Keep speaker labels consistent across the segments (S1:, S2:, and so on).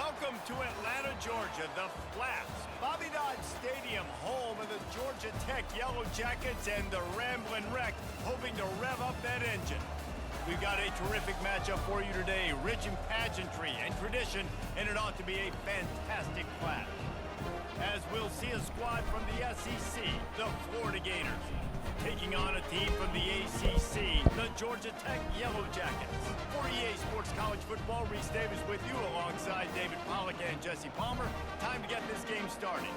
S1: Welcome to Atlanta, Georgia, the Flats. Bobby Dodd Stadium, home of the Georgia Tech Yellow Jackets and the Ramblin' Wreck, hoping to rev up that engine. We've got a terrific matchup for you today, rich in pageantry and tradition, and it ought to be a fantastic clash. As we'll see a squad from the SEC, the Florida Gators, taking on a team from the ACC, the Georgia Tech Yellow Jackets. For EA Sports College Football, Reese Davis with you alongside David Pollack and Jesse Palmer. Time to get this game started.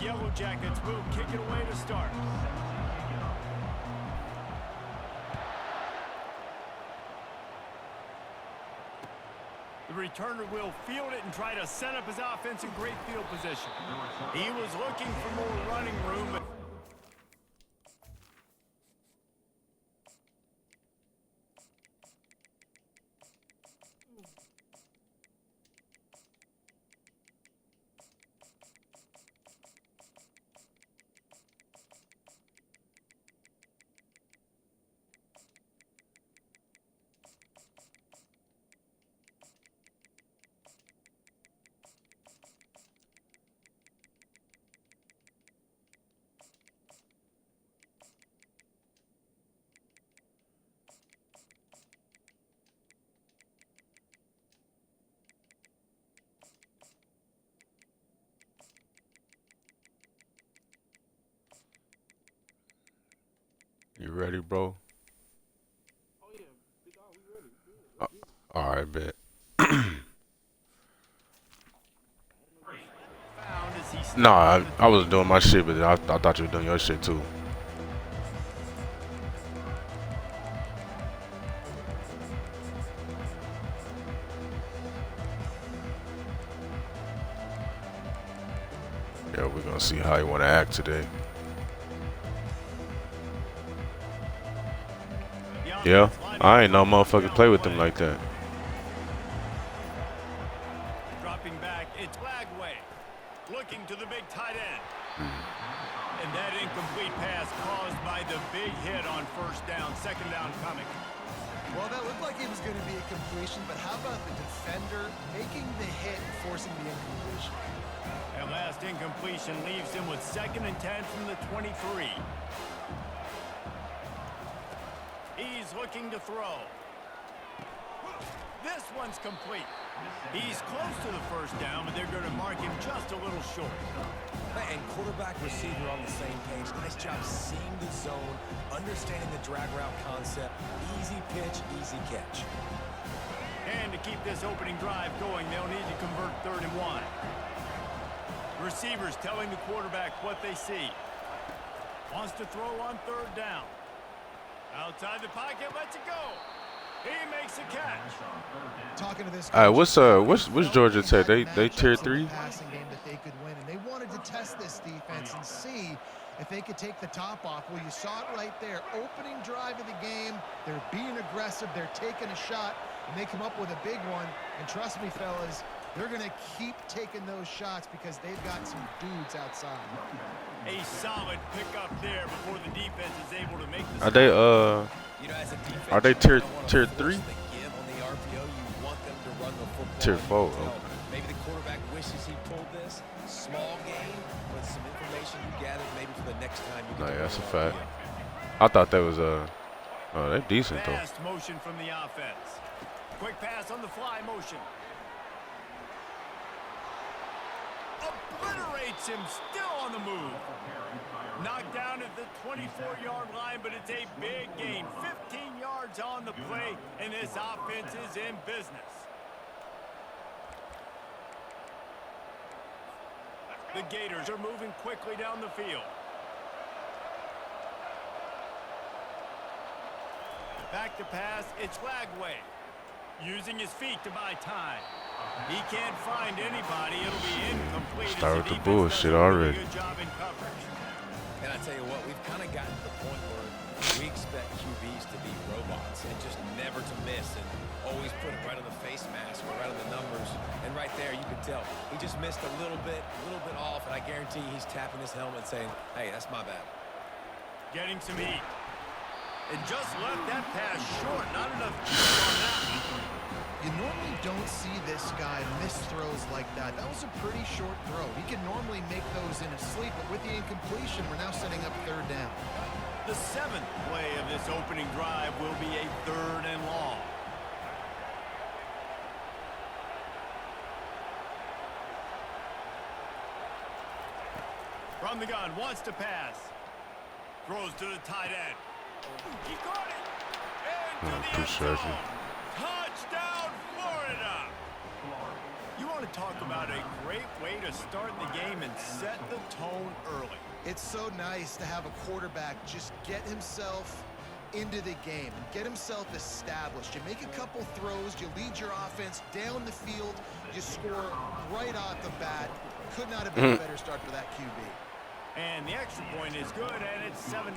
S1: Yellow Jackets will kick it away to start. The returner will field it and try to set up his offense in great field position. He was looking for more running room, but
S2: You ready, bro?
S3: Oh yeah, big dog, we ready.
S2: All right, bet. Nah, I was doing my shit, but I thought you were doing your shit too. Yeah, we're gonna see how you want to act today. Yeah, I ain't no motherfucker play with them like that.
S1: dropping back, it's Lagway. Looking to the big tight end. And that incomplete pass caused by the big hit on first down, second down coming.
S4: Well, that looked like it was going to be a completion, but how about the defender making the hit and forcing the incompletion?
S1: That last incompletion leaves him with 2nd and 10 from the 23. He's looking to throw. This one's complete. He's close to the first down, but they're going to mark him just a little short.
S5: And quarterback receiver on the same page. Nice job seeing the zone, understanding the drag route concept. Easy pitch, easy catch.
S1: And to keep this opening drive going, they'll need to convert 3rd and 1. Receivers telling the quarterback what they see. Wants to throw on 3rd down. Outside the pocket, lets it go. He makes a catch.
S4: Talking to this.
S2: All right, what's Georgia Tech? They tier 3.
S4: Passing game that they could win, and they wanted to test this defense and see if they could take the top off. Well, you saw it right there. Opening drive of the game. They're being aggressive. They're taking a shot, and they come up with a big one. And trust me, fellas, they're going to keep taking those shots because they've got some dudes outside.
S1: A solid pickup there before the defense is able to make the
S2: Are they Are they tier 3? Tier 4. Okay.
S5: Maybe the quarterback wishes he pulled this. Small game, but some information you gathered maybe for the next time.
S2: No, yeah, that's a fact. I thought that was oh, they're decent though.
S1: Fast motion from the offense. Quick pass on the fly motion. Obliterates him, still on the move. Knocked down at the 24-yard line, but it's a big gain. 15 yards on the play, and this offense is in business. The Gators are moving quickly down the field. Back to pass, it's Lagway. Using his feet to buy time. He can't find anybody. It'll be incomplete.
S2: Start with the
S1: As
S2: bullshit
S1: does a really
S2: already.
S1: Good job in coverage.
S5: And I tell you what, we've kind of gotten to the point where we expect QBs to be robots and just never to miss and always put it right on the face mask or right on the numbers. And right there, you can tell he just missed a little bit off, and I guarantee he's tapping his helmet saying, hey, that's my bad.
S1: Getting some heat. And just left that pass short. Not enough juice on that one.
S4: You normally don't see this guy miss throws like that. That was a pretty short throw. He can normally make those in his sleep, but with the incompletion, we're now setting up third down.
S1: The 7th play of this opening drive will be a 3rd and long. From the gun, wants to pass. Throws to the tight end. He caught it. And to the end zone. Touchdown, Florida. You want to talk about a great way to start the game and set the tone early.
S4: It's so nice to have a quarterback just get himself into the game and get himself established. You make a couple throws, you lead your offense down the field, you score right off the bat. Could not have been a better start for that QB.
S1: And the extra point is good, and it's 7-0.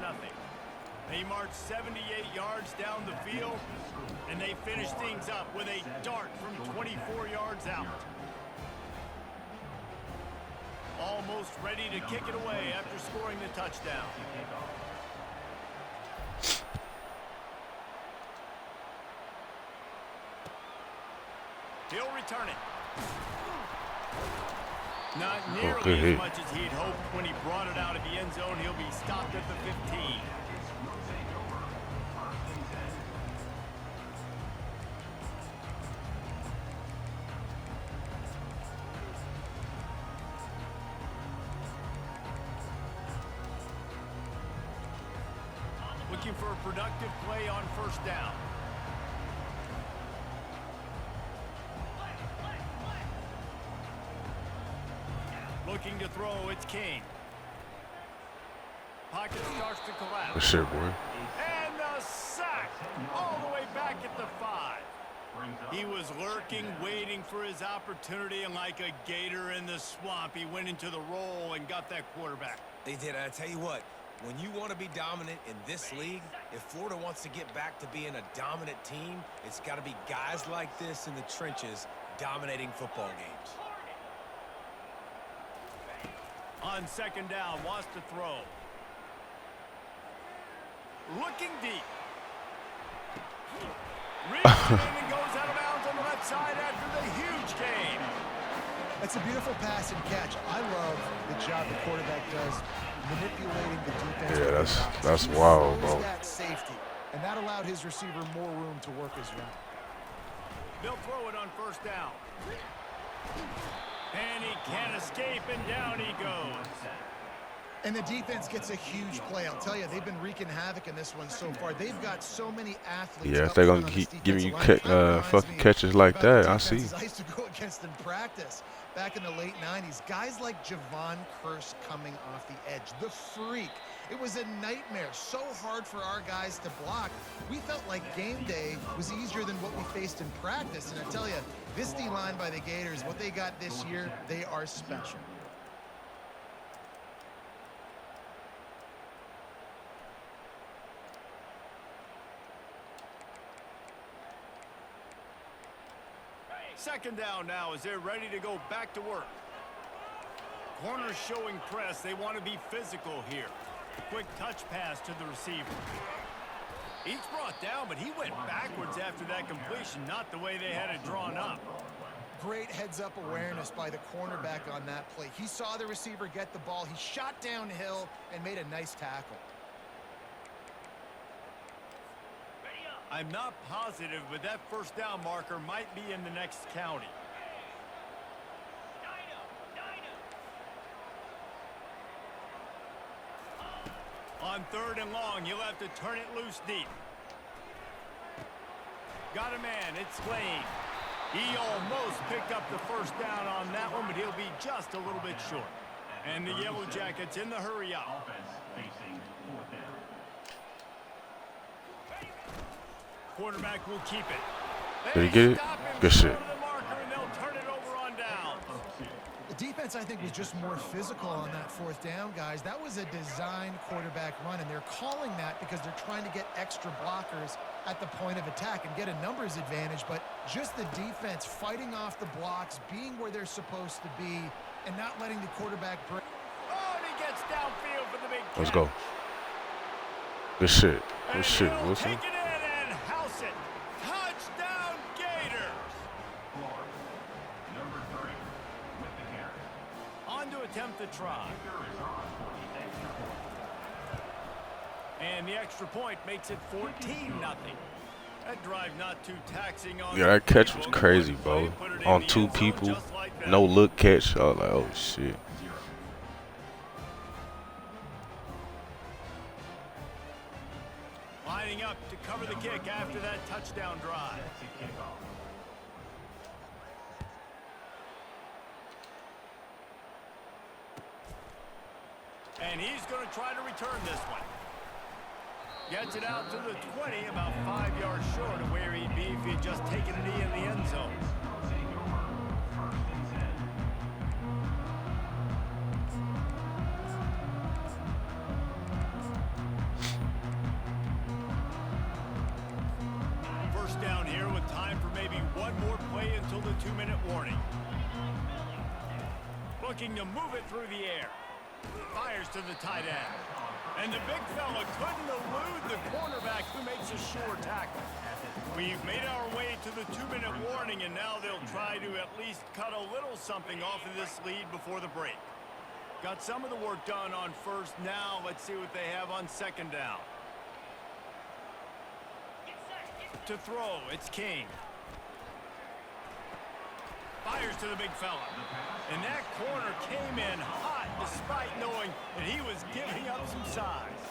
S1: They march 78 yards down the field, and they finish things up with a dart from 24 yards out. Almost ready to kick it away after scoring the touchdown. He'll return it. Not nearly as much as he'd hoped when he brought it out of the end zone. He'll be stopped at the 15. Looking for a productive play on first down. Looking to throw, it's King. Pocket starts to collapse.
S2: Good shit, boy.
S1: And a sack all the way back at the 5. He was lurking, waiting for his opportunity, and like a gator in the swamp, he went into the roll and got that quarterback.
S5: They did. I tell you what, when you want to be dominant in this league, if Florida wants to get back to being a dominant team, it's got to be guys like this in the trenches dominating football games.
S1: On second down, wants to throw. Looking deep. Reaches in and goes out of bounds on the left side after the huge gain.
S4: That's a beautiful pass and catch. I love the job the quarterback does manipulating the defense.
S2: Yeah, that's wild, bro.
S4: That safety, and that allowed his receiver more room to work his route.
S1: They'll throw it on first down. And he can't escape, and down he goes.
S4: And the defense gets a huge play. I'll tell you, they've been wreaking havoc in this one so far. They've got so many athletes.
S2: Yeah, if they're gonna keep giving you fucking catches like that, I see.
S4: I used to go against in practice back in the late 90s. Guys like Javon Curse coming off the edge. The freak. It was a nightmare. So hard for our guys to block. We felt like game day was easier than what we faced in practice. And I tell you, this D-line by the Gators, what they got this year, they are special.
S1: Second down now as they're ready to go back to work. Corners showing press. They want to be physical here. Quick touch pass to the receiver. He's brought down, but he went backwards after that completion, not the way they had it drawn up.
S4: Great heads-up awareness by the cornerback on that play. He saw the receiver get the ball. He shot downhill and made a nice tackle.
S1: I'm not positive, but that first down marker might be in the next county. On third and long, you'll have to turn it loose deep. Got a man, it's Lane. He almost picked up the first down on that one, but he'll be just a little bit short. And the Yellow Jackets in the hurry up. Quarterback will keep it.
S2: Did he get it? Good shit.
S1: The marker, and they'll turn it
S4: defense, I think, was just more physical on that fourth down, guys. That was a designed quarterback run, and they're calling that because they're trying to get extra blockers at the point of attack and get a numbers advantage, but just the defense fighting off the blocks, being where they're supposed to be, and not letting the quarterback break.
S1: Oh, and he gets downfield for the big catch.
S2: Let's go. Good shit. Good
S1: And
S2: shit,
S1: he'll
S2: Wilson.
S1: take it in and house it. Touchdown, Gators. On to attempt the try. And the extra point makes it 14-0. That drive not too taxing on.
S2: Yeah, that catch was crazy, bro. On two people, no look catch. I was like, oh shit.
S1: Lining up to cover the kick after that touchdown drive. And he's going to try to return this one. Gets it out to the 20, about 5 yards short of where he'd be if he'd just taken a knee in the end zone. First down here with time for maybe one more play until the 2-minute warning. Looking to move it through the air. Fires to the tight end. And the big fella couldn't elude the cornerback who makes a sure tackle. We've made our way to the 2-minute warning, and now they'll try to at least cut a little something off of this lead before the break. Got some of the work done on first. Now let's see what they have on second down. To throw, it's King. Fires to the big fella. And that corner came in hot despite knowing that he was giving up some size.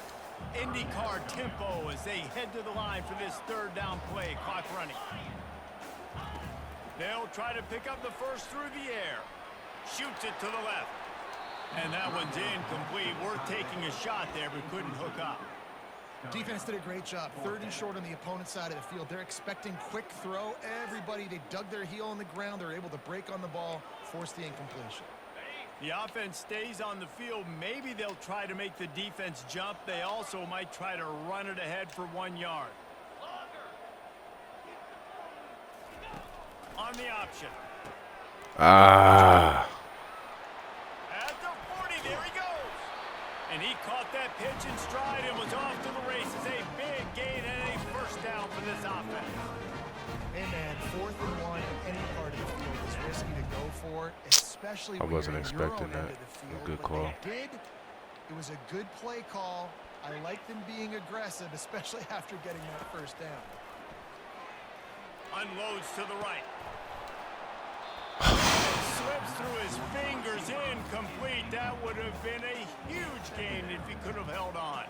S1: IndyCar tempo as they head to the line for this third down play. Clock running. They'll try to pick up the first through the air. Shoots it to the left. And that one's incomplete. Worth taking a shot there, but couldn't hook up.
S4: Defense did a great job. 30 short on the opponent's side of the field. They're expecting quick throw. Everybody, they dug their heel on the ground. They're able to break on the ball, force the incompletion.
S1: The offense stays on the field. Maybe they'll try to make the defense jump. They also might try to run it ahead for 1 yard. On the option.
S2: Ah.
S1: At the 40, there he goes. And he caught that pitch in stride and was off to the races. A big gain and a first down for this offense.
S4: Hey, man, 4th and 1 in any part of the field is risky to go for, especially
S2: I
S4: when
S2: wasn't
S4: you're in your
S2: expecting
S4: own
S2: that.
S4: end of the field.
S2: Good
S4: But
S2: call.
S4: they did. It was a good play call. I like them being aggressive, especially after getting that first down.
S1: Unloads to the right. Slips through his fingers, incomplete. That would have been a huge gain if he could have held on.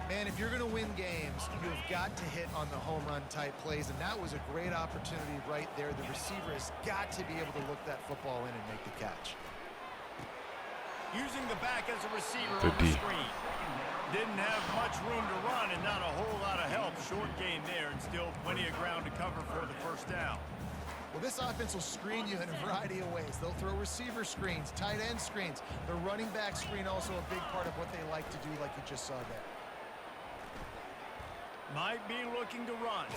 S4: Man, if you're going to win games, you've got to hit on the home run type plays, and that was a great opportunity right there. The receiver has got to be able to look that football in and make the catch.
S1: Using the back as a receiver
S2: Good
S1: on the
S2: D.
S1: screen. Didn't have much room to run and not a whole lot of help. Short gain there and still plenty of ground to cover for the first down.
S4: Well, this offense will screen you in a variety of ways. They'll throw receiver screens, tight end screens. The running back screen also a big part of what they like to do, like you just saw there.
S1: Might be looking to run.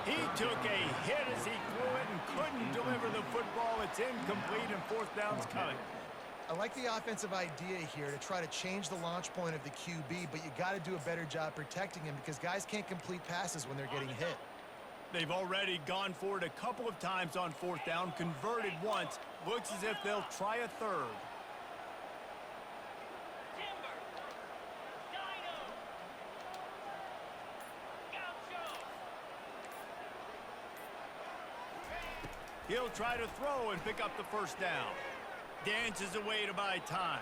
S1: He took a hit as he threw it and couldn't deliver the football. It's incomplete and fourth down's coming.
S4: I like the offensive idea here to try to change the launch point of the QB, but you got to do a better job protecting him because guys can't complete passes when they're getting hit.
S1: They've already gone for it a couple of times on fourth down, converted once. Looks as if they'll try a third. He'll try to throw and pick up the first down. Dances away to buy time.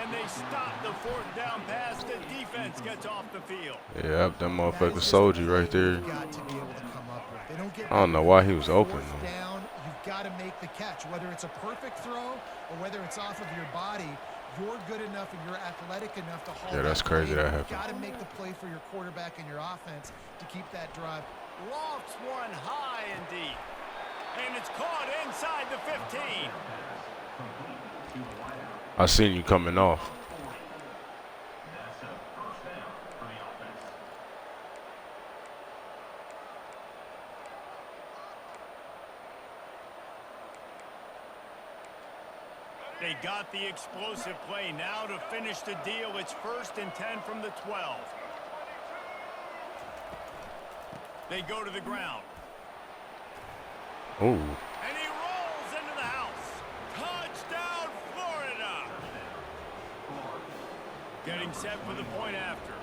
S1: And they stop the fourth down pass. The defense gets off the field.
S2: Yep, that motherfucker sold you right there.
S4: Got to be able to come up with. They don't get
S2: I don't know why he was open,
S4: fourth
S2: though.
S4: down. You've got to make the catch, whether it's a perfect throw or whether it's off of your body. You're good enough and you're athletic enough to haul.
S2: Yeah, that's
S4: that
S2: crazy
S4: play.
S2: that
S4: You've
S2: happened.
S4: got to make the play for your quarterback and your offense to keep that drive.
S1: Lofts one high and deep. And it's caught inside the 15.
S2: I seen you coming off.
S1: They got the explosive play now to finish the deal. It's 1st and 10 from the 12. They go to the ground.
S2: Ooh.
S1: And he rolls into the house. Touchdown, Florida. Getting set for the point after.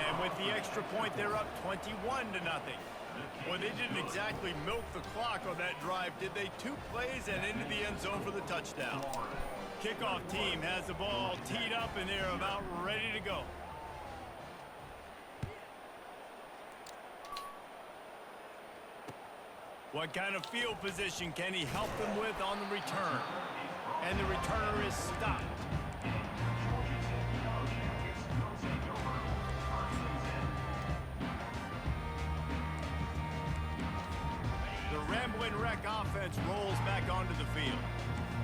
S1: And with the extra point, they're up 21-0. Well, they didn't exactly milk the clock on that drive, did they? 2 plays and into the end zone for the touchdown. Kickoff team has the ball teed up, and they're about ready to go. What kind of field position can he help them with on the return? And the returner is stopped. Rambling Wreck offense rolls back onto the field.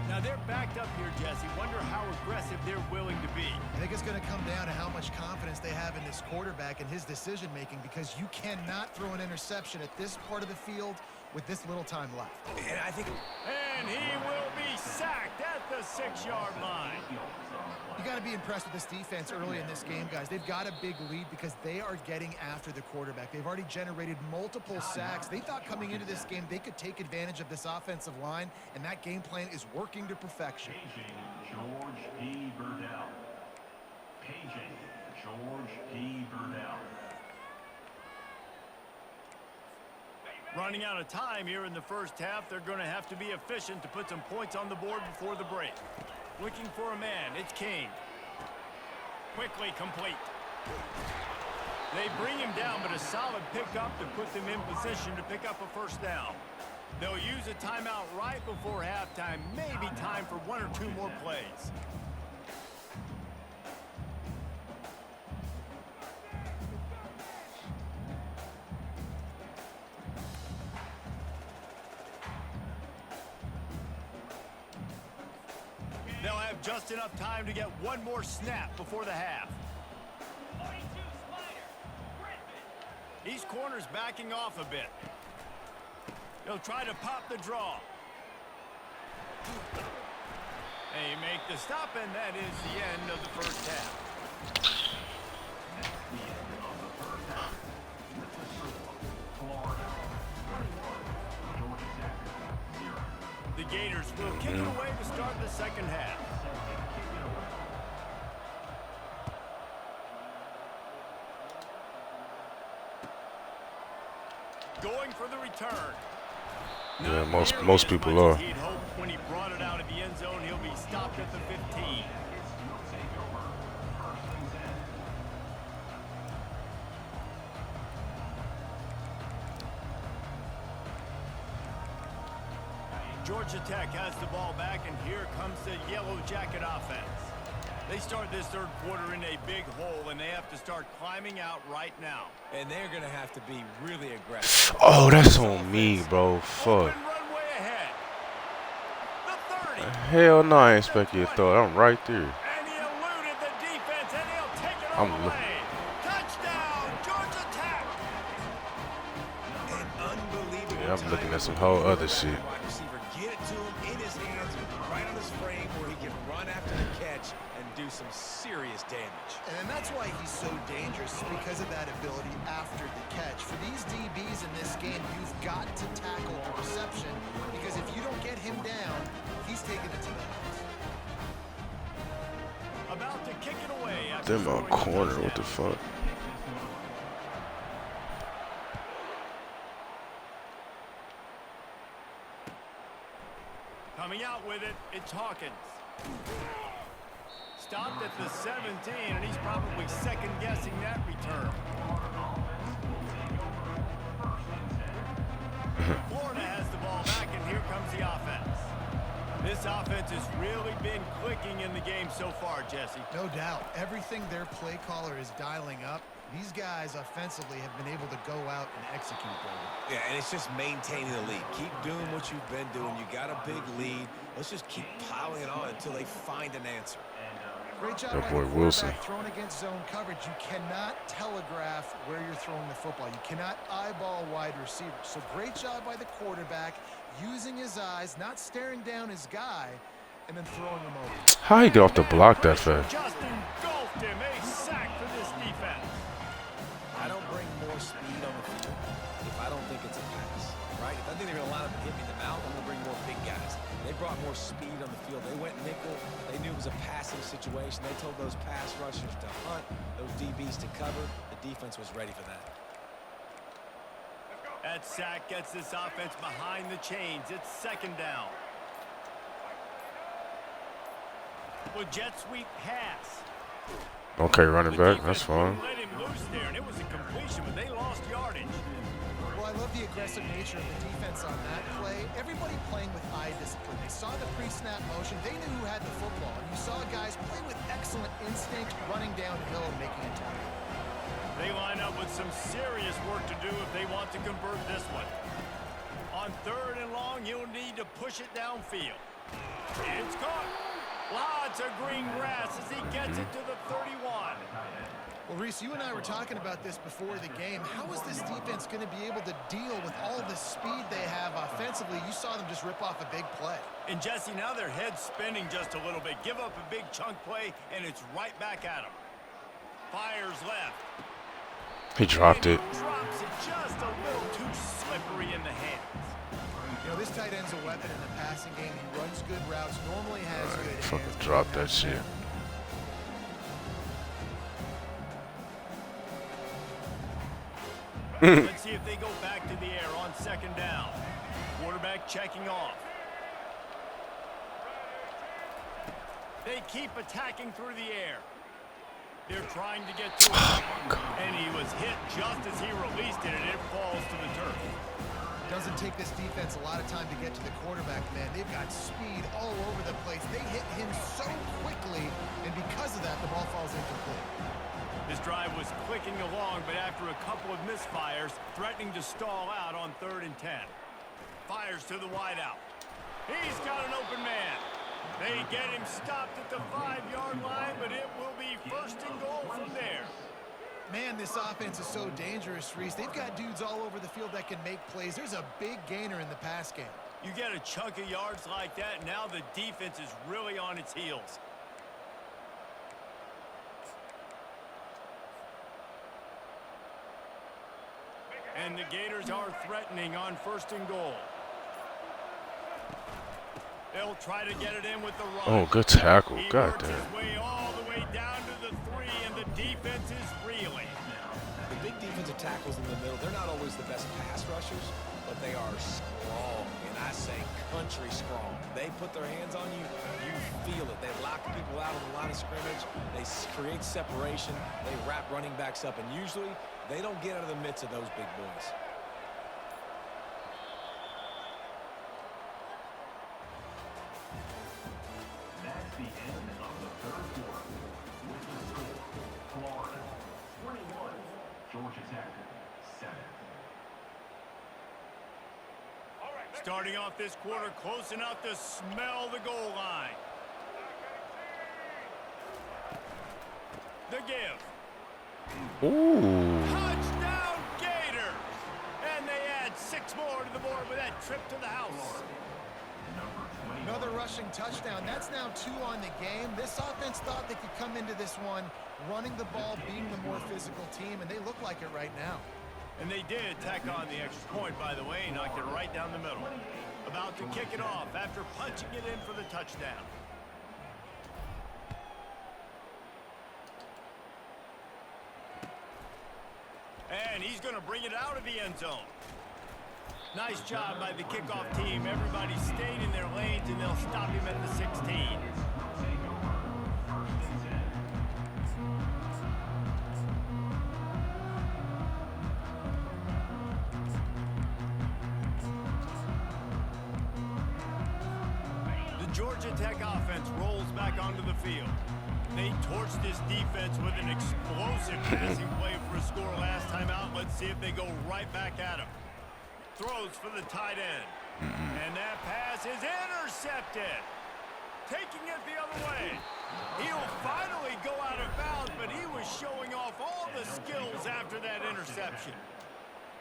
S1: Now they're backed up here, Jesse. Wonder how aggressive they're willing to be.
S4: I think it's going to come down to how much confidence they have in this quarterback and his decision-making, because you cannot throw an interception at this part of the field with this little time left.
S1: And he will be sacked at the 6-yard line.
S4: You got to be impressed with this defense early in this game, guys. They've got a big lead because they are getting after the quarterback. They've already generated multiple sacks. They thought coming into this game they could take advantage of this offensive line, and that game plan is working to perfection.
S6: George P. Burdell. KJ George P. Burdell.
S1: Running out of time here in the first half. They're going to have to be efficient to put some points on the board before the break. Looking for a man. It's King. Quickly complete. They bring him down, but a solid pickup to put them in position to pick up a first down. They'll use a timeout right before halftime. Maybe time for 1 or 2 more plays. They'll have just enough time to get 1 more snap before the half. These corners backing off a bit. They'll try to pop the draw. They make the stop, and that is the end of the first half. The Gators will kick it away to start the second half. Going for the return.
S2: Yeah, most people are.
S1: He'd hoped when he brought it out of the end zone, he'll be stopped at the 15. Georgia Tech has the ball back, and here comes the Yellow Jacket offense. They start this third quarter in a big hole, and they have to start climbing out right now.
S5: And they're going to have to be really aggressive.
S2: Oh, that's on me, bro. Fuck.
S1: Open runway ahead. The 30.
S2: Hell no, I ain't expect you to throw it. I'm right there.
S1: And he eluded the defense, and he'll take it
S2: I'm
S1: all the way. Touchdown, Georgia Tech.
S5: An unbelievable
S2: Yeah, I'm looking at some whole other shit.
S5: wide receiver. Get it to him in his hands, right on his frame, where he can run after the catch and do some serious damage.
S4: And that's why he's so dangerous, because of that ability after the catch. For these DBs in this game, you've got to tackle the reception, because if you don't get him down, he's taking it to the house.
S1: About to kick it away. After
S2: Them on
S1: scoring a
S2: corner. What the
S1: touchdown.
S2: fuck?
S1: Coming out with it, it's Hawkins. Stopped at the 17, and he's probably second-guessing that return. Florida has the ball back, and here comes the offense. This offense has really been clicking in the game so far, Jesse.
S4: No doubt. Everything their play caller is dialing up, These guys offensively have been able to go out and execute, Brady.
S5: Yeah, and it's just maintaining the lead. Keep doing what you've been doing. You got a big lead. Let's just keep piling it on until they find an answer.
S4: Great job
S2: That
S4: by
S2: boy
S4: the
S2: Wilson.
S4: quarterback throwing against zone coverage. You cannot telegraph where you're throwing the football. You cannot eyeball wide receivers. So great job by the quarterback using his eyes, not staring down his guy, and then throwing him over.
S2: How he get off the block that fast?
S1: Just engulfed him. A sack for this defense.
S5: I don't bring more speed on the field if I don't think it's a pass, right? If I think they're going to line up and hit me in the mouth, I'm going to bring more big guys. They brought more speed on the field. They went nickel. They knew it was a passing situation. They told those pass rushers to hunt, those DBs to cover. The defense was ready for that.
S1: That sack gets this offense behind the chains. It's second down. Well, jet sweep pass.
S2: Okay, running back. That's fine.
S1: Let him loose there, and it was a completion, but they lost yardage.
S4: Well, I love the aggressive nature of the defense on that play. Everybody playing with eye discipline. They saw the pre-snap motion. They knew who had the football. And you saw guys play with excellent instinct, running downhill and making a target.
S1: They line up with some serious work to do if they want to convert this one. On third and long, you'll need to push it downfield. It's caught. Lots of green grass as he gets it to the 31.
S4: Well, Reese, you and I were talking about this before the game. How is this defense going to be able to deal with all the speed they have offensively? You saw them just rip off a big play.
S1: And Jesse, now their head's spinning just a little bit. Give up a big chunk play, and it's right back at them. Fires left.
S2: He dropped it.
S1: Drops it just a little too slippery in the hands.
S4: You know, this tight end's a weapon in the passing game. He runs good routes, normally has good hands.
S2: Fucking drop that shit.
S1: Let's see if they go back to the air on second down. Quarterback checking off. They keep attacking through the air. They're trying to get to it. And he was hit just as he released it, and it falls to the turf.
S4: Doesn't take this defense a lot of time to get to the quarterback, man. They've got speed all over the place. They hit him so quickly, and because of that, the ball falls incomplete.
S1: This drive was clicking along, but after a couple of misfires, threatening to stall out on 3rd and 10. Fires to the wideout. He's got an open man. They get him stopped at the 5-yard line, but it will be 1st and goal from there.
S4: Man, this offense is so dangerous, Reese. They've got dudes all over the field that can make plays. There's a big gainer in the pass game.
S1: You get a chunk of yards like that, and now the defense is really on its heels. And the Gators are threatening on 1st and goal. They'll try to get it in with the run.
S2: Oh, good tackle.
S1: He
S2: God
S1: works
S2: damn.
S1: his way all the way down to the 3, and the defense is reeling.
S5: The big defensive tackles in the middle, they're not always the best pass rushers, but they are strong, and I say country strong. They put their hands on you, you feel it. They lock people out on the line of scrimmage. They create separation. They wrap running backs up, and usually they don't get out of the midst of those big boys.
S6: That's the end of the third quarter. With the score, Florida 21, Georgia Tech 7.
S1: Starting off this quarter close enough to smell the goal line. The give.
S2: Ooh.
S1: Touchdown Gators! And they add 6 more to the board with that trip to the house.
S4: Another rushing touchdown. That's now 2 on the game. This offense thought they could come into this one running the ball, being the more physical team, and they look like it right now.
S1: And they did tack on the extra point, by the way, knocked it right down the middle. About to kick it off after punching it in for the touchdown. And he's going to bring it out of the end zone. Nice job by the kickoff team. Everybody stayed in their lanes, and they'll stop him at the 16. Georgia Tech offense rolls back onto the field. They torched this defense with an explosive passing play for a score last time out. Let's see if they go right back at him. Throws for the tight end. And that pass is intercepted. Taking it the other way. He'll finally go out of bounds, but he was showing off all the skills after that interception.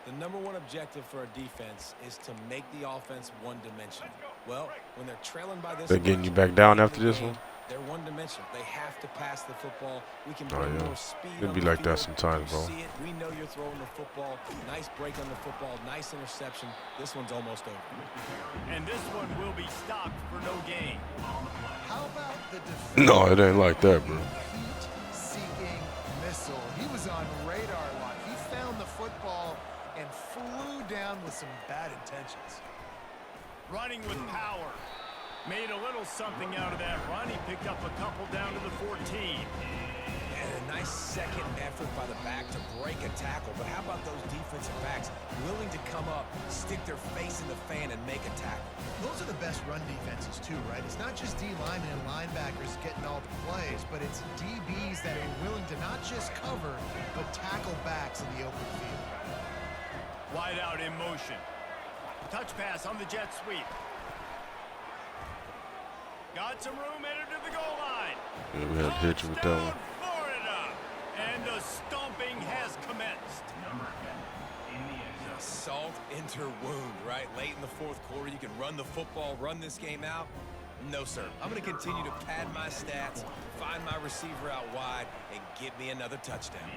S5: The number one objective for a defense is to make the offense one-dimensional. Well, when they're trailing by this,
S2: They're getting you back down after this one.
S5: They're one-dimensional. They have to pass the football. We can
S2: Oh,
S5: bring
S2: yeah.
S5: more speed.
S2: It'd
S5: on
S2: be
S5: the
S2: like that
S5: field.
S2: sometimes,
S5: You
S2: bro.
S5: see it. We know you're throwing the football. Nice break on the football. Nice interception. This one's almost over.
S1: And this one will be stopped for no gain.
S4: How about the defense?
S2: No, it ain't like that, bro.
S4: Heat-seeking missile. He was on radar lock. He found the football and flew down with some bad intentions.
S1: Running with power. Made a little something out of that run. He picked up a couple down to the 14.
S5: And a nice second effort by the back to break a tackle. But how about those defensive backs willing to come up, stick their face in the fan, and make a tackle?
S4: Those are the best run defenses too, right? It's not just D linemen and linebackers getting all the plays, but it's DBs that are willing to not just cover, but tackle backs in the open field.
S1: Wide out in motion. Touch pass on the jet sweep. Got some room, headed to the goal line.
S2: Yeah, we had to hit you with that one.
S1: Florida. And the stomping has commenced.
S5: Salt into wound, right? Late in the fourth quarter, you can run the football, run this game out. No, sir. I'm going to continue to pad my stats, find my receiver out wide, and get me another touchdown.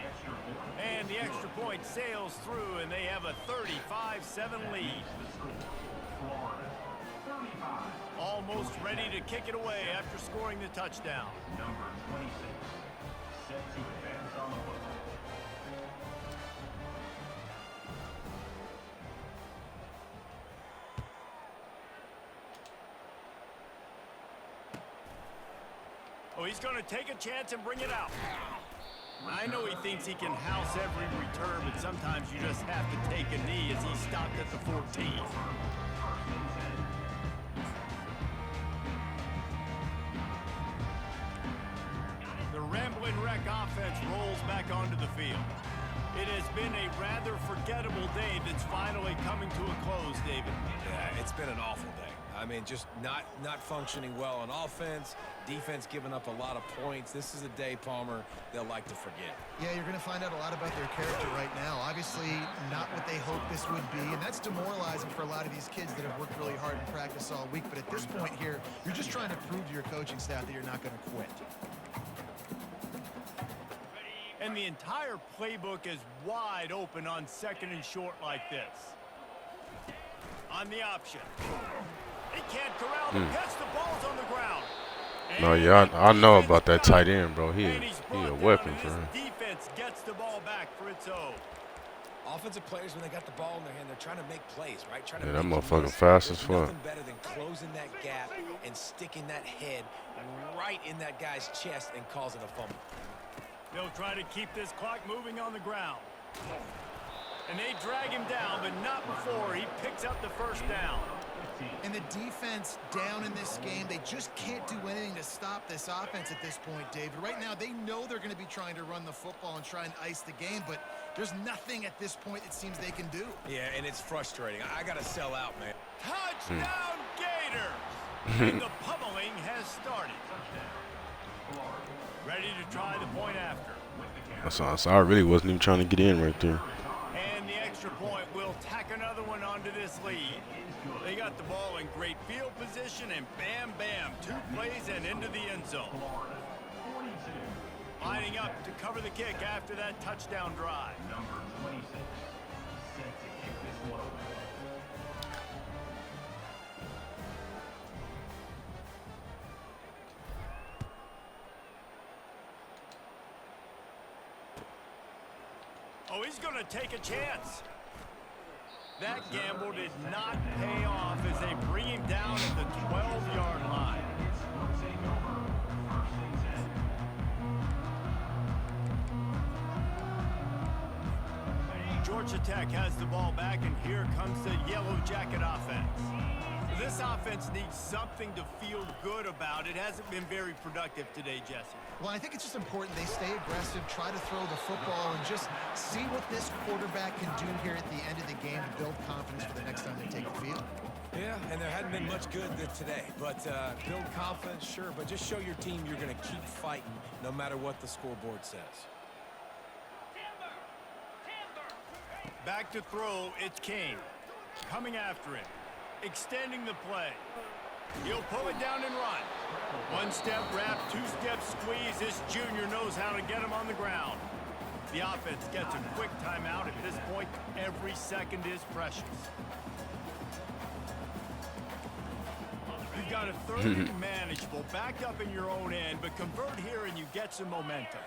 S1: And the extra point sails through, and they have a 35-7 lead. Almost ready to kick it away after scoring the touchdown.
S6: Number 26, set to advance on the football.
S1: Oh, he's going to take a chance and bring it out. I know he thinks he can house every return, but sometimes you just have to take a knee as he stopped at the 14. The Ramblin' Wreck offense rolls back onto the field. It has been a rather forgettable day that's finally coming to a close, David.
S5: Yeah, it's been an awful day. I mean, just not functioning well on offense, defense giving up a lot of points. This is a day, Palmer, they'll like to forget.
S4: Yeah, you're going to find out a lot about their character right now. Obviously, not what they hoped this would be, and that's demoralizing for a lot of these kids that have worked really hard in practice all week. But at this point here, you're just trying to prove to your coaching staff that you're not going to quit.
S1: And the entire playbook is wide open on second and short like this. On the option. He can't corral the catch. The ball's on the ground.
S2: No, yeah, I know about that tight end, bro. He a weapon for him.
S1: Defense gets the ball back for its own.
S5: Offensive players, when they got the ball in their hand, they're trying to make plays, right? Trying to
S2: Yeah, that
S5: make
S2: motherfucker
S5: plays.
S2: fast as
S5: There's
S2: fuck.
S5: nothing better than closing that gap and sticking that head right in that guy's chest and causing a fumble.
S1: They'll try to keep this clock moving on the ground. And they drag him down, but not before he picks up the first down.
S4: And the defense down in this game, they just can't do anything to stop this offense at this point, David. Right now, they know they're going to be trying to run the football and try and ice the game, but there's nothing at this point it seems they can do.
S5: Yeah, and it's frustrating. I got to sell out, man.
S1: Touchdown, Gators! And the pummeling has started. Ready to try the point after.
S2: So I really wasn't even trying to get in right there.
S1: And the extra point will tack another one onto this lead. They got the ball in great field position, and bam, bam, 2 plays and into the end zone. Lining up to cover the kick after that touchdown drive.
S6: Number 26, set to kick this one away.
S1: Oh, he's going to take a chance. That gamble did not pay off as they bring him down at the 12-yard line. Georgia Tech has the ball back, and here comes the Yellow Jacket offense. This offense needs something to feel good about. It hasn't been very productive today, Jesse.
S4: Well, I think it's just important they stay aggressive, try to throw the football, and just see what this quarterback can do here at the end of the game to build confidence for the next time they take the field.
S5: Yeah, and there hadn't been much good today. But build confidence, sure. But just show your team you're going to keep fighting no matter what the scoreboard says.
S1: Back to throw, it's Kane. Coming after him. Extending the play. He'll pull it down and run. One-step wrap, two-step squeeze. This junior knows how to get him on the ground. The offense gets a quick timeout. At this point, every second is precious. You've got a third and manageable, back up in your own end, but convert here and you get some momentum.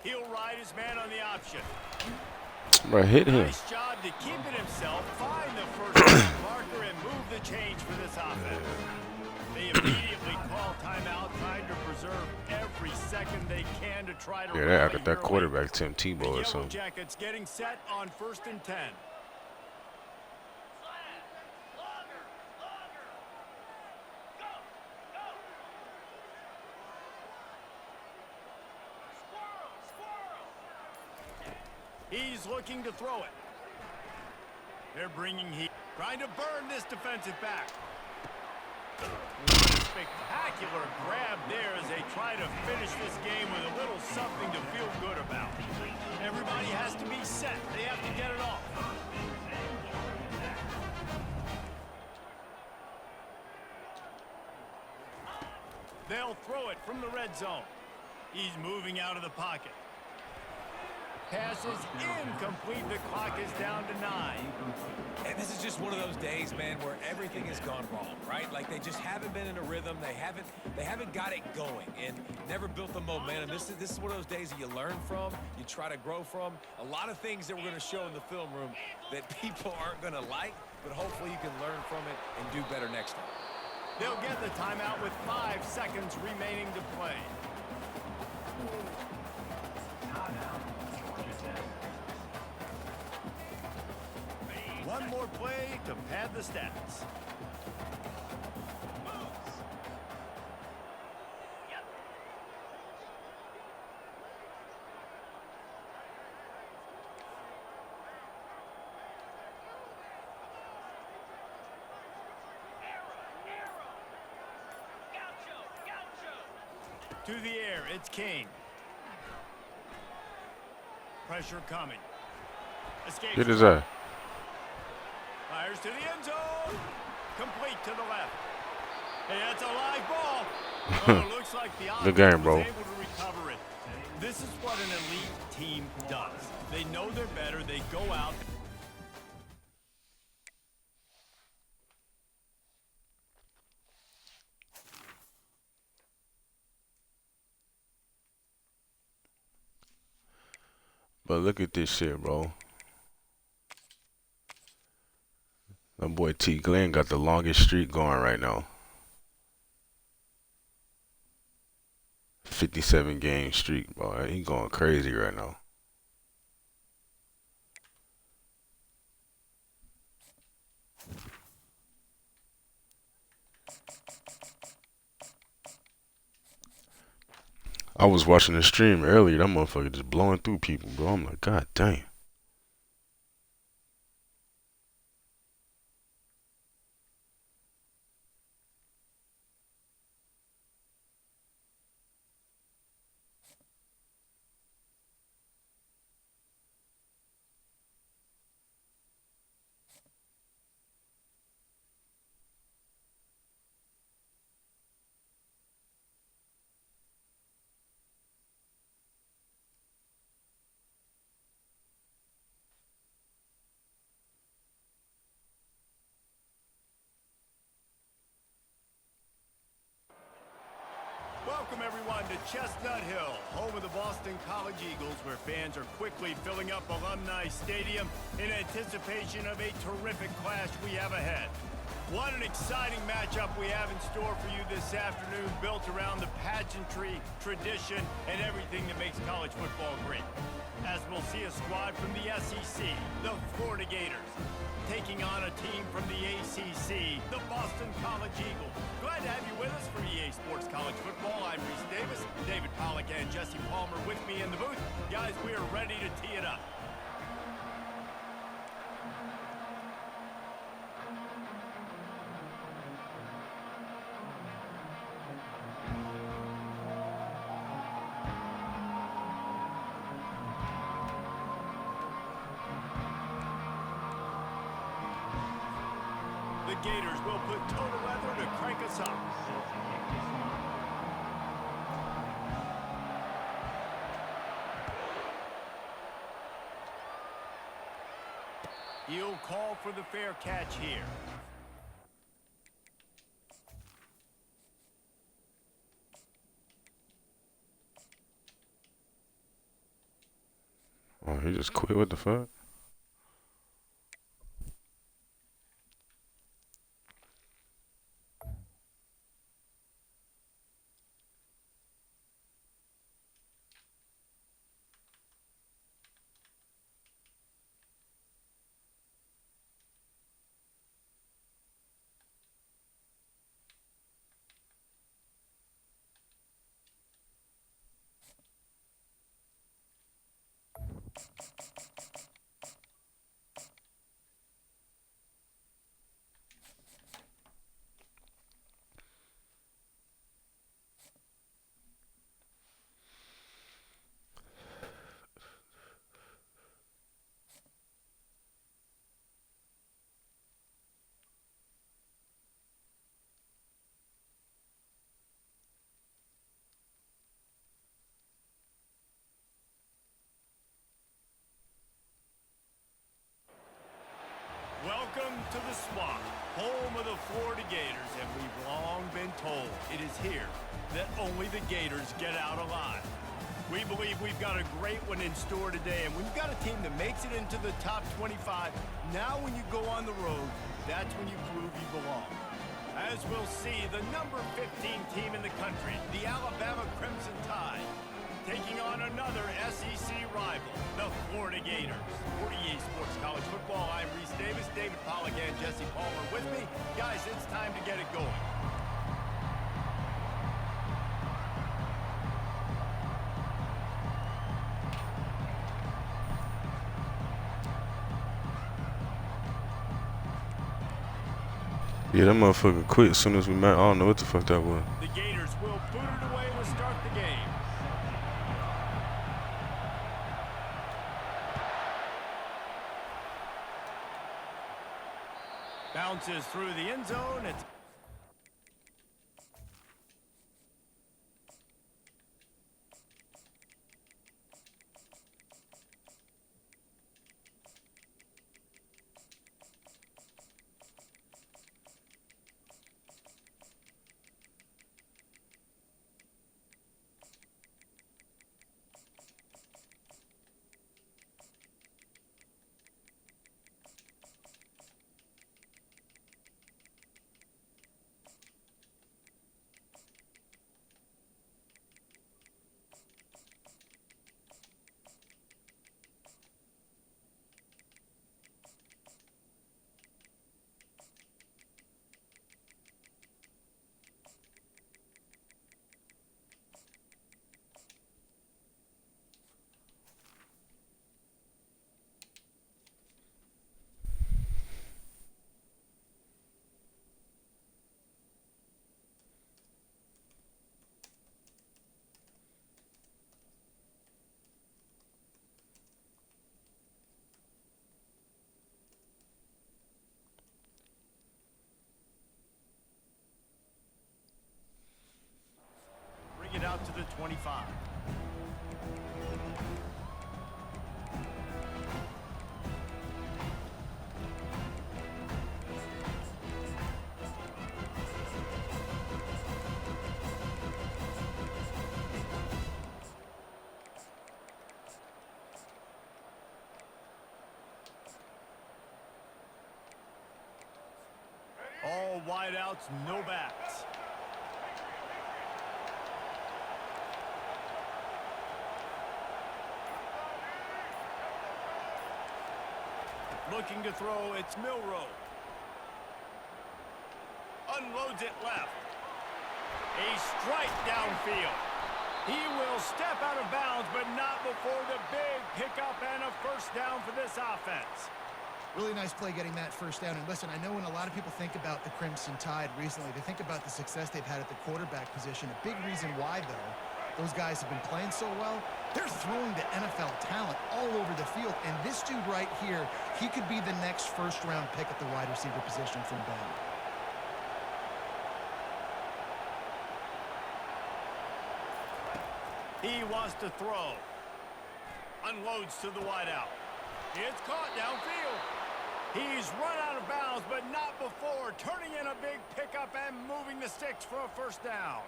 S1: He'll ride his man on the option.
S2: Bro, hit him.
S1: Nice job to keep it himself, find the first down marker, and move the change for this offense. They immediately call timeout, trying to preserve every second they can to try to.
S2: Yeah, that quarterback Tim Tebow or
S1: Yellow
S2: something.
S1: Jackets getting set on 1st and 10. He's looking to throw it. They're bringing heat. Trying to burn this defensive back. What a spectacular grab there as they try to finish this game with a little something to feel good about. Everybody has to be set. They have to get it off. They'll throw it from the red zone. He's moving out of the pocket. Pass is incomplete. The clock is down to 9.
S5: And this is just one of those days, man, where everything has gone wrong, right? Like they just haven't been in a rhythm. They haven't got it going and never built the momentum. This is one of those days that you learn from, you try to grow from. A lot of things that we're going to show in the film room that people aren't going to like, but hopefully you can learn from it and do better next time.
S1: They'll get the timeout with 5 seconds remaining to play. One more play to pad the stats. To the air, it's King. Pressure coming. Escapes.
S2: Get his eye.
S1: Fires to the end zone. Complete to the left. Hey, that's a live ball. Oh, it looks like the
S2: Good
S1: offense
S2: game, bro.
S1: was able to recover it. This is what an elite team does. They know they're better. They go out.
S2: But look at this shit, bro. My boy T. Glenn got the longest streak going right now. 57 game streak, bro. He going crazy right now. I was watching the stream earlier. That motherfucker just blowing through people, bro. I'm like, God damn.
S1: Welcome, everyone, to Chestnut Hill, home of the Boston College Eagles, where fans are quickly filling up Alumni Stadium in anticipation of a terrific clash we have ahead. What an exciting matchup we have in store for you this afternoon, built around the pageantry, tradition, and everything that makes college football great. as we'll see a squad from the SEC, the Florida Gators, taking on a team from the ACC, the Boston College Eagles. Glad to have you with us for EA Sports College Football. I'm Reese Davis, David Pollack and Jesse Palmer with me in the booth. Guys, we are ready to tee it up. The Gators will put total weather to crank us up. He'll call for the fair catch here.
S2: Oh, he just quit. What the fuck?
S1: Welcome to the Swamp, home of the Florida Gators, and we've long been told it is here that only the Gators get out alive. We believe we've got a great one in store today, and we've got a team that makes it into the top 25. Now when you go on the road, that's when you prove you belong. As we'll see, the number 15 team in the country, the Alabama Crimson Tide, taking on another SEC rival, the Florida Gators. For EA Sports College Football, I'm Reese Davis, David Pollack and Jesse Palmer with me. Guys, it's time to get it going.
S2: Yeah, that motherfucker quit as soon as we met. I don't know what the fuck that was.
S1: The Gators will boot it away to start the game. Bounces through the end zone. It's bring it out to the 25. All wideouts, no backs. Looking to throw, it's Milrow. Unloads it left. A strike downfield. He will step out of bounds, but not before the big pickup and a first down for this offense.
S4: Really nice play getting that first down. And listen, I know when a lot of people think about the Crimson Tide recently, they think about the success they've had at the quarterback position. A big reason why, though, those guys have been playing so well, they're throwing to NFL talent all over the field. And this dude right here, he could be the next first-round pick at the wide receiver position from Bama.
S1: He wants to throw. Unloads to the wideout. It's caught downfield. He's run out of bounds, but not before turning in a big pickup and moving the sticks for a first down.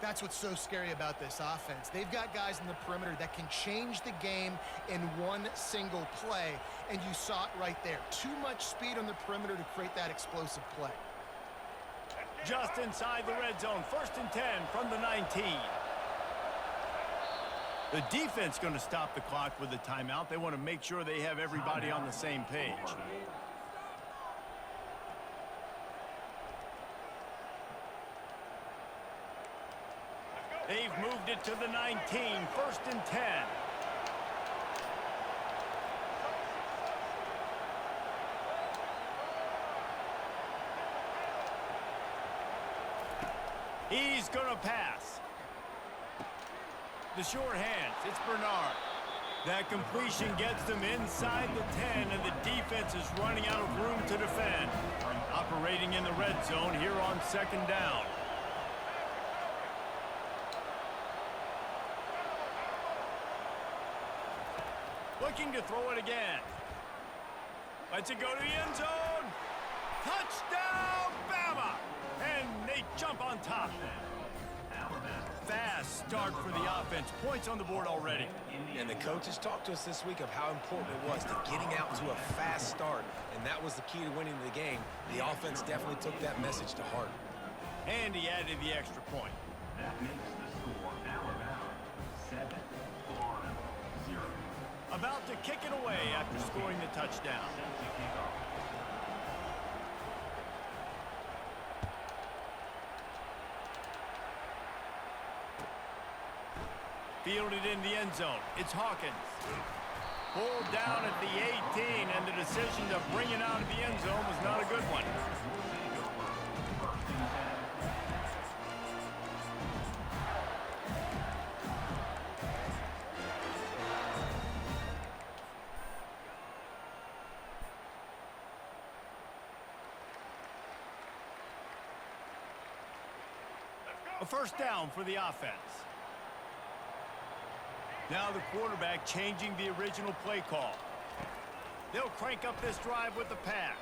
S4: That's what's so scary about this offense. They've got guys in the perimeter that can change the game in one single play, and you saw it right there. Too much speed on the perimeter to create that explosive play.
S1: Just inside the red zone, 1st and 10 from the 19. The defense going to stop the clock with a timeout. They want to make sure they have everybody on the same page. They've moved it to the 19, 1st and 10. He's going to pass. The short hands, it's Bernard. That completion gets them inside the 10, and the defense is running out of room to defend. Operating in the red zone here on 2nd down. Looking to throw it again. Lets it go to the end zone. Touchdown, Bama! And they jump on top. Fast start for the offense. Points on the board already.
S5: And the coaches talked to us this week of how important it was to getting out to a fast start. And that was the key to winning the game. The offense definitely took that message to heart.
S1: And he added the extra point.
S6: That makes the score Alabama 7, Florida 0.
S1: About to kick it away after scoring the touchdown. Fielded in the end zone. It's Hawkins. Pulled down at the 18, and the decision to bring it out of the end zone was not a good one. A first down for the offense. Now the quarterback changing the original play call. They'll crank up this drive with the pass.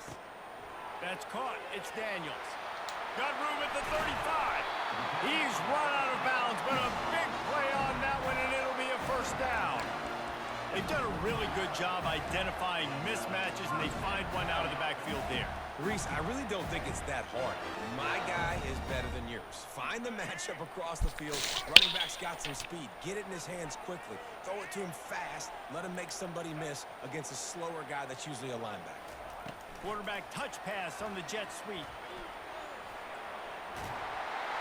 S1: That's caught. It's Daniels. Got room at the 35. He's run out of bounds, but a big play on that one, and it'll be a first down. They've done a really good job identifying mismatches, and they find one out of the backfield there.
S5: Reese, I really don't think it's that hard. My guy is better than yours. Find the matchup across the field. Running back's got some speed. Get it in his hands quickly. Throw it to him fast. Let him make somebody miss against a slower guy that's usually a linebacker.
S1: Quarterback touch pass on the jet sweep.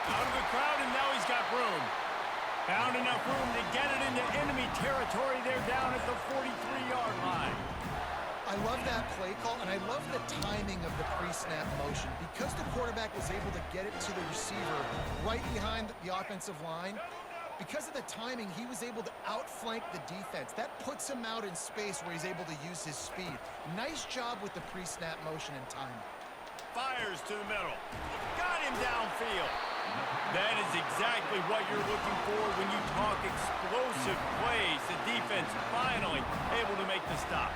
S1: Out of the crowd, and now he's got room. Found enough room to get it into enemy territory. They're down at the 43-yard line.
S4: I love that play call, and I love the timing of the pre-snap motion. Because the quarterback was able to get it to the receiver right behind the offensive line, because of the timing, he was able to outflank the defense. That puts him out in space where he's able to use his speed. Nice job with the pre-snap motion and timing.
S1: Fires to the middle. Got him downfield. That is exactly what you're looking for when you talk explosive plays. The defense finally able to make the stop.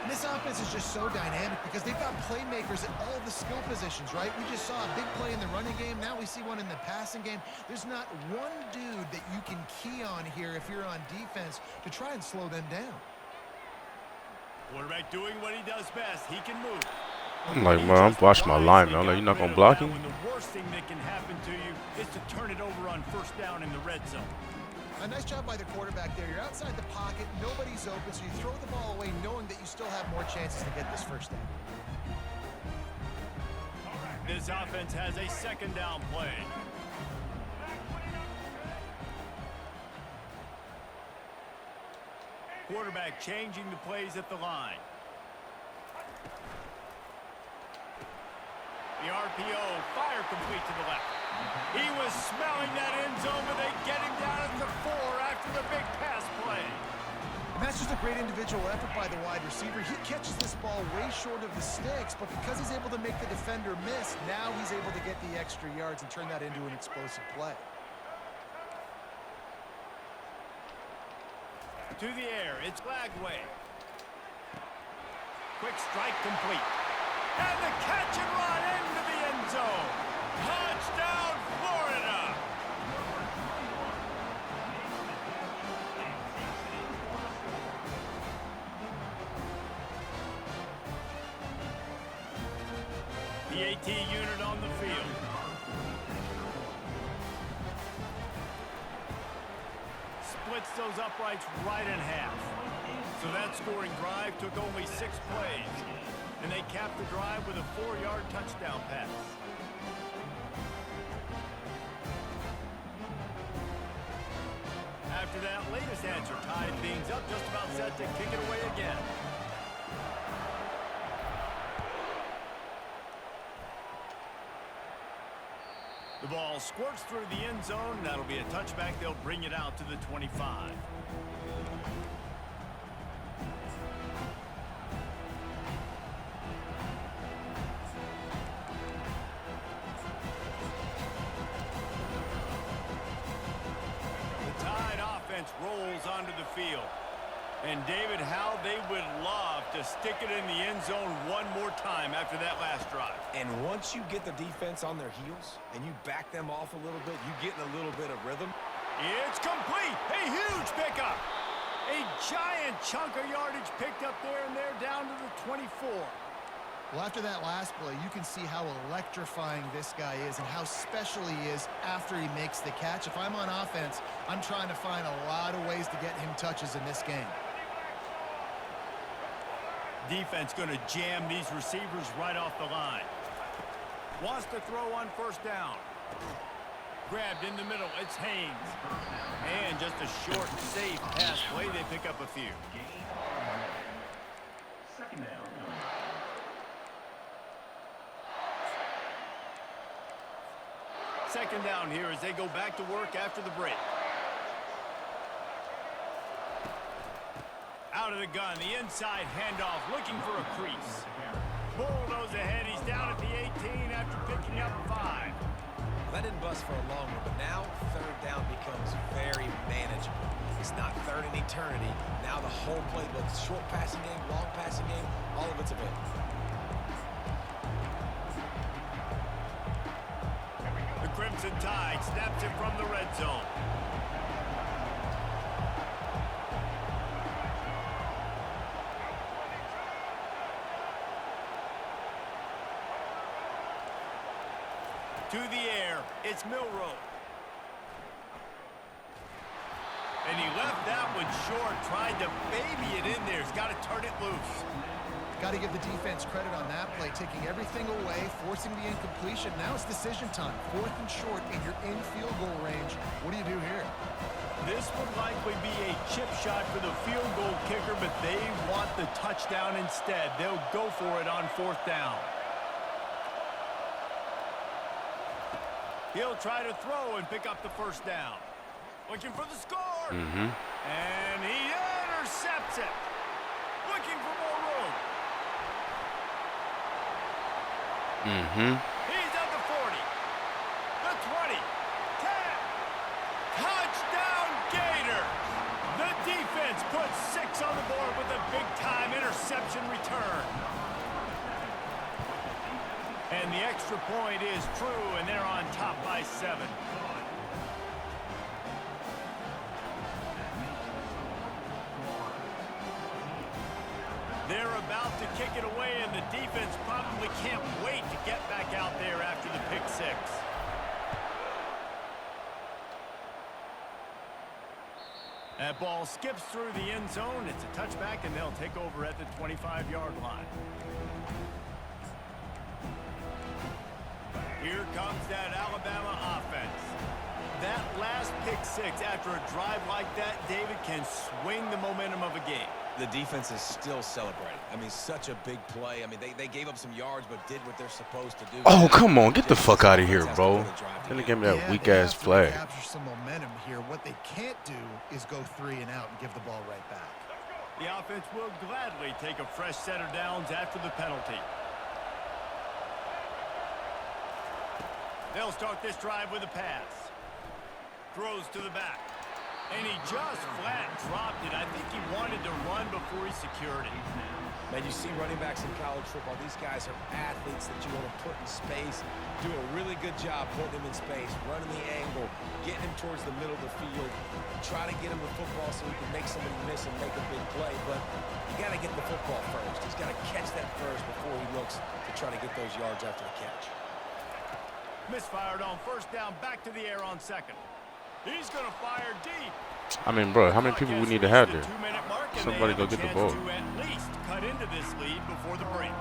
S4: And this offense is just so dynamic because they've got playmakers at all the skill positions, right? We just saw a big play in the running game. Now we see one in the passing game. There's not one dude that you can key on here if you're on defense to try and slow them down.
S1: Quarterback doing what he does best. He can move.
S2: I'm like, man, I'm watching my line, man. I'm like, you're not gonna block him?
S1: The worst thing that can happen to you is to turn it over on first down in the red zone.
S4: A nice job by the quarterback there. You're outside the pocket. Nobody's is open, so you throw the ball away knowing that you still have more chances to get this first down.
S1: This offense has a second down play. Quarterback changing the plays at the line. The RPO, fire complete to the left. He was smelling that end zone, but they get him down at the 4 after the big pass play.
S4: And that's just a great individual effort by the wide receiver. He catches this ball way short of the sticks, but because he's able to make the defender miss, now he's able to get the extra yards and turn that into an explosive play.
S1: To the air, it's Lagway. Quick strike complete. And the catch and run into the end zone. Touchdown, Florida! The AT unit on the field. Splits those uprights right in half. So that scoring drive took only 6 plays. And they capped the drive with a 4-yard touchdown pass. After that latest answer tied things up, just about set to kick it away again. The ball squirts through the end zone. That'll be a touchback. They'll bring it out to the 25. Rolls onto the field. And David, how they would love to stick it in the end zone one more time after that last drive.
S5: And once you get the defense on their heels and you back them off a little bit, you get in a little bit of rhythm.
S1: It's complete. A huge pickup. A giant chunk of yardage picked up there, and they're down to the 24.
S4: Well, after that last play, you can see how electrifying this guy is and how special he is after he makes the catch. If I'm on offense, I'm trying to find a lot of ways to get him touches in this game.
S1: Defense going to jam these receivers right off the line. Wants to throw on first down. Grabbed in the middle. It's Haynes. And just a short, safe pass play. They pick up a few.
S6: Second down.
S1: Second down here as they go back to work after the break. Out of the gun, the inside handoff, looking for a crease. Bulldoze ahead, he's down at the 18 after picking up 5.
S5: That didn't bust for a long one, but now third down becomes very manageable. It's not third in eternity. Now the whole playbook, short passing game, long passing game, all of it's available.
S1: The Crimson Tide snaps it from the red zone. To the air, it's Milroe. And he left that one short, tried to baby it in there. He's got to turn it loose.
S4: Got to give the defense credit on that play, taking everything away, forcing the incompletion. Now it's decision time. 4th and short, and you're in field goal range. What do you do here?
S1: This would likely be a chip shot for the field goal kicker, but they want the touchdown instead. They'll go for it on 4th down. He'll try to throw and pick up the first down. Looking for the score. And he intercepts it. Looking for more room. He's at the 40. The 20. 10. Touchdown Gators. The defense puts 6 on the board with a big-time interception return. And the extra point is true, and they're on top by 7. They're about to kick it away, and the defense probably can't wait to get back out there after the pick 6. That ball skips through the end zone. It's a touchback, and they'll take over at the 25-yard line. Here comes that Alabama offense. That last pick six after a drive like that, David, can swing the momentum of a game.
S5: The defense is still celebrating. I mean, such a big play. I mean, they gave up some yards, but did what they're supposed to do.
S2: Oh, come on. Get the fuck out of here, bro. Then they gave me that weak-ass flag.
S4: Capture some momentum here. What they can't do is go 3 and out and give the ball right back.
S1: The offense will gladly take a fresh set of downs after the penalty. They'll start this drive with a pass. Throws to the back. And he just flat dropped it. I think he wanted to run before he secured it.
S5: Man, you see running backs in college football. These guys are athletes that you want to put in space. Do a really good job putting them in space, running the angle, getting him towards the middle of the field. Try to get him the football so he can make somebody miss and make a big play. But you got to get the football first. He's got to catch that first before he looks to try to get those yards after the catch.
S1: Misfired on first down, back to the air on second. He's going to fire deep.
S2: I mean, bro, how many people we need to have there?
S1: Mark,
S2: Somebody go get the ball.
S1: To at least cut into this lead before the break.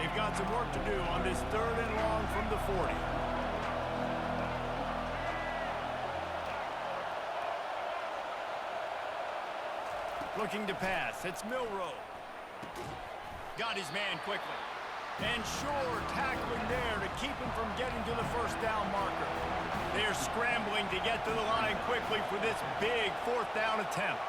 S1: They've got some work to do on this 3rd and long from the 40. Looking to pass. It's Milroe. Got his man quickly. And Shore tackling there to keep him from getting to the first down marker. They're scrambling to get to the line quickly for this big 4th down attempt.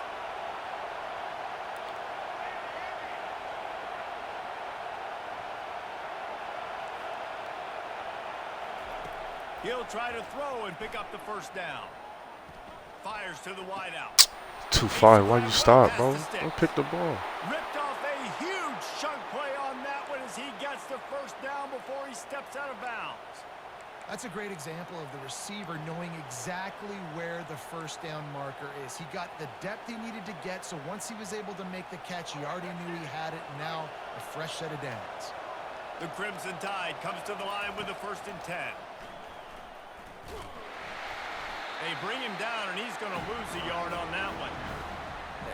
S1: He'll try to throw and pick up the first down. Fires to the wideout.
S2: Too far. Why you stop, bro? Don't pick the ball.
S1: Ripped off a huge chunk play on that one as he gets the first down before he steps out of bounds.
S4: That's a great example of the receiver knowing exactly where the first down marker is. He got the depth he needed to get, so once he was able to make the catch, he already knew he had it. Now a fresh set of downs.
S1: The Crimson Tide comes to the line with the 1st and 10. They bring him down, and he's going to lose a yard on that one.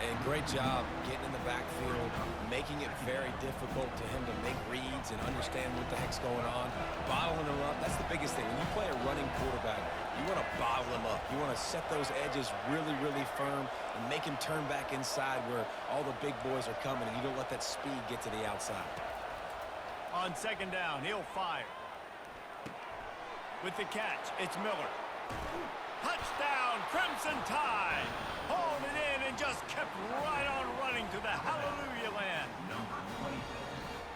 S5: And great job getting in the backfield, making it very difficult to him to make reads and understand what the heck's going on. Bottling him up, that's the biggest thing. When you play a running quarterback, you want to bottle him up. You want to set those edges really, really firm and make him turn back inside where all the big boys are coming, and you don't let that speed get to the outside.
S1: On 2nd down, he'll fire. With the catch, it's Miller. Touchdown, Crimson Tide. Hauled it in and just kept right on running to the hallelujah land.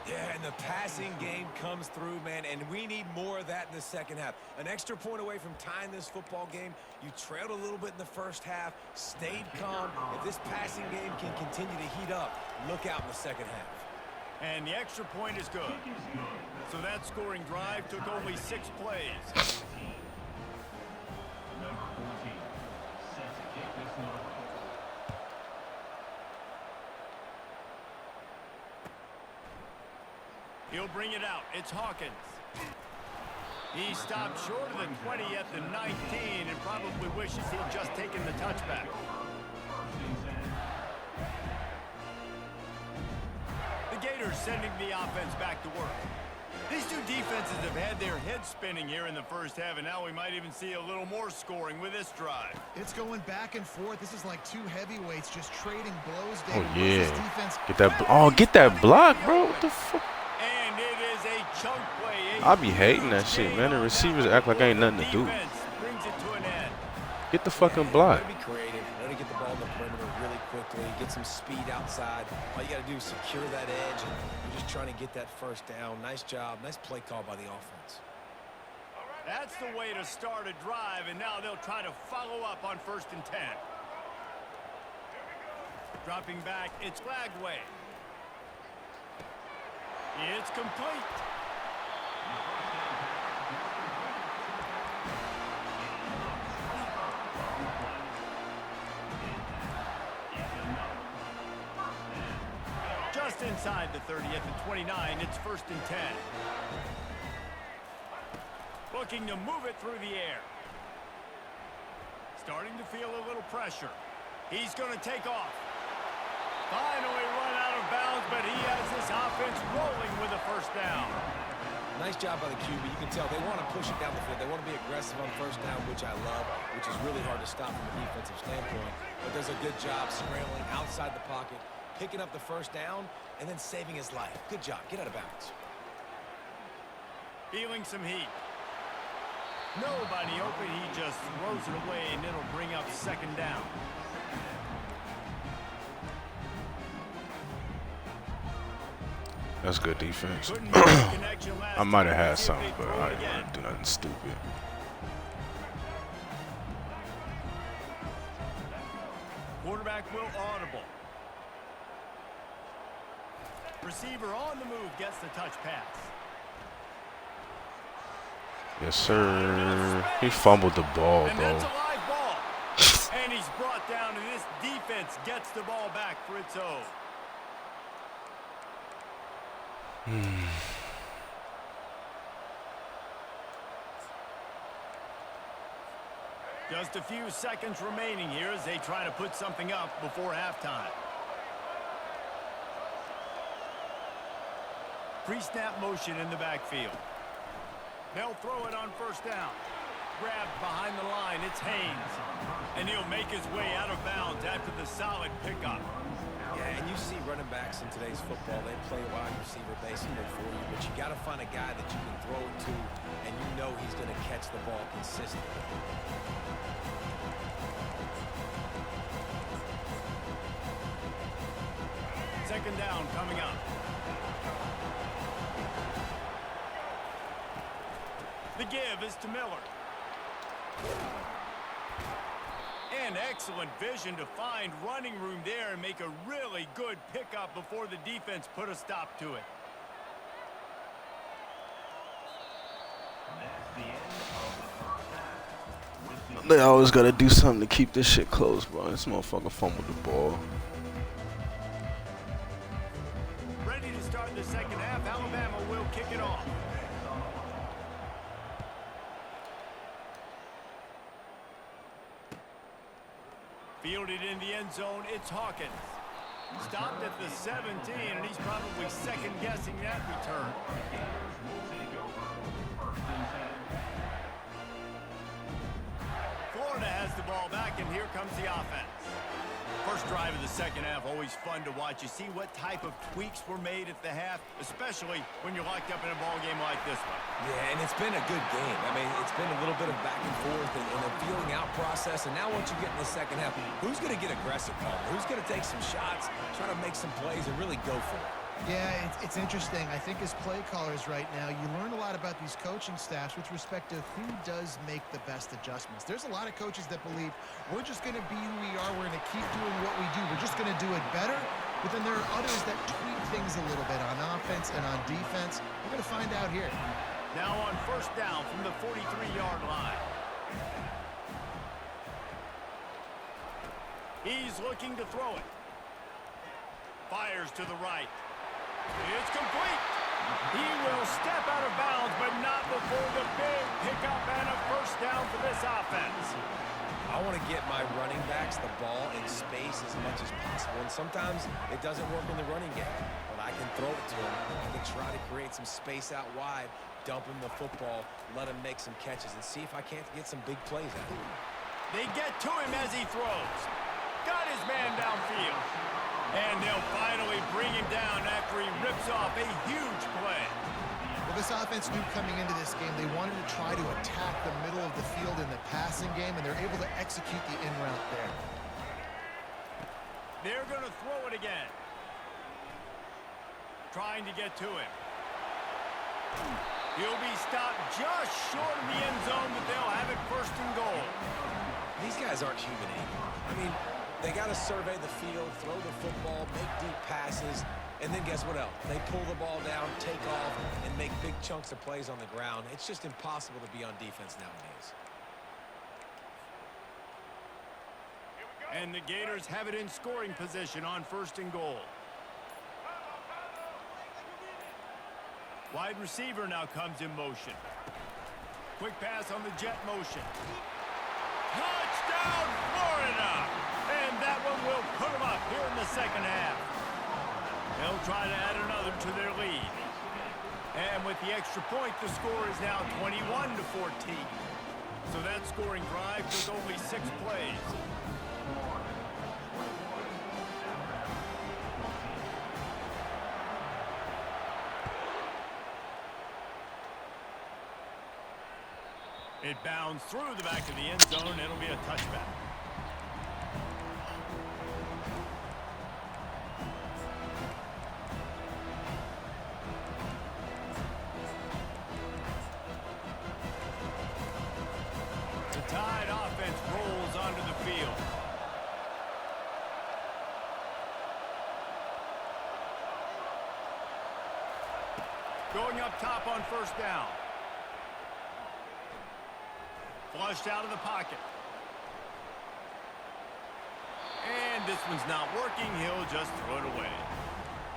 S5: Yeah, and the passing game comes through, man, and we need more of that in the second half. An extra point away from tying this football game. You trailed a little bit in the first half, stayed calm. If this passing game can continue to heat up, look out in the second half.
S1: And the extra point is good. So that scoring drive took only 6 plays. He'll bring it out. It's Hawkins. He stopped short of the 20 at the 19 and probably wishes he'd just taken the touchback. The Gators sending the offense back to work. These two defenses have had their heads spinning here in the first half, and now we might even see a little more scoring with this drive.
S4: It's going back and forth. This is like 2 heavyweights just trading blows.
S2: Oh, yeah. Get that block, bro. What the fuck?
S1: And it is a chunk play.
S2: I be hating that shit, man. The receivers act like ain't nothing to do.
S1: Brings it to an end.
S2: Get the fucking block.
S5: Be creative. Let it get the ball in the perimeter really quickly. Get some speed outside. All you got to do is secure that edge, and you're just trying to get that first down. Nice job. Nice play call by the offense.
S1: That's the way to start a drive, and now they'll try to follow up on 1st and 10. Dropping back, it's Flagway. It's complete. Just inside the 30 at the 29, it's 1st and 10. Looking to move it through the air. Starting to feel a little pressure. He's going to take off. Finally run out of bounds, but he has this offense rolling with a 1st down.
S5: Nice job by the QB. You can tell they want to push it down the field. They want to be aggressive on 1st down, which I love, which is really hard to stop from a defensive standpoint. But does a good job scrambling outside the pocket, picking up the 1st down, and then saving his life. Good job. Get out of bounds.
S1: Feeling some heat. Nobody open. He just throws it away, and it'll bring up 2nd down.
S2: That's good defense. I might have had something, but I didn't want to do nothing stupid.
S1: Quarterback will audible. Receiver on the move gets the touch pass.
S2: Yes, sir. He fumbled the ball,
S1: And
S2: bro.
S1: that's a live ball. And he's brought down, and this defense gets the ball back for its own. Just a few seconds remaining here as they try to put something up before halftime. Pre-snap motion in the backfield. They'll throw it on 1st down. Grabbed behind the line, it's Haynes. And he'll make his way out of bounds after the solid pickup.
S5: Yeah, and you see running backs in today's football, they play wide receiver basically for you, but you got to find a guy that you can throw it to, and you know he's going to catch the ball consistently.
S1: Second down coming up. The give is to Miller. And excellent vision to find running room there and make a really good pickup before the defense put a stop to it.
S2: They always gotta do something to keep this shit close, bro. This motherfucker fumbled the ball.
S1: Ready to start the second half. Alabama will kick it off. Fielded in the end zone, it's Hawkins. Stopped at the 17, and he's probably second-guessing that return. Florida has the ball back, and here comes the offense. First drive of the second half, always fun to watch. You see what type of tweaks were made at the half, especially when you're locked up in a ball game like this one.
S5: Yeah, and it's been a good game. I mean, it's been a little bit of back and forth and a feeling out process. And now once you get in the second half, who's going to get aggressive, Palmer? Who's going to take some shots, try to make some plays, and really go for it?
S4: Yeah, it's interesting. I think as play callers right now, you learn a lot about these coaching staffs with respect to who does make the best adjustments. There's a lot of coaches that believe we're just going to be who we are. We're going to keep doing what we do. We're just going to do it better. But then there are others that tweak things a little bit on offense and on defense. We're going to find out here.
S1: Now on 1st down from the 43-yard line. He's looking to throw it. Fires to the right. It's complete. He will step out of bounds, but not before the big pickup and a 1st down for this offense.
S5: I want to get my running backs the ball in space as much as possible. And sometimes it doesn't work in the running game, but I can throw it to him. I can try to create some space out wide, dump him the football, let him make some catches, and see if I can't get some big plays out of him.
S1: They get to him as he throws. Got his man downfield. And they'll finally bring him down after he rips off a huge play.
S4: Well, this offense knew coming into this game they wanted to try to attack the middle of the field in the passing game, and they're able to execute the in route there.
S1: They're going to throw it again. Trying to get to him. He'll be stopped just short of the end zone, but they'll have it 1st and goal.
S5: These guys aren't human anymore. I mean, they got to survey the field, throw the football, make deep passes, and then guess what else? They pull the ball down, take off, and make big chunks of plays on the ground. It's just impossible to be on defense nowadays.
S1: And the Gators have it in scoring position on 1st and goal. Wide receiver now comes in motion. Quick pass on the jet motion. Touchdown, Florida! And that one will put them up here in the second half. They'll try to add another to their lead. And with the extra point, the score is now 21-14. So that scoring drive took only 6 plays. It bounds through the back of the end zone. It'll be a touchback. The Tide offense rolls onto the field. Going up top on first down. Flushed out of the pocket. And this one's not working. He'll just throw it away.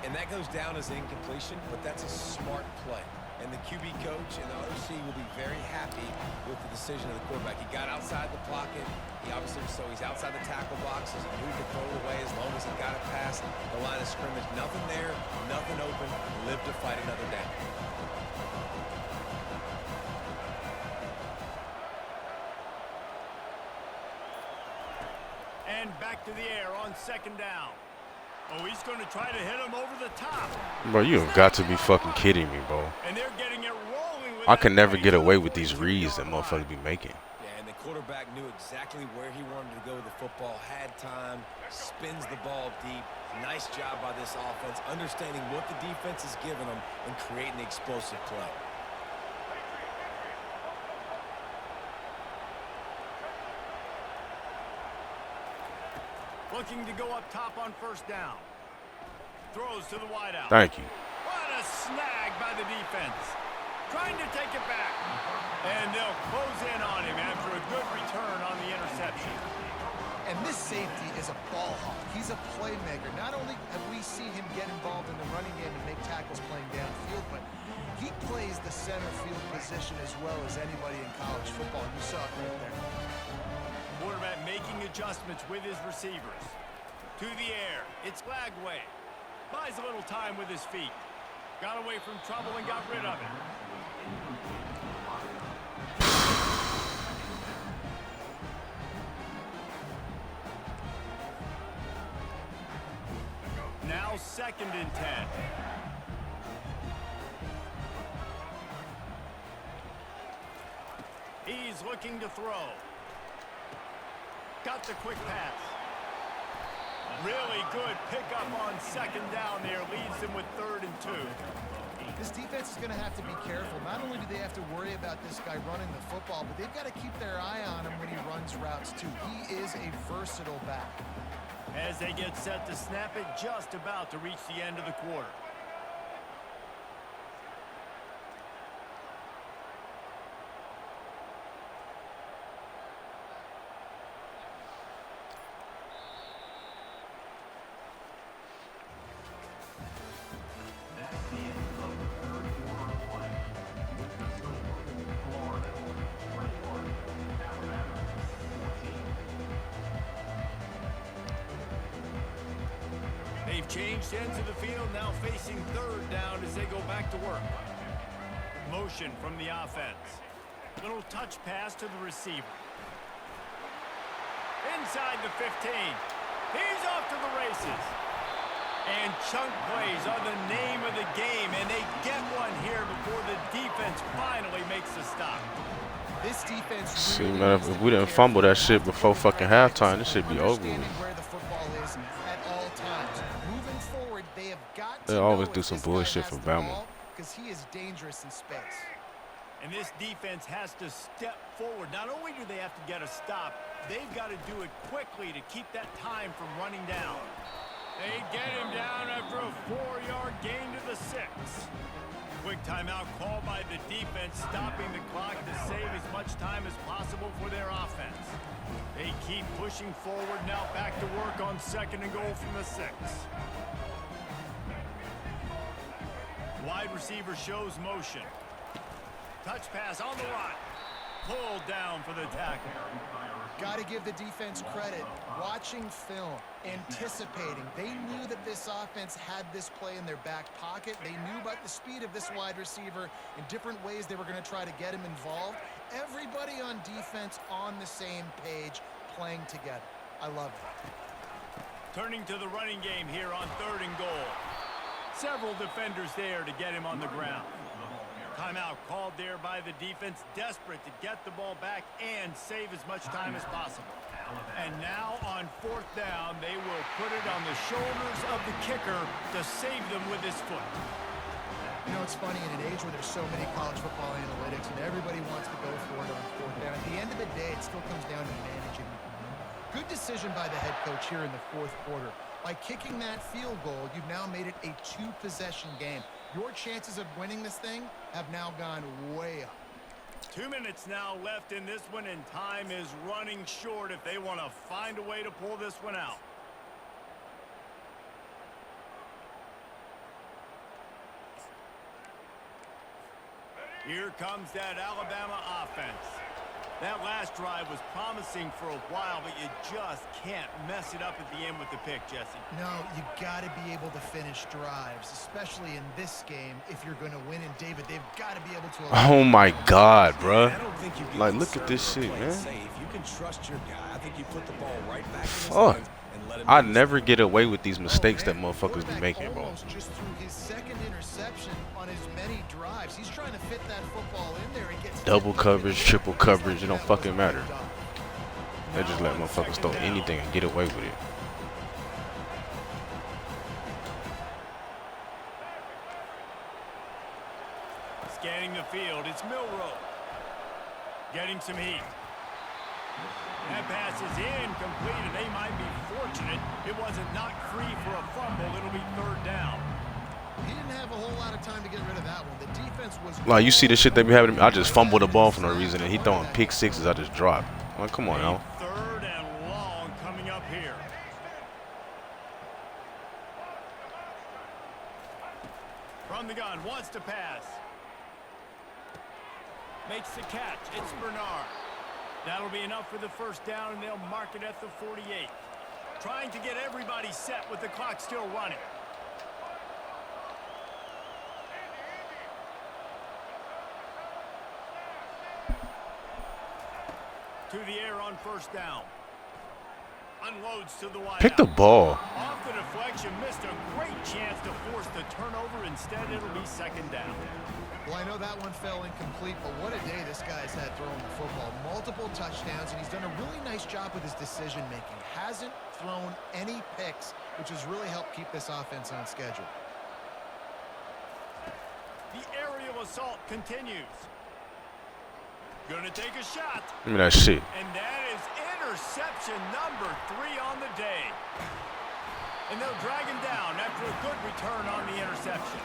S5: And that goes down as an incompletion, but that's a smart play. And the QB coach and the OC will be very happy with the decision of the quarterback. He got outside the pocket. He obviously, so he's outside the tackle box. He knew he could throw it away as long as he got it past the line of scrimmage. Nothing there, nothing open. Live to fight another down.
S1: And back to the air on second down. Oh, he's going to try to hit him over the top.
S2: Bro, you have got to be fucking kidding me, bro.
S1: And they're getting it rolling with
S2: I can never get away with these reads that motherfuckers be making.
S5: Yeah, and the quarterback knew exactly where he wanted to go with the football, had time, spins the ball deep. Nice job by this offense, understanding what the defense is giving them and creating the explosive play.
S1: Looking to go up top on first down. Throws to the wideout.
S2: Thank you.
S1: What a snag by the defense. Trying to take it back. And they'll close in on him after a good return on the interception.
S4: And this safety is a ball hawk. He's a playmaker. Not only have we seen him get involved in the running game and make tackles playing downfield, but he plays the center field position as well as anybody in college football. You saw it right there.
S1: Quarterback making adjustments with his receivers. To the air. It's Lagway. Buys a little time with his feet. Got away from trouble and got rid of it. Now 2nd and 10. He's looking to throw. Got the quick pass. Really good pickup on second down there. Leads them with 3rd and 2.
S4: This defense is going to have to be careful. Not only do they have to worry about this guy running the football, but they've got to keep their eye on him when he runs routes too. He is a versatile back.
S1: As they get set to snap it, just about to reach the end of the quarter. They've changed ends of the field, now facing 3rd down as they go back to work. Motion from the offense. Little touch pass to the receiver. Inside the 15. He's off to the races. And chunk plays are the name of the game, and they get one here before the defense finally makes the stop.
S4: This defense
S2: See, man, if we didn't fumble that shit before fucking halftime, this should be over with.
S4: Where the football is at all times. Moving forward, they have got to
S2: They always
S4: know
S2: do
S4: if
S2: some
S4: this guy
S2: bullshit
S4: has
S2: for
S4: the
S2: Bama.
S4: ball, because he is dangerous in space.
S1: And this defense has to step forward. Not only do they have to get a stop, they've got to do it quickly to keep that time from running down. They get him down after a 4-yard gain to the 6. Quick timeout called by the defense, stopping the clock to save as much time as possible for their offense. They keep pushing forward, now back to work on 2nd and goal from the 6. Wide wide receiver shows motion. Touch pass on the run. Pulled down for the tackle.
S4: Got to give the defense credit. Watching film, anticipating. They knew that this offense had this play in their back pocket. They knew about the speed of this wide receiver in different ways they were going to try to get him involved. Everybody on defense on the same page, playing together. I love it.
S1: Turning to the running game here on 3rd and goal. Several defenders there to get him on the ground. Timeout called there by the defense, desperate to get the ball back and save as much time as possible. And now on 4th down, they will put it on the shoulders of the kicker to save them with his foot.
S4: You know, it's funny, in an age where there's so many college football analytics and everybody wants to go for it on 4th down, at the end of the day, it still comes down to managing. Good decision by the head coach here in the 4th quarter. By kicking that field goal, you've now made it a 2-possession game. Your chances of winning this thing have now gone way up.
S1: 2 minutes now left in this one, and time is running short if they want to find a way to pull this one out. Here comes that Alabama offense. That last drive was promising for a while, but you just can't mess it up at the end with the pick, Jesse.
S4: No, you got to be able to finish drives, especially in this game. If you're going to win, and David, they've got to be able to.
S2: Oh my God, bro!
S5: I don't think you can
S2: Like, look at this shit,
S5: play
S2: man.
S5: it safe. You can trust your guy. I think you put the ball right back in his
S2: Fuck.
S5: hands and let him
S2: I
S5: do his
S2: never
S5: thing.
S2: get away with these mistakes that
S4: Man,
S2: motherfuckers be
S4: quarterback
S2: making, bro.
S4: almost just threw his 2nd interception on as many drives. He's trying to fit that football in there. It gets
S2: Double
S4: tipped
S2: coverage,
S4: over.
S2: triple coverage, it don't
S4: That
S2: fucking
S4: wasn't
S2: matter.
S4: picked up.
S2: They just let motherfuckers throw anything and get away with it.
S1: Scanning the field, it's Milrow. Getting some heat. That pass is incomplete, and they might be fortunate it wasn't knocked free for a fumble. It'll be 3rd down.
S4: He didn't have a whole lot of time to get rid of that one. The defense was.
S2: Like, you see the shit they be having. I just fumbled the ball for no reason, and he throwing pick sixes. I just dropped. Like, come on now.
S1: 3rd and long coming up here. From the gun, wants to pass. Makes the catch. It's Bernard. That'll be enough for the 1st down, and they'll mark it at the 48. Trying to get everybody set with the clock still running. To the air on 1st down. Unloads to the wide.
S2: Pick the ball.
S1: Off the deflection, missed a great chance to force the turnover. Instead, it'll be 2nd down.
S4: Well, I know that one fell incomplete, but what a day this guy's had throwing the football. Multiple touchdowns, and he's done a really nice job with his decision-making. Hasn't thrown any picks, which has really helped keep this offense on schedule.
S1: The aerial assault continues. Gonna take a shot.
S2: Give me that shit.
S1: And that is interception number 3 on the day. And they'll drag him down after a good return on the interception.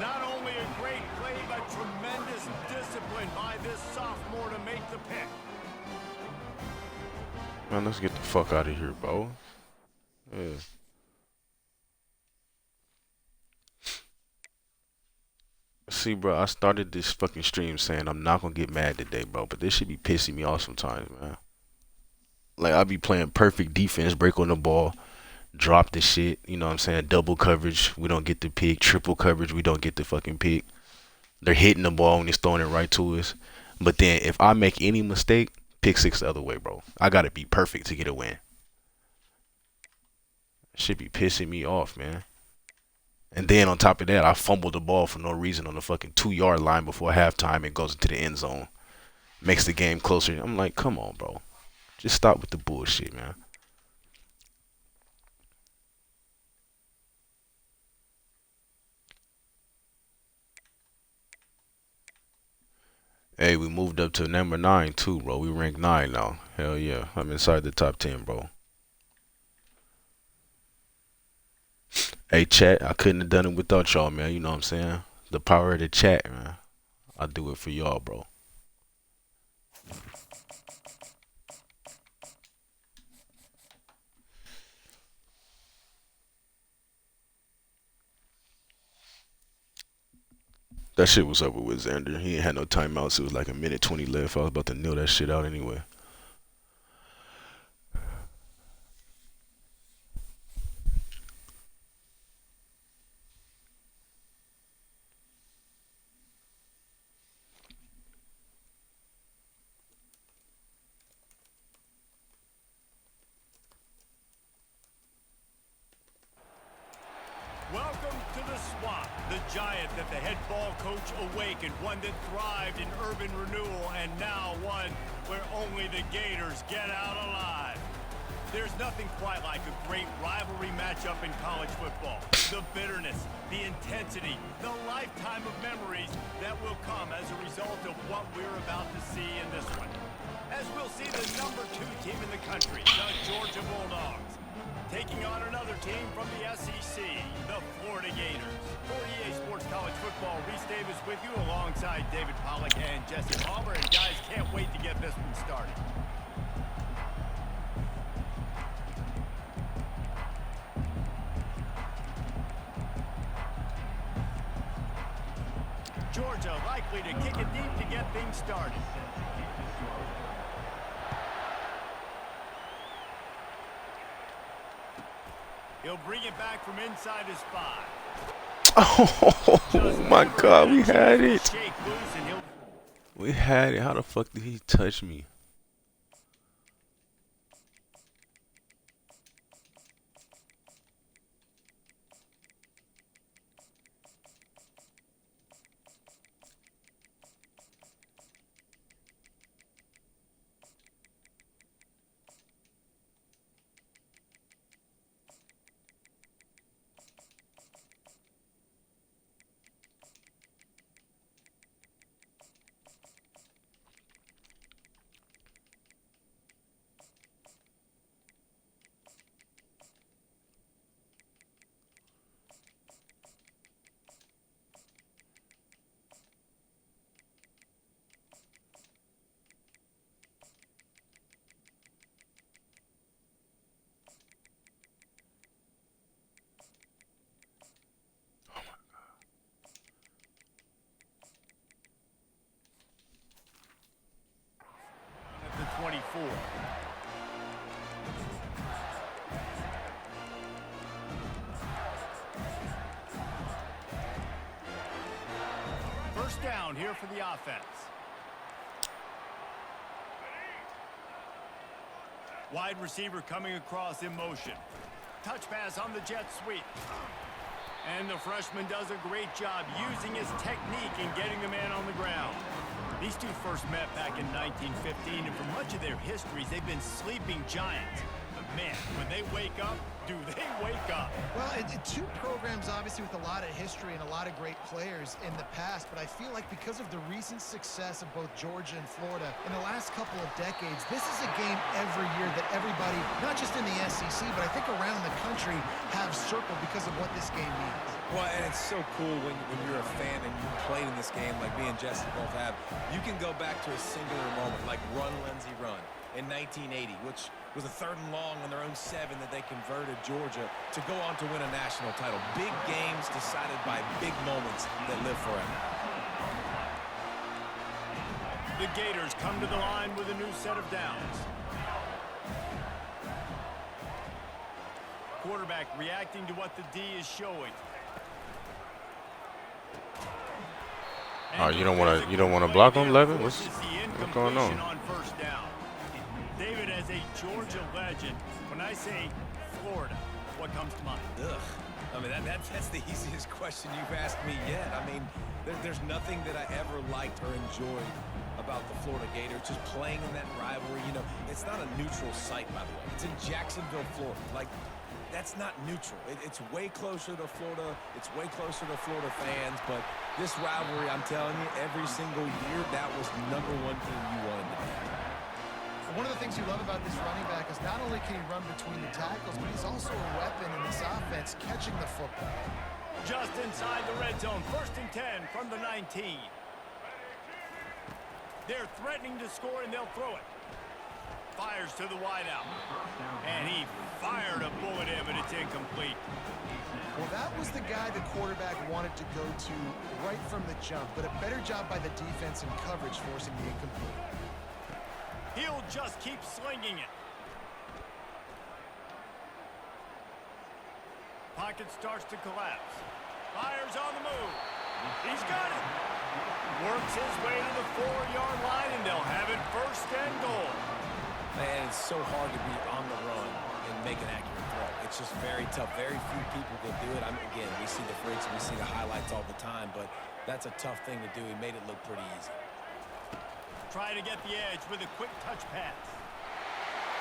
S1: Not only a great play, but tremendous discipline by this sophomore to make the pick.
S2: Man, let's get the fuck out of here, bro. Yeah. See, bro, I started this fucking stream saying I'm not gonna get mad today, bro, but this should be pissing me off sometimes, man. Like, I be playing perfect defense, break on the ball, drop the shit, you know what I'm saying? Double coverage, we don't get the pick. Triple coverage, we don't get the fucking pick. They're hitting the ball and it's throwing it right to us. But then if I make any mistake, pick six the other way, bro. I gotta be perfect to get a win. Should be pissing me off, man. And then on top of that, I fumbled the ball for no reason on the fucking 2-yard line before halftime and goes into the end zone. Makes the game closer. I'm like, come on, bro. Just stop with the bullshit, man. Hey, we moved up to number 9 too, bro. We rank 9 now. Hell yeah. I'm inside the top 10, bro. Hey, chat, I couldn't have done it without y'all, man. You know what I'm saying? The power of the chat, man. I do it for y'all, bro. That shit was over with Xander. He ain't had no timeouts. It was like a minute 20 left. I was about to kneel that shit out anyway.
S1: Welcome to the swamp, the giant that the head ball coach awakened, one that thrived in urban renewal, and now one where only the Gators get out alive. There's nothing quite like a great rivalry matchup in college football. The bitterness, the intensity, the lifetime of memories that will come as a result of what we're about to see in this one. As we'll see the #2 team in the country, the Georgia Bulldogs, taking on another team from the SEC, the Florida Gators. For EA Sports College Football, Reese Davis with you alongside David Pollack and Jesse Palmer. And guys, can't wait to get this one started. Georgia likely to kick it deep to get things started. He'll bring it back from inside his 5.
S2: Oh my God, we had it. We had it. How the fuck did he touch me?
S1: At the 24. First down here for the offense. Wide receiver coming across in motion. Touch pass on the jet sweep. And the freshman does a great job using his technique and getting the man on the ground. These two first met back in 1915, and for much of their histories, they've been sleeping giants. But man, when they wake up, do they wake up?
S4: Well, two programs obviously with a lot of history and a lot of great players in the past, but I feel like because of the recent success of both Georgia and Florida in the last couple of decades, this is a game every year that everybody, not just in the SEC, but I think around the country, have circled because of what this game means.
S5: Well, and it's so cool when you're a fan and you played in this game like me and Jesse both have. You can go back to a singular moment like Run, Lindsey, Run in 1980, which was a 3rd and long on their own 7 that they converted Georgia to go on to win a national title. Big games decided by big moments that live forever.
S1: The Gators come to the line with a new set of downs. Quarterback reacting to what the D is showing.
S2: Oh, you don't want to block him, Levin? What's going on?
S1: First down. David, as a Georgia legend, when I say Florida, what comes to mind?
S5: Ugh. I mean, that's the easiest question you've asked me yet. I mean, there's nothing that I ever liked or enjoyed about the Florida Gators, just playing in that rivalry. You know, it's not a neutral site, by the way. It's in Jacksonville, Florida. Like, that's not neutral. It's way closer to Florida. It's way closer to Florida fans. But this rivalry, I'm telling you, every single year, that was #1 team you wanted to be.
S4: One of the things you love about this running back is not only can he run between the tackles, but he's also a weapon in this offense, catching the football.
S1: Just inside the red zone, 1st and 10 from the 19. They're threatening to score, and they'll throw it. fires to the wideout. And he fired a bullet in, but it's incomplete.
S4: Well, that was the guy the quarterback wanted to go to right from the jump, but a better job by the defense and coverage forcing the incomplete.
S1: He'll just keep slinging it. Pocket starts to collapse. Fires on the move. He's got it. Works his way to the 4-yard line, and they'll have it 1st and goal.
S5: Man, it's so hard to be on the run and make an accurate throw. It's just very tough. Very few people can do it. I mean, again, we see the freaks and we see the highlights all the time, but that's a tough thing to do. He made it look pretty easy.
S1: Try to get the edge with a quick touch pass.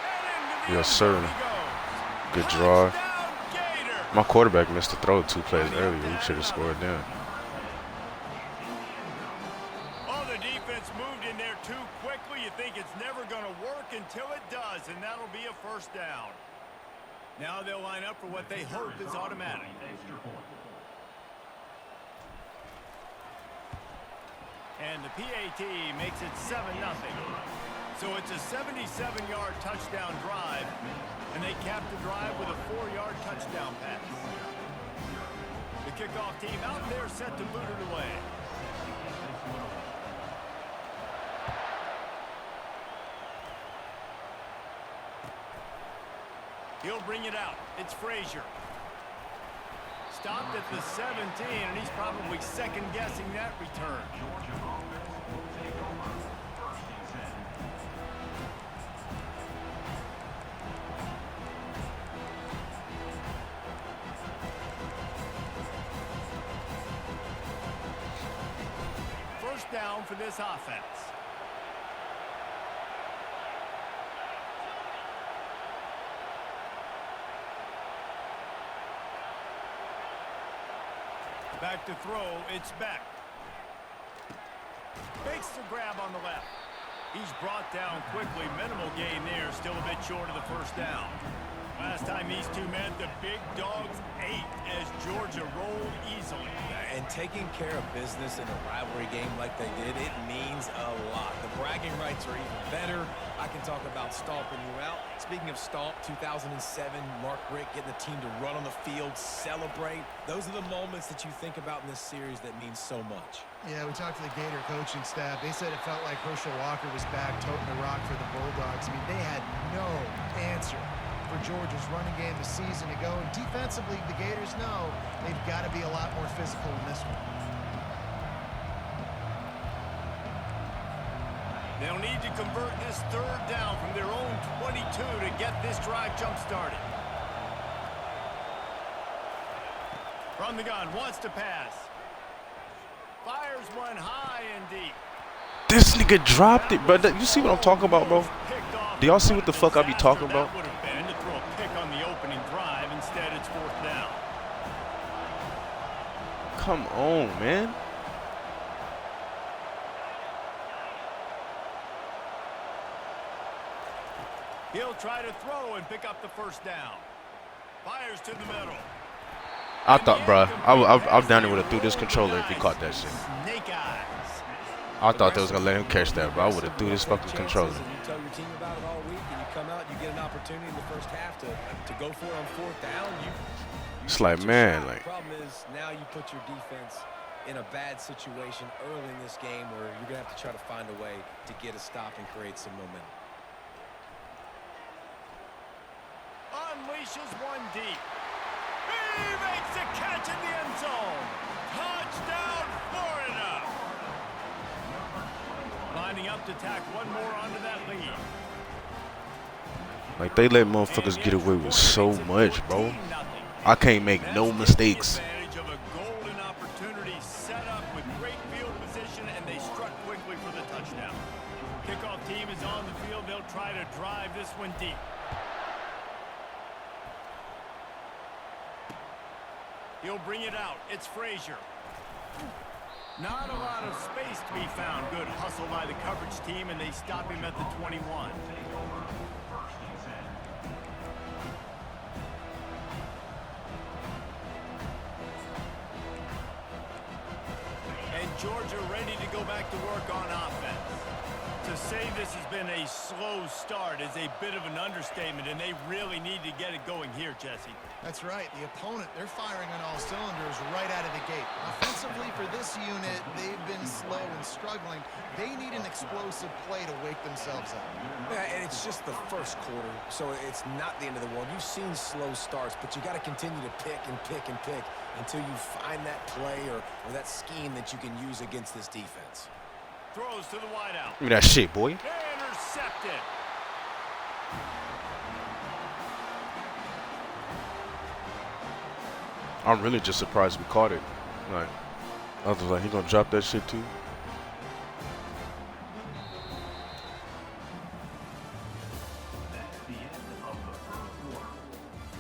S1: And into the
S2: Yes,
S1: end
S2: sir.
S1: zone he goes.
S2: Good draw.
S1: Touchdown, Gator.
S2: My quarterback missed the throw 2 plays earlier. He should have scored then.
S1: Oh, the defense moved in there too quickly. You think it's never going to work until it does, and that'll be a 1st down. Now they'll line up for what they hope is automatic.
S6: Extra point.
S1: And the PAT makes it 7-0. So it's a 77-yard touchdown drive, and they cap the drive with a 4-yard touchdown pass. The kickoff team out there set to boot it away. He'll bring it out. It's Frazier. Stopped at the 17, and he's probably second-guessing that return.
S6: Georgia offense will take over 1st and 10.
S1: First down for this offense. Back to throw, it's Beck. Makes the grab on the left. He's brought down quickly. Minimal gain there, still a bit short of the 1st down. Last time these two met, the big dogs ate as Georgia rolled easily.
S5: And taking care of business in a rivalry game like they did, it means a lot. The bragging rights are even better. I can talk about stomping you out. Speaking of stomp, 2007, Mark Richt getting the team to run on the field, celebrate. Those are the moments that you think about in this series that mean so much.
S4: Yeah, we talked to the Gator coaching staff. They said it felt like Herschel Walker was back toting the rock for the Bulldogs. I mean, they had no answer for Georgia's running game a season ago. And defensively, the Gators know they've got to be a lot more physical in this one.
S1: They'll need to convert this 3rd down from their own 22 to get this drive jump-started. From the gun, wants to pass. Fires one high and deep.
S2: This nigga dropped it, bro. You see what I'm talking about, bro? Do y'all see what the fuck I be talking about?
S1: That would have been to throw a pick on the opening drive. Instead, it's 4th down.
S2: Come on, man.
S1: He'll try to throw and pick up the 1st down. Fires to the middle.
S2: I thought, bro, I'm down there would have threw this controller if he caught that shit.
S1: Snake eyes.
S2: I thought they was gonna let him catch that, bro. I would have threw this fucking controller.
S5: And you tell your team about it all week, and you come out, you get an opportunity in the 1st half to go for it on 4th down.
S2: It's like, man, like.
S5: The problem is now you put your defense in a bad situation early in this game where you're gonna have to try to find a way to get a stop and create some momentum.
S1: Unleashes one deep. He makes a catch in the end zone. Touchdown, Florida. Lining up to tack one more onto that lead.
S2: Like, they let motherfuckers get away with so much, bro. I can't make no mistakes.
S1: Advantage of a golden opportunity set up with great field position, and they struck quickly for the touchdown. Kickoff team is on the field. They'll try to drive this one deep. He'll bring it out. It's Frazier. Not a lot of space to be found. Good hustle by the coverage team, and they stop him at the 21. And Georgia ready to go back to work on offense. To say this has been a slow start is a bit of an understatement, and they really need to get it going here, Jesse.
S4: That's right. The opponent, they're firing on all cylinders right out of the gate. Offensively, for this unit, they've been slow and struggling. They need an explosive play to wake themselves up.
S5: Yeah, and it's just the first quarter, so it's not the end of the world. You've seen slow starts, but you got to continue to pick and pick and pick until you find that play or that scheme that you can use against this defense.
S1: Throws to the wideout.
S2: Give me that shit, boy.
S1: Intercepted.
S2: I'm really just surprised we caught it. Like, I was like, he gonna drop that shit too.
S6: That's the end of the first quarter.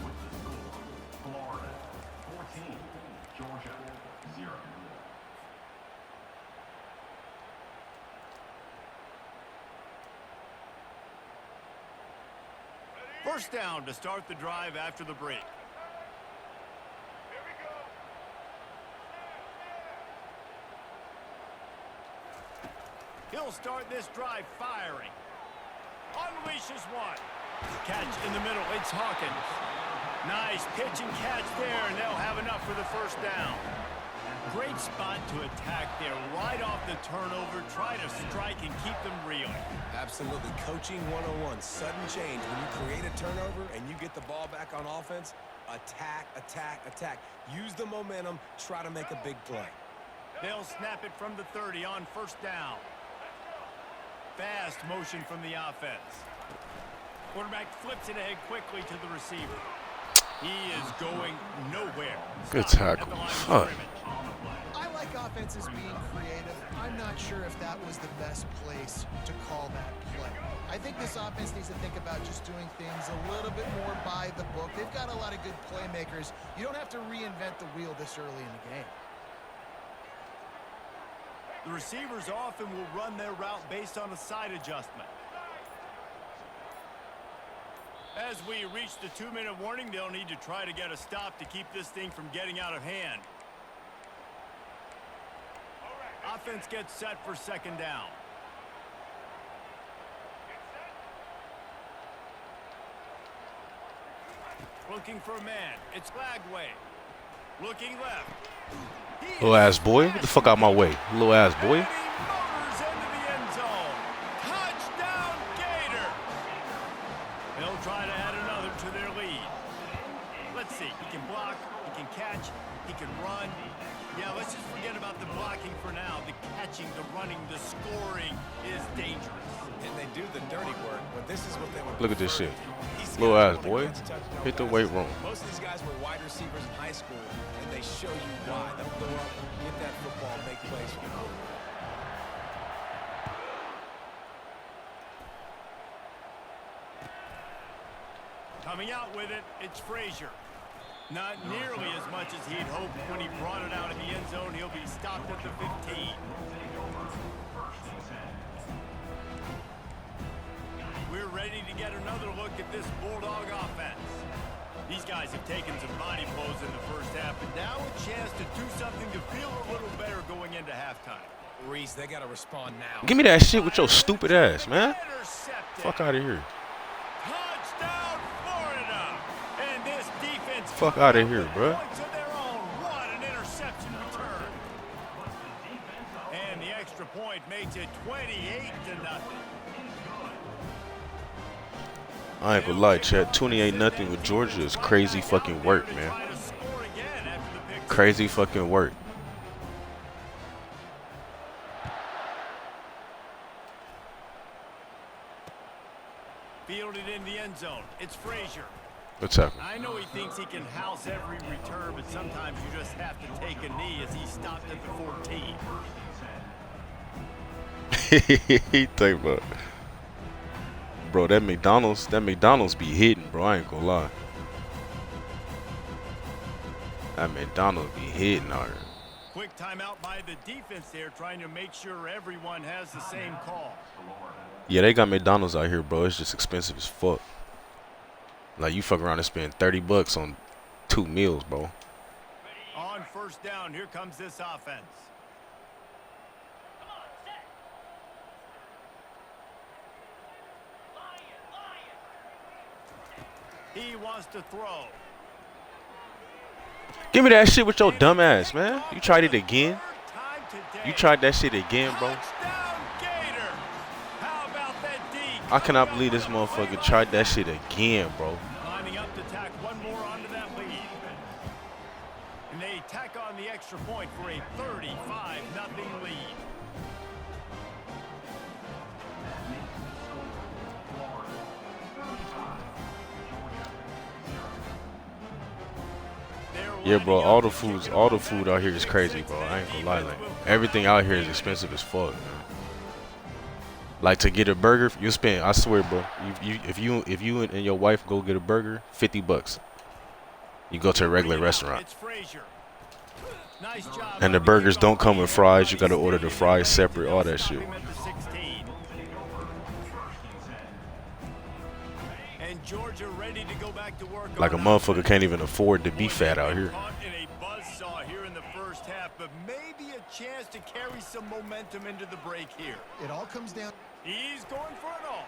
S6: With the score, Florida 14, Georgia 0.
S1: First down to start the drive after the break. He'll start this drive firing. Unleashes one. Catch in the middle. It's Hawkins. Nice pitch and catch there, and they'll have enough for the first down. Great spot to attack there. Right off the turnover. Try to strike and keep them reeling.
S5: Absolutely. Coaching 101. Sudden change. When you create a turnover and you get the ball back on offense, attack, attack, attack. Use the momentum. Try to make a big play.
S1: They'll snap it from the 30 on first down. Fast motion from the offense. Quarterback flips it ahead quickly to the receiver. He is going nowhere.
S2: Good
S1: Stop
S2: tackle.
S1: at the line of
S2: Fuck.
S1: scrimmage.
S4: I like offenses being creative. I'm not sure if that was the best place to call that play. I think this offense needs to think about just doing things a little bit more by the book. They've got a lot of good playmakers. You don't have to reinvent the wheel this early in the game.
S1: The receivers often will run their route based on a side adjustment. As we reach the 2-minute warning, they'll need to try to get a stop to keep this thing from getting out of hand. Offense gets set for second down. Looking for a man. It's Lagway. Looking left.
S2: Little ass boy. Get the fuck out my way. Little ass boy.
S1: And he motors into the end zone. Touchdown, Gator. They'll try to add another to their lead. Let's see. He can block. He can catch. He can run. Yeah, let's just forget about the blocking for now. The catching, the running, the scoring is dangerous.
S5: And they do the dirty work, but this is what they would
S2: Look at this shit.
S5: These
S2: Little
S5: guys
S2: ass
S5: wanna
S2: boy.
S5: catch touchdowns.
S2: Hit the weight room.
S5: Most of these guys were wide receivers in high school, and they show you why. They'll go up, get that football, make plays for the quarterback.
S1: Coming out with it, it's Frazier. Not nearly as much as he'd hoped when he brought it out in the end zone. He'll be stopped at the 15. We're ready to get another look at this Bulldog offense. These guys have taken some body blows in the first half, but now a chance to do something to feel a little better going into halftime.
S5: Reese, they got to respond now.
S2: Give me that shit with your stupid ass, man.
S1: Intercepted.
S2: Fuck out of here.
S1: Touchdown, Florida! And this defense.
S2: Fuck outta here, bruh.
S1: Points of their own. What an interception return! And the extra point makes it 28-0.
S2: I ain't gonna lie, Chad. 28-0 with Georgia is crazy fucking work, man. Crazy fucking work.
S1: Fielded in the end zone. It's Frazier.
S2: What's happening?
S1: I know he thinks he can house every return, but sometimes you just have to take a knee as he stopped at the 14.
S2: He think about, bro, that McDonald's be hitting, bro. I ain't gonna lie. That McDonald's be hitting out here.
S1: Quick timeout by the defense there, trying to make sure everyone has the same call.
S2: Yeah, they got McDonald's out here, bro. It's just expensive as fuck. Like, you fuck around and spend $30 on 2 meals, bro.
S1: On first down, here comes this offense. He wants to throw.
S2: Give me that shit with your dumb ass, man. You tried it again.
S1: Time today.
S2: You tried that shit again, bro.
S1: Touchdown, Gator. How about that D?
S2: I cannot believe this motherfucker tried that shit again, bro.
S1: Lining up to tack one more onto that lead. And they tack on the extra point for a 35-0 lead.
S2: Yeah, bro. All the food out here is crazy, bro. I ain't gonna lie, like everything out here is expensive as fuck, man. Like to get a burger, you spend. I swear, bro. If you and your wife go get a burger, $50. You go to a regular restaurant, and the burgers don't come with fries. You gotta order the fries separate. All that shit.
S1: And Georgia ready to go back to work.
S2: Like a motherfucker can't even afford to be fat out here.
S1: In a buzzsaw here in the first half, but maybe a chance to carry some momentum into the break here.
S4: It all comes down.
S1: He's going for it all.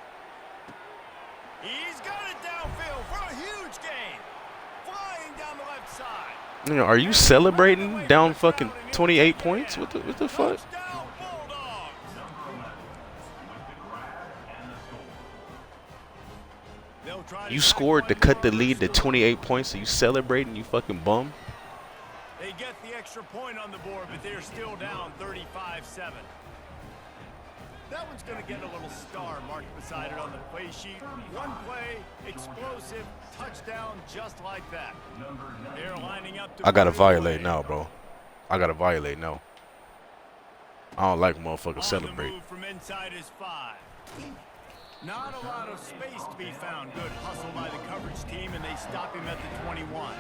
S1: He's got it downfield for a huge gain. Flying down the left side.
S2: You know, are you celebrating down fucking 28 points? What the fuck?
S1: Touchdown, Bulldogs. They'll try to
S2: You
S1: tack
S2: scored to
S1: one
S2: cut the
S1: more,
S2: lead to
S1: still
S2: 28 points, and you celebrating, you fucking bum?
S1: They get the extra point on the board, but they're still down 35-7. That one's going to get a little star marked beside it on the play sheet. One play, explosive, touchdown, just like that. They're lining up to
S2: I gotta
S1: put it
S2: violate
S1: away.
S2: now, bro. I gotta violate now. I don't like motherfuckers
S1: On
S2: celebrate.
S1: the move from inside his 5. Not a lot of space to be found. Good hustle by the coverage team, and they stop him at the 21.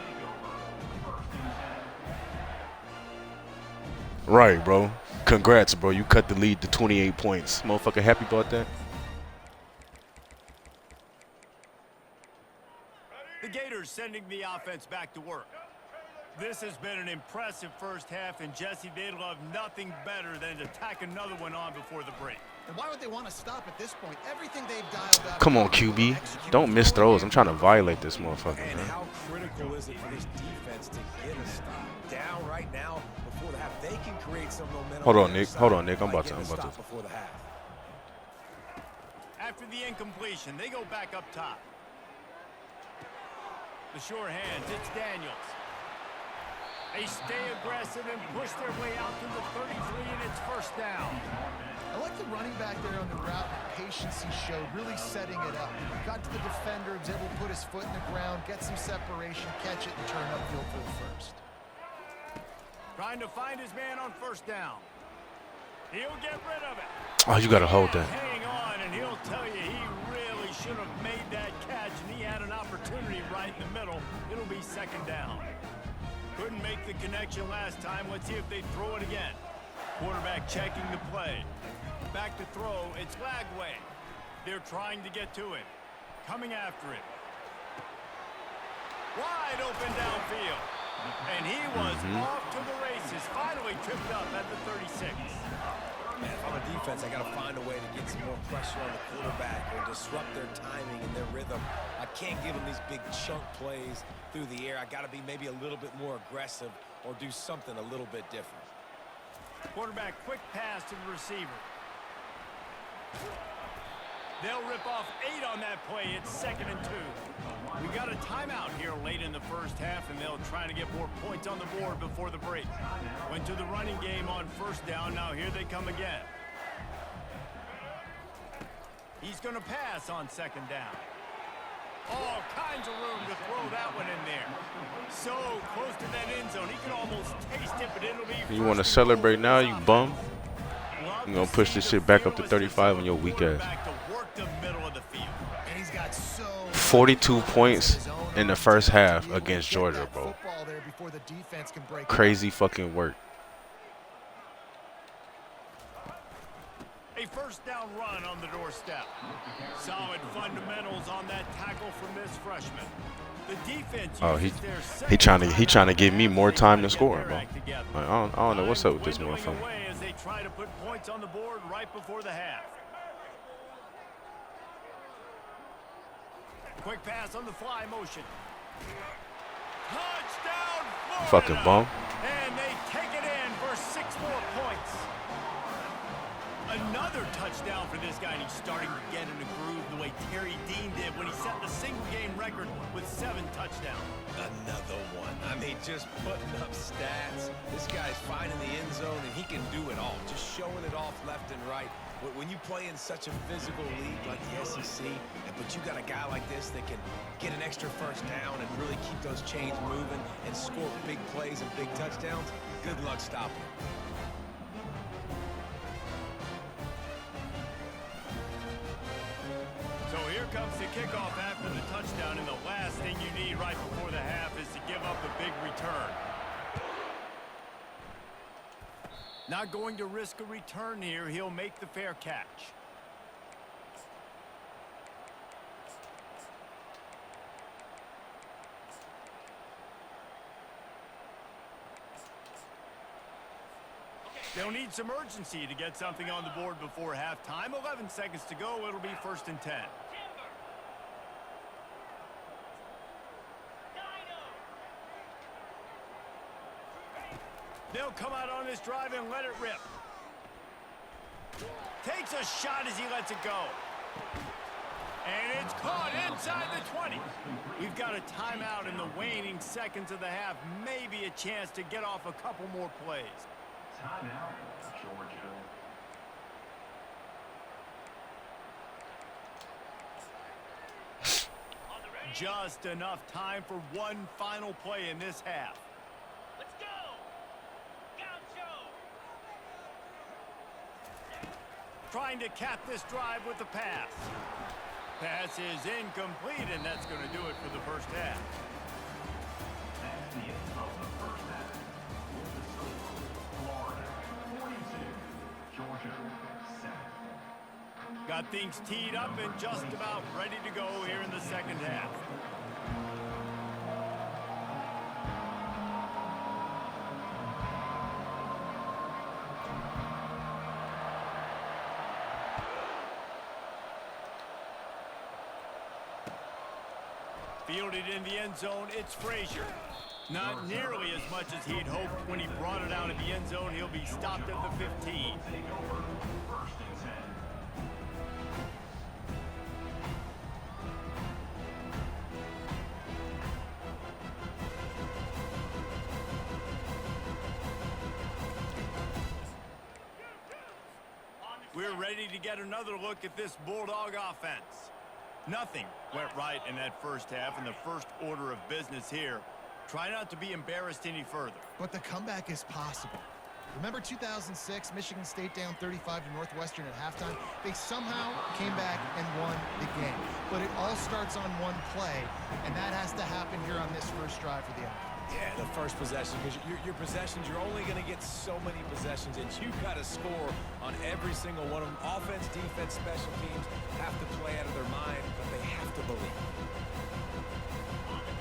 S2: Right, bro. Congrats, bro. You cut the lead to 28 points. Motherfucker happy about that?
S1: The Gators sending the offense back to work. This has been an impressive first half, and Jesse, they'd love nothing better than to tack another one on before the break.
S4: And why would they want to stop at this point? Everything they've dialed up.
S2: Come on, QB. Don't miss throws. I'm trying to violate this motherfucker,
S5: And
S2: man.
S5: how critical is it for this defense to get a stop? Down right now before the half. They can create some momentum.
S2: Hold on,
S5: the other
S2: Nick.
S5: side
S2: Hold on, Nick.
S5: by
S2: I'm about
S5: getting
S2: to-
S5: a stop before the half.
S1: After the incompletion, they go back up top. The sure hands, it's Daniels. They stay aggressive and push their way out to the 33, and it's first down.
S4: I like the running back there on the route, the patience he showed, really setting it up. Got to the defender, was able to put his foot in the ground, get some separation, catch it, and turn upfield for the first.
S1: Trying to find his man on first down. He'll get rid of it.
S2: Oh, you gotta hold that.
S1: Hang on, and he'll tell you he really should have made that catch, and he had an opportunity right in the middle. It'll be second down. Couldn't make the connection last time. Let's see if they throw it again. Quarterback checking the play. Back to throw. It's Lagway. They're trying to get to it. Coming after it. Wide open downfield. And he was off to the races. Finally tripped up at the 36.
S5: Man, if I'm a defense, I got to find a way to get some more pressure on the quarterback or disrupt their timing and their rhythm. I can't give them these big chunk plays through the air. I got to be maybe a little bit more aggressive or do something a little bit different.
S1: Quarterback quick pass to the receiver. They'll rip off 8 on that play. It's 2nd and 2. We got a timeout here late in the first half, and they'll try to get more points on the board before the break. Went to the running game on first down. Now here they come again. He's going to pass on 2nd down. All kinds of room to throw that one in there. So close to that end zone. He can almost taste it, but it'll be.
S2: You want to celebrate now, you bum? You gonna push this shit back up to 35 on your weak ass. 42 points in the first half against Georgia, bro. Crazy fucking work.
S1: A first down run on the doorstep. Solid fundamentals on that tackle from this freshman. The defense.
S2: Oh, he trying to give me more time to score, bro. Like, I don't know what's up with this motherfucker.
S1: As they try to put points on the board right before the half. Quick pass on the fly motion. Touchdown, Florida!
S2: Fucking bum.
S1: And they take it in for 6 more points. Another touchdown for this guy, and he's starting to get in a groove the way Terry Dean did when he set the single-game record with 7 touchdowns.
S5: Another one. I mean, just putting up stats. This guy's finding the end zone, and he can do it all. Just showing it off left and right. But when you play in such a physical league like the SEC, but you got a guy like this that can get an extra first down and really keep those chains moving and score big plays and big touchdowns, good luck stopping him.
S1: So here comes the kickoff after the touchdown, and the last thing you need right before the half is to give up a big return. Not going to risk a return here. He'll make the fair catch. They'll need some urgency to get something on the board before halftime. 11 seconds to go. It'll be 1st and 10. They'll come out on this drive and let it rip. Takes a shot as he lets it go. And it's caught inside the 20. We've got a timeout in the waning seconds of the half. Maybe a chance to get off a couple more plays.
S6: Timeout, Georgia.
S1: Just enough time for one final play in this half.
S7: Let's go! Gaucho!
S1: Trying to cap this drive with the pass. Pass is incomplete, and that's going to do it for the first half.
S6: That's the end of the first half. With the score, Florida 42, Georgia 7.
S1: Got things teed up and just about ready to go here in the second half. Fielded in the end zone, it's Frazier. Not nearly as much as he'd hoped when he brought it out of the end zone. He'll be stopped at the 15.
S6: Take over, 1st and 10.
S1: We're ready to get another look at this Bulldog offense. Nothing went right in that first half, and the first order of business here. Try not to be embarrassed any further.
S4: But the comeback is possible. Remember 2006, Michigan State down 35 to Northwestern at halftime? They somehow came back and won the game. But it all starts on one play, and that has to happen here on this first drive for the offense.
S5: Yeah, the first possession, because your possessions, you're only going to get so many possessions, and you've got to score on every single one of them. Offense, defense, special teams have to play out of their mind, but they have to believe.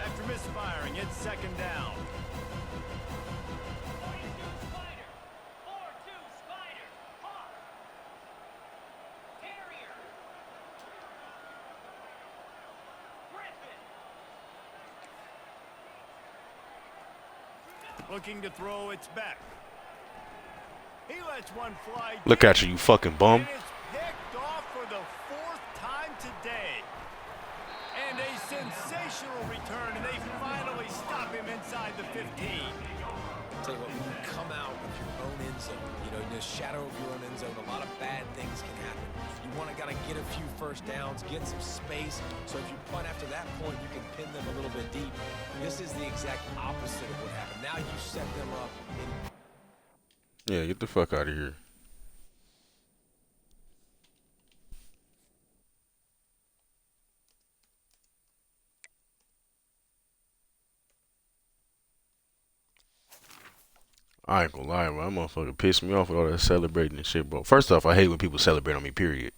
S1: After misfiring, it's second down.
S7: 42 Spider! 4-2 Spider! Hawk! Terrier! Griffin!
S1: Looking to throw, it's back. He lets one fly.
S2: Look at you, you fucking bum.
S1: And it's picked off for the 4th time today. And a sensational return, and they finally stop him inside the 15.
S5: Tell you what, when you come out of your own end zone, you know, in the shadow of your own end zone, a lot of bad things can happen. You want to gotta get a few first downs, get some space, so if you punt after that point, you can pin them a little bit deep. This is the exact opposite of what happened. Now you set them up in...
S2: Yeah, get the fuck out of here. I ain't gonna lie, bro. That motherfucker pissed me off with all that celebrating and shit, bro. First off, I hate when people celebrate on me, period.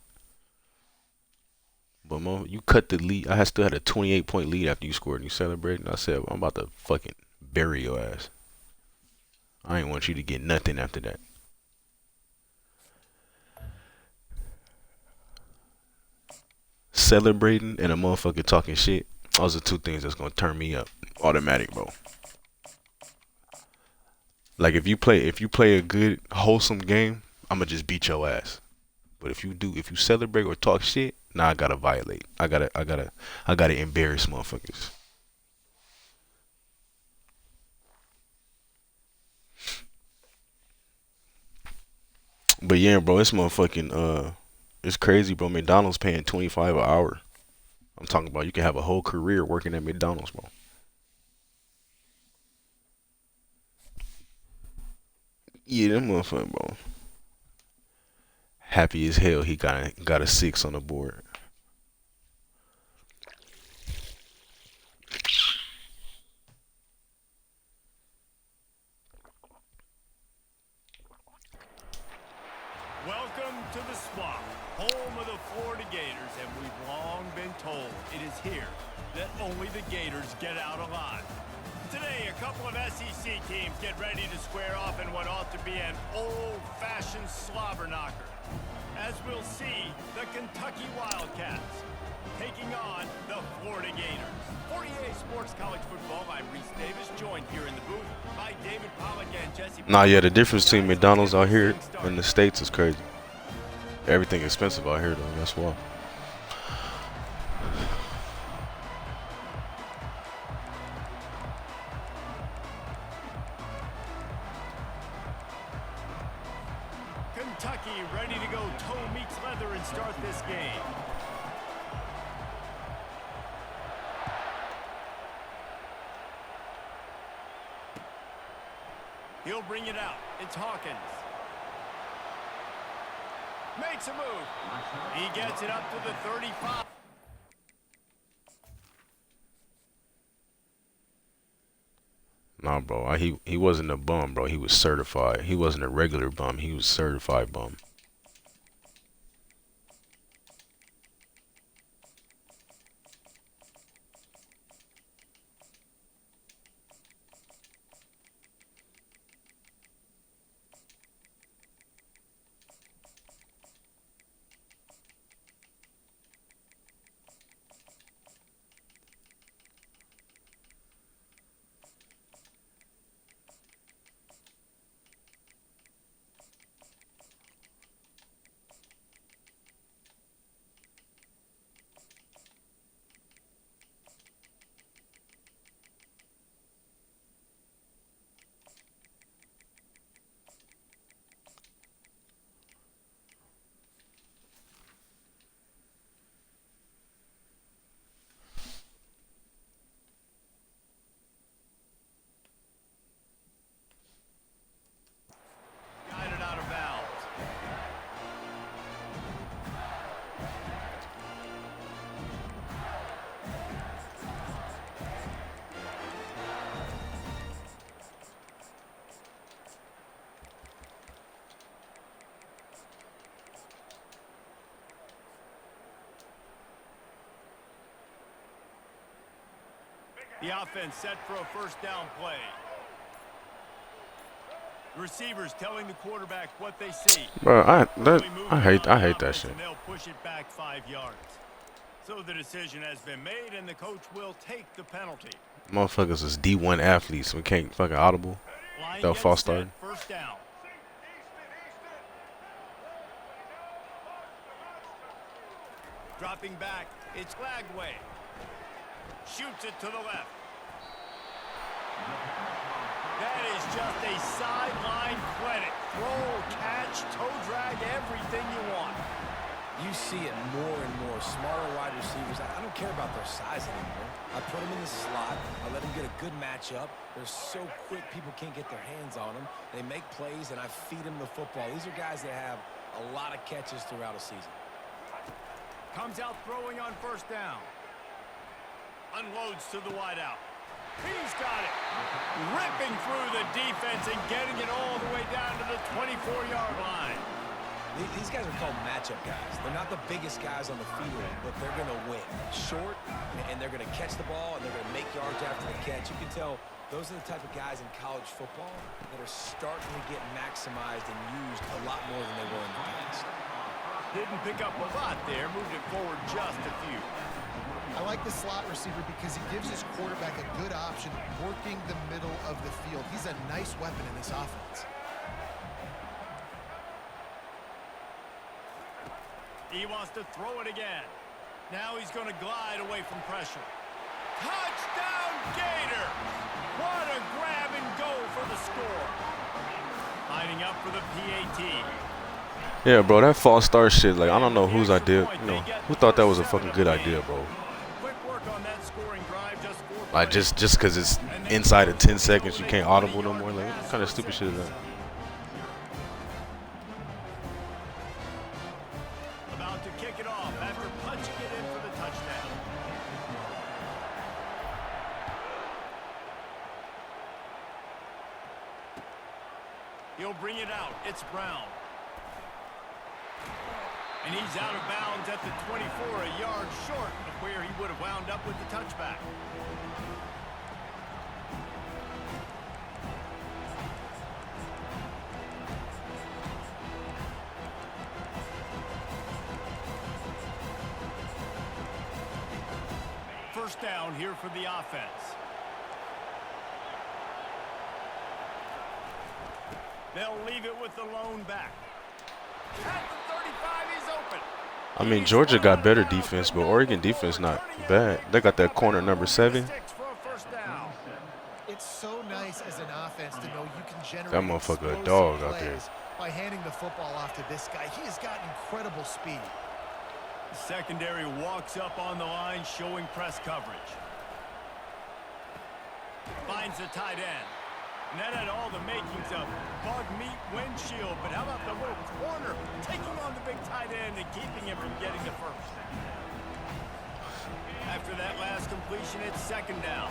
S2: But, mo, you cut the lead. I still had a 28-point lead after you scored and you celebrated. And I said, I'm about to fucking bury your ass. I ain't want you to get nothing after that. celebrating and a motherfucker talking shit, those are two things that's gonna turn me up automatic, bro. Like if you play a good wholesome game, I'ma just beat your ass. But if you celebrate or talk shit, nah, I gotta violate. I gotta embarrass motherfuckers. But yeah, bro, it's motherfucking it's crazy, bro. McDonald's paying $25 an hour. I'm talking about you can have a whole career working at McDonald's, bro. Yeah, that motherfucker, bro. Happy as hell he got a 6 on the board.
S1: Welcome to the Swamp, home of the Florida Gators, and we've long been told it is here that only the Gators get out alive. Today, a couple of SEC teams get ready to square off in what ought to be an old-fashioned slobber knocker. As we'll see, the Kentucky Wildcats taking on the Florida Gators. For EA Sports College Football, I'm Reese Davis, joined here in the booth by David Pollack and Jesse.
S2: Nah, yeah, the difference between McDonald's out here and the States is crazy. Everything expensive out here, though. That's why.
S1: Kentucky ready to go toe meets leather and start this game. He'll bring it out. It's Hawkins. Makes a move. He gets it up to the 35.
S2: Nah, bro, he wasn't a bum, bro. He was certified. He wasn't a regular bum. He was certified bum.
S1: Guided out of bounds. The offense set for a first down play. The receivers telling the quarterback what they see.
S2: Bro, I hate that shit.
S1: And they'll push it back 5 yards. So the decision has been made, and the coach will take the penalty.
S2: Motherfuckers is D1 athletes. We can't fucking audible.
S1: Line
S2: They'll
S1: gets
S2: false
S1: set,
S2: start.
S1: First down. Dropping back, it's Lagway. Shoots it to the left. That is just a sideline clinic. Throw, catch, toe drag, everything you want.
S5: You see it more and more. Smarter wide receivers. I don't care about their size anymore. I put them in the slot. I let them get a good matchup. They're so quick, people can't get their hands on them. They make plays, and I feed them the football. These are guys that have a lot of catches throughout a season.
S1: Comes out throwing on first down. Unloads to the wideout. He's got it. Ripping through the defense and getting it all the way down to the 24-yard line.
S5: These guys are called matchup guys. They're not the biggest guys on the field, but they're going to win. Short, and they're going to catch the ball, and they're going to make yards after the catch. You can tell those are the type of guys in college football that are starting to get maximized and used a lot more than they were in the past.
S1: Didn't pick up a lot there, moved it forward just a few.
S4: I like the slot receiver because he gives his quarterback a good option working the middle of the field. He's a nice weapon in this offense.
S1: He wants to throw it again. Now he's going to glide away from pressure. Touchdown Gator! What a grab and go for the score. Lining up for the PAT.
S2: Yeah, bro, that false start shit, like, I don't know whose idea, you know, who thought that was a fucking good idea, bro.
S1: Quick work on that scoring drive, just 4
S2: Like, just because it's inside of 10 seconds, you can't audible no more. Like, what kind of stupid shit is that?
S1: About to kick it off after punching it in for the touchdown. He'll bring it out. It's Brown. And he's out of bounds at the 24, a yard short of where he would have wound up with the touchback. First down here for the offense. They'll leave it with the lone back. At the 35, he's open.
S2: I mean, Georgia got better defense, but Oregon defense not bad. They got that corner number 7.
S4: It's so nice as an offense to know you can generate
S2: That motherfucker a
S4: explosive
S2: dog out there.
S4: plays by handing the football off to this guy. He has got incredible speed.
S1: The secondary walks up on the line, showing press coverage. Finds the tight end. And that had all the makings of bug meat windshield. But how about the little corner taking on the big tight end and keeping him from getting the first? After that last completion, it's second down.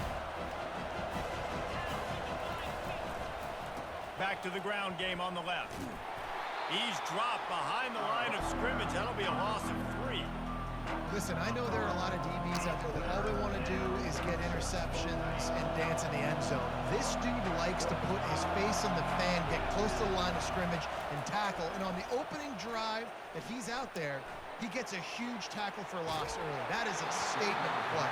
S1: Back to the ground game on the left. He's dropped behind the line of scrimmage. That'll be a loss of 3.
S4: Listen, I know there are a lot of DBs out there that all they want to do is get interceptions and dance in the end zone. This dude likes to put his face in the fan, get close to the line of scrimmage, and tackle. And on the opening drive that he's out there, he gets a huge tackle for loss early. That is a statement play.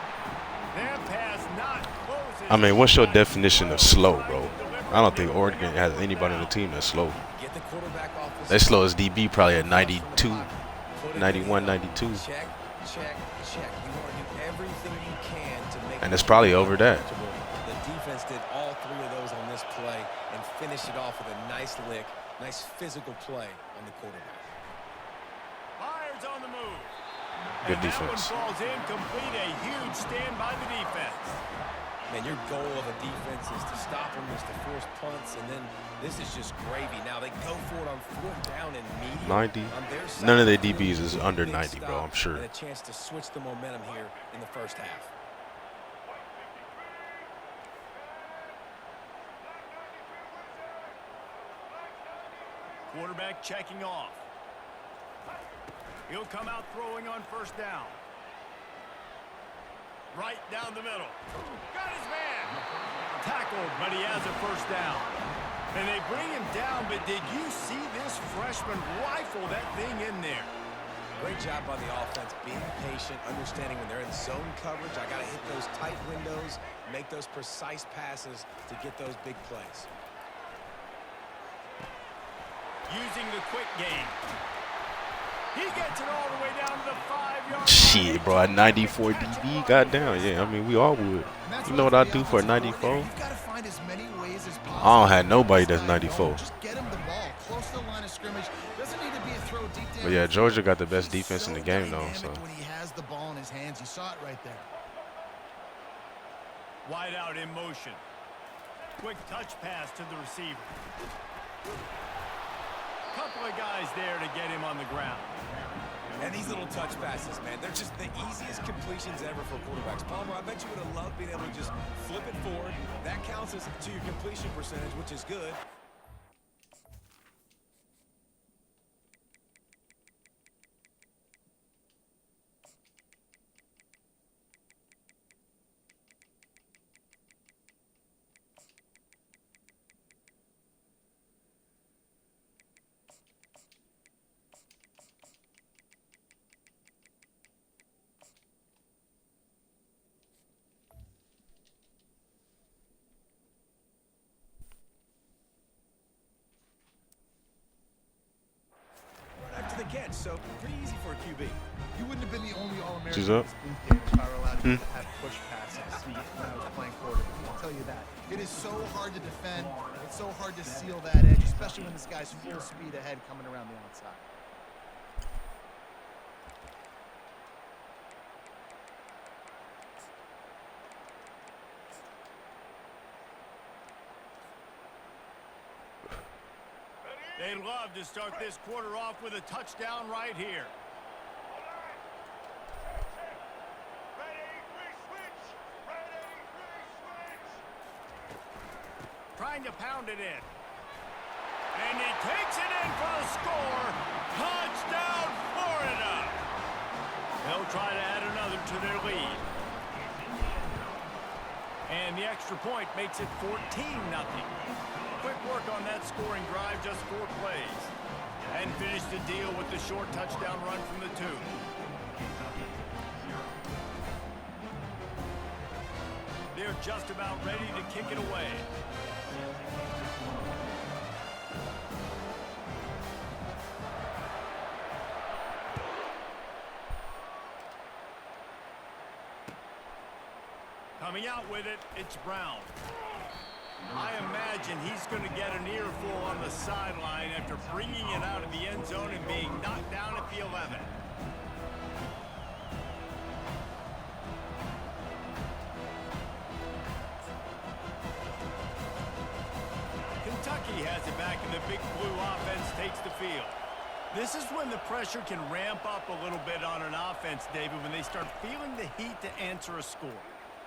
S1: That pass not close.
S2: I mean, what's your definition of slow, bro? I don't think Oregon has anybody on the team that's slow.
S5: Get the quarterback off the
S2: They slow as DB probably at 92, 91, 92.
S5: check. You want to do everything you can to make
S2: And it's probably over that.
S5: The defense did all 3 of those on this play and finished it off with a nice lick, nice physical play on the quarterback.
S1: Fires on the move.
S2: Good
S1: And
S2: defense.
S1: That one falls incomplete. A huge stand by the defense.
S5: Man, your goal of a defense is to stop them, is to force punts, and then this is just gravy. Now they go for it on 4th down and medium.
S2: 90.
S5: On their side.
S2: None of their DBs is under
S5: Big
S2: 90, bro,
S5: stop
S2: I'm sure.
S5: And a chance to switch the momentum here in the first half.
S1: Quarterback checking off. He'll come out throwing on first down. Right down the middle. Got his man. Tackled, but he has a first down. And they bring him down, but did you see this freshman rifle that thing in there?
S5: Great job by the offense, being patient, understanding when they're in zone coverage, I got to hit those tight windows, make those precise passes to get those big plays.
S1: Using the quick game. He gets it all the way down to the 5-yard line.
S2: Shit, bro, at 94 DB, goddamn. Yeah, I mean, we all would. You know what I do for a 94?
S4: You've got to find as many ways as possible.
S2: I don't have nobody that's 94.
S4: Just get him the ball close to the line of scrimmage. Doesn't need to be a throw deep down.
S2: But yeah, Georgia got the best defense in the game, though. So
S4: When he has the ball in his hands, you saw it right there.
S1: Wide out in motion. Quick touch pass to the receiver. Couple of guys there to get him on the ground.
S5: And these little touch passes, man, they're just the easiest completions ever for quarterbacks. Palmer, I bet you would have loved being able to just flip it forward. That counts as to your completion percentage, which is good. the catch, so pretty easy for a QB.
S4: You wouldn't have been the only All-American
S2: She's
S4: in
S2: up.
S4: this booth game if I were allowed to have push passes when I was playing quarterback. I'll tell you that. It is so hard to defend. It's so hard to seal that edge, especially when this guy's full speed ahead coming around the outside.
S1: They love to start this quarter off with a touchdown right here. Trying to pound it in. And he takes it in for the score. Touchdown, Florida. They'll try to add another to their lead. And the extra point makes it 14-0. Quick work on that scoring drive, just 4 plays. And finish the deal with the short touchdown run from the 2. They're just about ready to kick it away. Coming out with it, it's Brown. I imagine he's going to get an earful on the sideline after bringing it out of the end zone and being knocked down at the 11. Kentucky has it back, and the big blue offense takes the field. This is when the pressure can ramp up a little bit on an offense, David, when they start feeling the heat to answer a score.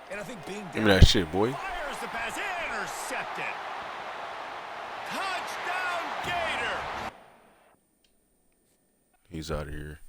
S5: And I think being
S2: Give me that shit, boy.
S1: Fires the pass, intercepted. Touchdown, Gator.
S2: He's out of here.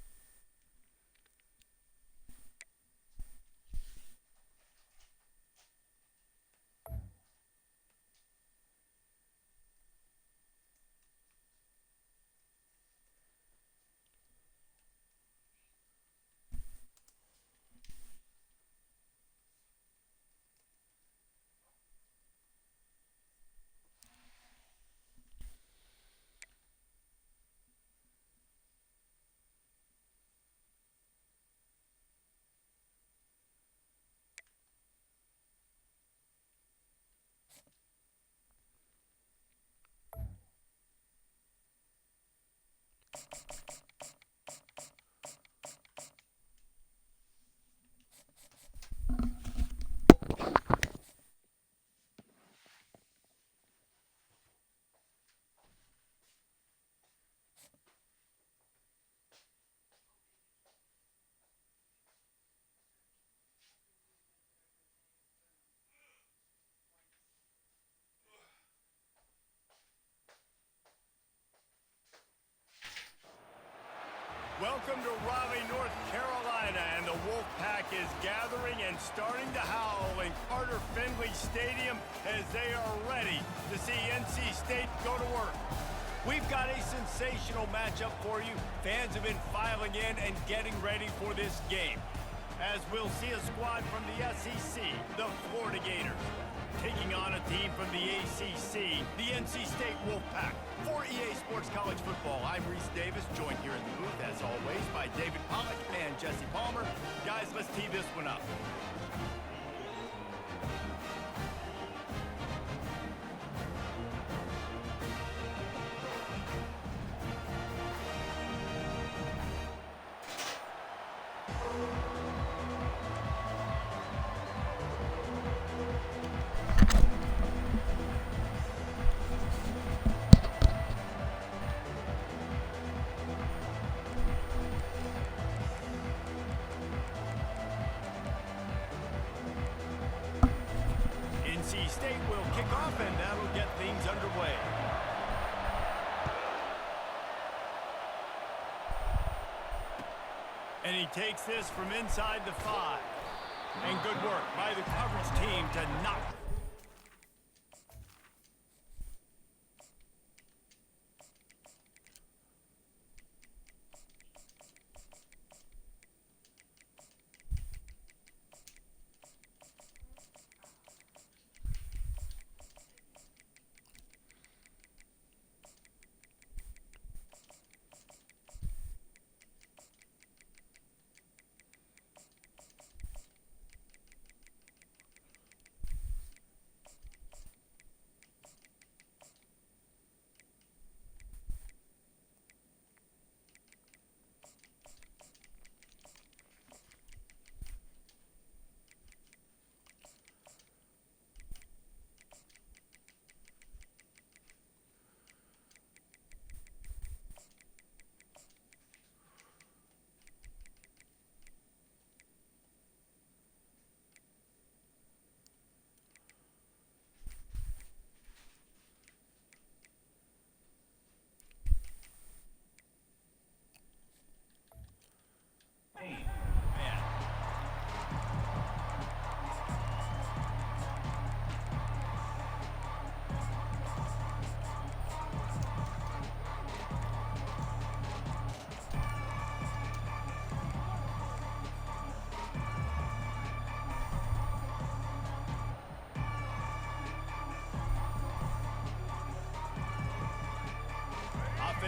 S1: Welcome to Raleigh, North Carolina, and the Wolfpack is gathering and starting to howl in Carter Finley Stadium as they are ready to see NC State go to work. We've got a sensational matchup for you. Fans have been filing in and getting ready for this game, as we'll see a squad from the SEC, the Florida Gators, taking on a team from the ACC, the NC State Wolfpack. For EA Sports College Football, I'm Reese Davis, joined here in the booth, as always, by David Pollack and Jesse Palmer. Guys, let's tee this one up. NC State will kick off, and that'll get things underway. And he takes this from inside the 5. And good work by the coverage team to knock.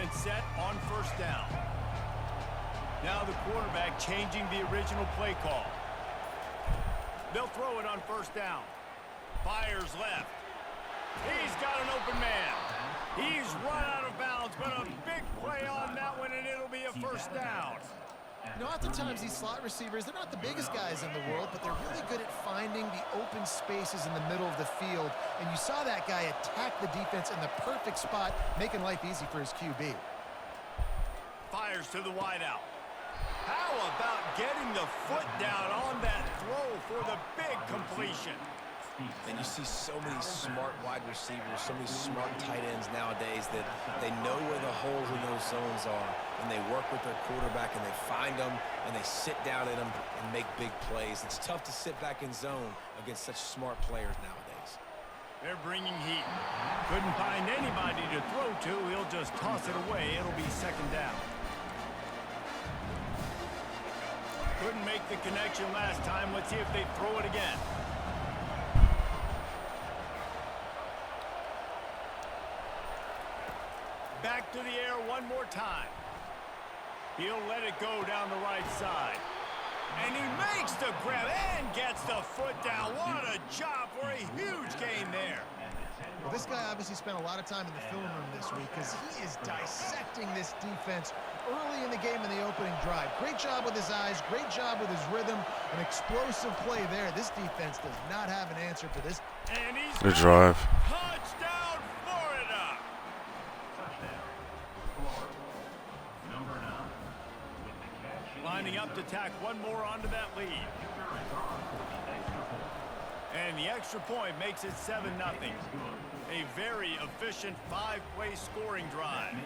S1: defense set on first down. Now the quarterback changing the original play call. They'll throw it on first down. Fires left. He's got an open man. He's run out of bounds, but a big play on that one, and it'll be a first down.
S4: You know, oftentimes these slot receivers, they're not the biggest guys in the world, but they're really good at finding the open spaces in the middle of the field. And you saw that guy attack the defense in the perfect spot, making life easy for his QB.
S1: Fires to the wideout. How about getting the foot down on that throw for the big completion?
S5: And you see so many smart wide receivers, so many smart tight ends nowadays that they know where the holes in those zones are, and they work with their quarterback, and they find them, and they sit down in them and make big plays. It's tough to sit back in zone against such smart players nowadays.
S1: They're bringing heat. Couldn't find anybody to throw to. He'll just toss it away. It'll be second down. Couldn't make the connection last time. Let's see if they throw it again. Back to the air one more time. He'll let it go down the right side. And he makes the grab and gets the foot down. What a job for a huge gain there.
S4: Well, this guy obviously spent a lot of time in the film room this week because he is dissecting this defense early in the game in the opening drive. Great job with his eyes, great job with his rhythm, an explosive play there. This defense does not have an answer for this.
S1: And he's
S2: Good drive.
S1: touchdown, Florida.
S6: Number 9. With the catch.
S1: Lining up to tack one more onto that lead. And the extra point makes it 7-0. A very efficient 5-play scoring drive.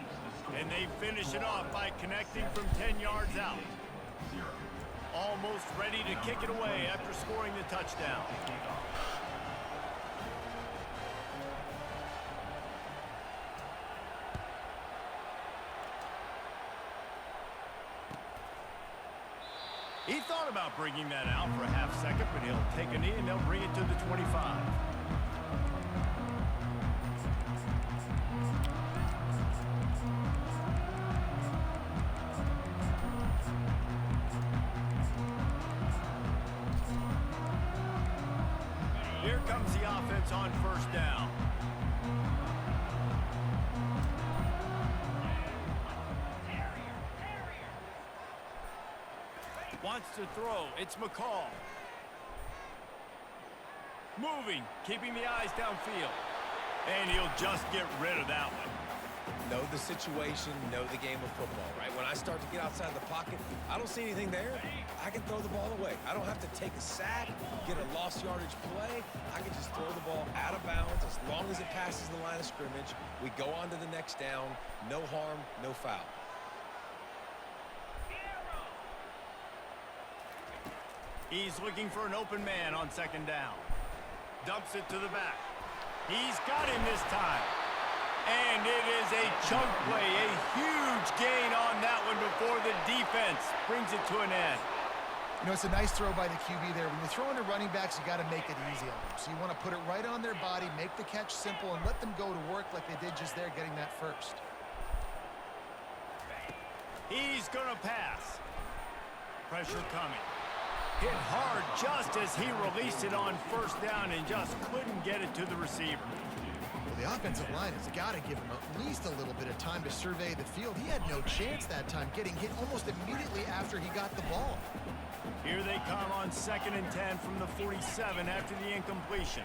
S1: And they finish it off by connecting from 10 yards out. Almost ready to kick it away after scoring the touchdown. He thought about bringing that out for a half second, but he'll take a knee and they'll bring it to the 25. Here comes the offense on first down. Wants to throw. It's McCall. Moving, keeping the eyes downfield. And he'll just get rid of that one.
S5: Know the situation, know the game of football, right? When I start to get outside the pocket, I don't see anything there. I can throw the ball away. I don't have to take a sack, get a lost yardage play. I can just throw the ball out of bounds as long as it passes the line of scrimmage. We go on to the next down. No harm, no foul.
S1: He's looking for an open man on second down. Dumps it to the back. He's got him this time. And it is a chunk play, a huge gain on that one before the defense brings it to an end.
S4: You know, it's a nice throw by the QB there. When you're throwing to running backs, you got to make it easy on them. So you want to put it right on their body, make the catch simple, and let them go to work like they did just there, getting that first.
S1: He's going to pass. Pressure coming. Hit hard just as he released it on first down and just couldn't get it to the receiver.
S4: Well, the offensive line has got to give him at least a little bit of time to survey the field. He had no chance that time, getting hit almost immediately after he got the ball.
S1: Here they come on 2nd and 10 from the 47 after the incompletion.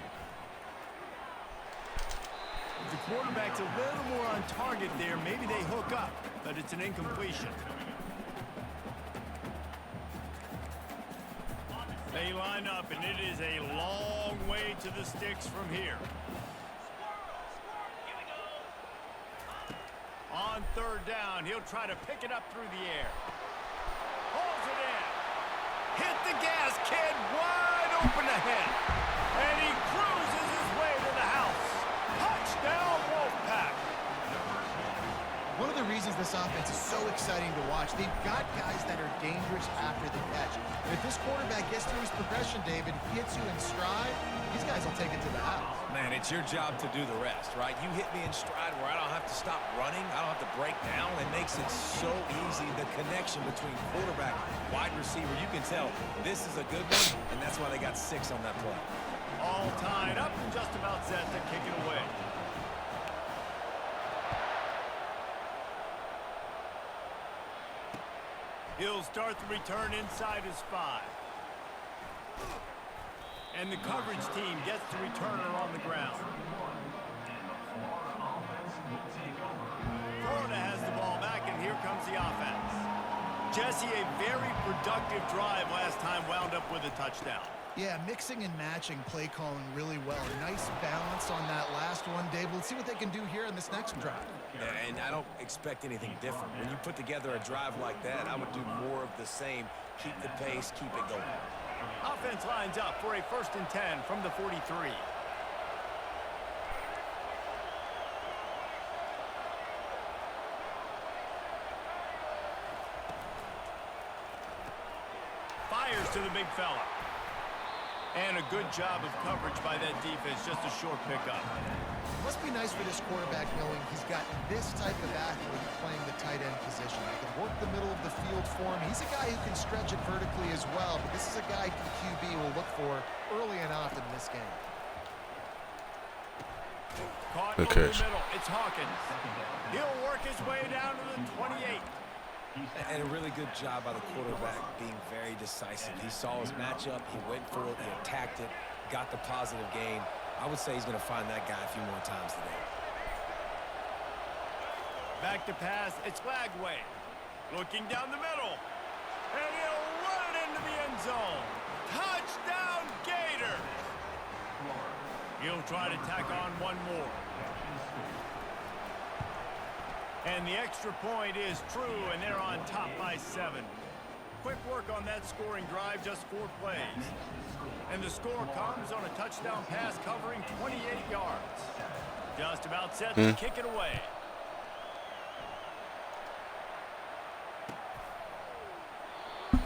S1: If the quarterback's a little more on target there, maybe they hook up, but it's an incompletion. They line up, and it is a long way to the sticks from here. On third down, he'll try to pick it up through the air. Pulls it in. Hit the gas, kid, wide open ahead. And he cruises his way to the house. Touchdown, Wolfpack.
S4: One of the reasons this offense is so exciting to watch, they've got guys that are dangerous after the catch. If this quarterback gets through his progression, David, hits you in stride, these guys will take it to the house.
S5: Man, it's your job to do the rest, right? You hit me in stride where I don't have to stop running. I don't have to break down. It makes it so easy. The connection between quarterback, wide receiver, you can tell this is a good one, and that's why they got 6 on that play.
S1: All tied up and just about set to kick it away. He'll start the return inside his 5. And the coverage team gets the returner on the ground. Florida has the ball back, and here comes the offense. Jesse, a very productive drive last time, wound up with a touchdown.
S4: Yeah, mixing and matching play calling really well. Nice balance on that last one, Dave. Let's see what they can do here in this next drive.
S5: Yeah, and I don't expect anything different. When you put together a drive like that, I would do more of the same. Keep the pace, keep it going.
S1: Offense lines up for a 1st and 10 from the 43. Fires to the big fella. And a good job of coverage by that defense, just a short pickup.
S4: Must be nice for this quarterback knowing he's got this type of athlete playing the tight end position. He can work the middle of the field for him. He's a guy who can stretch it vertically as well, but this is a guy the QB will look for early and often in this game.
S1: Caught
S2: Good
S1: over the
S2: catch.
S1: middle. It's Hawkins. He'll work his way down to the 28.
S5: And a really good job by the quarterback being very decisive. He saw his matchup, he went for it, he attacked it, got the positive gain. I would say he's going to find that guy a few more times today.
S1: Back to pass. It's Lagway. Looking down the middle. And he'll run it into the end zone. Touchdown, Gator. He'll try to tack on one more. And the extra point is true, and they're on top by 7. Quick work on that scoring drive, just 4 plays. And the score comes on a touchdown pass covering 28 yards. Just about set to kick it away.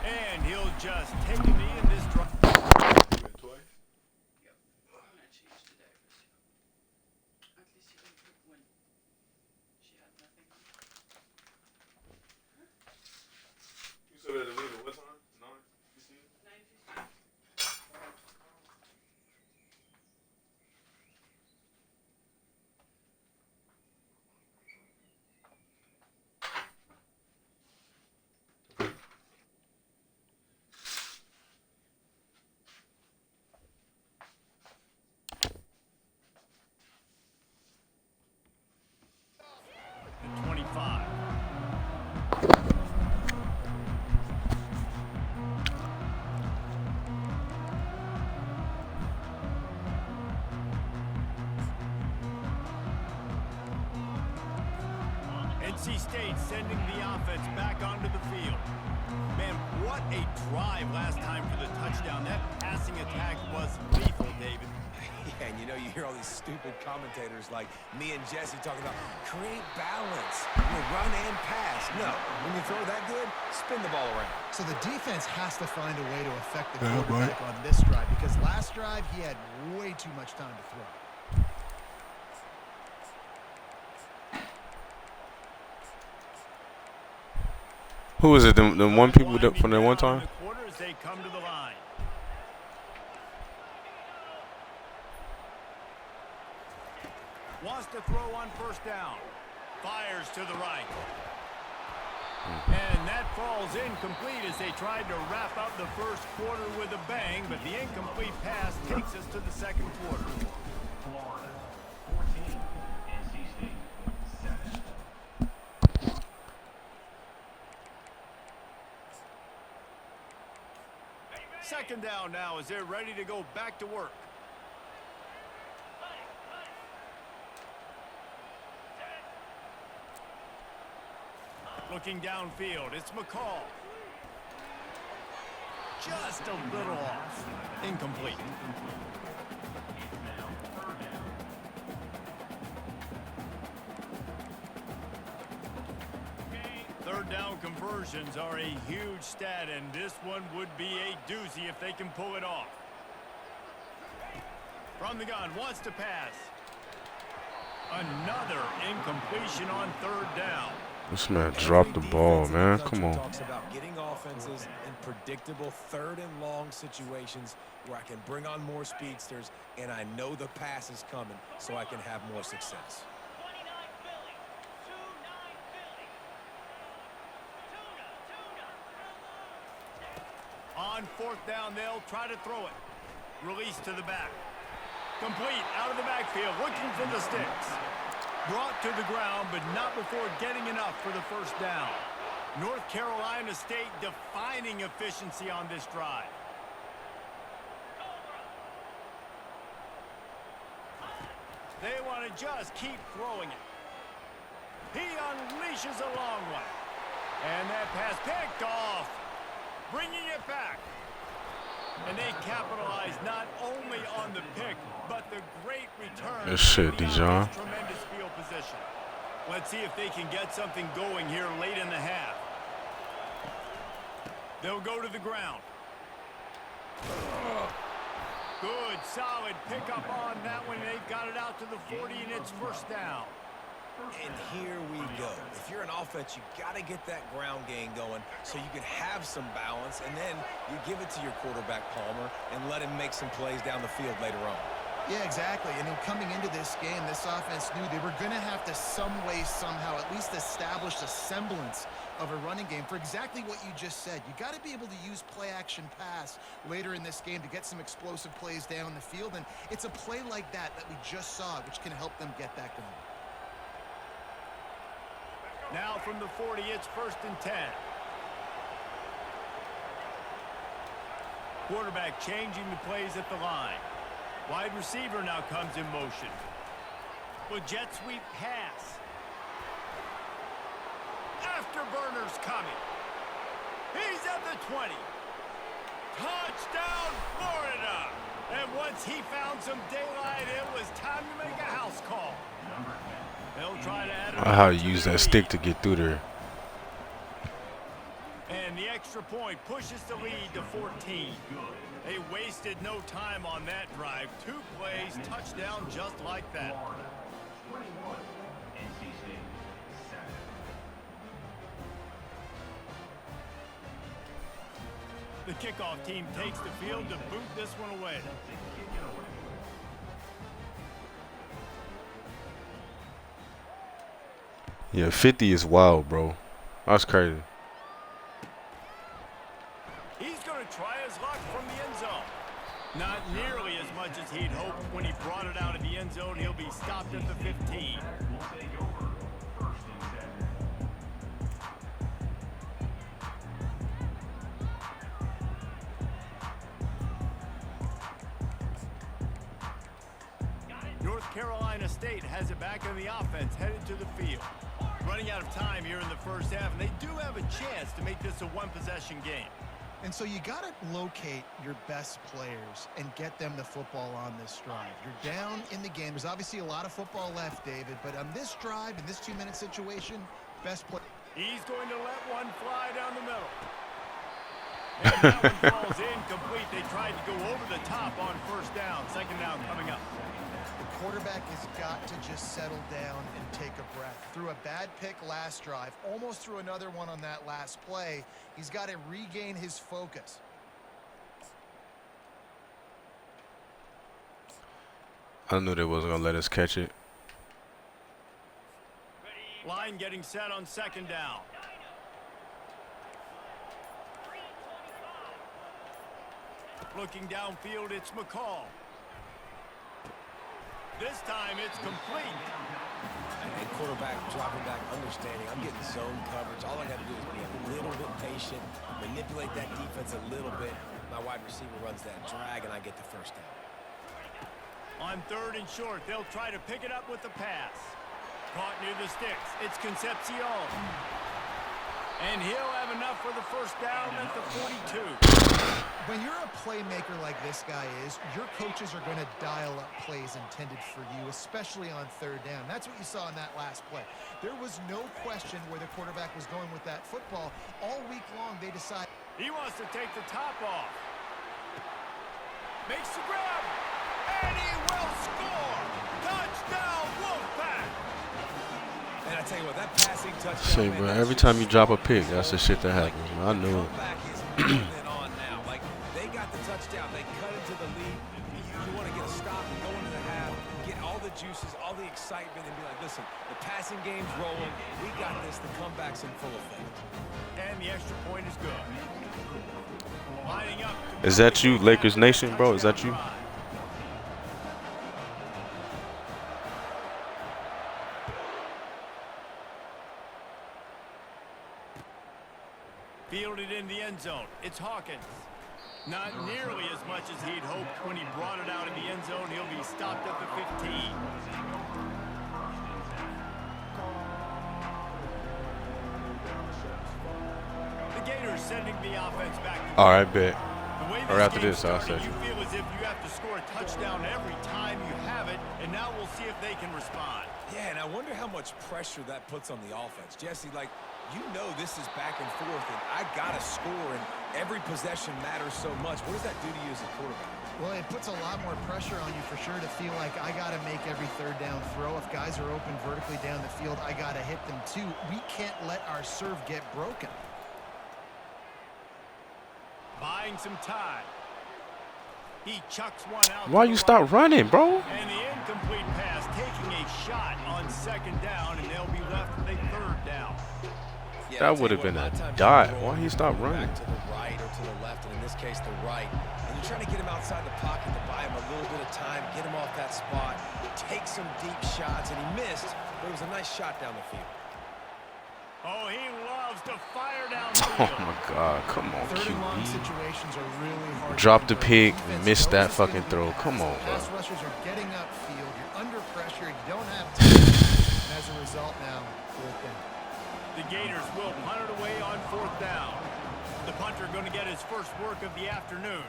S1: And he'll just take a knee in this drive. The 25. NC State sending the offense back onto the field. Man, what a drive last time for the touchdown. That passing attack was lethal, David.
S5: Yeah, and you know, you hear all these stupid commentators like me and Jesse talking about create balance, run and pass. No, when you throw that good, spin the ball around.
S4: So the defense has to find a way to affect the quarterback on this drive, because last drive he had way too much time to throw.
S2: Who is it? The one people that from that one time?
S1: The quarters, they come to the line. Wants to throw on 1st down. Fires to the right. And that falls incomplete as they tried to wrap up the 1st quarter with a bang, but the incomplete pass takes us to the 2nd quarter.
S6: Florida 14, NC State 7.
S1: Second down now as they're ready to go back to work. Looking downfield, it's McCall. Just a little off. Incomplete. conversions are a huge stat, and this one would be a doozy if they can pull it off. From the gun, wants to pass. Another incompletion on third down.
S2: This man dropped the ball, man. Come on.
S5: Talks about getting offenses in predictable third and long situations where I can bring on more speedsters and I know the pass is coming so I can have more success.
S7: 29 Philly. 2-9 Philly. Tuna.
S1: On fourth down, they'll try to throw it. Release to the back. Complete out of the backfield, looking for the sticks. Brought to the ground, but not before getting enough for the first down. North Carolina State defining efficiency on this drive. They want to just keep throwing it. He unleashes a long one. And that pass picked off. Bringing it back. And they capitalize not only on the pick, but the great return.
S2: Good shit, Dijon.
S1: Tremendous field position. Let's see if they can get something going here late in the half. They'll go to the ground. Good, solid pickup on that one. They've got it out to the 40, and it's first down.
S5: And here we go. If you're an offense, you got to get that ground game going so you can have some balance, and then you give it to your quarterback, Palmer, and let him make some plays down the field later on.
S4: Yeah, exactly. And in coming into this game, this offense knew they were going to have to some way, somehow, at least establish a semblance of a running game for exactly what you just said. You got to be able to use play-action pass later in this game to get some explosive plays down the field, and it's a play like that we just saw, which can help them get that going.
S1: Now from the 40, it's first and 10. Quarterback changing the plays at the line. Wide receiver now comes in motion. With jet sweep pass. Afterburners coming. He's at the 20. Touchdown, Florida! And once he found some daylight, it was time to make a house call. They'll try to add
S2: How to use that stick to get through there.
S1: And the extra point pushes the lead to 14. They wasted no time on that drive. 2 plays, touchdown just like that.
S6: 21, NC State 7.
S1: The kickoff team takes the field to boot this one away.
S2: Yeah, 50 is wild, bro. That's crazy.
S1: He's going to try his luck from the end zone. Not nearly as much as he'd hoped when he brought it out of the end zone. He'll be stopped at the 15.
S6: Will take over first and 10.
S1: North Carolina State has it back in the offense, headed to the field. Running out of time here in the first half, and they do have a chance to make this a one-possession game.
S4: And so you got to locate your best players and get them the football on this drive. You're down in the game. There's obviously a lot of football left, David, but on this drive, in this 2-minute situation, best play.
S1: He's going to let one fly down the middle. And that one falls incomplete. They tried to go over the top on first down. Second down coming up.
S4: The quarterback has got to just settle down and take a breath. Threw a bad pick last drive, almost threw another one on that last play. He's got to regain his focus.
S2: I knew they wasn't gonna let us catch it.
S1: Line getting set on second down. Looking downfield, it's McCall. This time it's complete.
S5: And quarterback dropping back, understanding I'm getting zone coverage. All I got to do is be a little bit patient, manipulate that defense a little bit. My wide receiver runs that drag, and I get the first down.
S1: On third and short, they'll try to pick it up with the pass. Caught near the sticks. It's Concepcion. And he'll have have enough for the first down at the 42.
S4: When you're a playmaker like this guy is, your coaches are going to dial up plays intended for you, especially on third down. That's what you saw in that last play. There was no question where the quarterback was going with that football. All week long, they decided.
S1: He wants to take the top off. Makes the grab. And he will score. Touchdown, Wolfpack.
S5: And I tell you what, that passing touchdown.
S2: Say, bro, every time you drop a pick, that's the shit that happens. I knew it.
S5: Comeback is more than on now. Like, they got the touchdown. They cut into the lead. You want to get a stop and go into the half, get all the juices, all the excitement, and be like, listen, the passing game's rolling. We got this. The comeback's in full effect.
S1: And the extra point is good. Lining up.
S2: Is that you, Lakers Nation, bro? Is that you?
S1: Fielded in the end zone. It's Hawkins. Not nearly as much as he'd hoped when he brought it out of the end zone. He'll be stopped at the 15. The Gators sending the offense back.
S2: All right, bet.
S1: The way
S2: Or after
S1: game
S2: this, I'll
S1: started,
S2: say.
S1: you feel as if you have to score a touchdown every time you have it, and now we'll see if they can respond.
S5: Yeah, and I wonder how much pressure that puts on the offense. Jesse, like, you know this is back and forth, and I got to score, and every possession matters so much. What does that do to you as a quarterback?
S4: Well, it puts a lot more pressure on you for sure to feel like I got to make every third down throw. If guys are open vertically down the field, I got to hit them too. We can't let our serve get broken.
S1: Buying some time. He chucks one out.
S2: Why you stop running, bro?
S1: And the incomplete pass taking a shot on second down, and they'll be left with a third down.
S5: Yeah,
S2: That would have been a dot. Why he stop running?
S5: Back to the right or to the left, and in this case, the right. And you're trying to get him outside the pocket to buy him a little bit of time, get him off that spot, take some deep shots, and he missed, but it was a nice shot down the field.
S1: Oh, he loves to fire down
S2: Oh
S1: field.
S2: my God, come on,
S4: Third and long
S2: QB.
S4: situations are really hard.
S2: Drop
S4: to
S2: the
S4: convert.
S2: pick,
S4: Defense
S2: missed
S4: knows
S2: that
S4: it's gonna
S2: fucking
S4: be
S2: throw.
S4: passed.
S2: Come on,
S4: Pass
S2: bro.
S4: rushers are getting upfield. You're under pressure. You don't have time. And as a result now, fourth down.
S1: The Gators will punt it away on fourth down. The punter going to get his first work of the afternoon.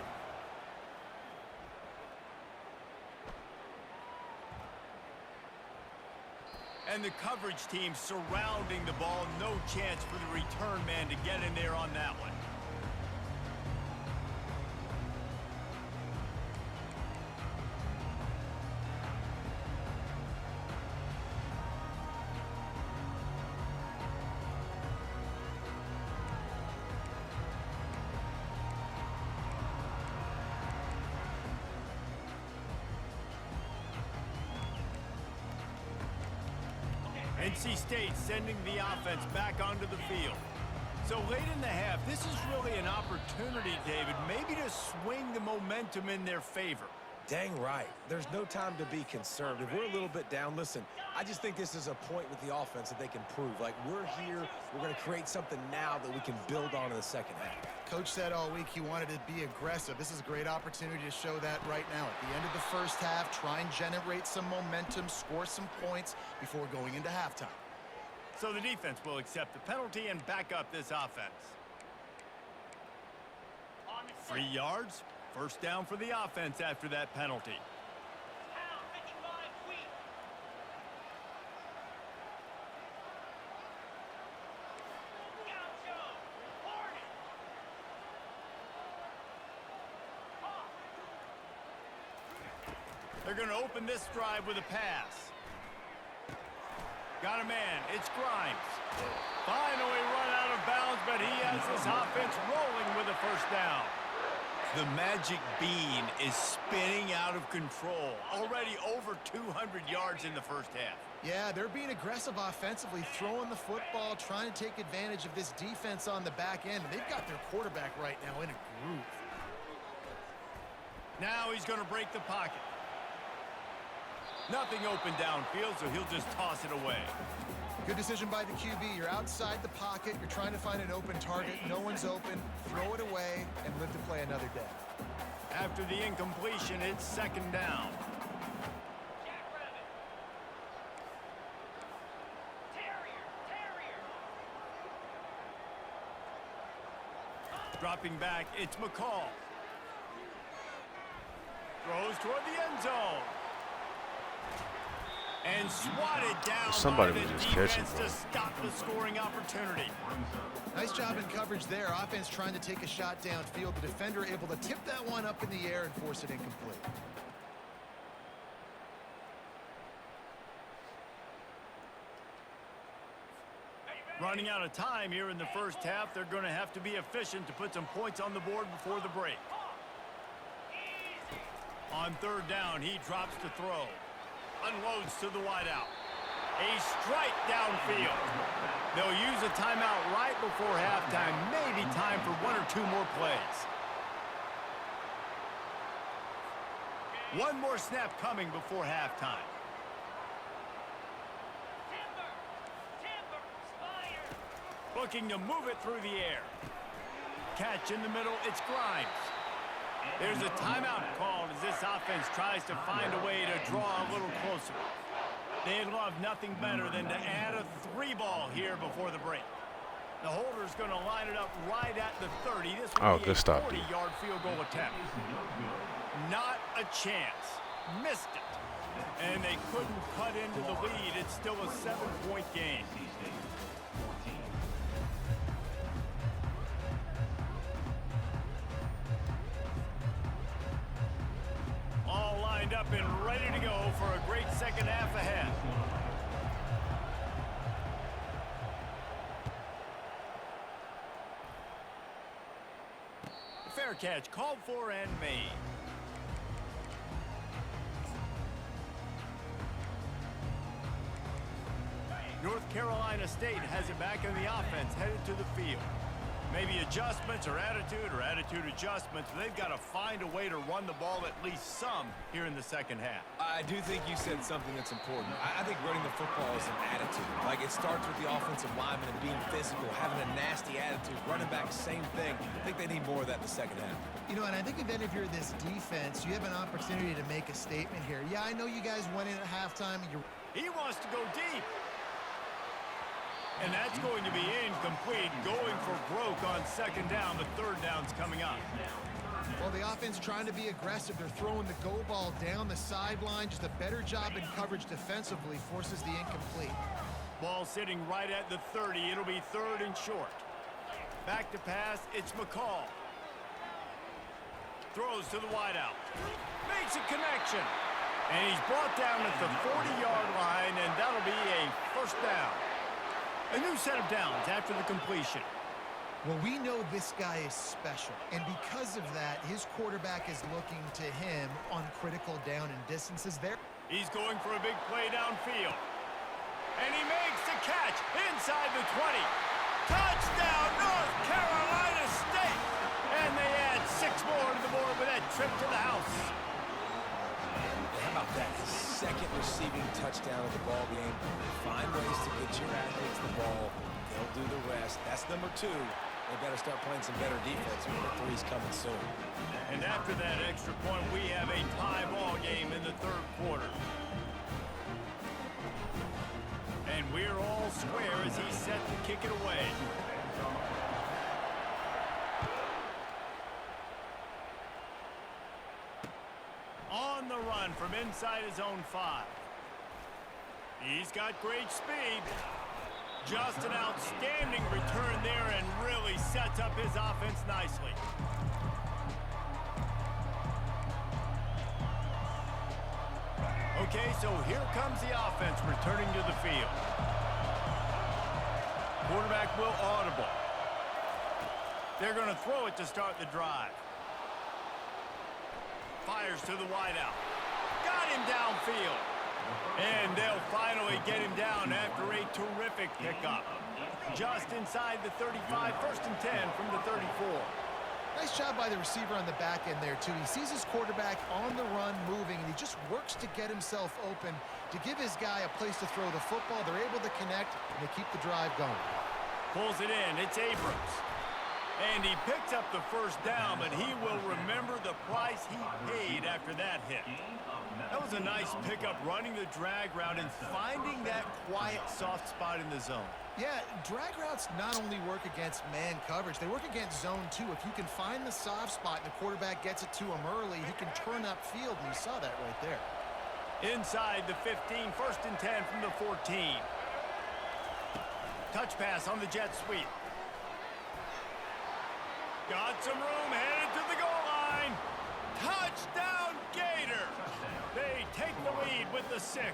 S1: And the coverage team surrounding the ball. No chance for the return man to get in there on that one. NC State sending the offense back onto the field. So late in the half, this is really an opportunity, David, maybe to swing the momentum in their favor.
S5: Dang right. There's no time to be concerned. If we're a little bit down, listen, I just think this is a point with the offense that they can prove. Like, we're here, we're going to create something now that we can build on in the second half.
S4: Coach said all week he wanted to be aggressive. This is a great opportunity to show that right now. At the end of the first half, try and generate some momentum, score some points before going into halftime.
S1: So the defense will accept the penalty and back up this offense. 3 yards. First down for the offense after that penalty.
S7: Pound 55 feet. Gaucho. Hornet.
S1: They're going to open this drive with a pass. Got a man. It's Grimes. Finally run out of bounds, but he has this offense rolling with a first down. The magic bean is spinning out of control. Already over 200 yards in the first half.
S4: Yeah, they're being aggressive offensively, throwing the football, trying to take advantage of this defense on the back end. They've got their quarterback right now in a groove.
S1: Now he's going to break the pocket. Nothing open downfield, so he'll just toss it away.
S4: Good decision by the QB. You're outside the pocket. You're trying to find an open target. No one's open. Throw it away and live to play another day.
S1: After the incompletion, it's second down.
S7: Jackrabbit. Terrier. Terrier.
S1: Dropping back, it's McCall. Throws toward the end zone. And swatted down
S2: Somebody
S1: by the
S2: was just catching,
S1: defense
S2: bro.
S1: to stop the scoring opportunity.
S4: Nice job in coverage there. Offense trying to take a shot downfield. The defender able to tip that one up in the air and force it incomplete.
S1: Running out of time here in the first half. They're going to have to be efficient to put some points on the board before the break. On third down, he drops to throw. Unloads to the wideout. A strike downfield. They'll use a timeout right before halftime. Maybe time for one or two more plays. One more snap coming before halftime. Looking to move it through the air. Catch in the middle, it's Grimes. There's a timeout called as this offense tries to find a way to draw a little closer. They'd love nothing better than to add a 3-ball here before the break. The holder's going to line it up right at the 30. This will be a 40-yard field goal attempt. Not a chance. Missed it. And they couldn't cut into the lead. It's still a 7-point game. All lined up and ready to go for a great second half ahead. Fair catch called for and made. North Carolina State has it back in the offense, headed to the field. Maybe adjustments or attitude adjustments. They've got to find a way to run the ball at least some here in the second half.
S5: I do think you said something that's important. I think running the football is an attitude. Like, it starts with the offensive lineman and being physical, having a nasty attitude. Running back, same thing. I think they need more of that in the second half.
S4: You know, and I think then if you're this defense, you have an opportunity to make a statement here. Yeah, I know you guys went in at halftime.
S1: He wants to go deep. And that's going to be incomplete, going for broke on second down. The third down's coming up.
S4: Well, the offense trying to be aggressive. They're throwing the go ball down the sideline. Just a better job in coverage defensively forces the incomplete.
S1: Ball sitting right at the 30. It'll be third and short. Back to pass, it's McCall. Throws to the wideout. Makes a connection. And he's brought down at the 40-yard line, and that'll be a first down. A new set of downs after the completion.
S4: Well, we know this guy is special, and because of that, his quarterback is looking to him on critical down and distances there.
S1: He's going for a big play downfield. And he makes the catch inside the 20. Touchdown, North Carolina State! And they add 6 more to the board with that trip to the house.
S5: How about that? Second receiving touchdown of the ball game. Find ways to get your athletes the ball. They'll do the rest. That's number 2. They better start playing some better defense. Number 3's coming soon.
S1: And after that extra point, we have a tie ball game in the third quarter. And we're all square as he's set to kick it away. On the run from inside his own 5. He's got great speed. Just an outstanding return there and really sets up his offense nicely. Okay, so here comes the offense returning to the field. Quarterback will audible. They're going to throw it to start the drive. Fires to the wideout. Got him downfield. And they'll finally get him down after a terrific pickup. Just inside the 35, first and 10 from the 34.
S4: Nice job by the receiver on the back end there, too. He sees his quarterback on the run moving, and he just works to get himself open to give his guy a place to throw the football. They're able to connect, and they keep the drive going.
S1: Pulls it in. It's Abrams. And he picks up the first down, but he will remember the price he paid after that hit. That was a nice pickup, running the drag route and finding that quiet, soft spot in the zone.
S4: Yeah, drag routes not only work against man coverage, they work against zone too. If you can find the soft spot and the quarterback gets it to him early, he can turn upfield, and you saw that right there.
S1: Inside the 15, 1st and 10 from the 14. Touch pass on the jet sweep. Got some room, headed to the goal line. Touchdown, Gator! They take the lead with the 6.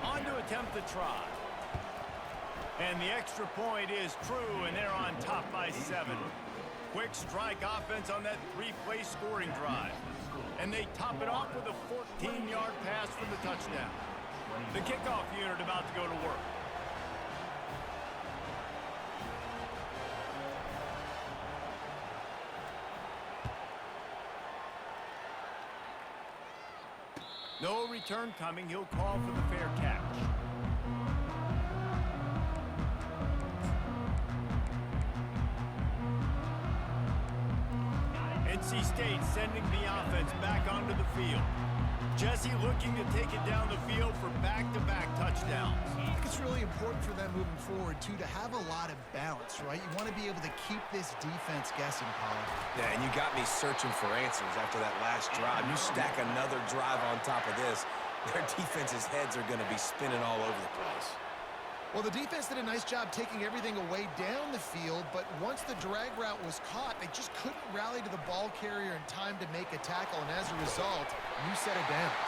S1: On to attempt the try. And the extra point is true, and they're on top by 7. Quick strike offense on that 3-play scoring drive. And they top it off with a 14-yard pass for the touchdown. The kickoff unit about to go to work. No return coming. He'll call for the fair catch. NC State sending the offense back onto the field. Jesse looking to take it down the field for back-to-back touchdowns.
S4: I think it's really important for them moving forward, too, to have a lot of balance, right? You want to be able to keep this defense guessing, Paul.
S5: Yeah, and you got me searching for answers after that last drive. You stack another drive on top of this, their defense's heads are going to be spinning all over the place.
S4: Well, the defense did a nice job taking everything away down the field, but once the drag route was caught, they just couldn't rally to the ball carrier in time to make a tackle, and as a result, new set of downs.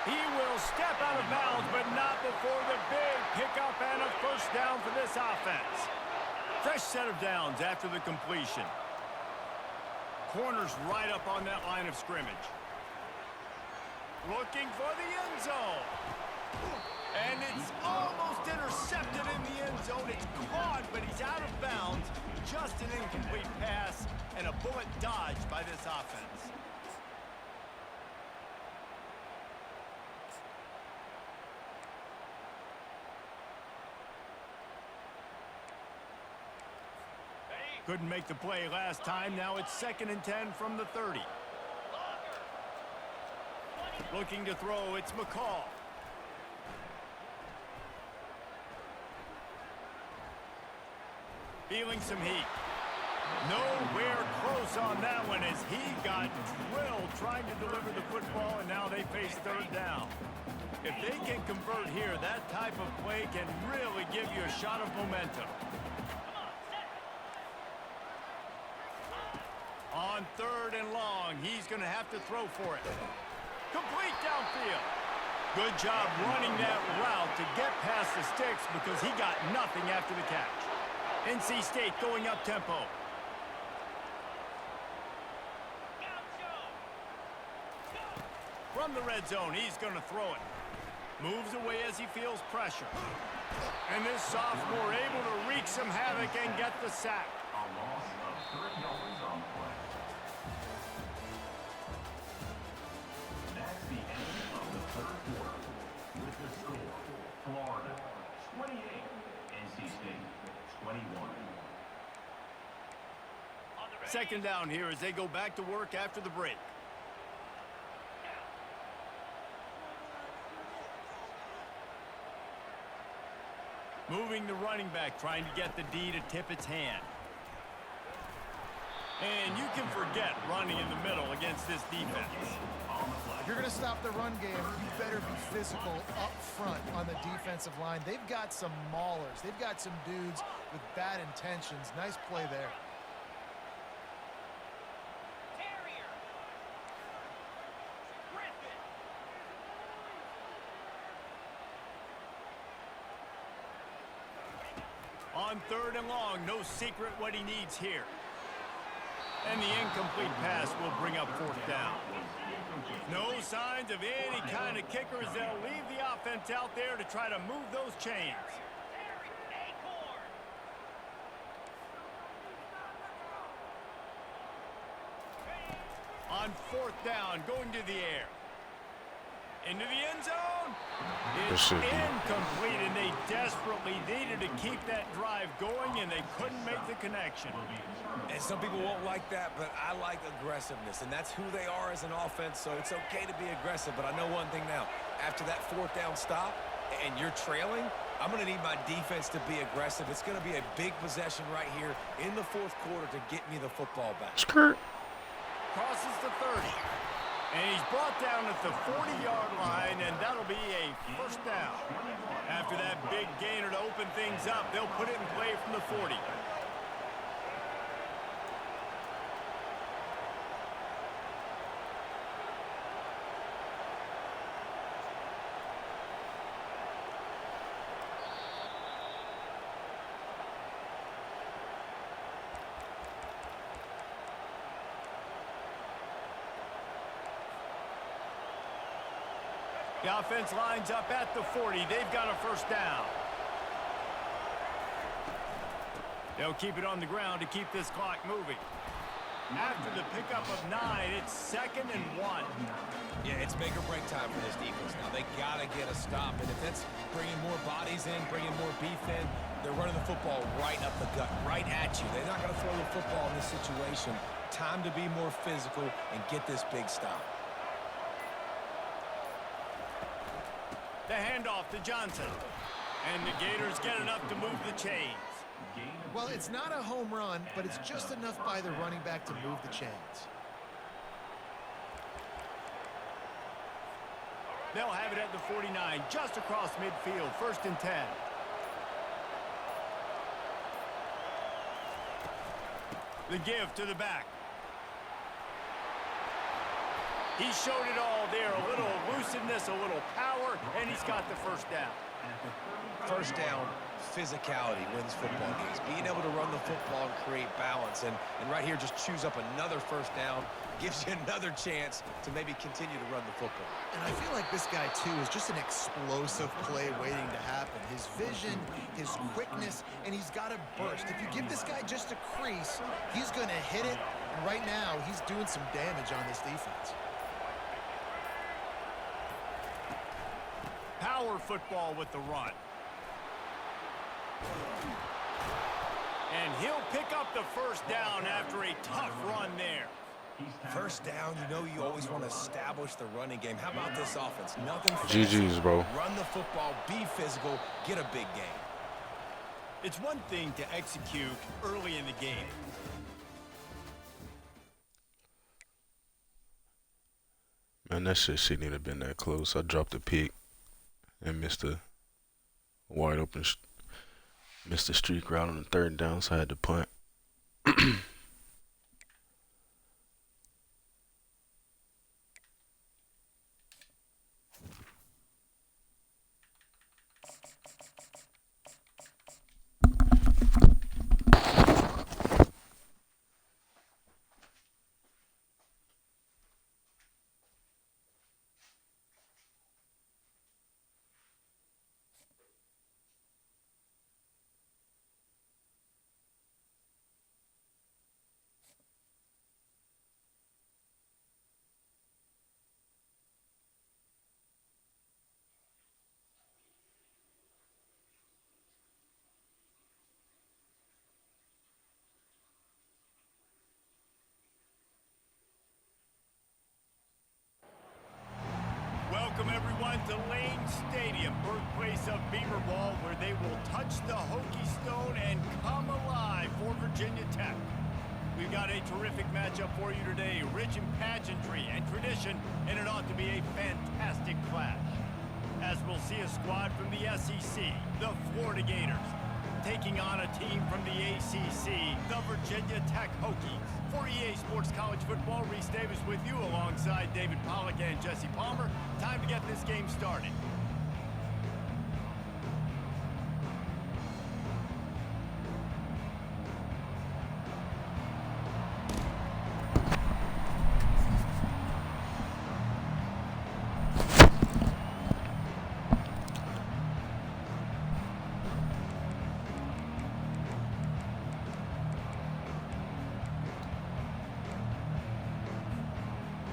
S1: He will step out of bounds, but not before the big pickup and a first down for this offense. Fresh set of downs after the completion. Corners right up on that line of scrimmage. Looking for the end zone. And it's almost intercepted in the end zone. It's caught, but he's out of bounds. Just an incomplete pass and a bullet dodged by this offense. Couldn't make the play last time. Now it's 2nd and 10 from the 30. Looking to throw, it's McCall. Feeling some heat. Nowhere close on that one as he got drilled trying to deliver the football, and now they face 3rd down. If they can convert here, that type of play can really give you a shot of momentum. On 3rd and long, he's going to have to throw for it. Complete downfield. Good job running that route to get past the sticks because he got nothing after the catch. NC State going up tempo. From the red zone, he's going to throw it. Moves away as he feels pressure. And this sophomore able to wreak some havoc and get the sack.
S6: A loss of 3 yards on the play. That's the end of the 3rd quarter. With the score, Florida 28, NC State 21.
S1: 2nd down here as they go back to work after the break. Moving the running back, trying to get the D to tip its hand. And you can forget running in the middle against this defense.
S4: If you're going to stop the run game, you better be physical up front on the defensive line. They've got some maulers. They've got some dudes with bad intentions. Nice play there.
S7: Terrier. Griffin.
S1: On 3rd and long, no secret what he needs here. And the incomplete pass will bring up 4th down. No signs of any kind of kickers. They'll leave the offense out there to try to move those chains.
S7: Acorn.
S1: On 4th down, going to the air. Into the end zone.
S2: That
S1: It's
S2: shit deep.
S1: incomplete, and they desperately needed to keep that drive going, and they couldn't make the connection.
S5: And some people won't like that, but I like aggressiveness, and that's who they are as an offense, so it's okay to be aggressive. But I know one thing now. After that fourth down stop and you're trailing, I'm going to need my defense to be aggressive. It's going to be a big possession right here in the fourth quarter to get me the football back.
S2: Skirt.
S1: Crosses the 30. And he's brought down at the 40-yard line, and that'll be a first down. After that big gainer to open things up, they'll put it in play from the 40. The offense lines up at the 40. They've got a first down. They'll keep it on the ground to keep this clock moving. After the pickup of 9, it's 2nd and 1.
S5: Yeah, it's make or break time for this defense. Now, they got to get a stop, and if it's bringing more bodies in, bringing more beef in, they're running the football right up the gut, right at you. They're not going to throw the football in this situation. Time to be more physical and get this big stop.
S1: The handoff to Johnson. And the Gators get enough to move the chains.
S4: Well, it's not a home run, but it's just enough by the running back to move the chains.
S1: They'll have it at the 49, just across midfield, 1st and 10. The give to the back. He showed it all there, a little elusiveness, a little power, and he's got the first down.
S5: First down, physicality wins football games. Being able to run the football and create balance. And right here, just choose up another first down, gives you another chance to maybe continue to run the football.
S4: And I feel like this guy, too, is just an explosive play waiting to happen. His vision, his quickness, and he's got a burst. If you give this guy just a crease, he's going to hit it. And right now, he's doing some damage on this defense.
S1: Power football with the run. And he'll pick up the first down after a tough run there.
S5: First down, you know you always want to establish the running game. How about this offense? Nothing
S2: GG's, bro.
S5: Run the football, be physical, get a big game.
S1: It's one thing to execute early in the game.
S2: Man, that shit shouldn't have been that close. I dropped a pick and missed a wide open, missed the streak route on the 3rd down, so I had to punt.
S1: Welcome everyone to Lane Stadium, birthplace of Beamer Ball, where they will touch the Hokie Stone and come alive for Virginia Tech. We've got a terrific matchup for you today, rich in pageantry and tradition, and it ought to be a fantastic clash. As we'll see a squad from the SEC, the Florida Gators, taking on a team from the ACC, the Virginia Tech Hokies. For EA Sports College Football, Reese Davis with you alongside David Pollack and Jesse Palmer. Time to get this game started.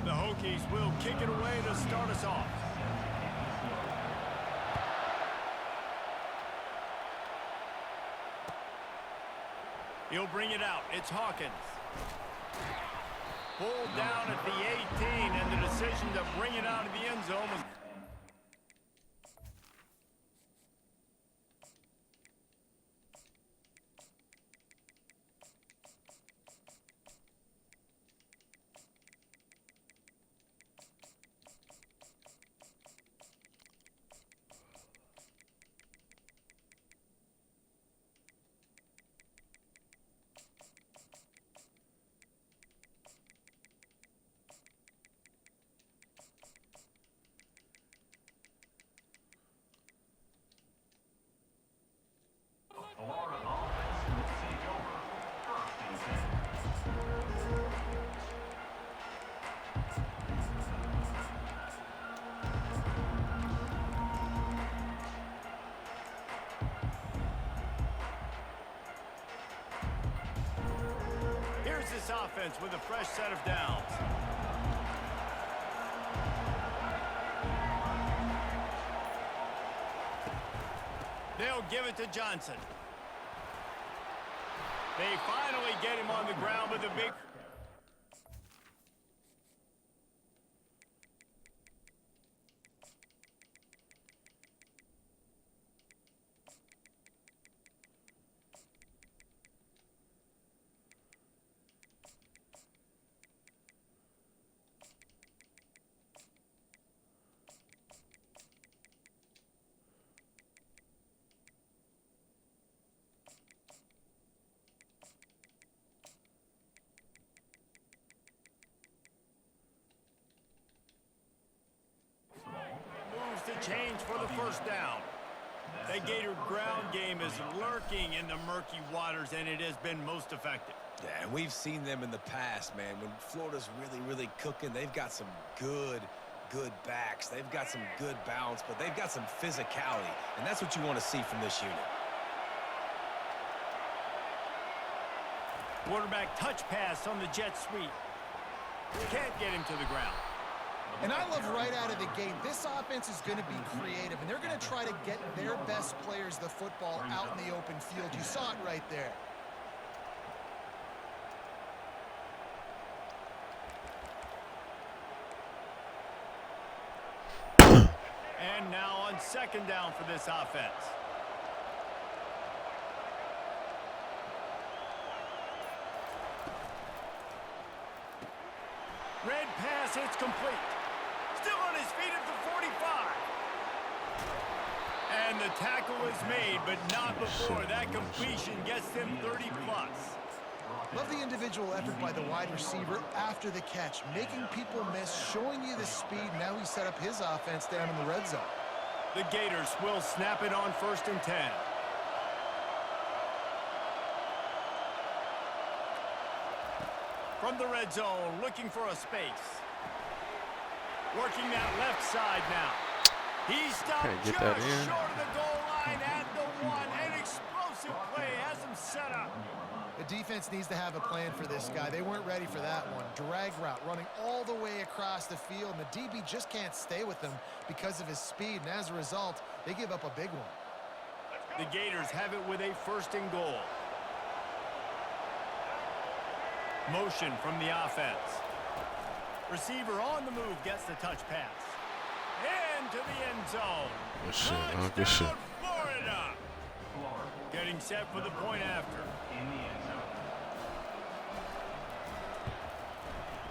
S1: The Hokies will kick it away to start us off. He'll bring it out. It's Hawkins. Pulled down at the 18, and the decision to bring it out of the end zone was...
S6: Florida offense will take over. First and 10.
S1: Here's this offense with a fresh set of downs. They'll give it to Johnson. They finally get him on the ground with a big... moves to change for the first down. The Gator ground game is lurking in the murky waters, and it has been most effective.
S5: Yeah, and we've seen them in the past, man. When Florida's really cooking, they've got some good backs. They've got some good balance, but they've got some physicality, and that's what you want to see from this unit.
S1: Quarterback touch pass on the jet sweep. Can't get him to the ground.
S4: And I love right out of the gate, this offense is going to be creative, and they're going to try to get their best players the football out in the open field. You saw it right there.
S1: And now on second down for this offense. Red pass, it's complete. Still on his feet at the 45. And the tackle is made, but not before that completion gets them 30 plus.
S4: Love the individual effort by the wide receiver after the catch, making people miss, showing you the speed. Now he set up his offense down in the red zone.
S1: The Gators will snap it on first and 10. From the red zone, looking for a space. Working that left side now. He stopped just short of the goal line at the 1. An explosive play has him set up.
S4: The defense needs to have a plan for this guy. They weren't ready for that one. Drag route running all the way across the field, and the DB just can't stay with him because of his speed, and as a result, they give up a big one.
S1: The Gators have it with a first and goal. Motion from the offense. Receiver on the move gets the touch pass. Into the end zone.
S2: Good shit,
S1: Touchdown,
S2: good shit.
S1: Florida.
S6: Florida
S1: Getting set for the point after.
S6: in the end zone.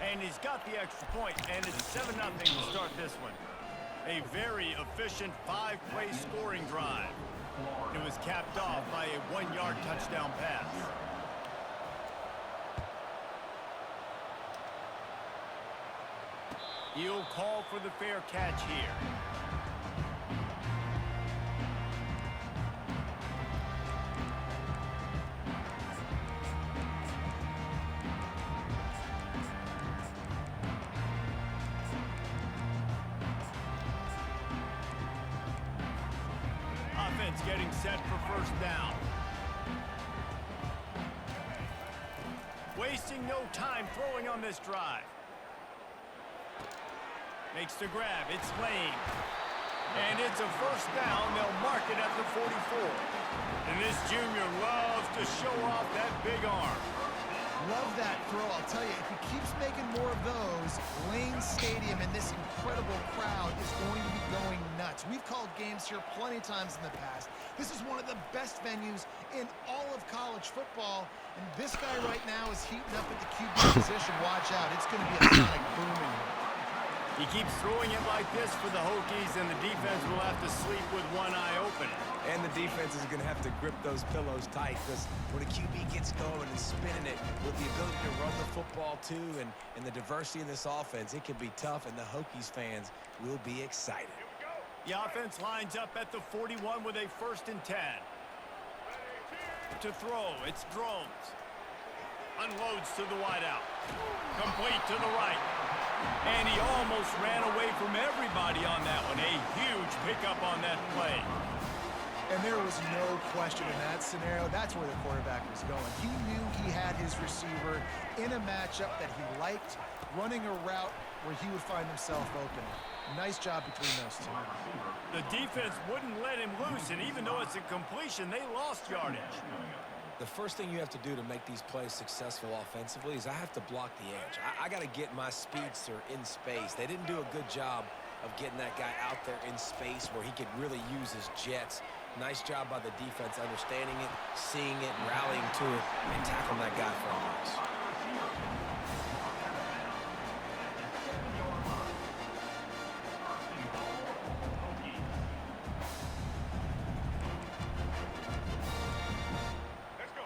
S1: And he's got the extra point, and it's 7-0 to start this one. A very efficient 5-play scoring drive. It was capped off by a 1-yard touchdown pass. He'll call for the fair catch here. Offense getting set for first down. Wasting no time throwing on this drive. Makes the grab. It's Lane. And it's a first down. They'll mark it at the 44. And this junior loves to show off that big arm.
S4: Love that throw. I'll tell you, if he keeps making more of those, Lane Stadium and this incredible crowd is going to be going nuts. We've called games here plenty of times in the past. This is one of the best venues in all of college football, and this guy right now is heating up at the QB position. Watch out. It's going to be a sonic boom in here.
S1: He keeps throwing it like this for the Hokies, and the defense will have to sleep with one eye open.
S5: And the defense is going to have to grip those pillows tight because when a QB gets going and spinning it with the ability to run the football too and the diversity in this offense, it can be tough, and the Hokies fans will be excited.
S1: The offense lines up at the 41 with a 1st and 10. To throw, it's Drones. Unloads to the wideout. Complete to the right. And he almost ran away from everybody on that one. A huge pickup on that play.
S4: And there was no question in that scenario. That's where the quarterback was going. He knew he had his receiver in a matchup that he liked, running a route where he would find himself open. Nice job between those two.
S1: The defense wouldn't let him loose, and even though it's a completion, they lost yardage.
S5: The first thing you have to do to make these plays successful offensively is I have to block the edge. I got to get my speedster in space. They didn't do a good job of getting that guy out there in space where he could really use his jets. Nice job by the defense understanding it, seeing it, rallying to it, and tackling that guy for a loss.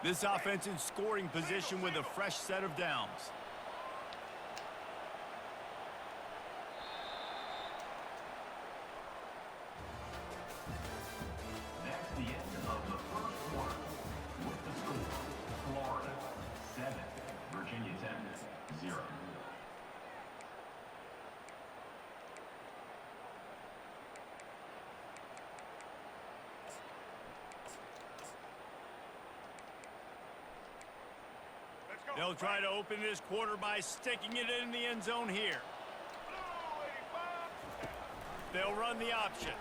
S1: This offense in scoring position with a fresh set of downs.
S6: That's the end of the first quarter. With the score, Florida 7, Virginia Tech 0.
S1: They'll try to open this quarter by sticking it in the end zone here. They'll run the option.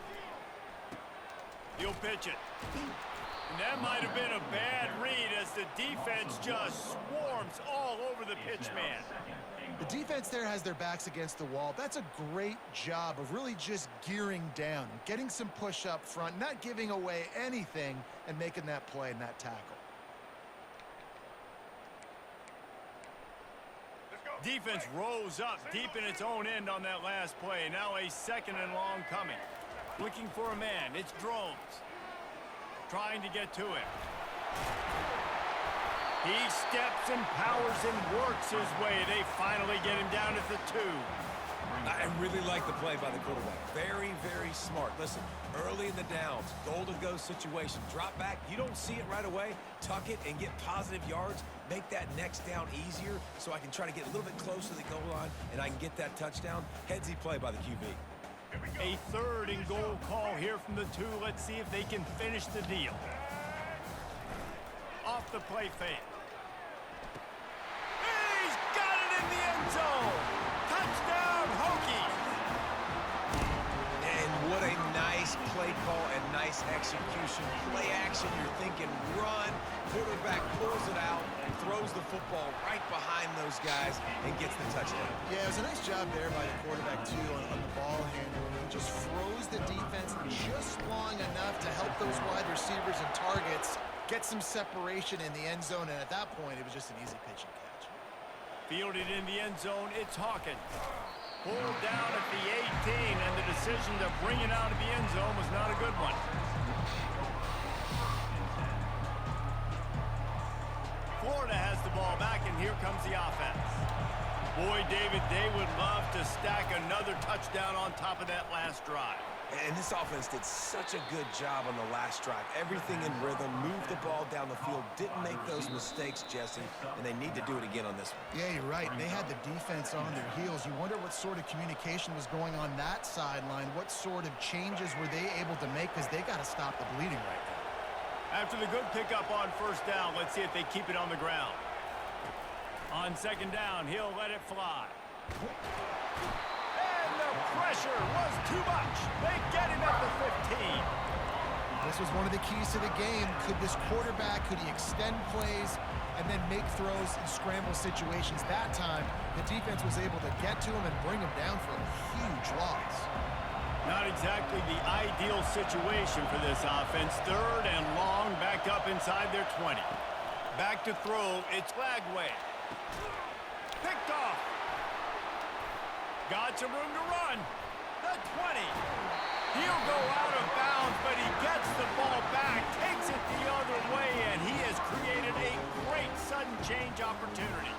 S1: He'll pitch it. And that might have been a bad read as the defense just swarms all over the pitch man.
S4: The defense there has their backs against the wall. That's a great job of really just gearing down, getting some push up front, not giving away anything, and making that play and that tackle.
S1: Defense rose up deep in its own end on that last play. Now a 2nd and long coming. Looking for a man. It's Drones. Trying to get to him. He steps and powers and works his way. They finally get him down at the 2.
S5: I really like the play by the quarterback. Very, very smart. Listen, early in the downs, goal-to-go situation. Drop back. You don't see it right away. Tuck it and get positive yards. Make that next down easier so I can try to get a little bit closer to the goal line and I can get that touchdown. Headsy play by the QB.
S1: A 3rd and goal call here from the 2. Let's see if they can finish the deal. Off the play fake. He's got it in the end zone. Touchdown, Hokies.
S5: And what a nice play call and nice execution. Play action, you're thinking run. Quarterback pulls it out, throws the football right behind those guys, and gets the touchdown.
S4: Yeah, it was a nice job there by the quarterback, too, on the ball handling. He just froze the defense just long enough to help those wide receivers and targets get some separation in the end zone, and at that point, it was just an easy pitch and catch.
S1: Fielded in the end zone, it's Hawkins. Pulled down at the 18, and the decision to bring it out of the end zone was not a good one. Florida has the ball back, and here comes the offense. Boy, David, they would love to stack another touchdown on top of that last drive.
S5: And this offense did such a good job on the last drive. Everything in rhythm, moved the ball down the field, didn't make those mistakes, Jesse, and they need to do it again on this one.
S4: Yeah, you're right. They had the defense on their heels. You wonder what sort of communication was going on that sideline. What sort of changes were they able to make, because they got to stop the bleeding right now.
S1: After the good pickup on 1st down, let's see if they keep it on the ground. On 2nd down, he'll let it fly. And the pressure was too much. They get him at the 15.
S4: This was one of the keys to the game. Could this quarterback, could he extend plays and then make throws in scramble situations? That time, the defense was able to get to him and bring him down for a huge loss.
S1: Not exactly the ideal situation for this offense. 3rd and long, back up inside their 20. Back to throw, it's Lagway. Picked off. Got some room to run. The 20. He'll go out of bounds, but he gets the ball back, takes it the other way, and he has created a great sudden change opportunity.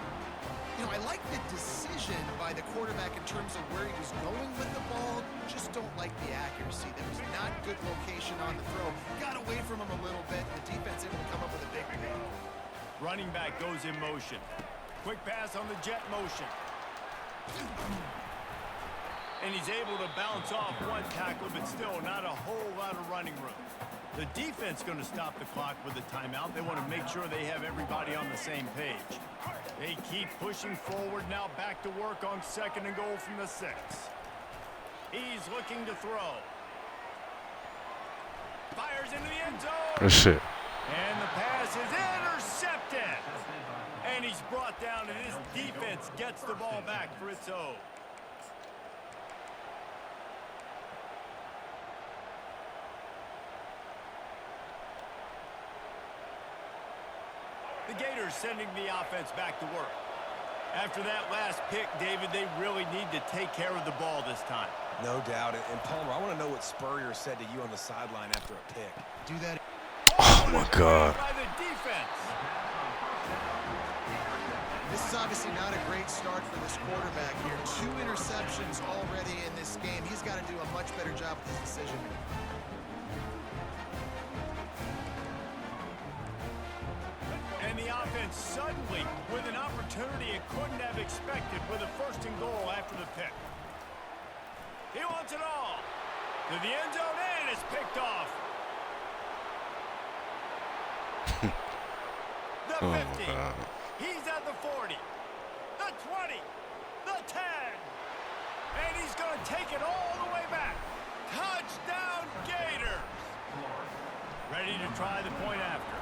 S4: You know, I like the decision by the quarterback in terms of where he was going with the ball. Just don't like the accuracy. There was not good location on the throw. Got away from him a little bit. The defense able to come up with a big play.
S1: Running back goes in motion. Quick pass on the jet motion. And he's able to bounce off one tackle, but still not a whole lot of running room. The defense going to stop the clock with a timeout. They want to make sure they have everybody on the same page. They keep pushing forward, now back to work on 2nd and goal from the 6. He's looking to throw. Fires into the end zone.
S2: Good shit.
S1: And the pass is intercepted. And he's brought down, and his defense gets the ball back for its own. The Gators sending the offense back to work. After that last pick, David, they really need to take care of the ball this time.
S5: No doubt. And Palmer, I want to know what Spurrier said to you on the sideline after a pick.
S4: Do that.
S2: Oh my God.
S1: By the defense.
S4: This is obviously not a great start for this quarterback here. 2 interceptions already in this game. He's got to do a much better job with his decision.
S1: And the offense suddenly with an opportunity it couldn't have expected with a 1st and goal after the pick. He wants it all. To the end zone, and it's picked off. The 50.
S2: God.
S1: He's at the 40. The 20. The 10. And he's going to take it all the way back. Touchdown, Gators. Ready to try the point after.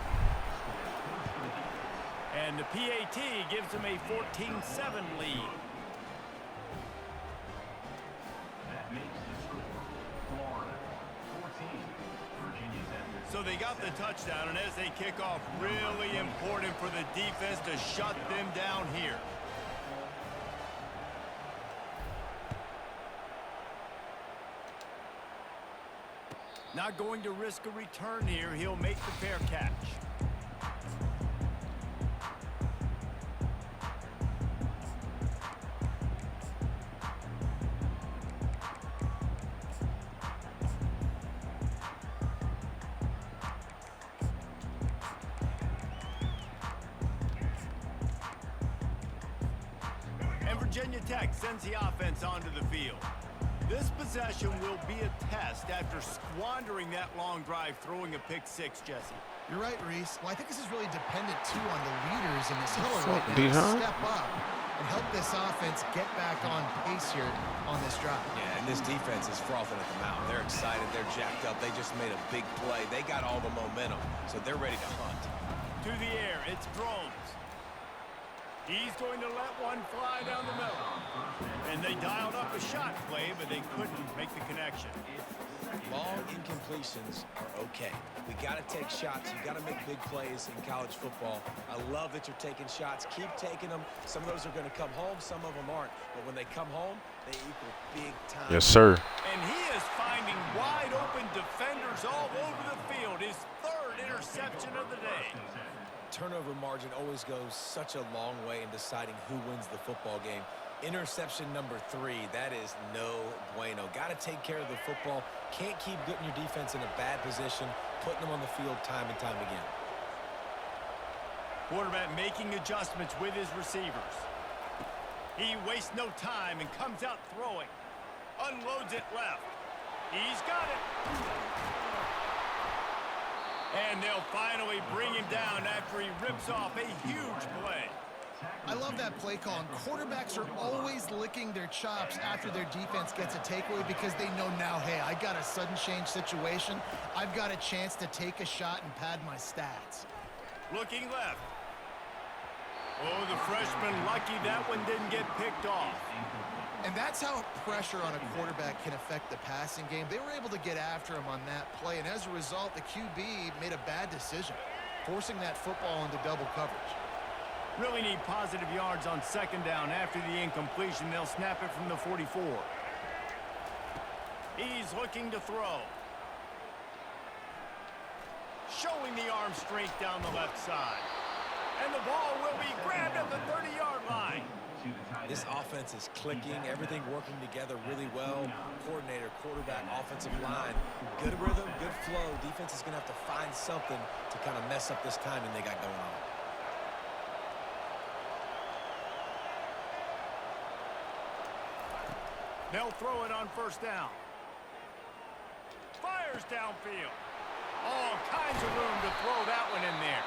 S1: And the PAT gives them a 14-7 lead.
S6: That makes the score Florida 14, Virginia 10.
S1: So they got the touchdown, and as they kick off, really important for the defense to shut them down here. Not going to risk a return here. He'll make the fair catch. Virginia Tech sends the offense onto the field. This possession will be a test after squandering that long drive, throwing a pick 6, Jesse.
S4: You're right, Reese. Well, I think this is really dependent, too, on the leaders in this huddle
S2: Fuck,
S4: right now to
S2: D-huh?
S4: step up and help this offense get back on pace here on this drive.
S5: Yeah, and this defense is frothing at the mouth. They're excited. They're jacked up. They just made a big play. They got all the momentum, so they're ready to hunt.
S1: To the air, it's Drones. He's going to let one fly down the middle. And they dialed up a shot play, but they couldn't make the connection.
S5: Long incompletions are okay. We got to take shots. You got to make big plays in college football. I love that you're taking shots. Keep taking them. Some of those are going to come home. Some of them aren't. But when they come home, they equal big time.
S2: Yes, sir.
S1: And he is finding wide open defenders all over the field. His 3rd interception of the day.
S5: Turnover margin always goes such a long way in deciding who wins the football game. Interception number 3, that is no bueno. Got to take care of the football. Can't keep getting your defense in a bad position, putting them on the field time and time again.
S1: Quarterback making adjustments with his receivers. He wastes no time and comes out throwing. Unloads it left. He's got it. And they'll finally bring him down after he rips off a huge play.
S4: I love that play call. And quarterbacks are always licking their chops after their defense gets a takeaway because they know now, hey, I got a sudden change situation. I've got a chance to take a shot and pad my stats.
S1: Looking left. Oh, the freshman lucky that one didn't get picked off.
S4: And that's how pressure on a quarterback can affect the passing game. They were able to get after him on that play, and as a result, the QB made a bad decision, forcing that football into double coverage.
S1: Really need positive yards on second down. After the incompletion, they'll snap it from the 44. He's looking to throw. Showing the arm strength down the left side. And the ball will be grabbed at the 30-yard line.
S5: This offense is clicking, everything working together really well. Coordinator, quarterback, offensive line. Good rhythm, good flow. Defense is going to have to find something to kind of mess up this timing they got going on.
S1: They'll throw it on first down. Fires downfield. All kinds of room to throw that one in there.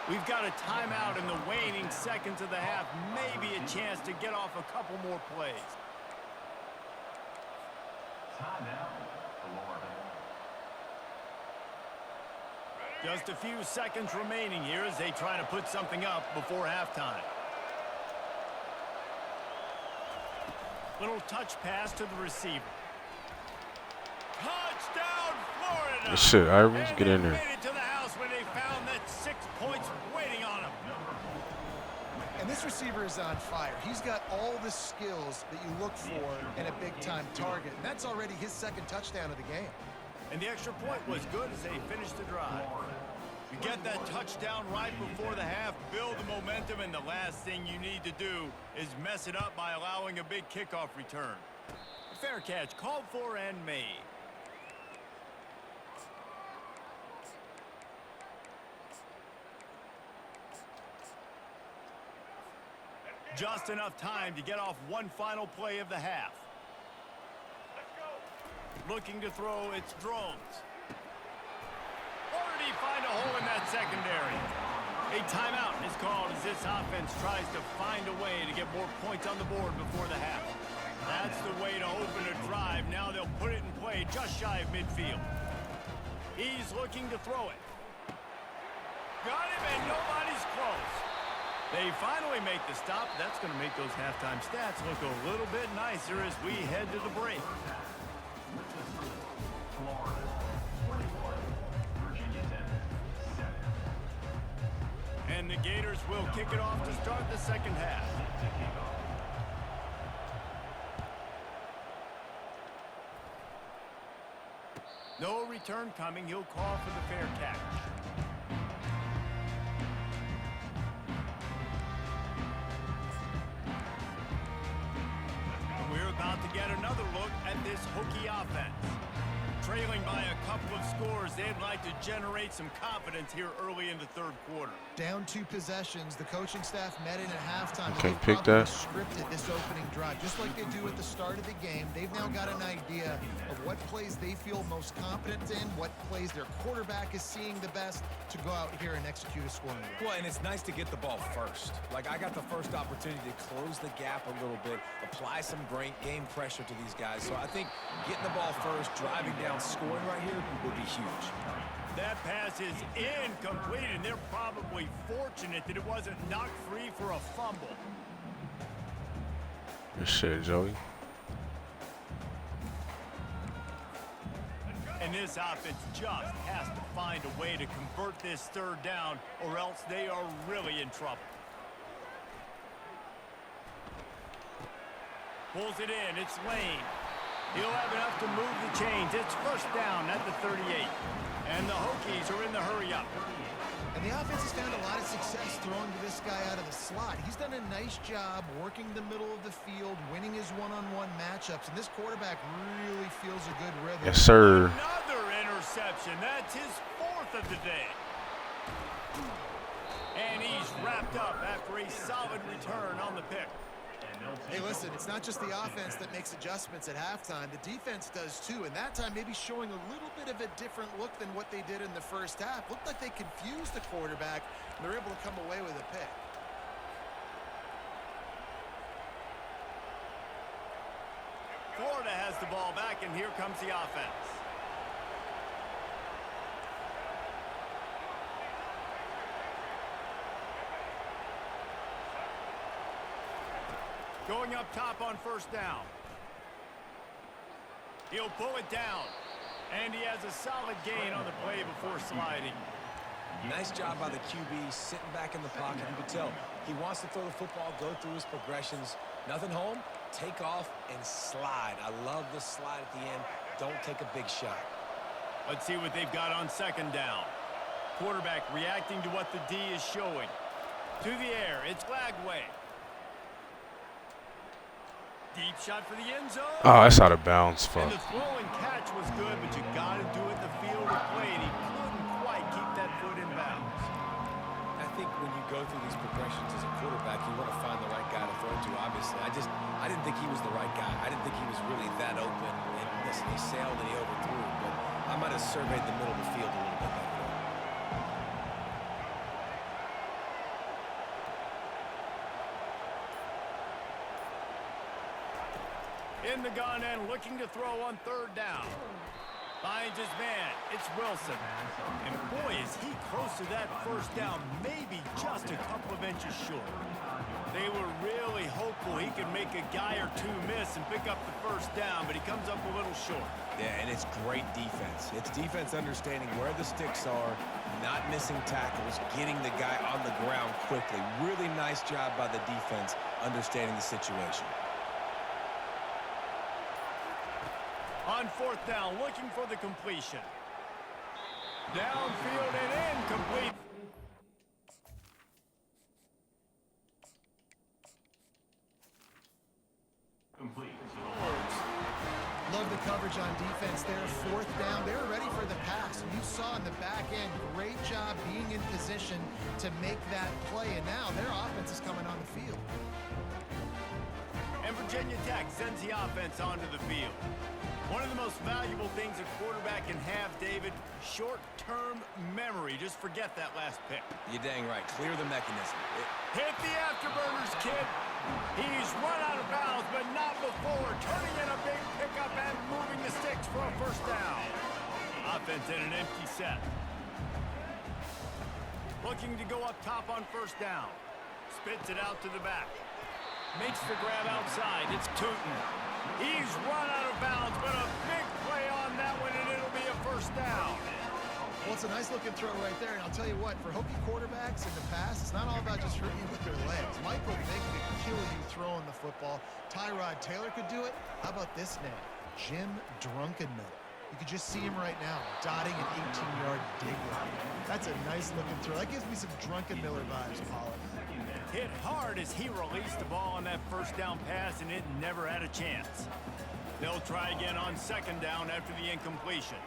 S1: We've got a timeout in the waning seconds of the half. Maybe a chance to get off a couple more plays.
S6: Timeout, Florida.
S1: Just a few seconds remaining here as they try to put something up before halftime. Little touch pass to the receiver. Touchdown, Florida!
S2: Good shit, Irons. Get in there.
S1: Made it to the house when they found that 6 points waiting on him.
S4: And this receiver is on fire. He's got all the skills that you look for in a big-time target. And that's already his second touchdown of the game.
S1: And the extra point was good as they finished the drive. You get that touchdown right before the half, build the momentum, and the last thing you need to do is mess it up by allowing a big kickoff return. Fair catch called for and made. Just enough time to get off one final play of the half. Looking to throw, it's drones. Already find a hole in that secondary. A timeout is called as this offense tries to find a way to get more points on the board before the half. That's the way to open a drive. Now they'll put it in play just shy of midfield. He's looking to throw it. Got him, and nobody's close. They finally make the stop. That's going to make those halftime stats look a little bit nicer as we head to the break.
S6: Florida, 21. Virginia Tech, 7.
S1: And the Gators will kick it off to start the second half.
S6: To kick off.
S1: No return coming. He'll call for the fair catch. And we're about to get another look at this Hokie offense. Trailing by a couple of scores, they'd like to generate some confidence here early in the third quarter.
S4: Down 2 possessions, the coaching staff met in at halftime.
S2: Okay,
S4: and they
S2: pick
S4: probably
S2: that.
S4: scripted this opening drive, just like they do at the start of the game. They've now got an idea of what plays they feel most confident in, what plays their quarterback is seeing the best to go out here and execute a scoring drive.
S5: Well, and it's nice to get the ball first. Like, I got the first opportunity to close the gap a little bit, apply some great game pressure to these guys. So I think getting the ball first, driving down, scoring right here would be huge.
S1: That pass is incomplete, and they're probably fortunate that it wasn't knocked free for a fumble.
S2: Good shit, Joey.
S1: And this offense just has to find a way to convert this third down, or else they are really in trouble. Pulls it in. It's Lane. He'll have enough to move the chains. It's first down at the 38. And the Hokies are in the hurry-up.
S4: And the offense has found a lot of success throwing to this guy out of the slot. He's done a nice job working the middle of the field, winning his one-on-one matchups, and this quarterback really feels a good rhythm.
S2: Yes, sir.
S1: Another interception. That's his 4th of the day. And he's wrapped up after a solid return on the pick.
S4: Hey, listen, it's not just the offense that makes adjustments at halftime. The defense does too, and that time maybe showing a little bit of a different look than what they did in the first half. Looked like they confused the quarterback, and they're able to come away with a pick.
S1: Florida has the ball back, and here comes the offense. Going up top on first down. He'll pull it down. And he has a solid gain on the play before sliding.
S5: Nice job by the QB, sitting back in the pocket. You can tell he wants to throw the football, go through his progressions. Nothing home, take off and slide. I love the slide at the end. Don't take a big shot.
S1: Let's see what they've got on second down. Quarterback reacting to what the D is showing. To the air, it's Lagway. Deep shot for the end zone.
S2: Oh, that's out of bounds. Fuck.
S1: And the throw and catch was good, but you got to do it in the field of play, and he couldn't quite keep that foot in bounds.
S5: I think when you go through these progressions as a quarterback, you want to find the right guy to throw to, obviously. I didn't think he was the right guy. I didn't think he was really that open. And listen, he sailed and he overthrew, but I might have surveyed the middle of the field a little bit better.
S1: In the gun and looking to throw on third down. Finds his man. It's Wilson. And boy, is he close to that first down, maybe just a couple of inches short. They were really hopeful he could make a guy or two miss and pick up the first down, but he comes up a little short.
S5: Yeah, and it's great defense. It's defense understanding where the sticks are, not missing tackles, getting the guy on the ground quickly. Really nice job by the defense understanding the situation.
S1: On fourth down, looking for the completion. Downfield and incomplete.
S6: Complete.
S4: Love the coverage on defense there. Fourth down. They were ready for the pass. You saw in the back end, great job being in position to make that play. And now their offense is coming on the field.
S1: And Virginia Tech sends the offense onto the field. One of the most valuable things a quarterback can have, David, short-term memory. Just forget that last pick.
S5: You're dang right. Clear the mechanism.
S1: Hit the afterburners, kid. He's run out of bounds, but not before. Turning in a big pickup and moving the sticks for a first down. Offense in an empty set. Looking to go up top on first down. Spits it out to the back. Makes the grab outside. It's Tootin. He's run out of bounds, but a big play on that one, and it'll be a first down.
S4: Well, it's a nice-looking throw right there, and I'll tell you what, for Hokie quarterbacks in the past, it's not all about just hurting you with their legs. Michael Vick could kill you throwing the football. Tyrod Taylor could do it. How about this name? Jim Drunkenmiller. You can just see him right now, dotting an 18-yard dig route. That's a nice-looking throw. That gives me some Drunkenmiller vibes, Paul.
S1: Hit hard as he released the ball on that first down pass, and it never had a chance. They'll try again on second down after the incompletion.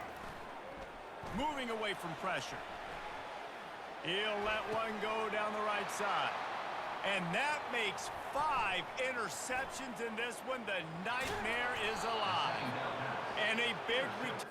S1: Moving away from pressure. He'll let one go down the right side. And that makes 5 interceptions in this one. The nightmare is alive. And a big return.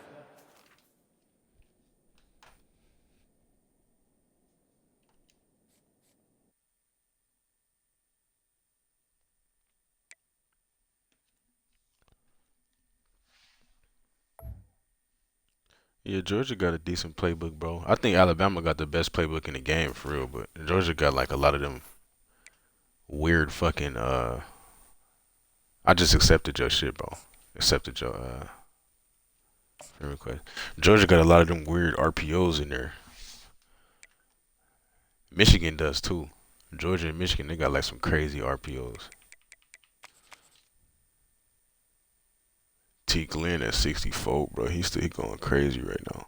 S2: Yeah, Georgia got a decent playbook, bro. I think Alabama got the best playbook in the game for real, but Georgia got like a lot of them weird fucking I just accepted your shit, bro. Accepted your friend request. Georgia got a lot of them weird RPOs in there. Michigan does too. Georgia and Michigan, they got like some crazy RPOs. T. Glenn at 64, bro. He going crazy right now.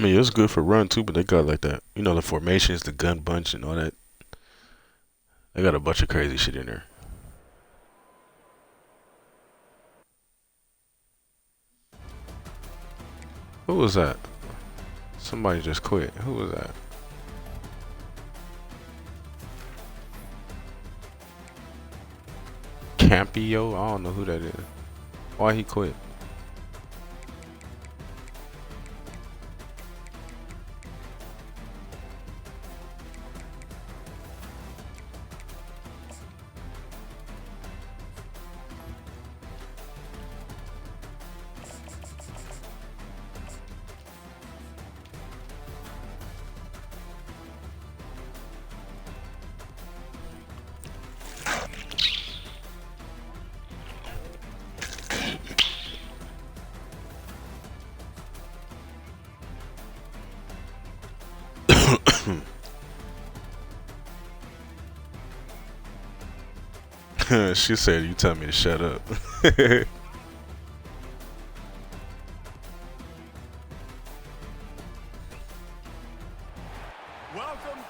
S2: mean, it's good for run too, but they got like that. You know, the formations, the gun bunch, and all that. They got a bunch of crazy shit in there. Who was that? Somebody just quit. Who was that? Campio? I don't know who that is. Why he quit? She said, "You tell me to shut up."
S1: Welcome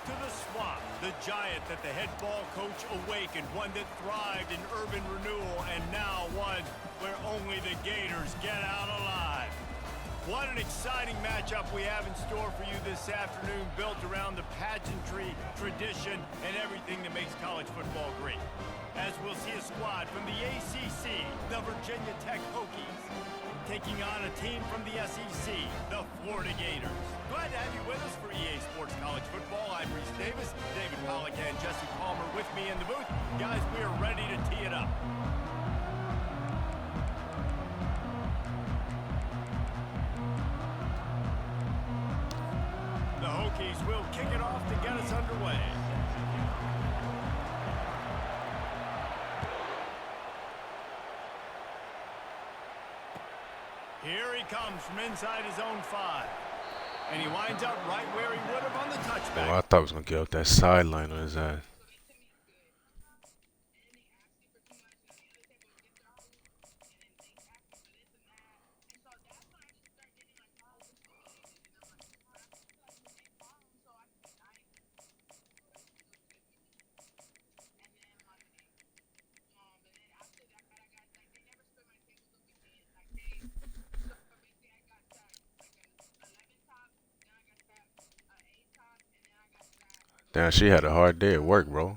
S1: to the swamp, the giant that the head ball coach awakened, one that thrived in urban renewal, and now one where only the Gators get out alive. What an exciting matchup we have in store for you this afternoon, built around the pageantry, tradition, and everything that makes college football great. As we'll see a squad from the ACC, the Virginia Tech Hokies, taking on a team from the SEC, the Florida Gators. Glad to have you with us for EA Sports College Football. I'm Reese Davis, David Pollack, and Jesse Palmer with me in the booth. Guys, we are ready to tee it up. The Hokies will kick it off to get us underway. Here he comes from inside his own 5. And he winds up right where he would have on the touchback.
S2: Oh, I thought I was gonna get off that sideline on his ass. Damn, she had a hard day at work, bro.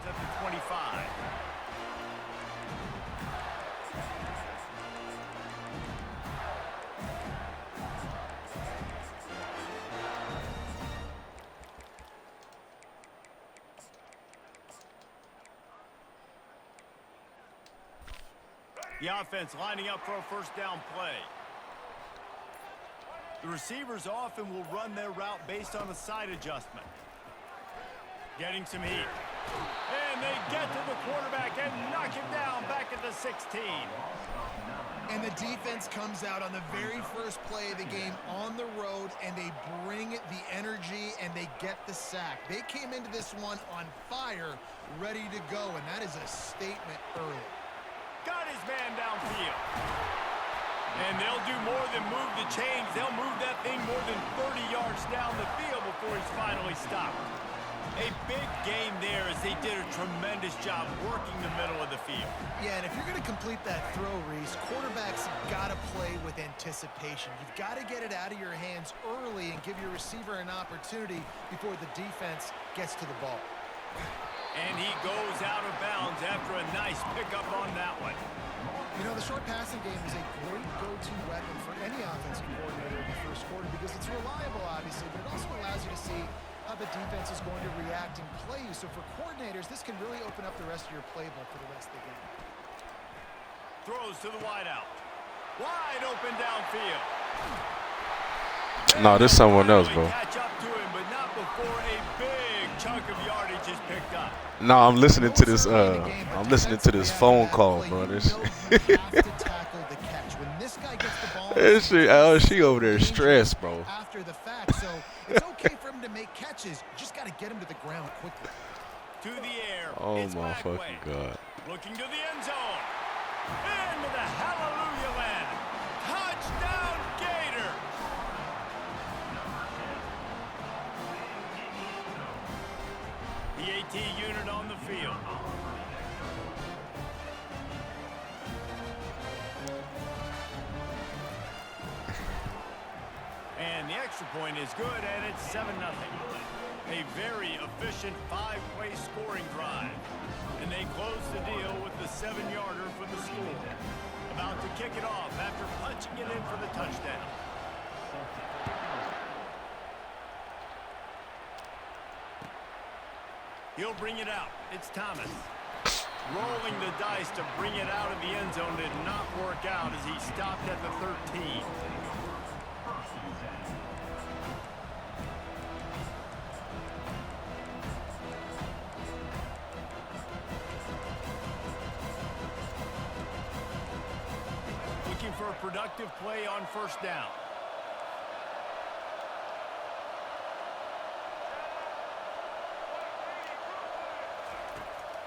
S1: He's at the 25. The offense lining up for a first down play. The receivers often will run their route based on a side adjustment. Getting some heat. And they get to the quarterback and knock him down back at the 16.
S4: And the defense comes out on the very first play of the game on the road, and they bring the energy, and they get the sack. They came into this one on fire, ready to go, and that is a statement early.
S1: Got his man downfield. And they'll do more than move the chains. They'll move that thing more than 30 yards down the field before he's finally stopped. A big game there as they did a tremendous job working the middle of the field.
S4: Yeah, and if you're going to complete that throw, Reese, quarterbacks got to play with anticipation. You've got to get it out of your hands early and give your receiver an opportunity before the defense gets to the ball.
S1: And he goes out of bounds after a nice pickup on that one.
S4: You know, the short passing game is a great go-to weapon for any offensive coordinator in the first quarter because it's reliable, obviously, but it also allows you to see how the defense is going to react and play you. So for coordinators, this can really open up the rest of your playbook for the rest of the game.
S1: Throws to the wideout. Wide open downfield.
S2: No, this someone else, bro.
S1: Catch up to him, but not before a big chunk of yardage is picked up.
S2: No, I'm listening to this. I'm listening to this phone call, bro. This shit. Oh, she over there stressed, bro.
S4: After the fact, so it's okay for him to make catches. You just got to get him to the ground quickly.
S1: To the air.
S2: Oh
S1: It's
S2: my
S1: Bagway.
S2: fucking god.
S1: Looking to the end zone. Into the hallelujah land. Touchdown Gator. The AT unit on the field. And the extra point is good, and it's 7-0. A very efficient 5-play scoring drive. And they close the deal with the 7-yarder for the score. About to kick it off after punching it in for the touchdown. He'll bring it out. It's Thomas. Rolling the dice to bring it out of the end zone did not work out as he stopped at the 13. Looking for a productive play on first down.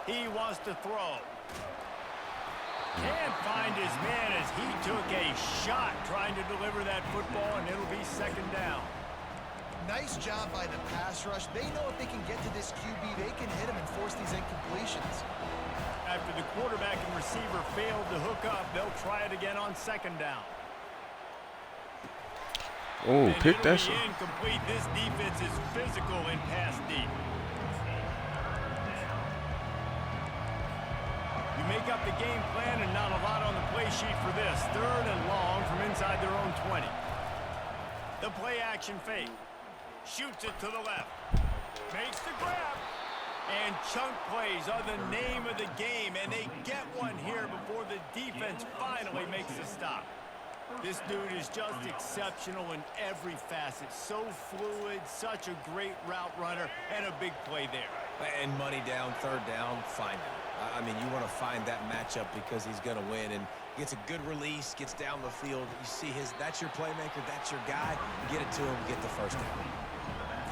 S1: He wants to throw. Can't find his man as he took a shot trying to deliver that football, and it'll be second down.
S4: Nice job by the pass rush. They know if they can get to this QB, they can hit him and force these incompletions.
S1: After the quarterback and receiver failed to hook up, they'll try it again on second down.
S2: Oh,
S1: And
S2: pick
S1: it'll
S2: that
S1: be
S2: shit.
S1: incomplete. This defense is physical in pass deep. You make up the game plan and not a lot on the play sheet for this. Third and long from inside their own 20. The play action fake. Shoots it to the left. Makes the grab. And chunk plays are the name of the game, and they get one here before the defense finally makes a stop. This dude is just exceptional in every facet. So fluid, such a great route runner, and a big play there.
S5: And money down, third down, find him. I mean, you want to find that matchup because he's going to win, and gets a good release, gets down the field. You see that's your playmaker, that's your guy. Get it to him, get the first down.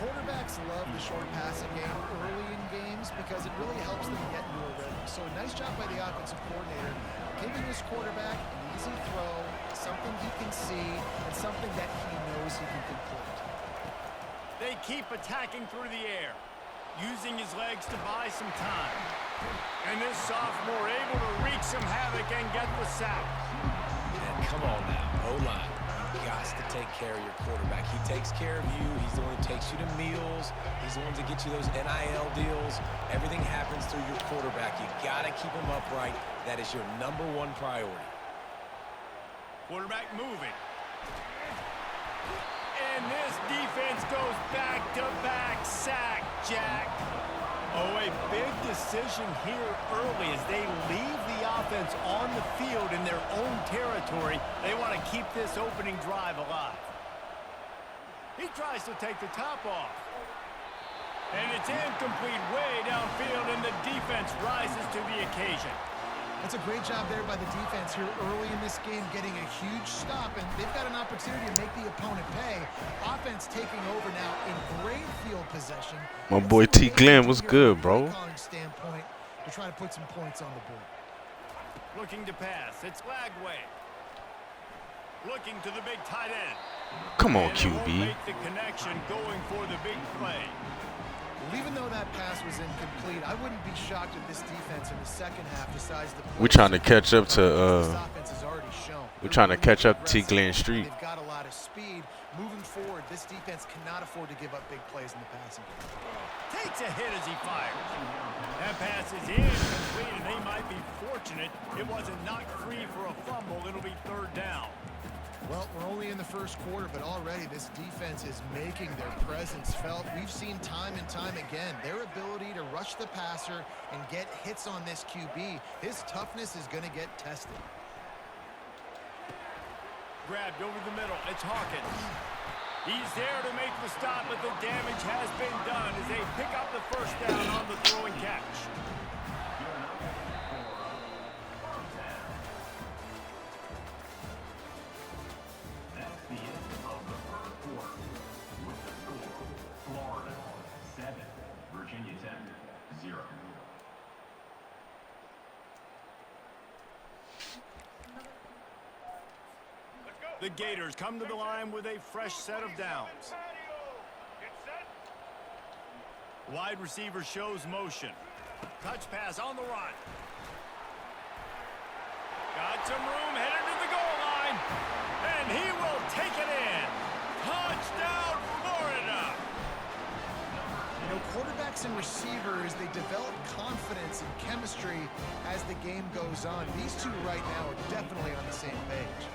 S4: Quarterbacks love the short passing game early in games because it really helps them get into a rhythm. So nice job by the offensive coordinator, giving his quarterback an easy throw, something he can see, and something that he knows he can complete.
S1: They keep attacking through the air, using his legs to buy some time. And this sophomore able to wreak some havoc and get the sack.
S5: And come on now, O-line. You got to take care of your quarterback. He takes care of you. He's the one who takes you to meals. He's the one to get you those NIL deals. Everything happens through your quarterback. You got to keep him upright. That is your #1 priority.
S1: Quarterback moving. And this defense goes back-to-back sack, Jack. Oh, a big decision here early as they leave the offense on the field in their own territory. They want to keep this opening drive alive. He tries to take the top off. And it's incomplete way downfield, and the defense rises to the occasion.
S4: That's a great job there by the defense here early in this game, getting a huge stop, and they've got an opportunity to make the opponent pay. Offense taking over now in great field possession.
S2: My boy T. Glenn was good, bro.
S4: Standpoint to try to put some points on the board.
S1: Looking to pass. It's Bagway. Looking to the big tight end.
S2: Come on,
S1: And they won't
S2: QB.
S1: make the connection going for the big play.
S4: Well, even though that pass was incomplete, I wouldn't be shocked if this defense in the second half decides to.
S2: We're trying to catch up to
S4: This offense has already shown.
S2: we're trying to catch up to T. Glenn Street.
S4: They've got a lot of speed. Moving forward, this defense cannot afford to give up big plays in the passing game.
S1: Takes a hit as he fires. That pass is incomplete, and they might be fortunate it wasn't knocked free for a fumble. It'll be third down.
S4: Well, we're only in the first quarter, but already this defense is making their presence felt. We've seen time and time again their ability to rush the passer and get hits on this QB. His toughness is going to get tested.
S1: Grabbed over the middle. It's Hawkins. He's there to make the stop, but the damage has been done as they pick up the first down on the throwing catch.
S6: That's the end of the first quarter. With the score, Florida 7, Virginia Tech 0.
S1: The Gators come to the line with a fresh set of downs. Wide receiver shows motion. Touch pass on the run. Got some room, headed to the goal line. And he will take it in. Touchdown, Florida!
S4: You know, quarterbacks and receivers, they develop confidence and chemistry as the game goes on. These two right now are definitely on the same page.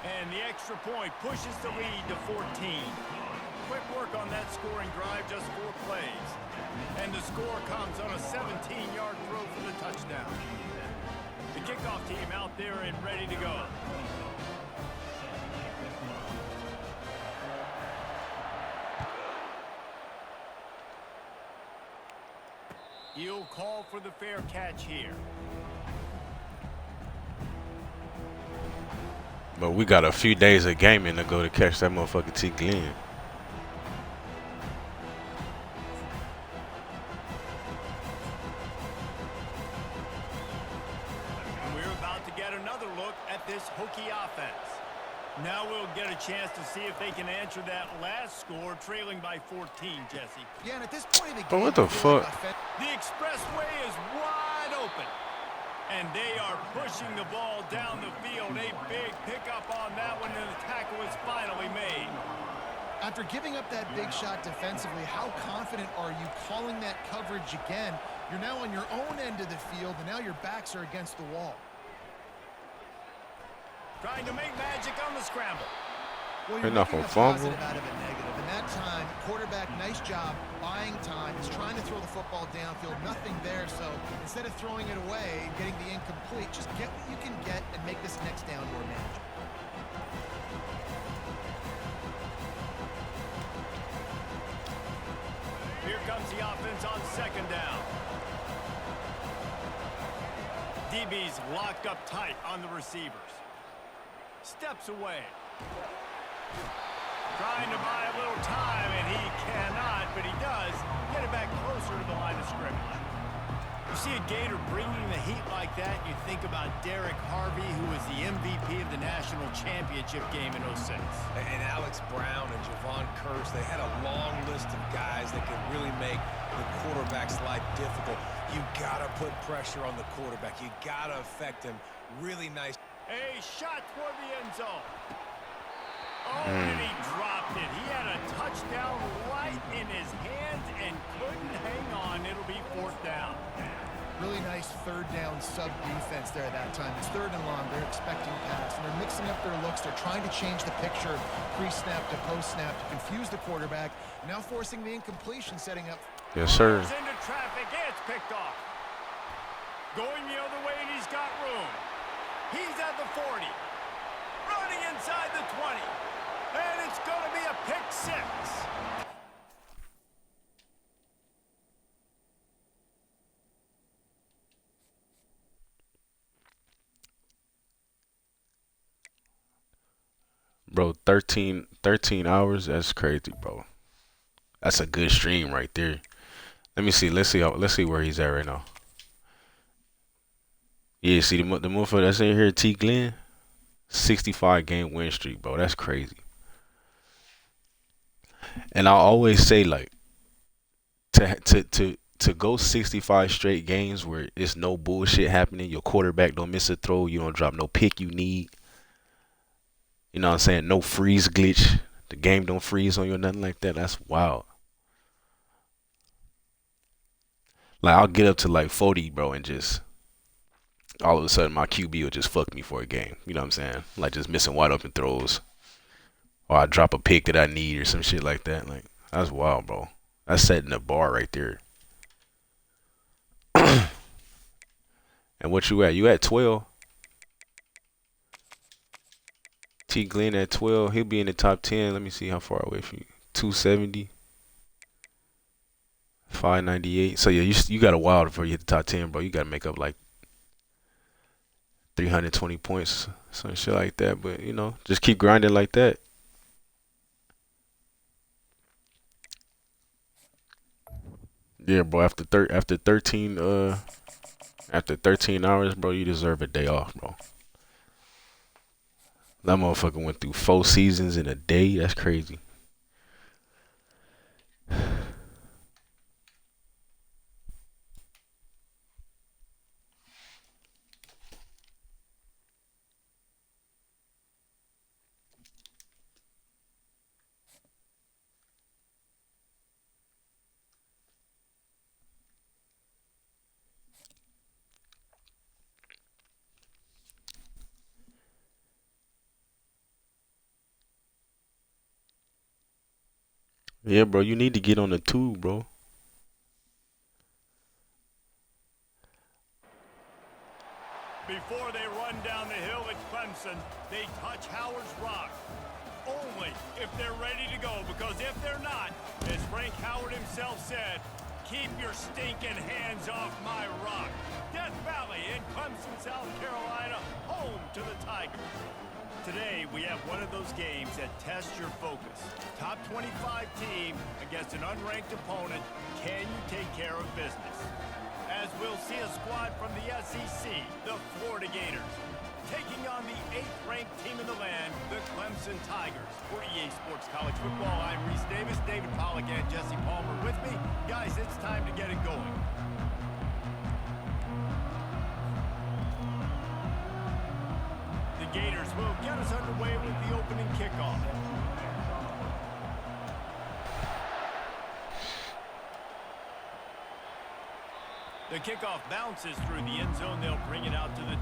S1: And the extra point pushes the lead to 14. Quick work on that scoring drive, just 4 plays. And the score comes on a 17-yard throw for the touchdown. The kickoff team out there and ready to go. He'll call for the fair catch here.
S2: But we got a few days of gaming to go to catch that motherfucker T. Glenn.
S1: We're about to get another look at this Hokie offense. Now we'll get a chance to see if they can answer that last score, trailing by 14, Jesse.
S4: Yeah, and at this point of the game,
S2: But what the fuck?
S1: The expressway is wide open. And they are pushing the ball down the field. A big pickup on that one, and the tackle is finally made.
S4: After giving up that big shot defensively, how confident are you calling that coverage again? You're now on your own end of the field, and now your backs are against the wall.
S1: Trying to make magic on the scramble.
S4: Well,
S2: They're
S4: you're
S2: not
S4: making
S2: gonna
S4: a
S2: fumble.
S4: positive out of a negative. And that time, quarterback, nice job buying time. He's trying to throw the football downfield. Nothing there. So instead of throwing it away and getting the incomplete, just get what you can get and make this next down more manageable.
S1: Here comes the offense on second down. DB's locked up tight on the receivers. Steps away. Trying to buy a little time, and he cannot, but he does get it back closer to the line of scrimmage. You see a Gator bringing the heat like that, you think about Derek Harvey, who was the MVP of the national championship game in 06.
S5: And Alex Brown and Javon Curse, they had a long list of guys that could really make the quarterback's life difficult. You gotta put pressure on the quarterback. You gotta affect him. Really nice.
S1: A shot for the end zone. Oh, and he dropped it. He had a touchdown right in his hands and couldn't hang on. It'll be 4th down.
S4: Really nice third down sub defense there at that time. It's 3rd and long. They're expecting pass, and they're mixing up their looks. They're trying to change the picture pre-snap to post-snap to confuse the quarterback. Now forcing the incompletion, setting up.
S2: Yes, sir.
S1: He's into traffic. It's picked off. Going the other way, and he's got room. He's at the 40. Running inside the 20. And it's going to be a pick 6.
S2: Bro, 13 hours, that's crazy, bro. That's a good stream right there. Let me see. Let's see where he's at right now. Yeah, see the motherfucker that's in here, T. Glenn, 65 game win streak, bro. That's crazy. And I always say, like, to go 65 straight games where it's no bullshit happening, your quarterback don't miss a throw, you don't drop no pick you need. You know what I'm saying? No freeze glitch. The game don't freeze on you or nothing like that. That's wild. Like, I'll get up to like 40, bro, and just all of a sudden my QB will just fuck me for a game. You know what I'm saying? Like, just missing wide open throws. Or I drop a pick that I need or some shit like that. Like, that's wild, bro. That's setting the bar right there. And what you at? You at 12? T. Glenn at 12. He'll be in the top 10. Let me see how far away from you. 270. 598. So yeah, you got a while before you hit the top 10, bro. You got to make up like 320 points, some shit like that. But you know, just keep grinding like that. Yeah, bro. After 13 hours, bro, you deserve a day off, bro. That motherfucker went through 4 seasons in a day. That's crazy. Yeah, bro, you need to get on the tube, bro.
S1: Before they run down the hill at Clemson, they touch Howard's Rock. Only if they're ready to go, because if they're not, as Frank Howard himself said, keep your stinking hands off my rock. Death Valley in Clemson, South Carolina, home to the Tigers. Today, we have one of those games that tests your focus. Top 25 team against an unranked opponent. Can you take care of business? As we'll see a squad from the SEC, the Florida Gators, taking on the 8th-ranked team in the land, the Clemson Tigers. For EA Sports College Football, I'm Reese Davis, David Pollack, and Jesse Palmer with me. Guys, it's time to get it going. The Gators will get us underway with the opening kickoff. The kickoff bounces through the end zone. They'll bring it out to the...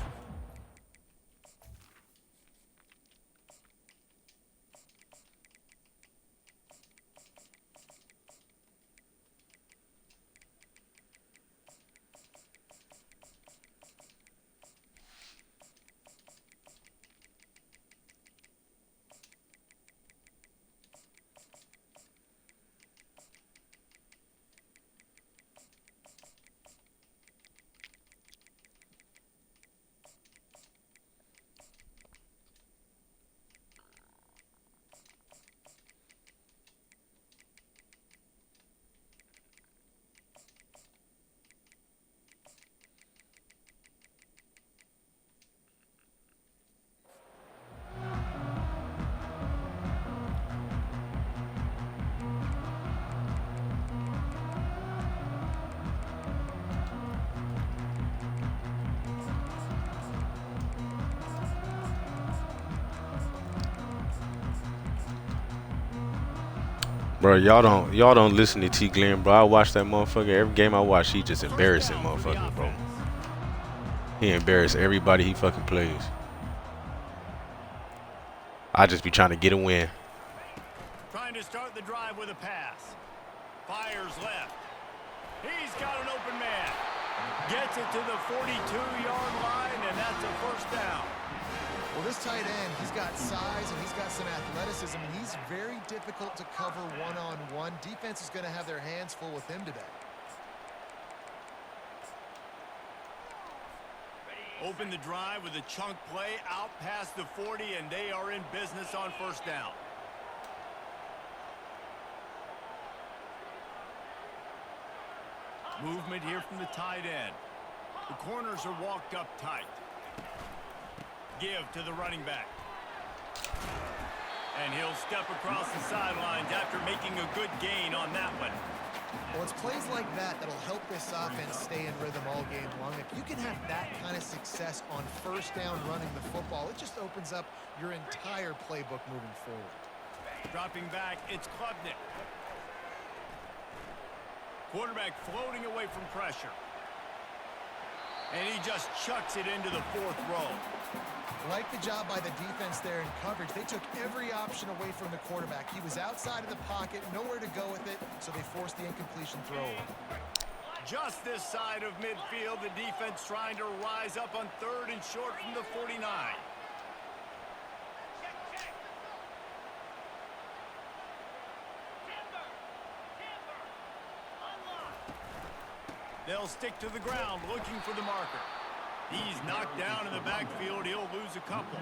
S2: Bro, y'all don't listen to T. Glenn, bro. I watch that motherfucker. Every game I watch, he just embarrassing motherfucker, bro. He embarrass everybody he fucking plays. I just be trying to get a win.
S1: Trying to start the drive with a pass. Fires left. He's got an open man. Gets it to the 42-yard line, and that's a first down.
S4: Well, this tight end, he's got size and he's got some athleticism, and he's very difficult to cover one-on-one. Defense is going to have their hands full with him today.
S1: Open the drive with a chunk play out past the 40, and they are in business on first down. Movement here from the tight end. The corners are walked up tight. Give to the running back. And he'll step across the sidelines after making a good gain on that one.
S4: Well, it's plays like that that'll help this offense stay in rhythm all game long. If you can have that kind of success on first down running the football, it just opens up your entire playbook moving forward.
S1: Dropping back, it's Klubnik. Quarterback floating away from pressure. And he just chucks it into the 4th row.
S4: Like the job by the defense there in coverage. They took every option away from the quarterback. He was outside of the pocket, nowhere to go with it, so they forced the incompletion throw.
S1: Just this side of midfield, the defense trying to rise up on 3rd and short from the 49. They'll stick to the ground looking for the marker. He's knocked down in the backfield. He'll lose a couple.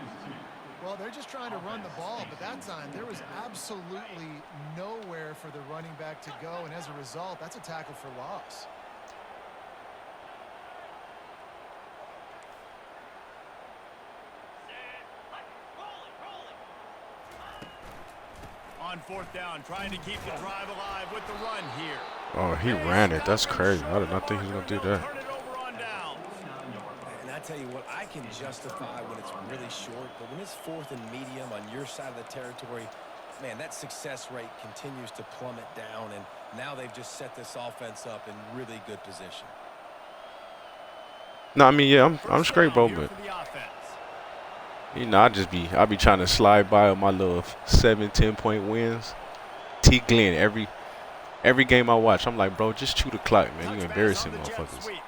S4: Well, they're just trying to run the ball, but that time there was absolutely nowhere for the running back to go, and as a result, that's a tackle for loss.
S1: On 4th down, trying to keep the drive alive with the run here.
S2: Oh, he ran it. That's crazy. I did not think he was going to do that.
S1: Turn it over on downs.
S5: And I tell you what, I can justify when it's really short, but when it's 4th and medium on your side of the territory, man, that success rate continues to plummet down, and now they've just set this offense up in really good position.
S2: No, I mean, yeah, I'm straight, bro,
S1: Here
S2: but
S1: for the offense.
S2: you know, I be trying to slide by on my little 7-10 point wins. T Glenn, every game I watch, I'm like, bro, just chew the clock, man. You
S1: Touch
S2: embarrassing
S1: pass on the jet
S2: motherfuckers.
S1: sweep.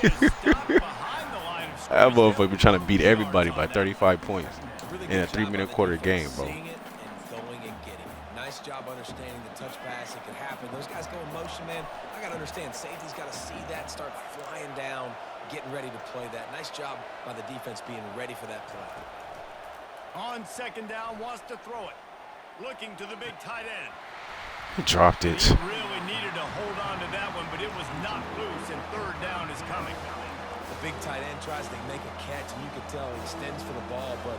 S1: He is stopped behind the line of
S2: That
S1: scrimmage.
S2: motherfucker be trying to beat everybody by
S1: Yards on that.
S2: 35 points
S5: Really
S2: in
S5: good
S2: a
S5: job
S2: 3-minute
S5: by the
S2: quarter
S5: defense,
S2: game, bro.
S5: seeing it and going and getting it. Nice job understanding the touch pass. It can happen. Those guys go in motion, man. I got to understand. Safety's got to see that, start flying down, getting ready to play that. Nice job by the defense being ready for that play.
S1: On 2nd down, wants to throw it. Looking to the big tight end.
S2: He dropped it.
S1: He really needed to hold on to that one, but it was not loose, and 3rd down is coming.
S5: The big tight end tries to make a catch, and you can tell he extends for the ball, but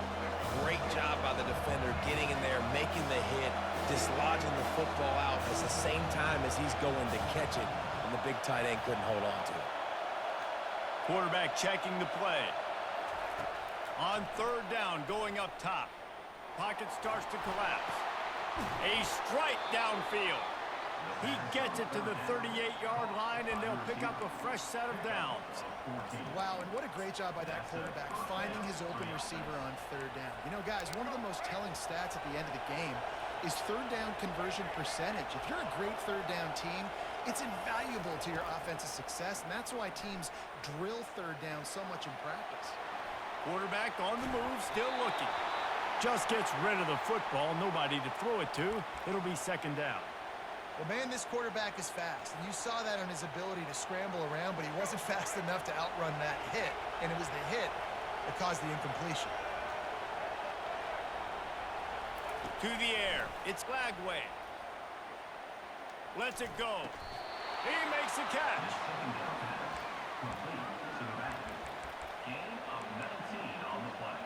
S5: great job by the defender getting in there, making the hit, dislodging the football out at the same time as he's going to catch it, and the big tight end couldn't hold on to it.
S1: Quarterback checking the play. On 3rd down, going up top. Pocket starts to collapse. A strike downfield. He gets it to the 38-yard line, and they'll pick up a fresh set of downs.
S4: Wow, and what a great job by that quarterback, finding his open receiver on 3rd down. You know, guys, one of the most telling stats at the end of the game is 3rd down conversion percentage. If you're a great 3rd down team, it's invaluable to your offensive success, and that's why teams drill 3rd down so much in practice.
S1: Quarterback on the move, still looking. Just gets rid of the football, nobody to throw it to. It'll be 2nd down.
S4: Well, man, this quarterback is fast, and you saw that on his ability to scramble around, but he wasn't fast enough to outrun that hit, and it was the hit that caused the incompletion.
S1: To the air, it's Lagway. Lets it go. He makes the catch.
S6: Complete to the back. Gain of 19 on the play.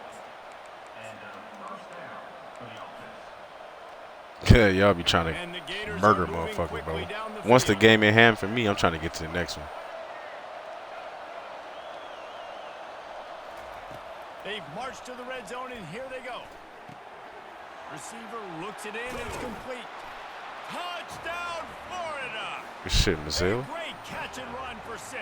S6: And a 1st down for the offense.
S2: Yeah, y'all be trying
S1: And the
S2: to
S1: Gators
S2: murder
S1: are moving
S2: motherfucker, bro.
S1: quickly down the
S2: Once the
S1: field.
S2: game in hand for me, I'm trying to get to the next one.
S1: They've marched to the red zone, and here they go. Receiver looks it in, and it's complete. Touchdown, Florida!
S2: Good shit,
S1: A
S2: Mazil.
S1: great catch and run for 6.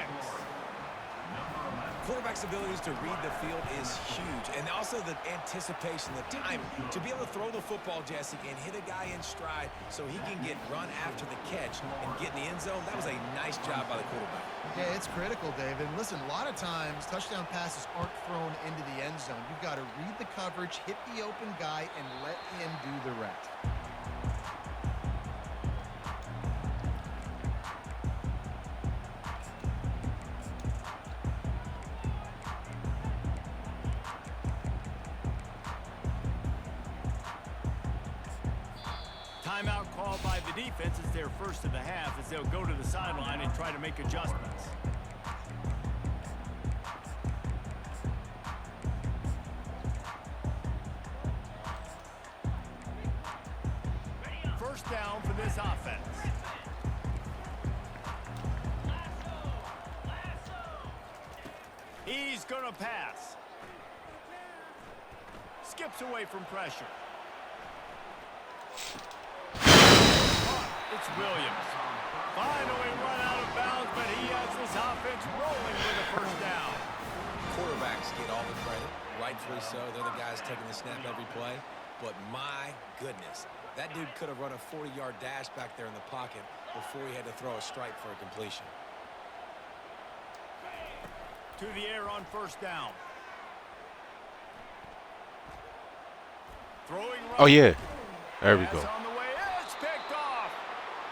S5: Quarterback's abilities to read the field is huge, and also the anticipation, the time to be able to throw the football, Jesse, and hit a guy in stride so he can get run after the catch and get in the end zone. That was a nice job by the quarterback.
S4: Yeah, it's critical, David. Listen, a lot of times touchdown passes aren't thrown into the end zone. You've got to read the coverage, hit the open guy, and let him do the rest.
S1: Timeout called by the defense is their first of the half as they'll go to the sideline and try to make adjustments. First down for this offense. He's going to pass. Skips away from pressure. It's Williams. Finally run out of bounds, but he has this offense rolling with a first down.
S5: Quarterbacks get all the credit, rightfully so. They're the guys taking the snap every play. But my goodness, that dude could have run a 40-yard dash back there in the pocket, before he had to throw a strike for a completion.
S1: To the air on first down. Throwing right.
S2: Oh yeah, there we
S1: Pass
S2: go.
S1: on the way. It's picked off.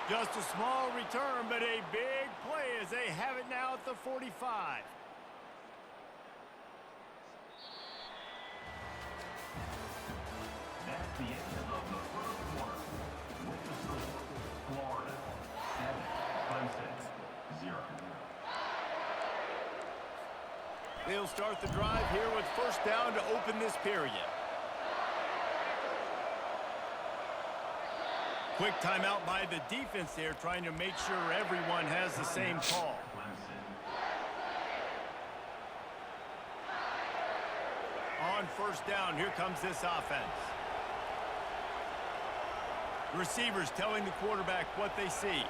S1: Just a small return, but a big play as they have it now at the 45.
S6: That's the end of the first quarter. With the score, Florida 7, Clemson 0.
S1: They'll start the drive here with first down to open this period. Quick timeout by the defense there, trying to make sure everyone has the same call. On first down, here comes this offense. Receivers telling the quarterback what they see.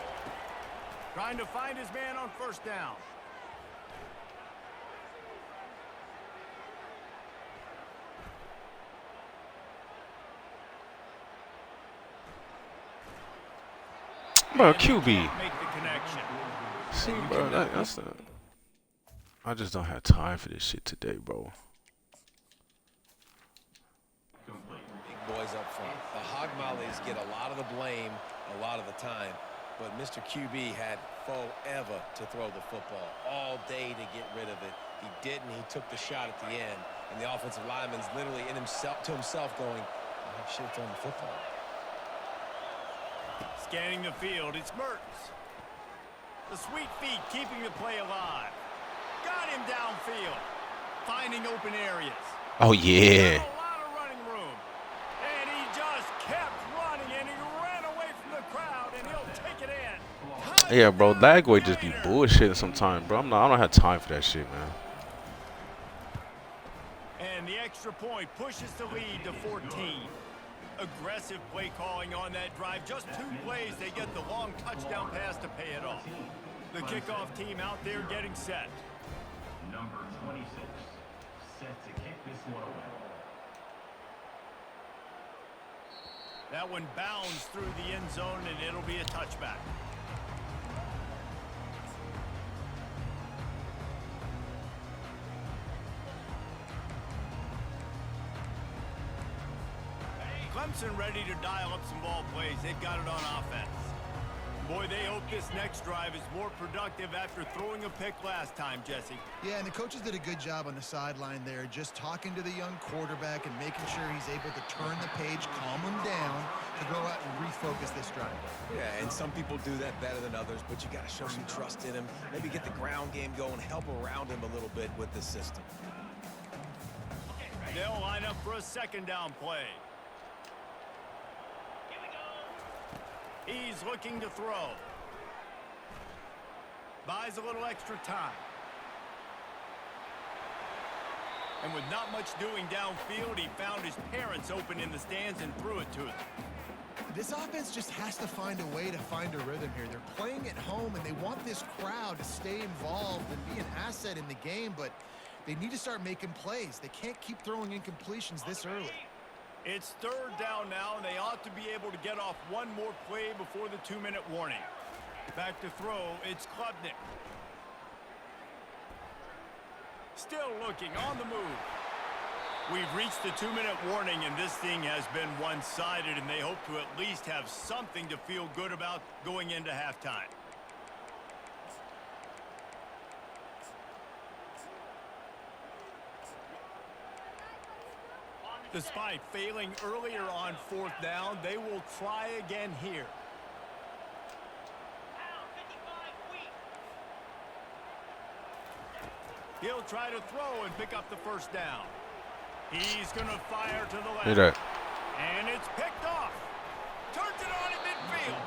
S1: Trying to find his man on first down.
S2: Bro, QB.
S1: Make the connection.
S2: See, bro, that's the. I just don't have time for this shit today, bro.
S5: Big boys up front. The hog mollies get a lot of the blame a lot of the time, but Mr. QB had forever to throw the football all day to get rid of it. He didn't. He took the shot at the end, and the offensive lineman's literally in himself going, I should have thrown the football.
S1: Scanning the field, it's Mertens. The sweet feet keeping the play alive. Got him downfield. Finding open areas.
S2: Oh yeah.
S1: Got a lot of running room. And he just kept running, and he ran away from the crowd, and he'll take it in.
S2: Yeah, bro, Lagway just be bullshitting sometimes, bro. I don't have time for that shit, man.
S1: And the extra point pushes the lead to 14. Aggressive play calling on that drive. Just 2 plays, they get the long touchdown pass to pay it off. The kickoff team out there getting set.
S6: Number 26, set to kick this one away.
S1: That one bounds through the end zone, and it'll be a touchback. Clemson ready to dial up some ball plays. They've got it on offense. Boy, they hope this next drive is more productive after throwing a pick last time, Jesse.
S4: Yeah, and the coaches did a good job on the sideline there, just talking to the young quarterback and making sure he's able to turn the page, calm him down, to go out and refocus this drive.
S5: Yeah, and some people do that better than others, but you got to show some trust in him. Maybe get the ground game going, help around him a little bit with the system.
S1: They'll line up for a second down play. He's looking to throw. Buys a little extra time. And with not much doing downfield, he found his parents open in the stands and threw it to them.
S4: This offense just has to find a way to find a rhythm here. They're playing at home, and they want this crowd to stay involved and be an asset in the game, but they need to start making plays. They can't keep throwing incompletions this early.
S1: It's third down now, and they ought to be able to get off one more play before the 2-minute warning. Back to throw, it's Klubnik. Still looking, on the move. We've reached the 2-minute warning, and this thing has been one-sided, and they hope to at least have something to feel good about going into halftime. Despite failing earlier on fourth down, they will try again here. He'll try to throw and pick up the first down. He's going to fire to the left.
S2: Hear that?
S1: And it's picked off. Turns it on in midfield.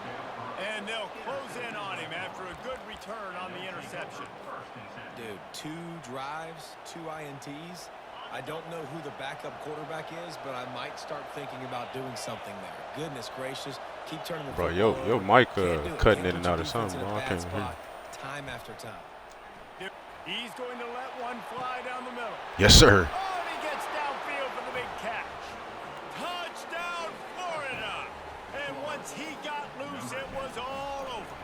S1: And they'll close in on him after a good return on the interception.
S5: Dude, 2 drives, 2 INTs. I don't know who the backup quarterback is, but I might start thinking about doing something there. Goodness gracious. Keep turning the
S2: Bro,
S5: football
S2: your
S5: over.
S2: mic
S5: Can't do it.
S2: cutting
S5: Can't
S2: in and
S5: put
S2: out
S5: your
S2: or something,
S5: defense in a
S2: bro. I
S5: bad
S2: can't hear.
S5: spot time after time.
S1: He's going to let one fly down the middle.
S2: Yes, sir.
S1: Oh, and he gets downfield for the big catch. Touchdown, Florida. And once he got loose, it was all over.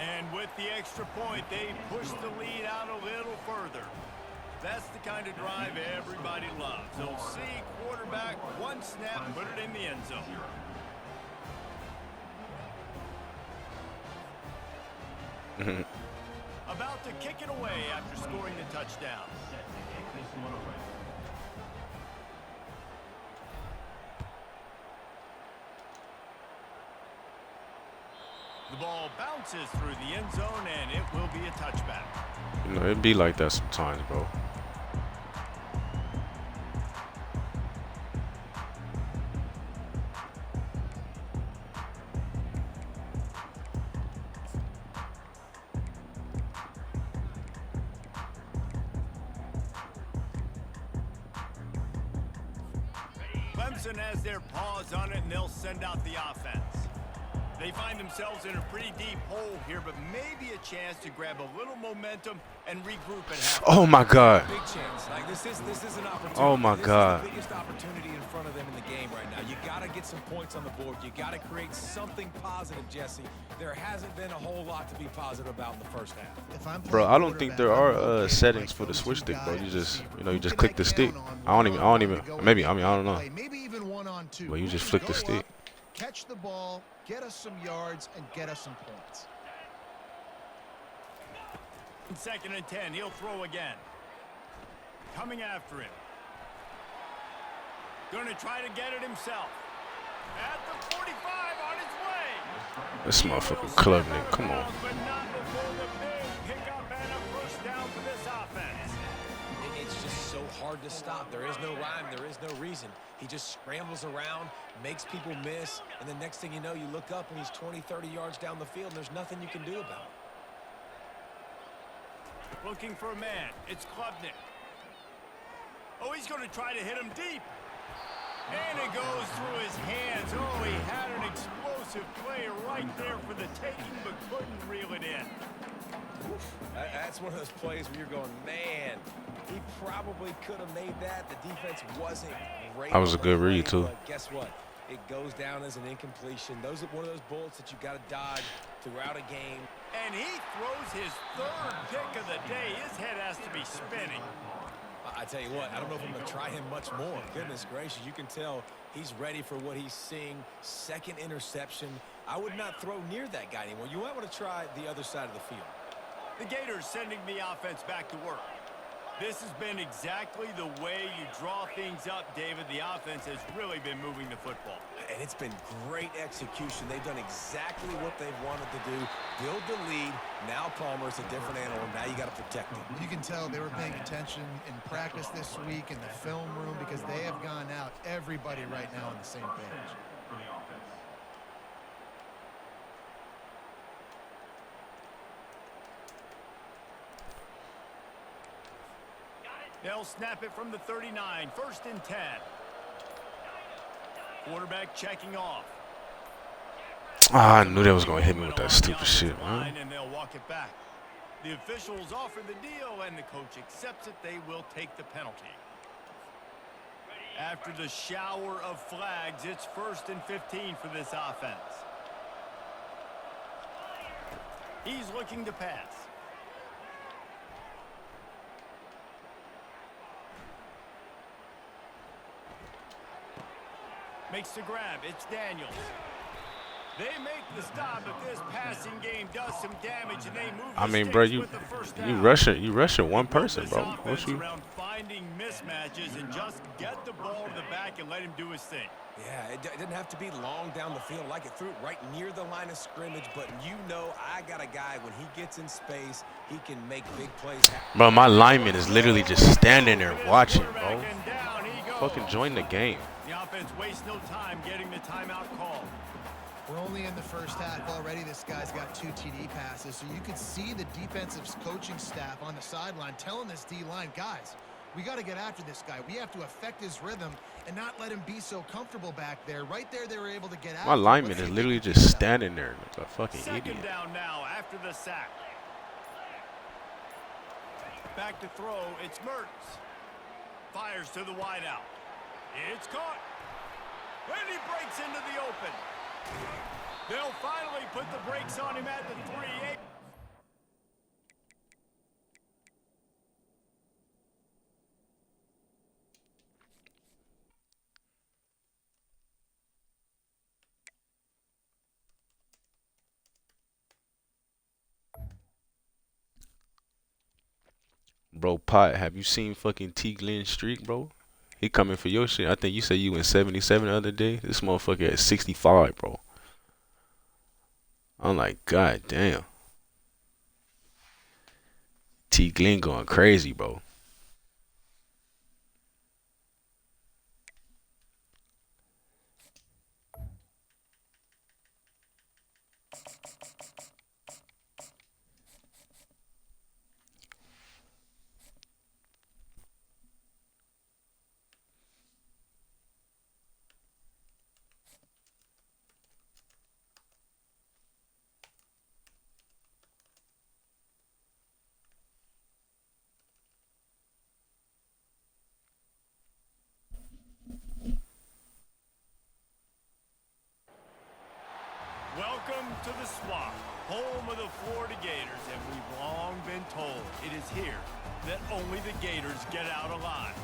S1: And with the extra point, they push the lead out a little further. That's the kind of drive everybody loves. They'll see quarterback, one snap, put it in the end zone. About to kick it away after scoring the touchdown.
S6: Set to kick this one away.
S1: The ball bounces through the end zone, and it will be a touchback.
S2: You know, it'd be like that sometimes, bro.
S1: Clemson has their paws on it, and they'll send out the offense. They find themselves in a pretty deep hole here, but maybe a chance to grab a little momentum and regroup at half.
S2: Oh my God.
S5: Big chance. Like this is an opportunity.
S2: Oh my God.
S5: This is the biggest opportunity in front of them in the game right now. You got to get some points on the board. You got to create something positive, Jesse. There hasn't been a whole lot to be positive about in the first half.
S4: If I'm
S2: Bro,
S4: playing
S2: I don't think there
S4: quarterback, I'm
S2: are
S4: located
S2: settings
S4: right
S2: for the
S4: close
S2: switch
S4: to
S2: stick, bro.
S4: guys
S2: You
S4: to
S2: just,
S4: see
S2: you know, you
S4: who
S2: just
S4: can
S2: click
S4: I
S2: the
S4: count
S2: stick.
S4: on
S2: I don't even,
S4: to go
S2: maybe,
S4: in
S2: I don't know.
S4: play, maybe even 1-on-2.
S2: Well, you just
S4: Who
S2: flick
S4: can
S2: the
S4: go
S2: stick.
S4: up, catch the ball, get us some yards, and get us some points.
S1: 2nd and 10, he'll throw again. Coming after him. Going to try to get it himself. At the 45, on his way.
S2: This motherfucker Klubnik, come on.
S1: But not before the big pickup and a first down for this offense.
S5: It's just so hard to stop. There is no rhyme. There is no reason. He just scrambles around, makes people miss, and the next thing you know, you look up and he's 20, 30 yards down the field, and there's nothing you can do about it.
S1: Looking for a man. It's Klubnik. Oh, he's going to try to hit him deep. And it goes through his hands. Oh, he had an explosive play right there for the taking, but couldn't reel it in.
S5: That's one of those plays where you're going, man, he probably could have made that. The defense wasn't great.
S2: That was a
S5: on the
S2: good
S5: play,
S2: read, too.
S5: But guess what? It goes down as an incompletion. Those are one of those bullets that you got to dodge throughout a game.
S1: And he throws his 3rd pick of the day. His head has to be spinning.
S5: I tell you what, I don't know if I'm going to try him much more. Goodness gracious, you can tell he's ready for what he's seeing. 2nd interception. I would not throw near that guy anymore. You might want to try the other side of the field.
S1: The Gators sending the offense back to work. This has been exactly the way you draw things up, David. The offense has really been moving the football.
S5: And it's been great execution. They've done exactly what they've wanted to do. Build the lead. Now Palmer's a different animal. Now you got to protect him.
S4: You can tell they were paying attention in practice this week in the film room because they have gone out, everybody right now on the same page.
S6: For the offense.
S1: They'll snap it from the 39. 1st and 10. Quarterback checking off.
S2: Ah, I knew they was gonna hit me with that stupid shit, man.
S1: And they'll walk it back. The officials offer the deal, and the coach accepts it. They will take the penalty. After the shower of flags, it's 1st and 15 for this offense. He's looking to pass. Makes the grab. It's Daniels. They make the stop, but this passing game does some damage, and they move.
S2: I mean, bro, you rushing one person, bro. What you?
S1: Around finding mismatches and just get the ball to the back and let him do his thing.
S5: Yeah, it didn't have to be long down the field. Like it threw it right near the line of scrimmage, but you know I got a guy, when he gets in space, he can make big plays.
S2: Bro, my lineman is literally just standing there watching, bro. Fucking join the game.
S1: The offense wastes no time getting the timeout call.
S4: We're only in the first half already. This guy's got 2 TD passes, so you could see the defensive coaching staff on the sideline telling this D-line, guys, we got to get after this guy. We have to affect his rhythm and not let him be so comfortable back there. Right there, they were able to get out.
S2: My lineman is literally just standing there like a fucking
S1: 2nd
S2: idiot.
S1: down now after the sack. Back to throw. It's Mertz. Fires to the wideout. It's caught. And he breaks into the open. They'll finally put the brakes on him at the 3-8.
S2: Bro, Pot, have you seen fucking T Glenn streak, bro? He coming for your shit. I think you said you in 77 the other day. This motherfucker at 65, bro. I'm like, God damn. T Glenn going crazy, bro.
S1: Welcome to the Swamp, home of the Florida Gators, and we've long been told it is here that only the Gators get out alive.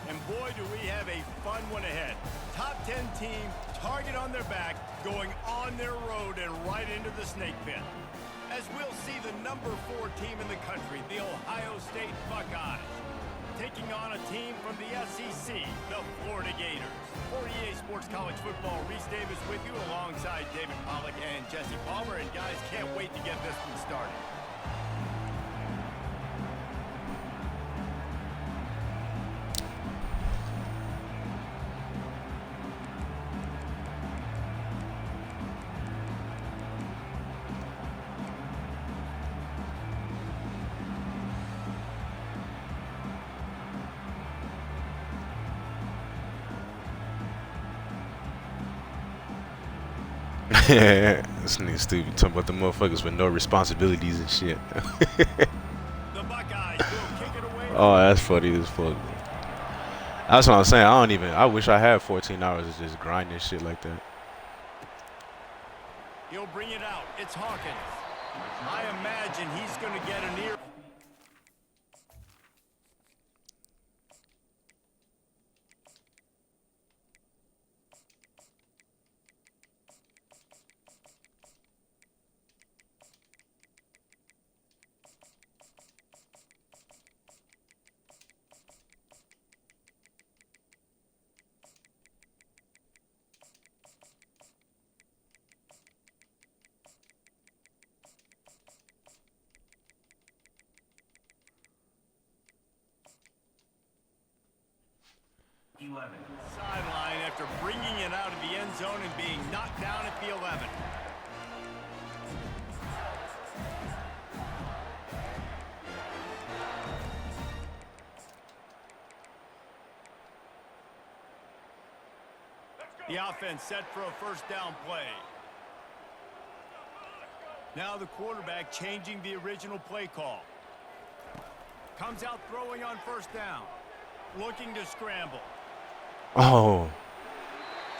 S1: And boy, do we have a fun one ahead. Top 10 team, target on their back, going on their road and right into the snake pit. As we'll see the number 4 team in the country, the Ohio State Buckeyes, taking on a team from the SEC, the Florida Gators. For EA Sports College Football, Reese Davis with you alongside David Pollack and Jesse Palmer. And guys, can't wait to get this one started.
S2: This nigga stupid talking about the motherfuckers with no responsibilities and shit.
S1: The Buckeyes will kick it away.
S2: Oh, that's funny as fuck. That's what I'm saying. I wish I had 14 hours to just grind this shit like that.
S1: He'll bring it out. It's Hawkins. I imagine he's going to get a near. Sideline after bringing it out of the end zone and being knocked down at the 11. The offense set for a first down play. Now the quarterback changing the original play call. Comes out throwing on first down. Looking to scramble.
S2: Oh.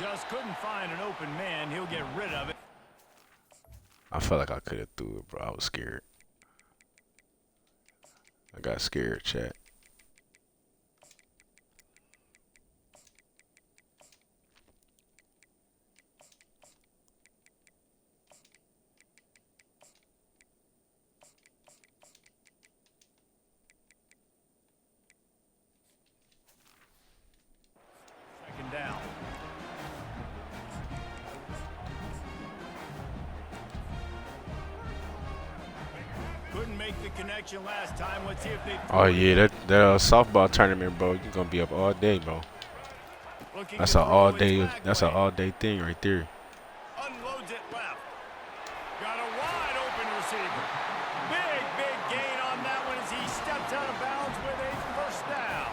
S1: Just couldn't find an open man. He'll get rid of it.
S2: I felt like I could have threw it, bro. I was scared. I got scared, chat.
S1: Second down. Couldn't make the connection last time. Let's see if they.
S2: Oh yeah, that softball tournament, bro. You're gonna be up all day, bro. That's an all day. That's an all day thing right there.
S1: Unloads it left. Got a wide open receiver. Big gain on that one as he steps out of bounds with a first down.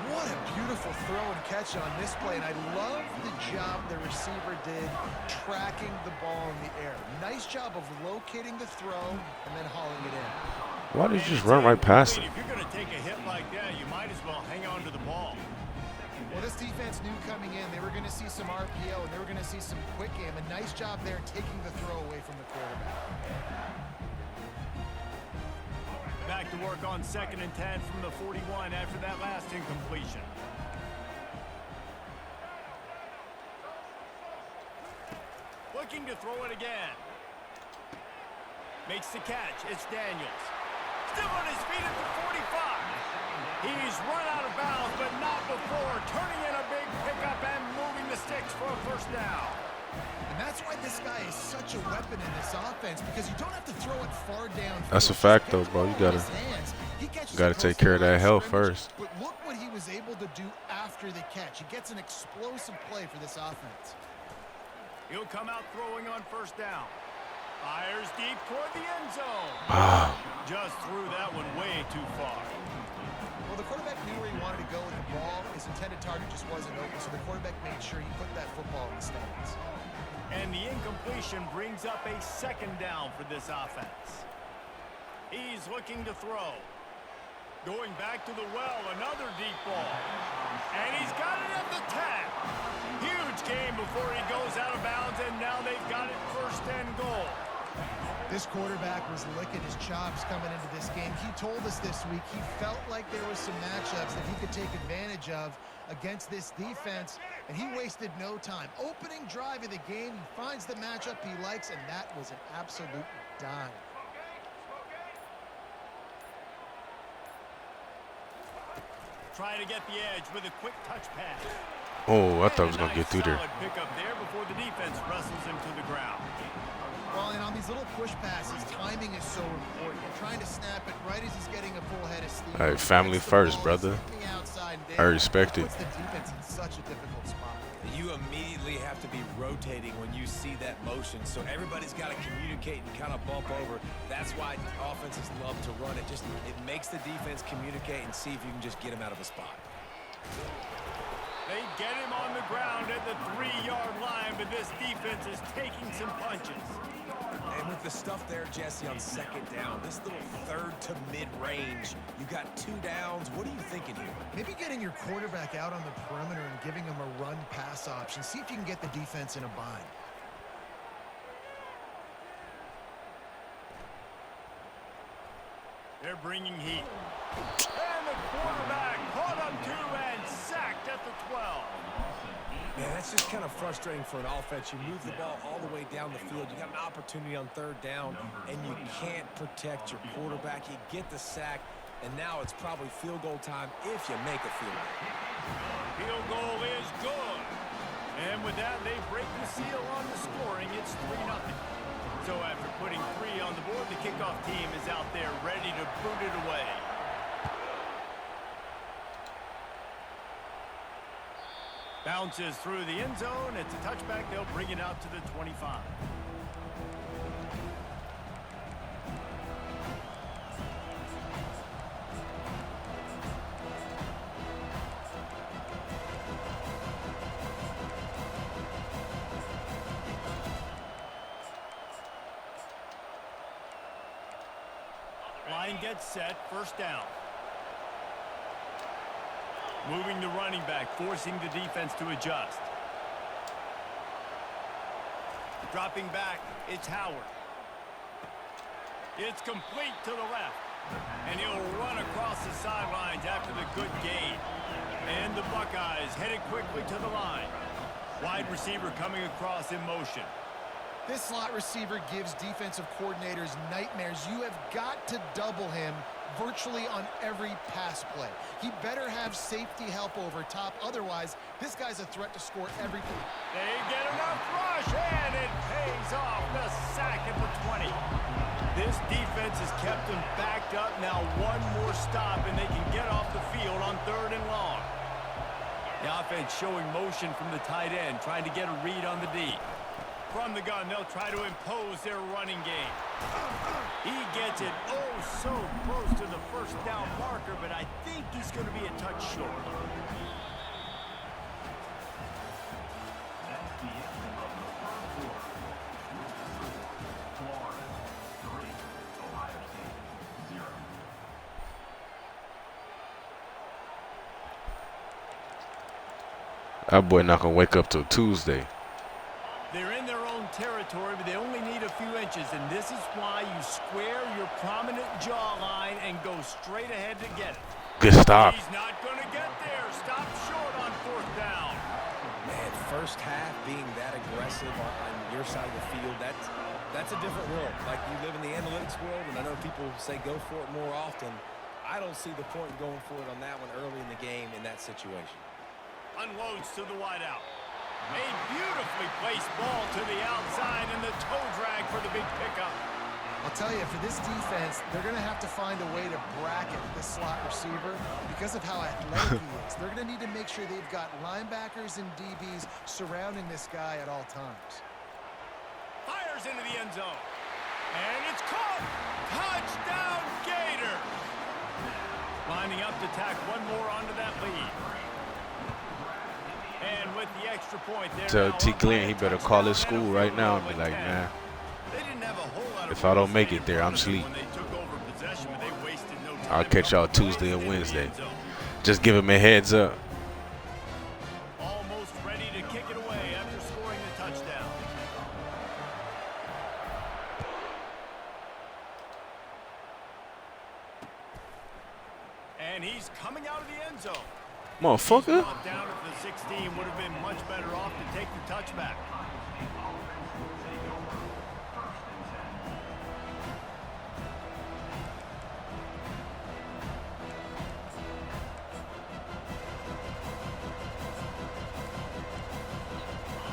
S4: What a beautiful throw and catch on this play, and I love the job the receiver did tracking the ball in the air. Nice job of locating the throw and then hauling it in.
S2: Why did you just run right past him?
S1: If you're going to take a hit like that, you might as well hang on to the ball.
S4: Well, this defense knew coming in they were going to see some RPO and they were going to see some quick game. A nice job there taking the throw away from the quarterback.
S1: Back to work on 2nd and 10 from the 41 after that last incompletion. Looking to throw it again. Makes the catch. It's Daniels. Still on his feet at the 45. He's run out of bounds, but not before turning in a big pickup and moving the sticks for a first down.
S4: And that's why this guy is such a weapon in this offense, because you don't have to throw it far down.
S2: That's a fact, though, bro. You gotta take care of that health first.
S4: But look what he was able to do after the catch. He gets an explosive play for this offense.
S1: He'll come out throwing on first down. Fires deep toward the end zone. Just threw that one way too far.
S4: Well, the quarterback knew where he wanted to go with the ball. His intended target just wasn't open, so the quarterback made sure he put that football in the stands.
S1: And the incompletion brings up a second down for this offense. He's looking to throw. Going back to the well, another deep ball. And he's got it at the 10. Huge game before he goes out of bounds, and now they've got it first and goal.
S4: This quarterback was licking his chops coming into this game. He told us this week he felt like there was some matchups that he could take advantage of against this defense, and he wasted no time. Opening drive of the game, he finds the matchup he likes, and that was an absolute dime.
S1: Trying to get the edge with a quick touch pass.
S2: Oh, I thought I was gonna get through there.
S1: Solid pick up there before the defense wrestles him to the ground.
S4: Well, and on these little push passes, timing is so important. You're trying to snap it right as he's getting a full head of steam.
S2: All right, family first, brother. I respect it.
S4: Puts the defense in such a difficult spot.
S5: You immediately have to be rotating when you see that motion, so everybody's got to communicate and kind of bump over. That's why offenses love to run it. It makes the defense communicate and see if you can just get him out of a spot.
S1: They get him on the ground at the 3-yard line, but this defense is taking some punches.
S5: And with the stuff there, Jesse, on second down, this little third to mid-range, you got 2 downs. What are you thinking here?
S4: Maybe getting your quarterback out on the perimeter and giving him a run-pass option. See if you can get the defense in a bind.
S1: They're bringing heat. And the quarterback caught up to and sacked at the 12.
S5: Man, that's just kind of frustrating for an offense. You move the ball all the way down the field. You got an opportunity on third down, and you can't protect your quarterback. You get the sack, and now it's probably field goal time if you make a field goal.
S1: Field goal is good. And with that, they break the seal on the scoring. It's 3-0. So after putting 3 on the board, the kickoff team is out there ready to boot it away. Bounces through the end zone. It's a touchback. They'll bring it out to the 25. Line gets set. First down. Moving the running back, forcing the defense to adjust. Dropping back, it's Howard. It's complete to the left. And he'll run across the sidelines after the good gain. And the Buckeyes headed quickly to the line. Wide receiver coming across in motion.
S4: This slot receiver gives defensive coordinators nightmares. You have got to double him virtually on every pass play. He better have safety help over top. Otherwise, this guy's a threat to score everything.
S1: They get enough rush, and it pays off. The sack at the 20. This defense has kept them backed up. Now one more stop, and they can get off the field on 3rd and long. The offense showing motion from the tight end, trying to get a read on the D. From the gun, they'll try to impose their running game. He gets it so close to the first down marker, but I think he's going to be a touch short.
S6: That's the end of the first quarter. Florida 3, Ohio State 0.
S2: That boy not gonna wake up till Tuesday.
S1: They're in their own territory, but they only need a few inches, and this is why you square your prominent jawline and go straight ahead to get it.
S2: Good stop.
S1: He's not going to get there. Stop short on 4th down.
S5: Man, first half being that aggressive on your side of the field, That's a different world. Like, you live in the analytics world, and I know people say go for it more often. I don't see the point in going for it on that one early in the game in that situation.
S1: Unloads to the wideout. A beautifully placed ball to the outside and the toe drag for the big pickup.
S4: I'll tell you, for this defense, they're going to have to find a way to bracket this slot receiver because of how athletic he is. They're going to need to make sure they've got linebackers and DBs surrounding this guy at all times.
S1: Fires into the end zone. And it's caught. Touchdown, Gator. Lining up to tack one more onto that lead. And with the extra point there.
S2: Tell T. Glenn he better call his school right now and be like, man, if I don't make it there, I'm asleep. I'll catch y'all Tuesday and Wednesday. Just give him a heads up.
S1: Almost ready to kick it away after scoring the touchdown. And he's coming out of the end zone.
S2: Motherfucker.
S1: Down at the 16 would have been much better off to take the touchback.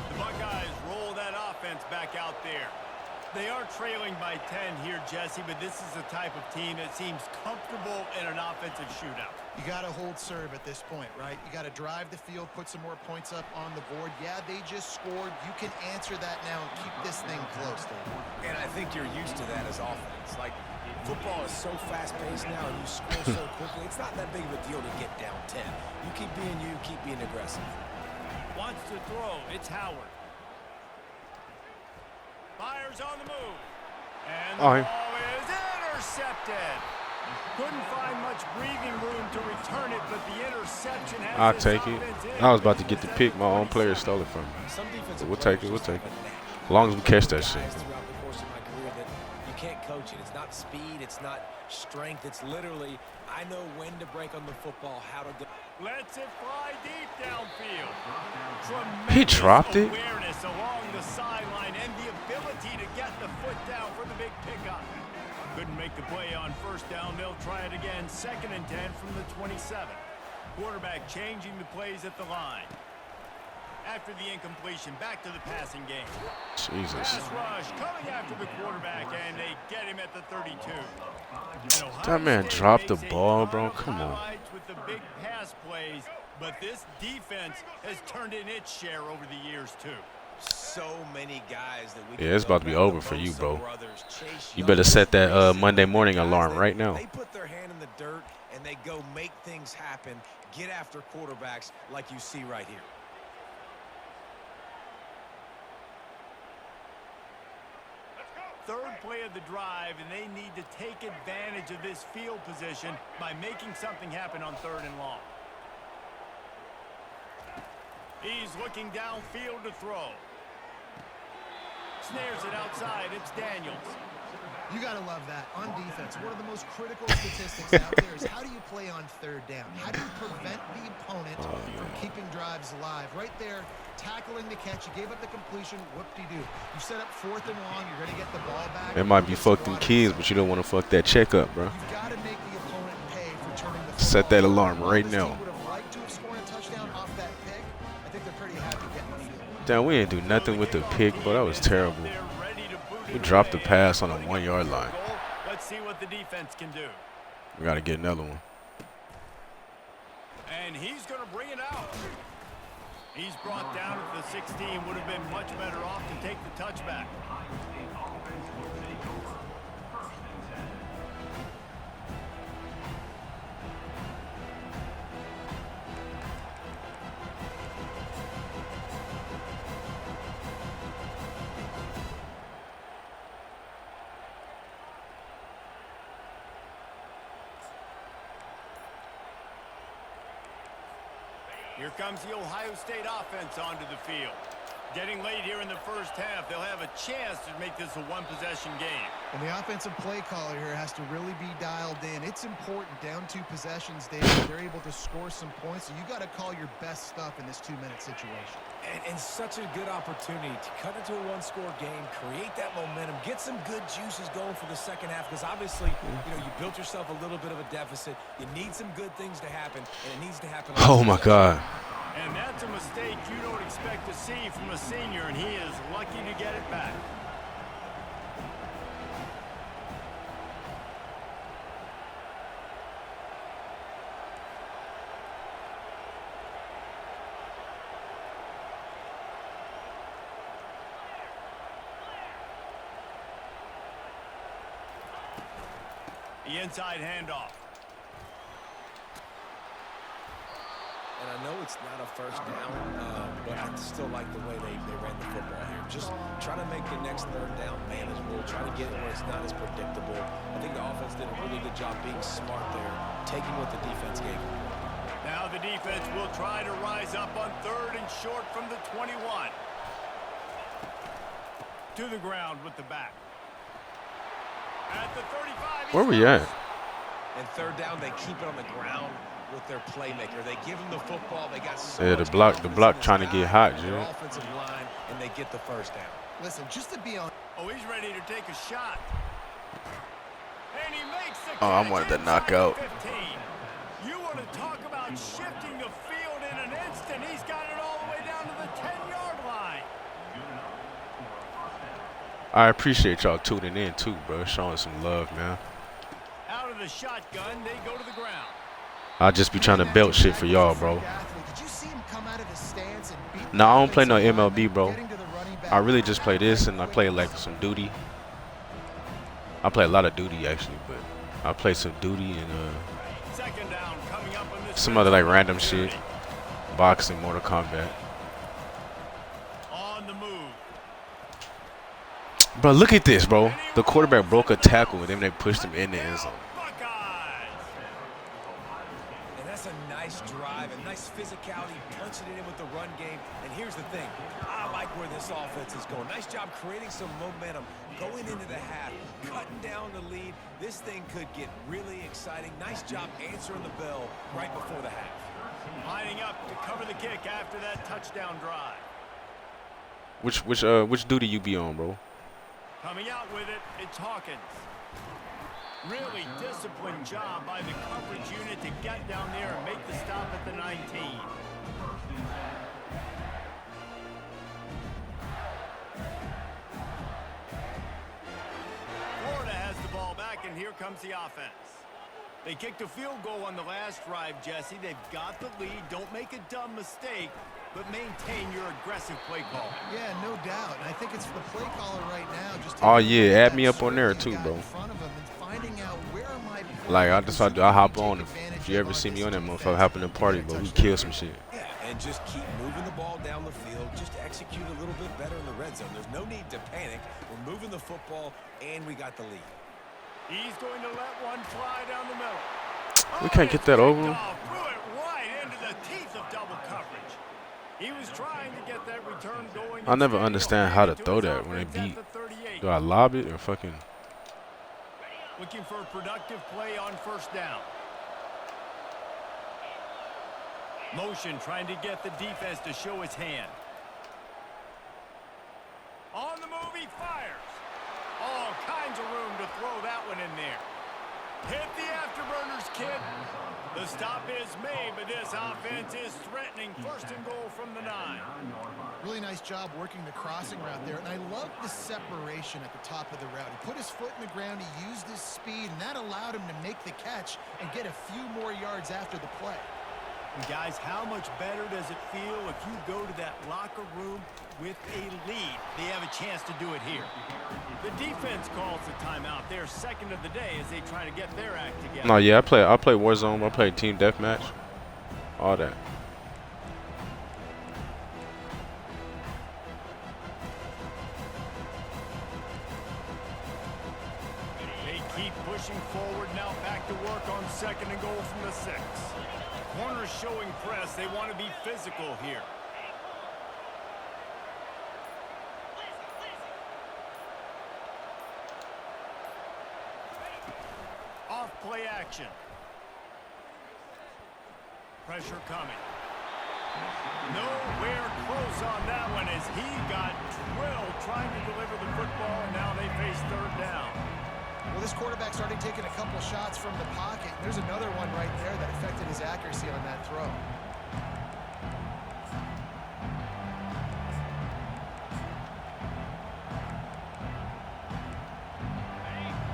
S1: The Buckeyes roll that offense back out there. They are trailing by 10 here, Jesse, but this is the type of team that seems comfortable in an offensive shootout.
S4: You got to hold serve at this point, right? You got to drive the field, put some more points up on the board. Yeah, they just scored. You can answer that now and keep this thing close, Dave.
S5: And I think you're used to that as offense. Like, football is so fast-paced now, and you score so quickly. It's not that big of a deal to get down 10. You keep being aggressive.
S1: Wants to throw. It's Howard. Fires on the move. And the ball is intercepted. Couldn't find much breathing room to return it, but the interception has
S2: I'll take it. I was about to get the pick. My own player stole it from me. But we'll take it. We'll take it. As long as we catch that shit.
S5: Throughout the course of my career that you can't coach it. It's not speed. It's not strength. It's literally, I know when to break on the football, how to go.
S1: Lets it fly deep downfield.
S2: He dropped it.
S1: Awareness along the sideline and the ability to get the foot down for the big pickup. Couldn't make the play on first down. They'll try it again. 2nd and 10 from the 27. Quarterback changing the plays at the line. After the incompletion, back to the passing game.
S2: Jesus.
S1: Pass rush coming after the quarterback, and they get him at the 32.
S2: That man dropped the ball, bro. Come on.
S1: With the big pass plays, but this defense has turned in its share over the years too.
S5: So many guys that we
S2: Yeah, it's about to be over for you, bro. You better set that Monday morning alarm right now.
S5: They put their hand in the dirt and they go make things happen, get after quarterbacks like you see right here.
S1: Third play of the drive, and they need to take advantage of this field position by making something happen on 3rd and long. He's looking downfield to throw. Snares it outside. It's Daniels.
S4: You got to love that. On defense, one of the most critical statistics out there is how do you play on 3rd down? How do you prevent the opponent from keeping drives alive? Right there, tackling the catch. You gave up the completion. Whoop-de-doo. You set up 4th and long. You're going to get the ball back.
S2: It might be fuck them kids, but you don't want to fuck that check up, bro.
S4: You've got to make the opponent pay for turning the
S2: Set that alarm right now.
S4: would have liked to have scored a touchdown off that pick. I think they're pretty happy getting the field.
S2: Damn, we didn't do nothing with the pick, but that was terrible. We dropped the pass on the 1-yard line.
S1: Let's see what the defense can do.
S2: We got to get another one.
S1: And he's going to bring it out. He's brought down at the 16. Would have been much better off to take the touchback. Here comes the Ohio State offense onto the field. Getting late here in the first half, they'll have a chance to make this a one-possession game.
S4: And the offensive play caller here has to really be dialed in. It's important down 2 possessions, David. They're able to score some points, so you got to call your best stuff in this 2-minute situation.
S5: And such a good opportunity to cut into a one-score game, create that momentum, get some good juices going for the second half, because obviously, you built yourself a little bit of a deficit. You need some good things to happen, and it needs to happen.
S2: Oh my God.
S1: And that's a mistake you don't expect to see from a senior, and he is lucky to get it back. The inside handoff.
S5: And I know it's not a first down, but I still like the way they ran the football here. Just try to make the next third down manageable, try to get it where it's not as predictable. I think the offense did a really good job being smart there, taking what the defense gave them.
S1: Now the defense will try to rise up on 3rd and short from the 21. To the ground with the back. At the 35.
S2: Where we at?
S5: And 3rd down, they keep it on the ground with their playmaker. They give him the football. They got so
S2: Yeah, the block trying to get hot,
S5: their
S2: Jim.
S5: offensive line, and they get the first down.
S4: Listen, just to be on.
S1: Oh, he's ready to take a shot. And he makes the
S2: Oh, I
S1: catch
S2: wanted that
S1: inside
S2: knockout.
S1: 15. You want to talk about shifting the field in an instant. He's got it all the way down to the 10-yard line.
S2: I appreciate y'all tuning in too, bro. Showing some love, man.
S1: Out of the shotgun, they go to the ground.
S2: I just be trying to belt shit for y'all, bro.
S4: Did you see him come out of his stance and beat
S2: No, I don't play no
S4: the offensive
S2: MLB, bro.
S4: lineman, getting to the running back?
S2: I really just play this, and I play like some duty. I play a lot of duty actually, but I play some duty and
S1: Second down coming up on this
S2: some other like random shit, boxing, Mortal Kombat.
S1: On the move.
S2: Bro, look at this, bro. The quarterback broke a tackle, and then they pushed him in the end zone.
S1: Buckeyes.
S5: And that's a nice drive, a nice physicality, punching it in with the run game. And here's the thing. I like where this offense is going. Nice job creating some momentum, going into the half, cutting down the lead. This thing could get really exciting. Nice job answering the bell right before the half.
S1: Lining up to cover the kick after that touchdown drive.
S2: Which duty you be on, bro?
S1: Coming out with it, it's Hawkins. Really disciplined job by the coverage unit to get down there and make the stop at the 19. Florida has the ball back, and here comes the offense. They kicked a field goal on the last drive, Jesse. They've got the lead. Don't make a dumb mistake, but maintain your aggressive play call.
S4: Yeah, no doubt. And I think it's the play caller right now. Just
S2: Oh,
S4: taking a
S2: yeah,
S4: look at
S2: add
S4: that
S2: me up on there
S4: shift
S2: too,
S4: he got
S2: bro.
S4: in front of him and finding out where am I
S2: Like I
S4: playing.
S2: I hop on
S4: Take
S2: if you ever
S4: advantage
S2: see me on that
S4: of
S2: motherfucker hopping in the party, but we kill some shit.
S5: Yeah, and just keep moving the ball down the field. Just execute a little bit better in the red zone. There's no need to panic. We're moving the football, and we got the lead.
S1: He's going to let one fly down the middle.
S2: We can't get that over.
S1: Threw it right into the teeth of double coverage. He was trying to get that return going.
S2: I never
S1: Instead,
S2: understand
S1: he'll
S2: how
S1: hand
S2: to
S1: it
S2: throw
S1: his
S2: that when they
S1: offense at
S2: beat.
S1: the 38.
S2: Do I lob it or fucking?
S1: Looking for a productive play on first down. Motion trying to get the defense to show his hand. On the move, he fires. All kinds of room to throw that one in there. Hit the afterburners, kid. The stop is made, but this offense is threatening. First and goal from the 9.
S4: Really nice job working the crossing route there. And I love the separation at the top of the route. He put his foot in the ground, he used his speed, and that allowed him to make the catch and get a few more yards after the play.
S1: And guys, how much better does it feel if you go to that locker room with a lead? They have a chance to do it here. The defense calls the timeout. They're second of the day as they try to get their act together.
S2: No, yeah, I play Warzone. I play Team Deathmatch. All that.
S1: They keep pushing forward. Now back to work on second and goal from the 6. Corners showing press. They want to be physical here. play action. Pressure coming. Nowhere close on that one as he got drilled trying to deliver the football, and now they face third down.
S4: Well, this quarterback started taking a couple shots from the pocket. There's another one right there that affected his accuracy on that throw.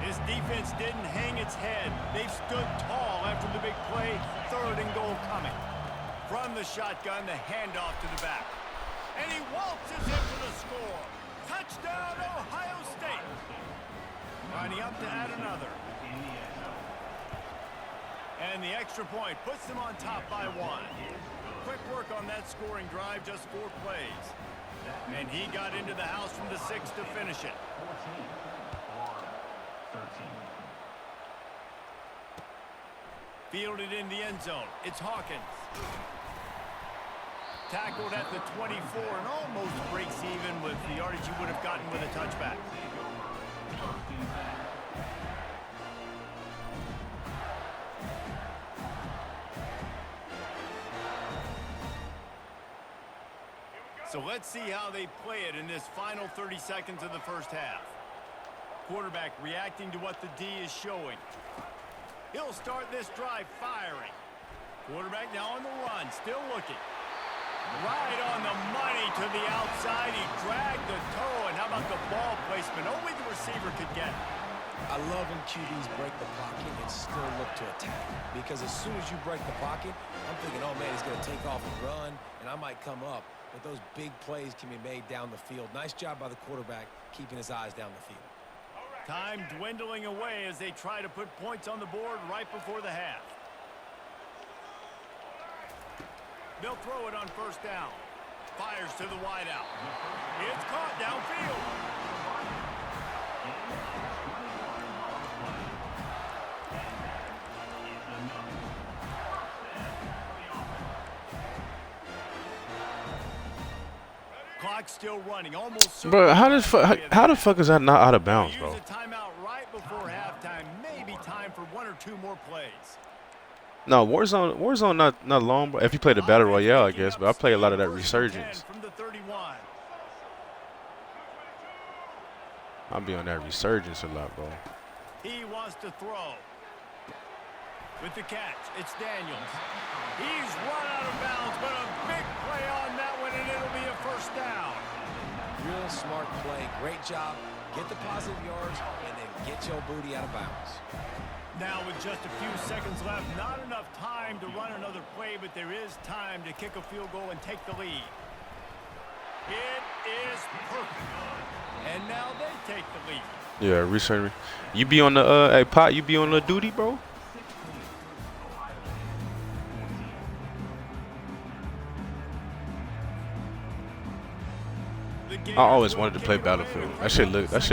S1: This defense didn't hang its head. They've stood tall after the big play. Third and goal coming. From the shotgun, the handoff to the back. And he waltzes in for the score. Touchdown, Ohio State. Lining up to add another. And the extra point puts them on top by one. Quick work on that scoring drive, just 4 plays. And he got into the house from the 6 to finish it.
S6: 14. Florida, 13.
S1: Fielded in the end zone. It's Hawkins. Tackled at the 24 and almost breaks even with the yardage you would have gotten with a touchback. So let's see how they play it in this final 30 seconds of the first half. Quarterback reacting to what the D is showing. He'll start this drive firing. Quarterback now on the run, still looking. Right on the money to the outside. He dragged the toe, and how about the ball placement? Only the receiver could get it.
S5: I love when QBs break the pocket and still look to attack. Because as soon as you break the pocket, I'm thinking, oh, man, he's going to take off and run, and I might come up. But those big plays can be made down the field. Nice job by the quarterback keeping his eyes down the field.
S1: Time dwindling away as they try to put points on the board right before the half. They'll throw it on first down. Fires to the wideout. It's caught downfield. Clock's still running. Almost.
S2: Bro, how the fuck is that not out of bounds, bro?
S1: Use a timeout right before halftime. Maybe time for 1 or 2 more plays.
S2: No, Warzone not long, bro. If you play the Battle Royale, I guess, but I play a lot of that Resurgence.
S1: From the 31.
S2: I'll be on that Resurgence a lot, bro.
S1: He wants to throw. With the catch, it's Daniels. He's run out of bounds, but a big play on that one, and it'll be a first down.
S5: Real smart play. Great job. Get the positive yards, and then get your booty out of bounds.
S1: Now with just a few seconds left, not enough time to run another play, but there is time to kick a field goal and take the lead. It is perfect. And now they take the lead.
S2: Yeah, Resurgence. You be on the hey Pot, you be on the duty, bro? I always wanted to play Battlefield. That shit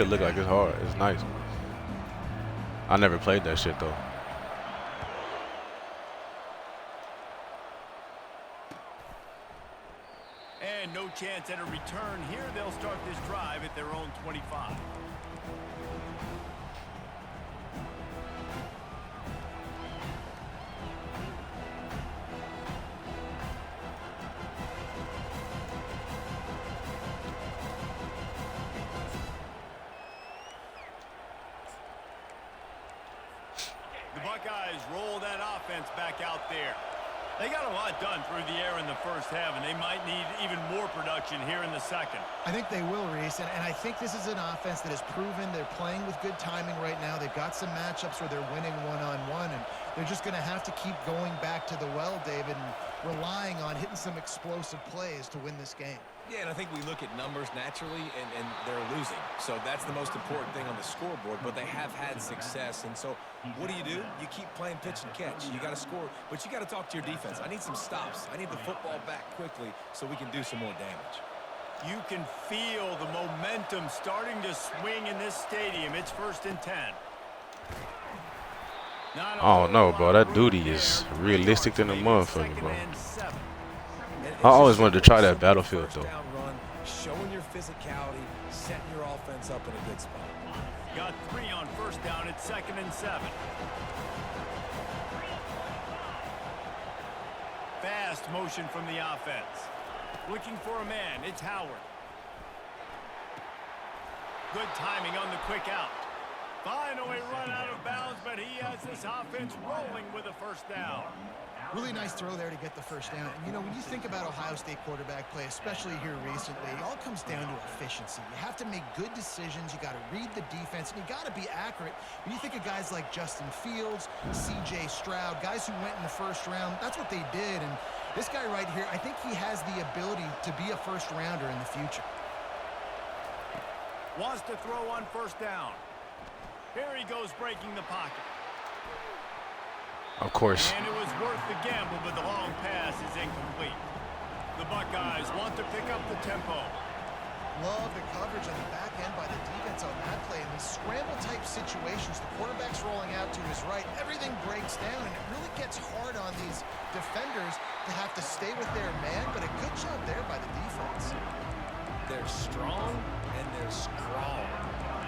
S2: look like it's hard. It's nice. I never played that shit though.
S1: And no chance at a return here. They'll start this drive at their own 25. The Buckeyes roll that offense back out there. They got a lot done through the air in the first half, and they might need even more production here in the second.
S4: I think they will, Reese, and I think this is an offense that has proven they're playing with good timing right now. They've got some matchups where they're winning one-on-one, and they're just going to have to keep going back to the well, David, and relying on hitting some explosive plays to win this game.
S5: Yeah, and I think we look at numbers naturally, and they're losing. So that's the most important thing on the scoreboard, but they have had success. And so what do? You keep playing pitch and catch. You got to score, but you got to talk to your defense. I need some stops. I need the football back quickly so we can do some more damage.
S1: You can feel the momentum starting to swing in this stadium. It's 1st and 10.
S2: I don't know, bro. That duty is realistic than a motherfucker, bro. I always wanted to try that Battlefield, though.
S5: Showing your physicality, setting your offense up in a good spot.
S1: got 3 on first down at 2nd and 7. Fast motion from the offense. Looking for a man. It's Howard. Good timing on the quick out. Finally run out of bounds, but he has this offense rolling with a first down.
S4: Really nice throw there to get the first down. And, you know, when you think about Ohio State quarterback play, especially here recently, it all comes down to efficiency. You have to make good decisions. You got to read the defense, and you got to be accurate. When you think of guys like Justin Fields, C.J. Stroud, guys who went in the first round, that's what they did. And this guy right here, I think he has the ability to be a first-rounder in the future.
S1: Wants to throw on first down. Here he goes breaking the pocket.
S2: Of course.
S1: And it was worth the gamble, but the long pass is incomplete. The Buckeyes want to pick up the tempo.
S4: Love the coverage on the back end by the defense on that play. In these scramble-type situations, the quarterback's rolling out to his right. Everything breaks down, and it really gets hard on these defenders to have to stay with their man, but a good job there by the defense.
S5: They're strong and they're strong.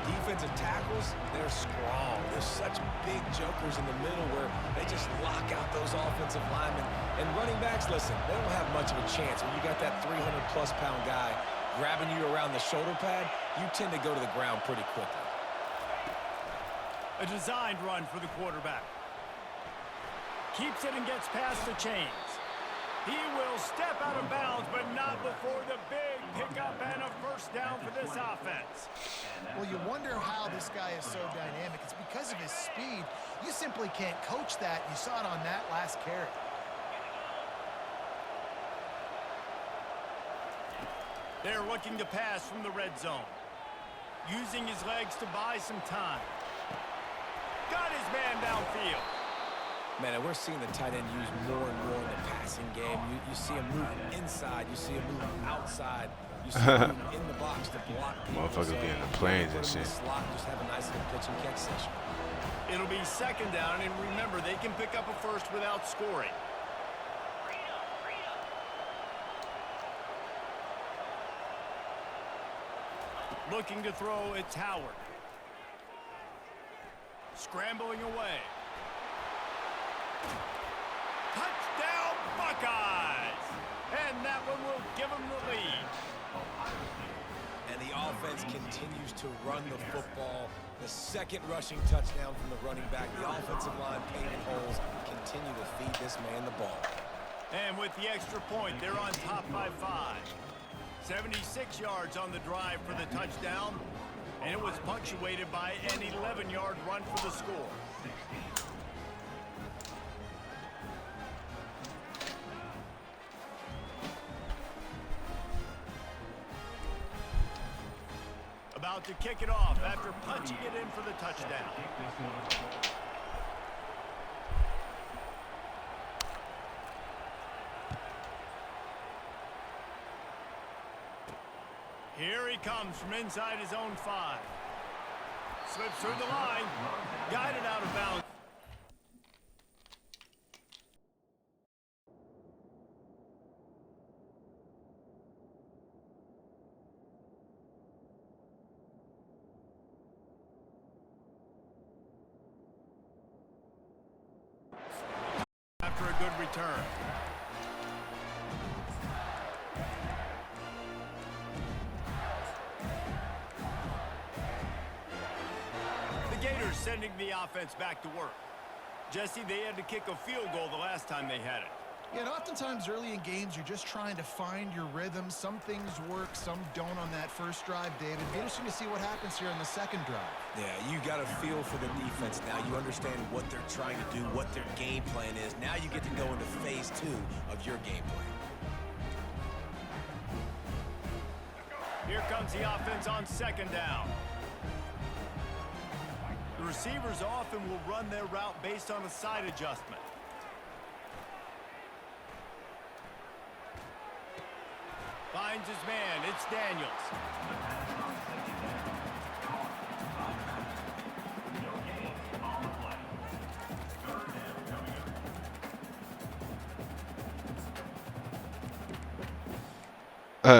S5: Defensive tackles, they're strong. They're such big jokers in the middle where they just lock out those offensive linemen. And running backs, listen, they don't have much of a chance. When you got that 300-plus pound guy grabbing you around the shoulder pad, you tend to go to the ground pretty quickly.
S1: A designed run for the quarterback. Keeps it and gets past the chains. He will step out of bounds, but not before the big pickup and a first down for this offense.
S4: Well, you wonder how this guy is so dynamic. It's because of his speed. You simply can't coach that. You saw it on that last carry.
S1: They're looking to pass from the red zone. Using his legs to buy some time. Got his man downfield.
S5: Man, and we're seeing the tight end used more and more in the passing game. You see him moving inside. You see him moving outside. You see him moving in the box to block people.
S2: Motherfuckers be in the planes and shit.
S5: Slot, just have a nice little pitch and catch session.
S1: It'll be second down, and remember, they can pick up a first without scoring. Looking to throw, it's Howard. Scrambling away. Touchdown, Buckeyes! And that one will give them the lead.
S5: And the offense continues to run the football. The second rushing touchdown from the running back. The offensive line painted holes. Continue to feed this man the ball.
S1: And with the extra point, they're on top by 5. 76 yards on the drive for the touchdown. And it was punctuated by an 11-yard run for the score. About to kick it off after punching it in for the touchdown. Here he comes from inside his own 5. Slips through the line. Guided out of bounds. After a good return. Sending the offense back to work. Jesse, they had to kick a field goal the last time they had it.
S4: Yeah, and oftentimes early in games, you're just trying to find your rhythm. Some things work, some don't on that first drive, David. It'll be interesting to see what happens here on the second drive. Yeah,
S5: you got a feel for the defense now. You understand what they're trying to do, what their game plan is. Now you get to go into phase 2 of your game plan.
S1: Here comes the offense on second down. The receivers often will run their route based on a side adjustment. Finds his man. It's Daniels.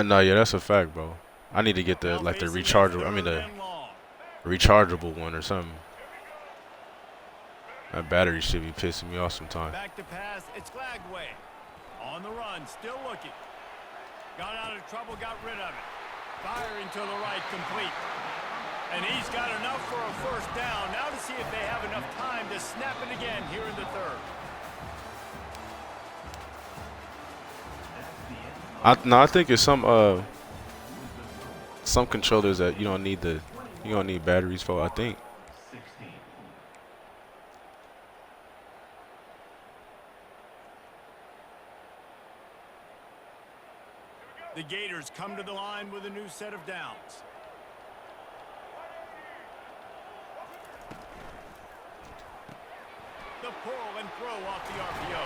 S2: No, yeah, that's a fact, bro. I need to get the, like, the rechargeable, I mean, the rechargeable one or something. That battery should be pissing me off sometimes.
S1: Back to pass. It's Glagway. On the run. Still looking. Got out of trouble. Got rid of it. Firing to the right. Complete. And he's got enough for a first down. Now to see if they have enough time to snap it again here in the third.
S2: I think it's some controllers that you don't need batteries for. I think.
S6: 16.
S1: The Gators come to the line with a new set of downs. The pull and throw off the RPO.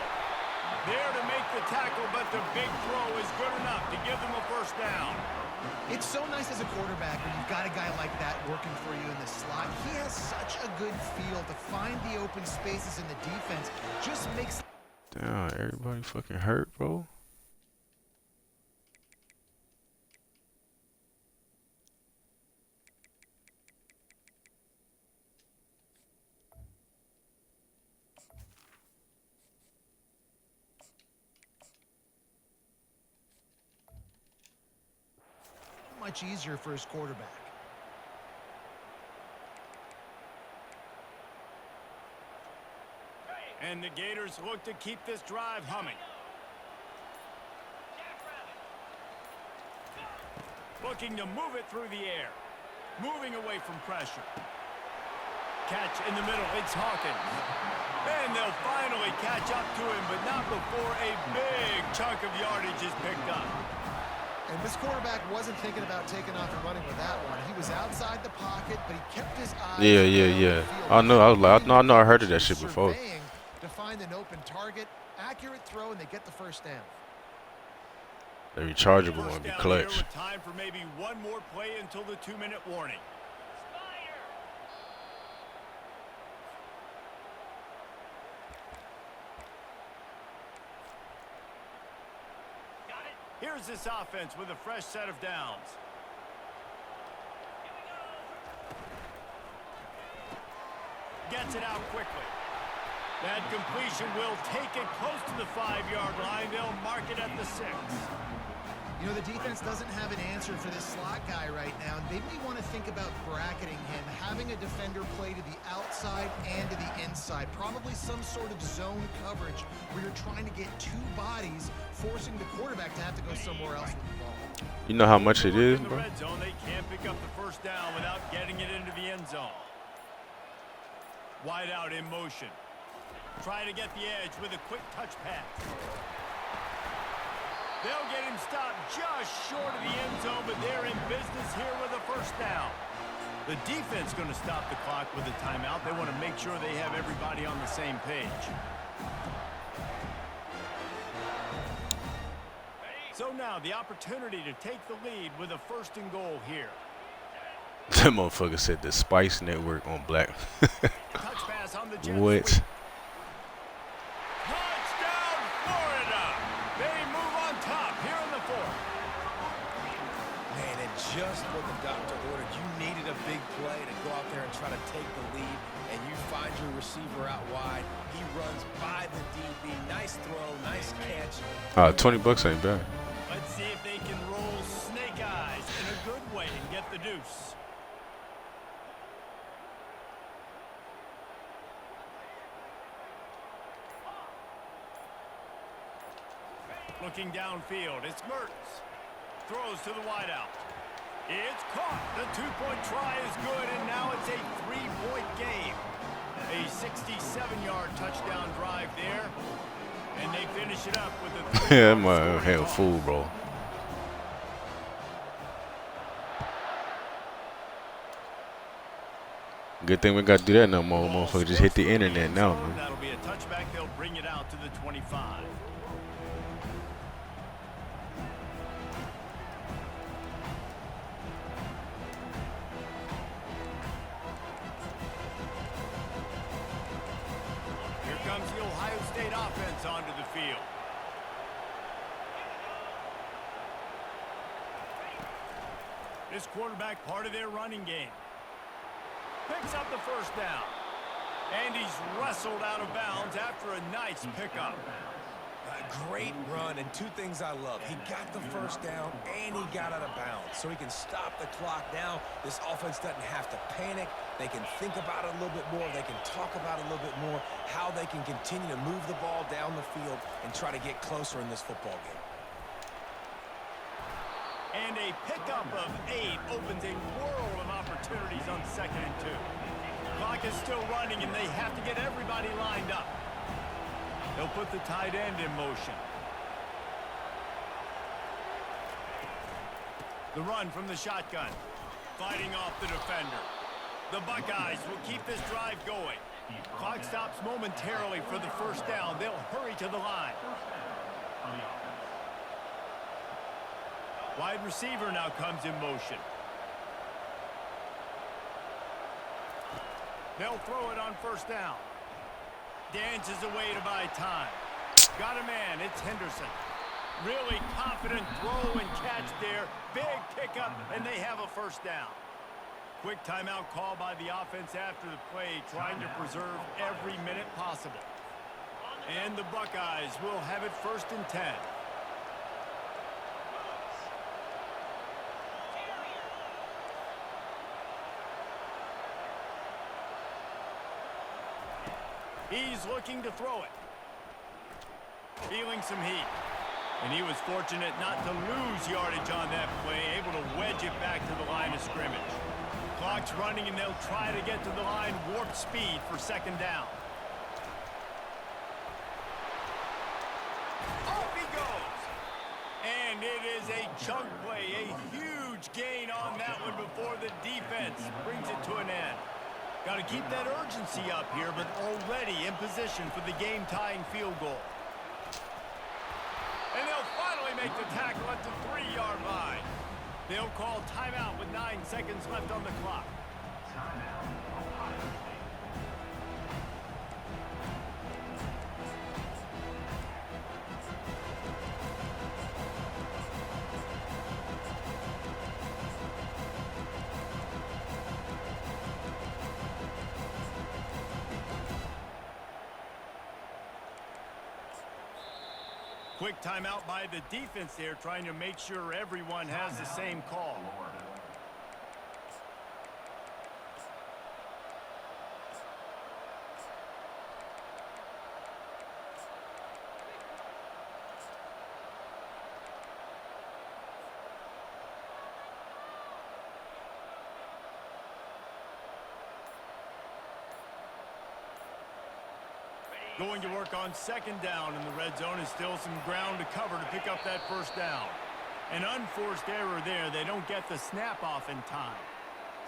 S1: There to make the tackle, but the big throw is good enough to give them a first down.
S4: It's so nice as a quarterback when you've got a guy like that working for you in the slot. He has such a good feel to find the open spaces in the defense. Just makes...
S2: Damn, everybody fucking hurt, bro.
S4: much easier for his quarterback.
S1: And the Gators look to keep this drive humming. Looking to move it through the air. Moving away from pressure. Catch in the middle. It's Hawkins. And they'll finally catch up to him, but not before a big chunk of yardage is picked up.
S4: And this quarterback wasn't thinking about taking off and running with that one. He was outside the pocket, but he kept his eyes.
S2: Yeah. I know. I know. I heard of that shit before.
S4: To find an open target, accurate throw, and they get the first down.
S2: The rechargeable one be clutch.
S1: With time for maybe one more play until the 2-minute warning. Here's this offense with a fresh set of downs. Gets it out quickly. That completion will take it close to the 5-yard line. They'll mark it at the 6.
S4: You know, the defense doesn't have an answer for this slot guy right now. They may want to think about bracketing him, having a defender play to the outside and to the inside. Probably some sort of zone coverage where you're trying to get two bodies, forcing the quarterback to have to go somewhere else with the ball.
S2: You know how much it is,
S1: in the
S2: bro?
S1: red zone, they can't pick up the first down without getting it into the end zone. Wide out in motion. Trying to get the edge with a quick touch pass. They'll get him stopped just short of the end zone, but they're in business here with a first down. The defense going to stop the clock with a timeout. They want to make sure they have everybody on the same page. So now the opportunity to take the lead with a first and goal here.
S2: That motherfucker said the Spice Network on black.
S1: Touch pass on the jet
S2: What?
S1: sweep. Touchdown, Florida! They move on top here in the 4th.
S5: Man, and just what the doctor ordered. You needed a big play to go out there and try to take the lead, and you find your receiver out wide. He runs by the DB. Nice throw, nice catch.
S2: $20 ain't bad.
S1: Let's see if they can roll snake eyes in a good way and get the deuce. Looking downfield, it's Mertz. Throws to the wideout. It's caught. The 2-point try is good, and now it's a 3-point game. A 67-yard touchdown drive there, and they finish it up with a
S2: Yeah, I'm a hell fool, bro. Good thing we got to do that no more, motherfucker. Just hit the internet now, man.
S1: That'll be a touchback. They'll bring it out to the 25. Here comes the Ohio State offense onto the field. This quarterback part of their running game. Picks up the first down. And he's wrestled out of bounds after a nice pickup.
S5: A great run, and two things I love. He got the first down, and he got out of bounds. So he can stop the clock now. This offense doesn't have to panic. They can think about it a little bit more. They can talk about it a little bit more, how they can continue to move the ball down the field and try to get closer in this football game.
S1: And a pickup of 8 opens a world of opportunities on 2nd and 2. Clock is still running, and they have to get everybody lined up. They'll put the tight end in motion. The run from the shotgun. Fighting off the defender. The Buckeyes will keep this drive going. Clock stops momentarily for the first down. They'll hurry to the line. Wide receiver now comes in motion. They'll throw it on first down. Dances away to buy time. Got a man. It's Henderson. Really confident throw and catch there. Big pickup, and they have a first down. Quick timeout call by the offense after the play, trying to preserve every minute possible. And the Buckeyes will have it 1st and 10. He's looking to throw it. Feeling some heat. And he was fortunate not to lose yardage on that play, able to wedge it back to the line of scrimmage. Clock's running, and they'll try to get to the line warp speed for 2nd down. Off he goes. And it is a chunk play, a huge gain on that one before the defense brings it to an end. Got to keep that urgency up here, but already in position for the game-tying field goal. And they'll finally make the tackle at the 3-yard line. They'll call timeout with 9 seconds left on the clock.
S6: Timeout, Ohio State.
S1: Quick timeout by the defense there, trying to make sure everyone has the same call. Going to work on 2nd down in the red zone, is still some ground to cover to pick up that first down. An unforced error there. They don't get the snap off in time.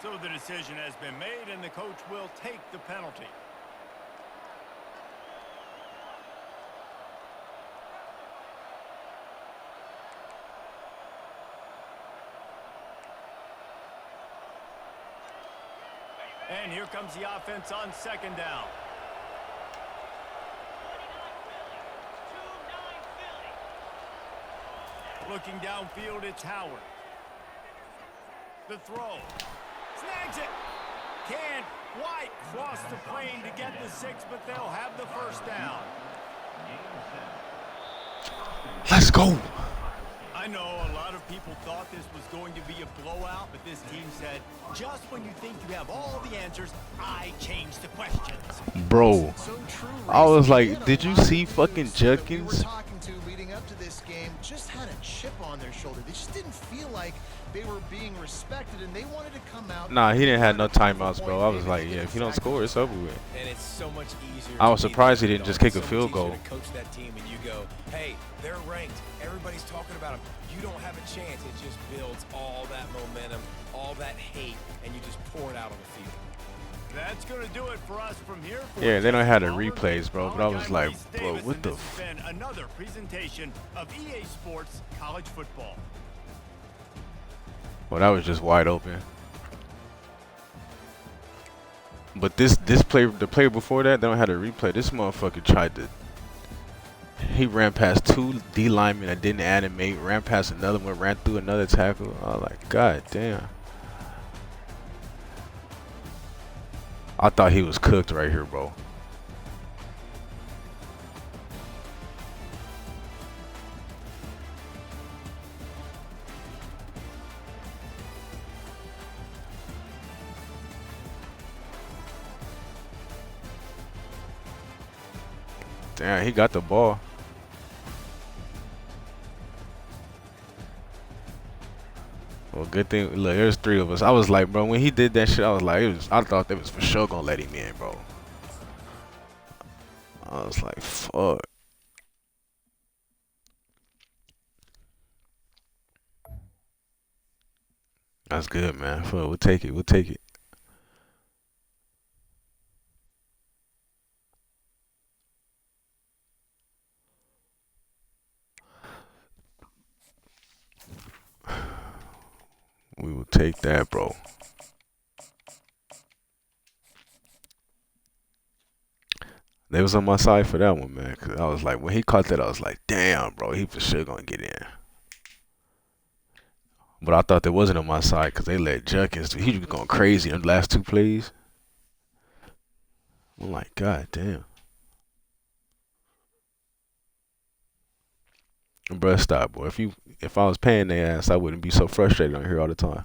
S1: So the decision has been made, and the coach will take the penalty. And here comes the offense on 2nd down. Looking downfield, it's Howard. The throw. Snags it. Can't quite cross the plane to get the 6, but they'll have the first down.
S2: Let's go.
S1: I know a lot of people thought this was going to be a blowout, but this team said, just when you think you have all the answers, I change the questions.
S2: Bro,
S4: So true,
S2: I was
S4: Reese.
S2: like,
S4: Again,
S2: did
S4: a
S2: you
S4: lot of
S2: see
S4: the
S2: fucking
S4: players that we were
S2: Judkins?
S4: talking to leading up to this game just had a chip on their shoulder. They just didn't feel like they were being respected, and they wanted to come out.
S2: Nah, he didn't have no
S4: try to prove a
S2: timeouts, bro.
S4: point,
S2: I was
S4: maybe
S2: like,
S4: to
S2: yeah,
S4: get
S2: if
S4: a
S2: you don't
S4: sack.
S2: score, it's over with.
S5: And it's so much easier.
S2: I was
S5: to be
S2: surprised he
S5: the
S2: didn't just
S5: underdog.
S2: kick a
S5: It's so
S2: field
S5: much easier
S2: goal.
S5: to coach that team, and you go, hey, they're ranked. Everybody's talking about them. You don't have a chance. It just builds all that momentum, all that hate, and you just pour it out on the field.
S1: That's going to do it for us from here.
S2: Yeah, they don't have the
S1: Our
S2: replays, bro, but I was
S1: I'm
S2: like,
S1: Reese
S2: bro,
S1: Davis,
S2: what
S1: and
S2: the
S1: this has been another presentation of EA Sports College Football.
S2: Well, that was just wide open. But this player, the player before that, they don't have a replay. This motherfucker tried to. He ran past 2 D linemen that didn't animate. Ran past another one. Ran through another tackle. I was like, God damn. I thought he was cooked right here, bro. Damn, he got the ball. Well, good thing. Look, there's three of us. I was like, bro, when he did that shit, I was like, I thought they was for sure gonna let him in, bro. I was like, fuck. That's good, man. Fuck, we'll take it. We'll take it. We will take that, bro. They was on my side for that one, man. Cause I was like, when he caught that, I was like, damn, bro, he for sure gonna get in. But I thought they wasn't on my side because they let Junkins. He was going crazy in the last two plays. I'm like, god damn. Bruh, stop, boy. If I was paying their ass, I wouldn't be so frustrated on here all the time.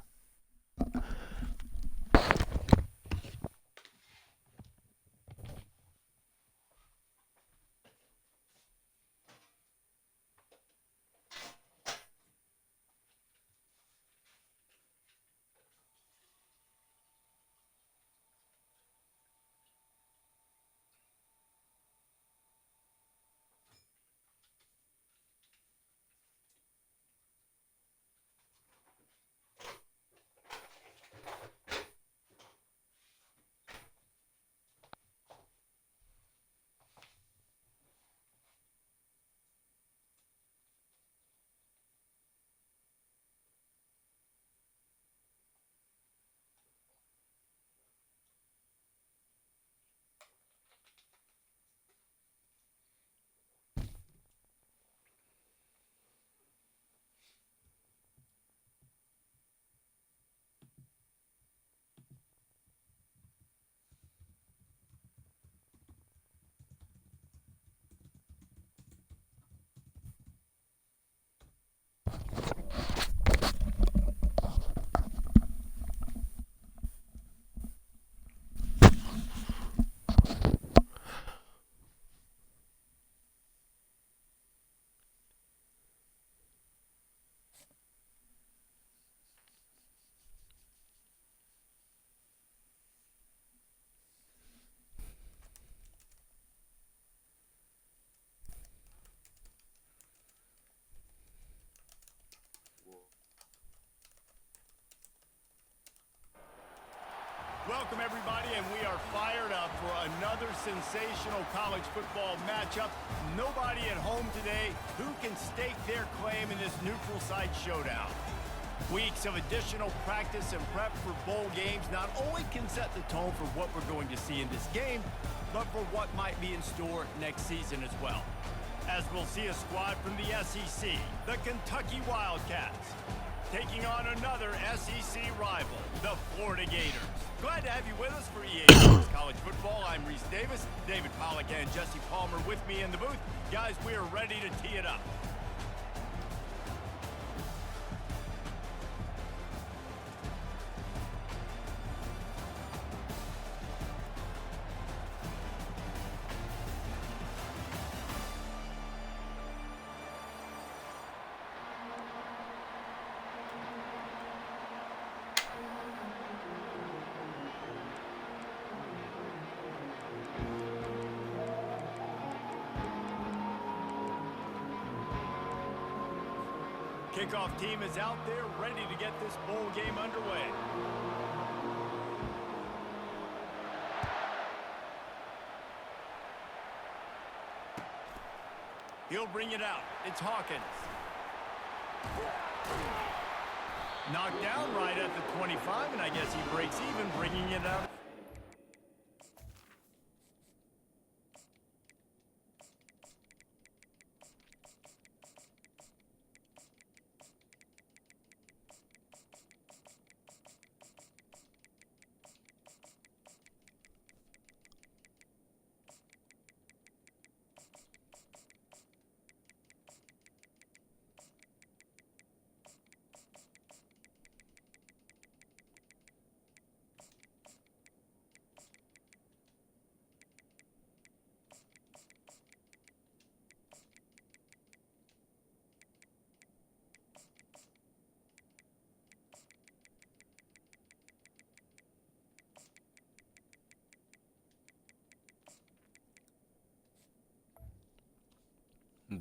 S1: Welcome, everybody, and we are fired up for another sensational college football matchup. Nobody at home today who can stake their claim in this neutral site showdown. Weeks of additional practice and prep for bowl games not only can set the tone for what we're going to see in this game, but for what might be in store next season as well. As we'll see a squad from the SEC, the Kentucky Wildcats, taking on another SEC rival, the Florida Gators. Glad to have you with us for EA Sports College Football. I'm Reese Davis, David Pollack and Jesse Palmer with me in the booth. Guys, we are ready to tee it up. Kickoff team is out there ready to get this bowl game underway. He'll bring it out. It's Hawkins. Knocked down right at the 25, and I guess he breaks even, bringing it out.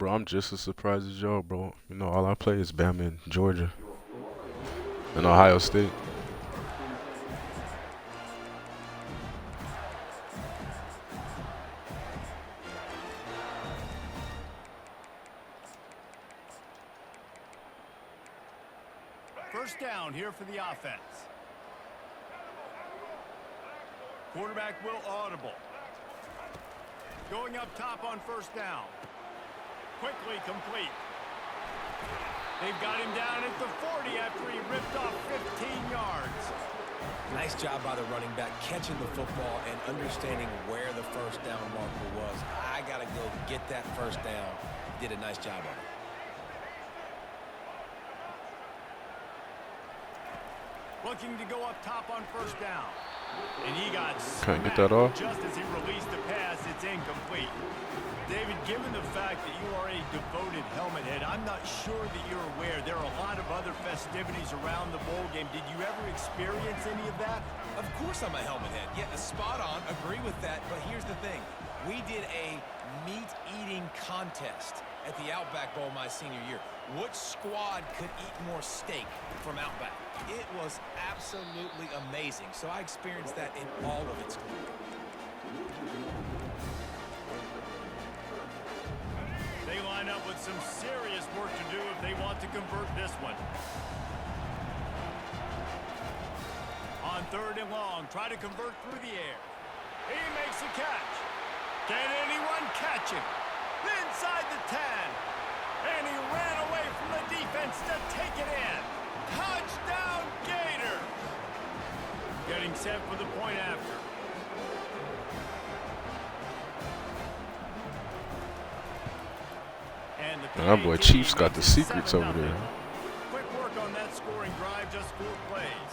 S2: Bro, I'm just as surprised as y'all, bro. You know, all I play is Bama and Georgia and Ohio State.
S1: First down here for the offense. Quarterback will audible. Going up top on first down. Quickly complete. They've got him down at the 40 after he ripped off 15 yards.
S5: Nice job by the running back catching the football and understanding where the first down marker was. I got to go get that first down. Did a nice job of it.
S1: Looking to go up top on first down. And he got
S2: Can't get that off.
S1: just as he released the pass. It's incomplete. David, given the fact that you are a devoted helmet head, I'm not sure that you're aware there are a lot of other festivities around the bowl game. Did you ever experience any of that?
S5: Of course I'm a helmet head. Yeah, spot on. Agree with that. But here's the thing. We did a meat-eating contest at the Outback Bowl my senior year. Which squad could eat more steak from Outback? It was absolutely amazing. So I experienced that in all of its glory.
S1: They line up with some serious work to do if they want to convert this one. On third and long, try to convert through the air. He makes a catch. Can anyone catch him? Inside the 10. And he ran away from the defense to take it in. Touchdown, Gator! Getting set for the point after. And the
S2: That boy
S1: PAT
S2: Chiefs got the
S1: makes it
S2: secrets over
S1: 7-0.
S2: there.
S1: Quick work on that scoring drive, just 4 plays.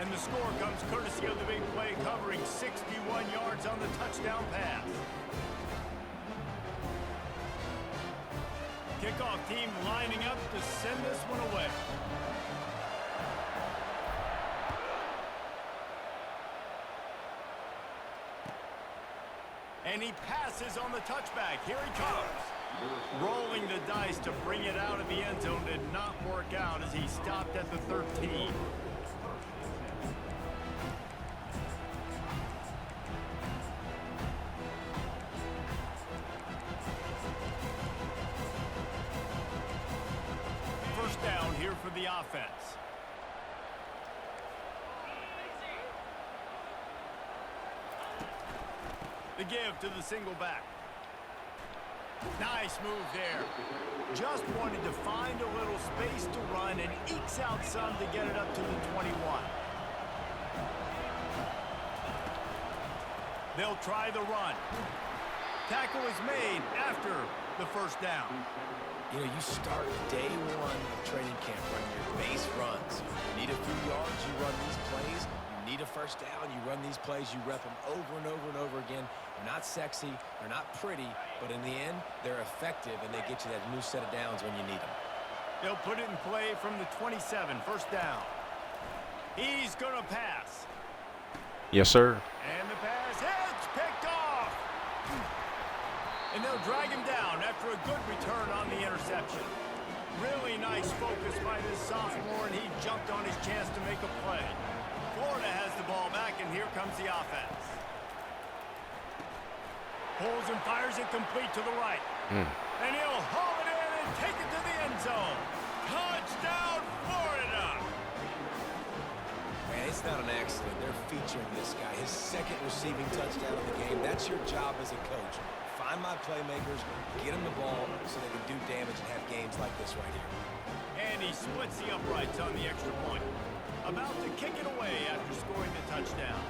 S1: And the score comes courtesy of the big play covering 61 yards on the touchdown pass. Kickoff team lining up to send this one away. And he passes on the touchback. Here he comes. Rolling the dice to bring it out of the end zone did not work out as he stopped at the 13. First down here for the offense. The give to the single back. Nice move there. Just wanted to find a little space to run and ekes out some to get it up to the 21. They'll try the run. Tackle is made after the first down.
S5: You know, you start day one of training camp running your base runs. You need a few yards, you run these plays. You need a first down, you run these plays, you rep them over and over and over again. They're not sexy, they're not pretty, but in the end, they're effective, and they get you that new set of downs when you need them.
S1: They'll put it in play from the 27, first down. He's going to pass.
S2: Yes, sir.
S1: And the pass hits, picked off. And they'll drag him down after a good return on the interception. Really nice focus by this sophomore, and he jumped on his chance to make a play. Florida has the ball back, and here comes the offense. Pulls and fires it complete to the right. And he'll haul it in and take it to the end zone. Touchdown, Florida!
S5: Man, it's not an accident. They're featuring this guy. His second receiving touchdown of the game. That's your job as a coach. Find my playmakers, get them the ball so they can do damage and have games like this right here.
S1: And he splits the uprights on the extra point. About to kick it away after scoring the touchdown.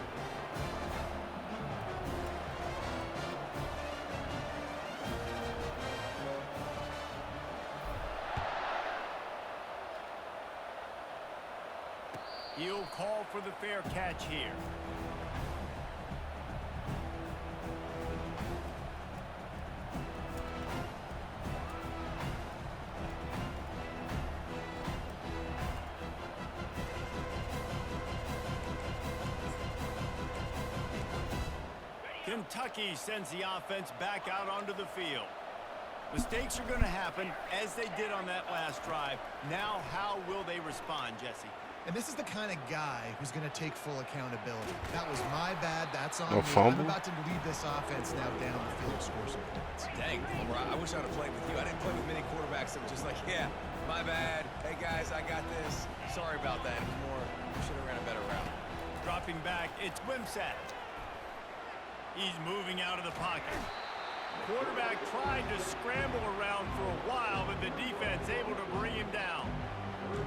S1: He'll call for the fair catch here. Kentucky sends the offense back out onto the field. Mistakes are going to happen, as they did on that last drive. Now, how will they respond, Jesse?
S4: And this is the kind of guy who's going to take full accountability. That was my bad. That's on
S2: No
S4: me.
S2: fumble?
S4: I'm about to lead this offense now down the field and score some points.
S5: Dang, Homer, I wish I'd have played with you. I didn't play with many quarterbacks that were just like, yeah, my bad. Hey, guys, I got this. Sorry about that. It was more, we should have ran a better route.
S1: Dropping back, it's Wimsatt. He's moving out of the pocket. Quarterback tried to scramble around for a while, but the defense able to bring him down.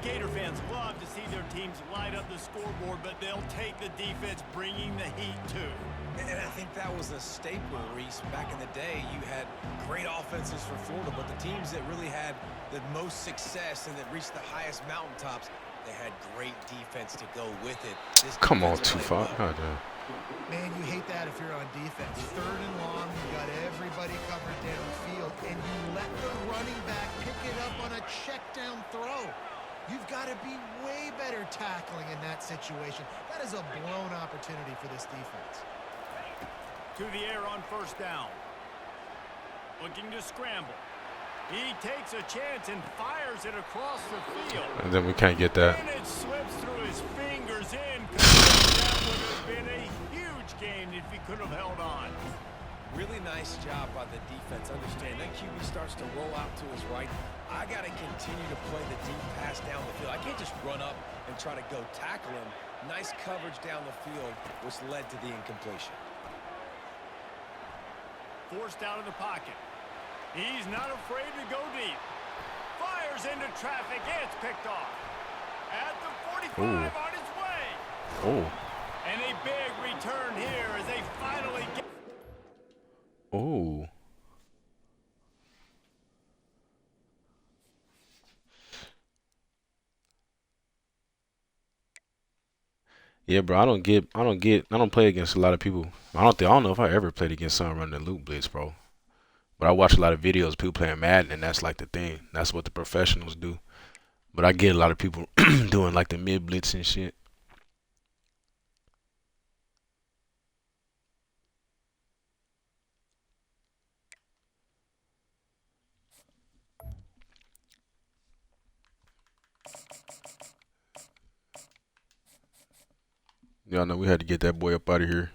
S1: Gator fans love to see their teams light up the scoreboard, but they'll take the defense bringing the heat too.
S5: And I think that was a staple, Reese. Back in the day, you had great offenses for Florida, but the teams that really had the most success and that reached the highest mountaintops, they had great defense to go with it. This
S2: Come on,
S5: defense
S2: too
S5: played
S2: far.
S5: well.
S2: God damn.
S4: Man, you hate that if you're on defense. 3rd and long, you got everybody covered downfield, and you let the running back pick it up on a check down throw. You've got to be way better tackling in that situation. That is a blown opportunity for this defense.
S1: To the air on 1st down. Looking to scramble. He takes a chance and fires it across the field.
S2: And then we can't get that.
S1: And it slips through his fingers in. That would have been a huge gain if he could have held on.
S5: Really nice job by the defense. Understand that QB starts to roll out to his right. I got to continue to play the deep pass down the field. I can't just run up and try to go tackle him. Nice coverage down the field, which led to the incompletion.
S1: Forced out of the pocket. He's not afraid to go deep. Fires into traffic. It's picked off. At the 45 on his way.
S2: Oh.
S1: And a big return here as they finally get.
S2: Oh. Yeah, bro, I don't play against a lot of people. I don't know if I ever played against someone running the loop blitz, bro. But I watch a lot of videos of people playing Madden, and that's like the thing. That's what the professionals do. But I get a lot of people doing like the mid blitz and shit. Y'all know we had to get that boy up out of here.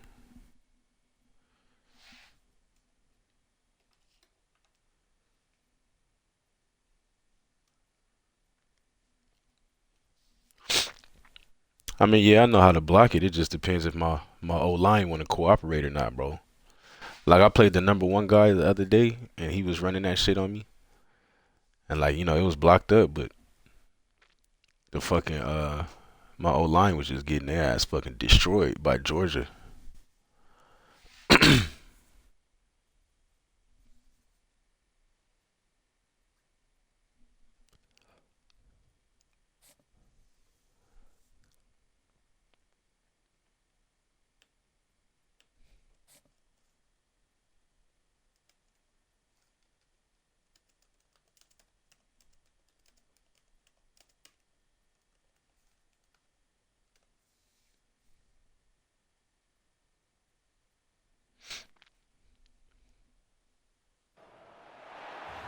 S2: I mean, yeah, I know how to block it. It just depends if my O-line want to cooperate or not, bro. Like, I played the #1 guy the other day, and he was running that shit on me. And, like, it was blocked up, but the fucking, my O-line was just getting their ass fucking destroyed by Georgia.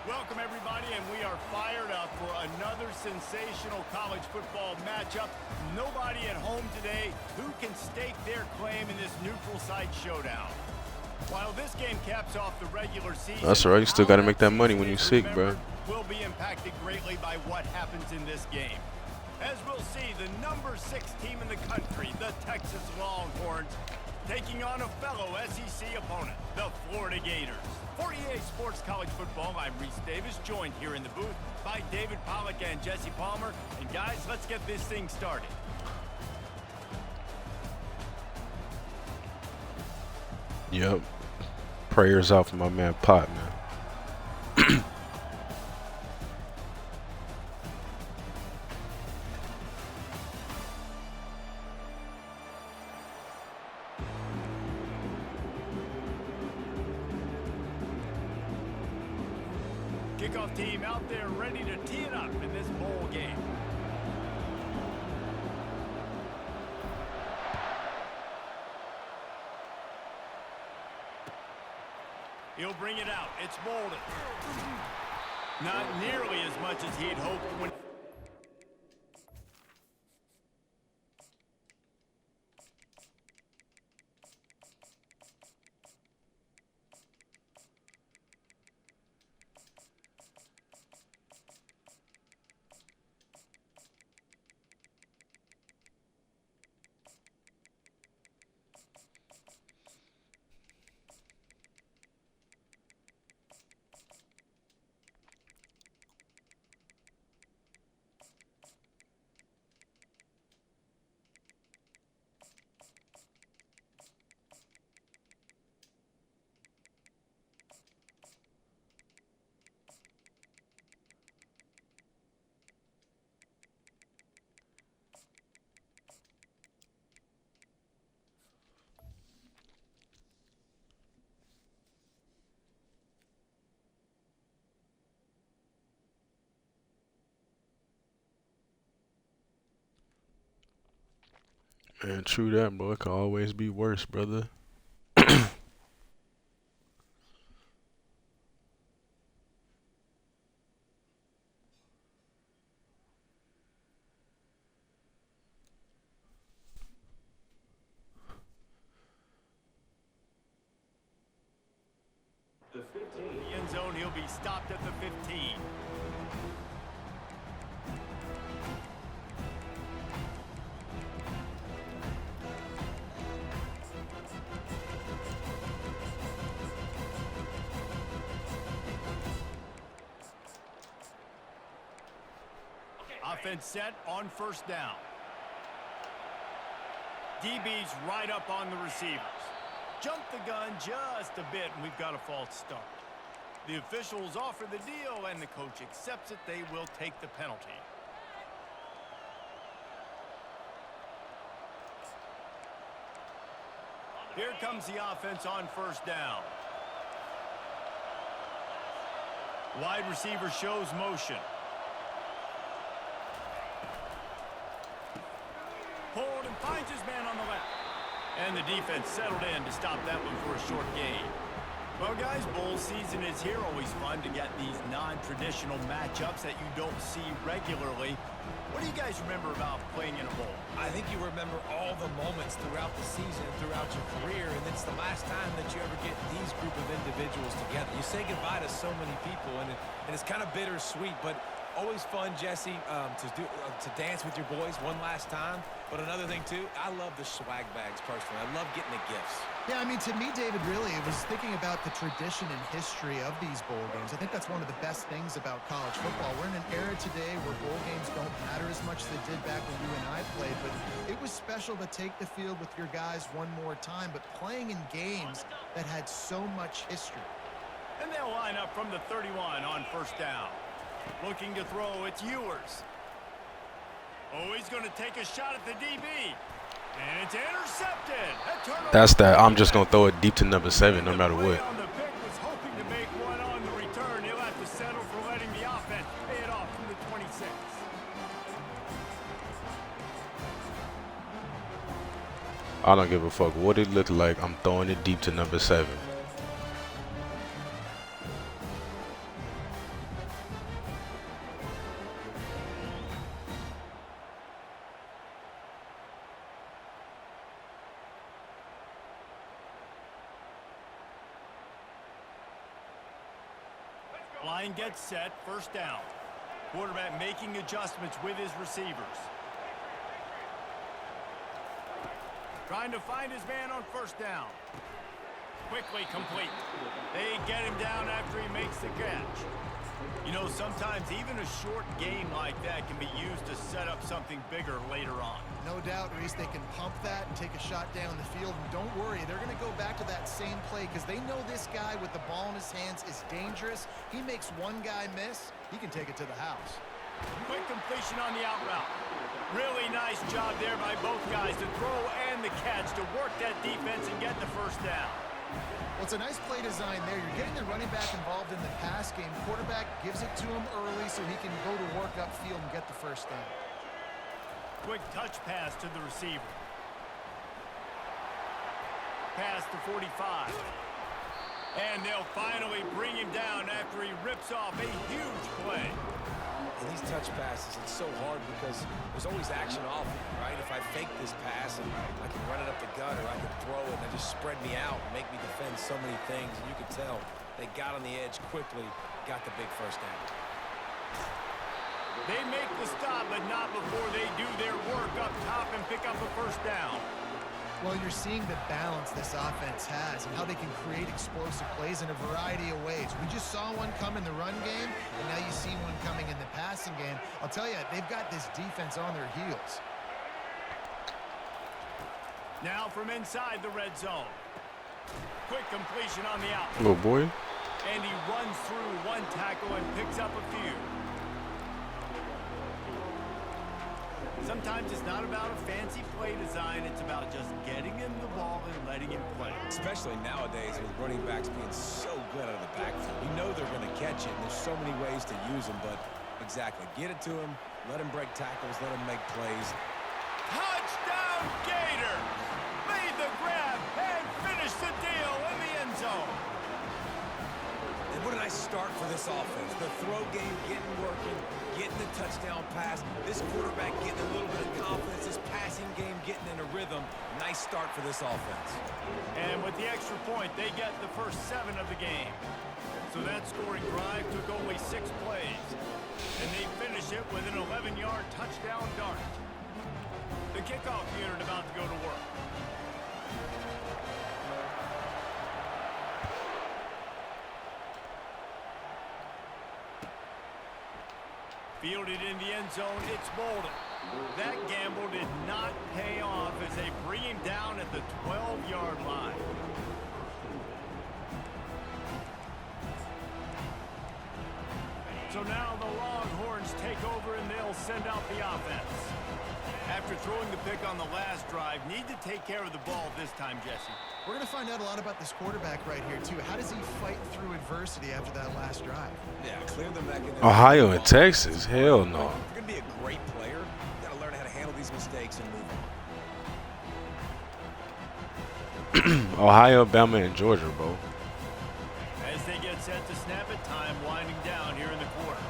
S1: Welcome, everybody, and we are fired up for another sensational college football matchup. Nobody at home today who can stake their claim in this neutral site showdown. While this game caps off the regular season,
S2: That's all right. You still got to make that money when you're sick, bro.
S1: Will be impacted greatly by what happens in this game. As we'll see, the #6 team in the country, the Texas Longhorns, taking on a fellow SEC opponent, the Florida Gators. For EA Sports College Football, I'm Reese Davis, joined here in the booth by David Pollack and Jesse Palmer. And guys, let's get this thing started.
S2: Yep. Prayers out for my man Pot, man.
S1: Kickoff team out there ready to tee it up in this bowl game. He'll bring it out. It's Bolden. Not nearly as much as he'd hoped when...
S2: Man, true that, bro. It can always be worse, brother.
S6: The 15.
S1: The end zone, he'll be stopped at the 15. Offense set on first down. DB's right up on the receivers. Jump the gun just a bit, and we've got a false start. The officials offer the deal, and the coach accepts it. They will take the penalty. Here comes the offense on first down. Wide receiver shows motion. Hold and finds his man on the left. And the defense settled in to stop that one for a short gain. Well, guys, bowl season is here. Always fun to get these non-traditional matchups that you don't see regularly. What do you guys remember about playing in a bowl?
S5: I think you remember all the moments throughout the season, throughout your career, and it's the last time that you ever get these group of individuals together. You say goodbye to so many people, and it's kind of bittersweet, but always fun, Jesse, to dance with your boys one last time. But another thing, too, I love the swag bags, personally. I love getting the gifts.
S4: Yeah, I mean, to me, David, really, it was thinking about the tradition and history of these bowl games. I think that's one of the best things about college football. We're in an era today where bowl games don't matter as much as they did back when you and I played, but it was special to take the field with your guys one more time, but playing in games that had so much history.
S1: And they'll line up from the 31 on first down. Looking to throw, it's Ewers. Oh, he's going to take a shot at the DB. And it's intercepted.
S2: That's that. I'm just going to throw it deep to number 7 no matter what.
S1: On the pick was hoping to make one on the return. He'll have to settle for letting the offense pay it off from the 26.
S2: I don't give a fuck what it looked like. I'm throwing it deep to number 7.
S1: Line gets set, first down. Quarterback making adjustments with his receivers. Trying to find his man on first down. Quickly complete. They get him down after he makes the catch. You know, sometimes even a short game like that can be used to set up something bigger later on.
S4: No doubt, Reese, they can pump that and take a shot down the field. And don't worry, they're going to go back to that same play because they know this guy with the ball in his hands is dangerous. He makes one guy miss, he can take it to the house.
S1: Quick completion on the out route. Really nice job there by both guys to throw and the catch to work that defense and get the first down.
S4: Well, it's a nice play design there. You're getting the running back involved in the pass game. Quarterback gives it to him early so he can go to work upfield and get the first down.
S1: Quick touch pass to the receiver. Pass to 45. And they'll finally bring him down after he rips off a huge play.
S5: And these touch passes, it's so hard because there's always action off it, right? If I fake this pass and I can run it up the gut or I can throw it and it just spread me out and make me defend so many things. And you could tell they got on the edge quickly, got the big first down.
S1: They make the stop, but not before they do their work up top and pick up a first down.
S4: Well, you're seeing the balance this offense has and how they can create explosive plays in a variety of ways. We just saw one come in the run game, and now you see one coming in the passing game. I'll tell you, they've got this defense on their heels.
S1: Now from inside the red zone. Quick completion on the out.
S2: Little boy.
S1: And he runs through one tackle and picks up a few. Sometimes it's not about a fancy play design. It's about just getting him the ball and letting him play.
S5: Especially nowadays with running backs being so good out of the backfield. You know they're going to catch it, and there's so many ways to use them, but exactly. Get it to him, let him break tackles, let him make plays.
S1: Touchdown, Gator! Made the grab and finished the deal in the end zone.
S5: And what a nice start for this offense. The throw game getting working, getting the touchdown pass. This quarterback getting a little bit of confidence. This passing game getting in a rhythm. Nice start for this offense.
S1: And with the extra point, they get the first 7 of the game. So that scoring drive took only 6 plays. And they finish it with an 11-yard touchdown dart. The kickoff unit about to go to work. Fielded in the end zone, it's Bolden. That gamble did not pay off as they bring him down at the 12-yard line. So now the Longhorns take over and they'll send out the offense. After throwing the pick on the last drive, need to take care of the ball this time, Jesse.
S4: We're going to find out a lot about this quarterback right here, too. How does he fight through adversity after that last drive?
S5: Yeah, clear them back in there.
S2: Ohio and Texas? Hell no.
S5: If you're going to be a great player, you got to learn how to handle these mistakes and move on.
S2: Ohio, Alabama, and Georgia, bro.
S1: As they get set to snap it, time winding down here in the quarter.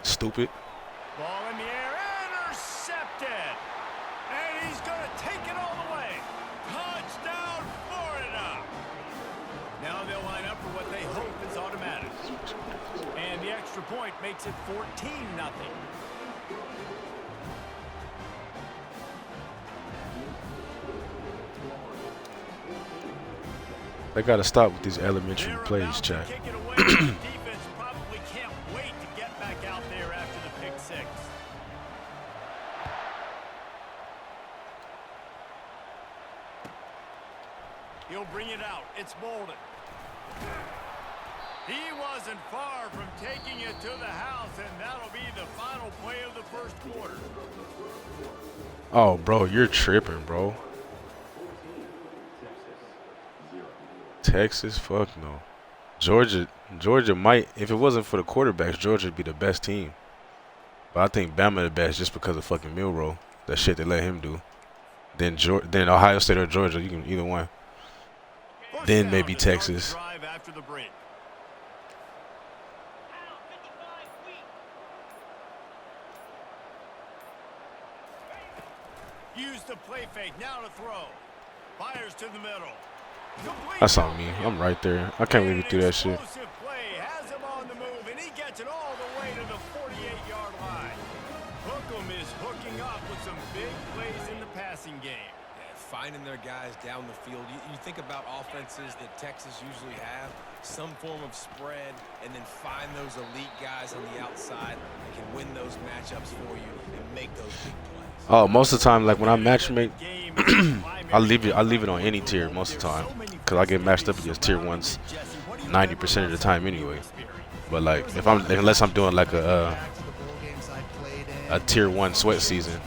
S2: Stupid.
S1: Ball in the air, intercepted. And he's going to take it all the way. Touchdown, Florida. Now they'll line up for what they hope is automatic. And the extra point makes it 14-0.
S2: They got to stop with these elementary plays, chat.
S1: Kick it away. The defense probably can't wait to get back out there after the pick 6. He'll bring it out. It's Bolden. He wasn't far from taking it to the house, and that'll be the final play of the first quarter.
S2: Oh, bro, you're tripping, bro. Texas, fuck no. Georgia might, if it wasn't for the quarterbacks, Georgia would be the best team. But I think Bama the best just because of fucking Milroe. That shit they let him do. Then Ohio State or Georgia, you can either one.
S1: First
S2: Then
S1: down
S2: maybe
S1: to start the
S2: Texas.
S1: drive after the break. Use the play fake, now to throw. Fires to the middle. Complete.
S2: That's on me. I'm right there. I can't believe you threw that shit.
S1: Explosive play has him on the move, and he gets it all the way to the 48-yard line. Hookem is hooking up with some big plays in the passing game.
S5: Yeah, finding their guys down the field. You think about offenses that Texas usually have, some form of spread, and then find those elite guys on the outside that can win those matchups for you and make those big plays.
S2: Oh, most of the time, like when I matchmake, I leave it on any tier most of the time, cause I get matched up against tier 1s 90% of the time anyway. But like unless I'm doing like a tier 1 sweat season,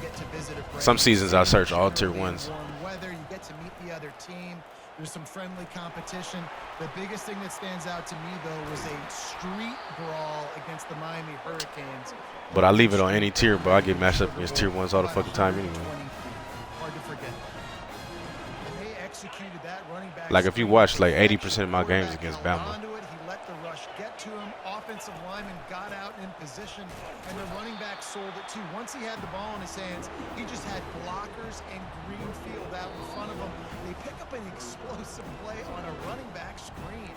S2: some seasons I search all tier 1s.
S4: Weather, you get to meet the other team. There's some friendly competition. The biggest thing that stands out to me, though, was a street brawl against the Miami Hurricanes.
S2: But I leave it on any tier, but I get matched up against tier 1s all the fucking time anyway.
S4: Hard to forget that. And they executed that running back.
S2: Like if you watch like 80% of my games against Bama.
S4: He let the rush get to him. Offensive lineman got out in position, and the running back sold it too. Once he had the ball in his hands, he just had blockers and green field out in front of him. They pick up an explosive play on a running back screen.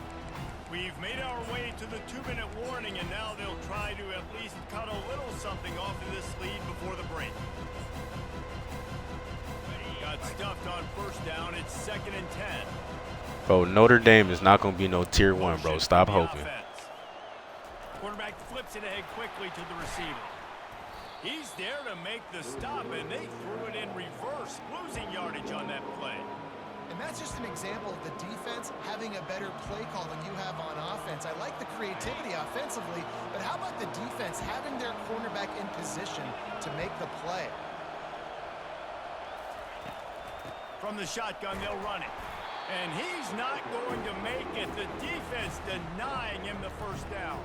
S1: We've made our way to the 2-minute warning, and now they'll try to at least cut a little something off of this lead before the break. Got stuffed on first down. It's 2nd and 10.
S2: Bro, Notre Dame is not going to be no tier 1, bro. Stop hoping.
S1: Quarterback flips it ahead quickly to the receiver. He's there to make the stop, and they threw it in reverse, losing yardage on that play.
S4: And that's just an example of the defense having a better play call than you have on offense. I like the creativity offensively, but how about the defense having their cornerback in position to make the play?
S1: From the shotgun, they'll run it. And he's not going to make it. The defense denying him the first down.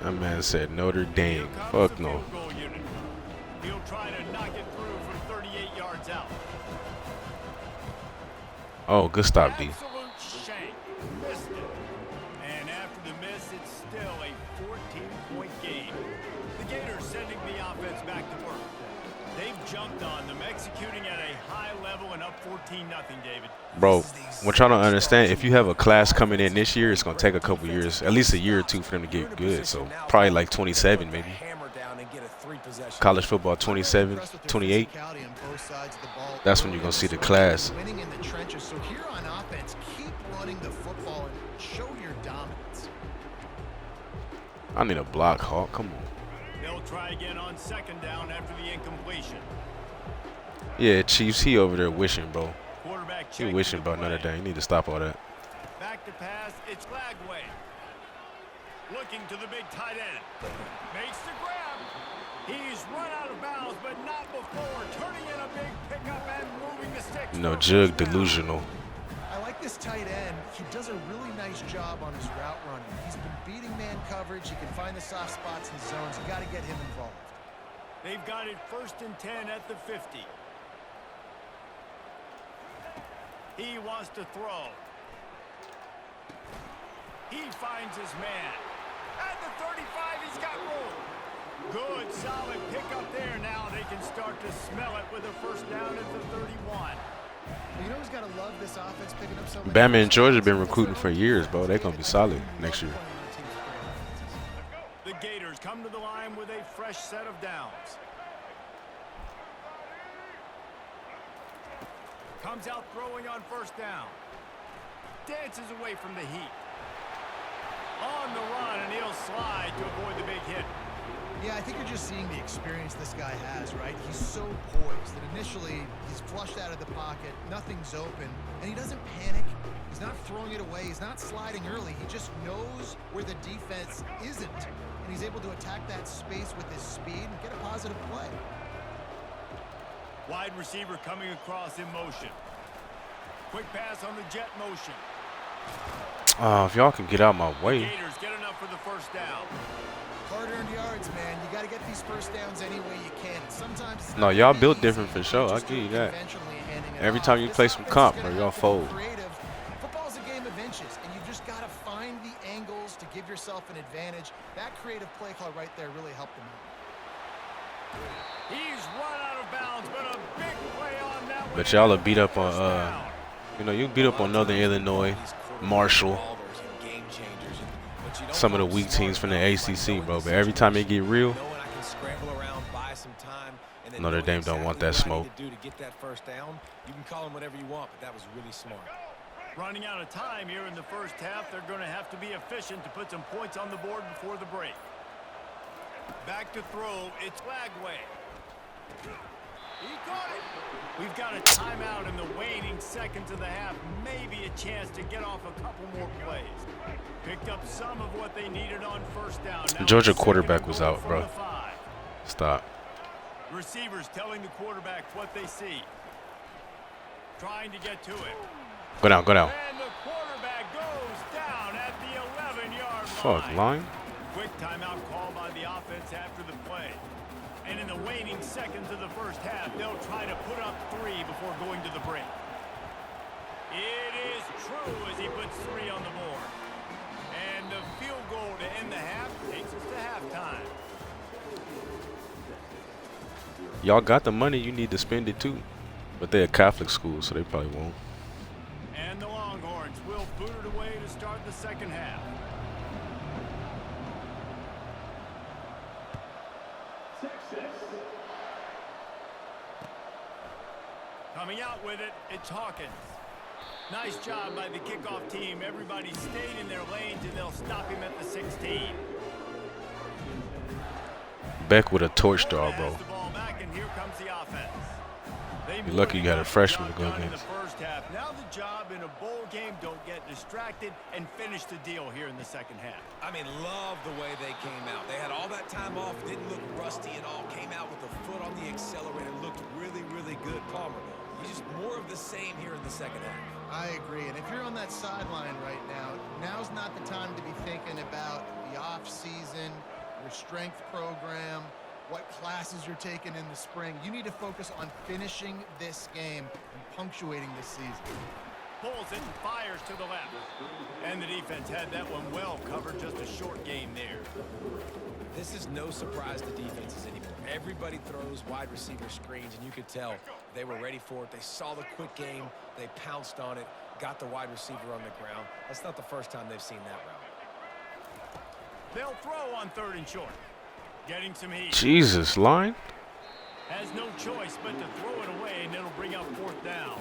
S2: That man said Notre Dame. Fuck no.
S1: He'll try to knock it through from 38 yards out.
S2: Oh, good stop, D.
S1: Absolute shank. Missed it. And after the miss, it's still a 14-point game. The Gators sending the offense back to work. They've jumped on them, executing at a high level and up 14-0, David.
S2: Bro, what y'all don't understand, if you have a class coming in this year, it's going to take a couple years, at least a year or two for them to get good. So probably like 27 maybe. College football 27, 28. That's when you're going to see the class.
S4: Winning in the trenches. So here on offense, keep running the football and show your dominance.
S2: I need a block, Hawk. Come on.
S1: They'll try again on 2nd down after the incompletion.
S2: Yeah, Chiefs, he over there wishing, bro.
S1: Quarterback
S2: He wishing about Notre Dame. You need to stop all that.
S1: Back to pass, it's Lagway. Looking to the big tight end. Makes the grab. He's run out of bounds, but not before. Turning in a big pickup and moving the sticks.
S2: No, Jug delusional.
S4: I like this tight end. He does a really nice job on his route running. He's been beating man coverage. He can find the soft spots and zones. You got to get him involved.
S1: They've got it 1st and 10 at the 50. He wants to throw. He finds his man. At the 35, he's got room. Good, solid pickup there. Now they can start to smell it with a first down at the 31.
S4: Well, you know who's got to love this offense picking up so many.
S2: Bama and Georgia been recruiting for years, bro. They're going to be solid next year.
S1: The Gators come to the line with a fresh set of downs. Comes out throwing on first down. Dances away from the heat. On the run, and he'll slide to avoid the big hit.
S4: Yeah, I think you're just seeing the experience this guy has, right? He's so poised that initially he's flushed out of the pocket, nothing's open, and he doesn't panic. He's not throwing it away. He's not sliding early. He just knows where the defense isn't, and he's able to attack that space with his speed and get a positive play.
S1: Wide receiver coming across in motion. Quick pass on the jet motion.
S2: Oh, if y'all can get out my way.
S1: Gators get enough for the first down.
S4: Hard-earned yards, man. You got to get these first downs any way you can. Sometimes
S2: No, y'all built different for sure. I'll give you that. Every time you play some comp, bro, y'all fold.
S4: Football's a game of inches, and you've just got to find the angles to give yourself an advantage. That creative play call right there really helped them out.
S1: He's run out of bounds, but a big play on that one.
S2: But y'all are beat up on, you know, you beat up on Northern Illinois, Marshall, some of the weak teams from the ACC, bro. But every time they get real, Notre Dame don't want that smoke.
S5: You can call them whatever you want, but that was really smart.
S1: Running out of time here in the first half. They're going to have to be efficient to put some points on the board before the break. Back to throw. It's Lagway. He caught it. We've got a timeout in the waning seconds of the half. Maybe a chance to get off a couple more plays. Picked up some of what they needed on first down. Now
S2: Georgia quarterback was out, bro. Stop.
S1: Receivers telling the quarterback what they see. Trying to get to it.
S2: Go down, go down.
S1: And the quarterback goes down at the 11-yard line.
S2: Fuck, line.
S1: Quick timeout call by the offense after the play. And in the waning seconds of the first half, they'll try to put up 3 before going to the break. It is true as he puts 3 on the board. And the field goal to end the half takes us to halftime.
S2: Y'all got the money, you need to spend it too. But they're a Catholic school, so they probably won't.
S1: And the Longhorns will boot it away to start the second half. Coming out with it, it's Hawkins. Nice job by the kickoff team. Everybody stayed in their lanes, and they'll stop him at the 16.
S2: Beck with a torch draw, bro.
S1: The ball back, and here comes the offense.
S2: You're lucky you got a freshman to go
S1: in the
S2: against.
S1: first half. Now the job in a bowl game, don't get distracted and finish the deal here in the second half.
S5: I mean, love the way they came out. They had all that time off, didn't look rusty at all, came out with a foot on the accelerator, looked really, really good. Palmer, just more of the same here in the second half.
S4: I agree. And if you're on that sideline right now, now's not the time to be thinking about the off season, your strength program, what classes you're taking in the spring. You need to focus on finishing this game and punctuating this season.
S1: Pulls it and fires to the left. And the defense had that one well covered, just a short game there.
S5: This is no surprise to defenses anymore. Everybody throws wide receiver screens, and you could tell they were ready for it. They saw the quick game. They pounced on it, got the wide receiver on the ground. That's not the first time they've seen that route.
S1: They'll throw on 3rd and short. Getting some heat.
S2: Jesus, line.
S1: Has no choice but to throw it away, and it'll bring up 4th down.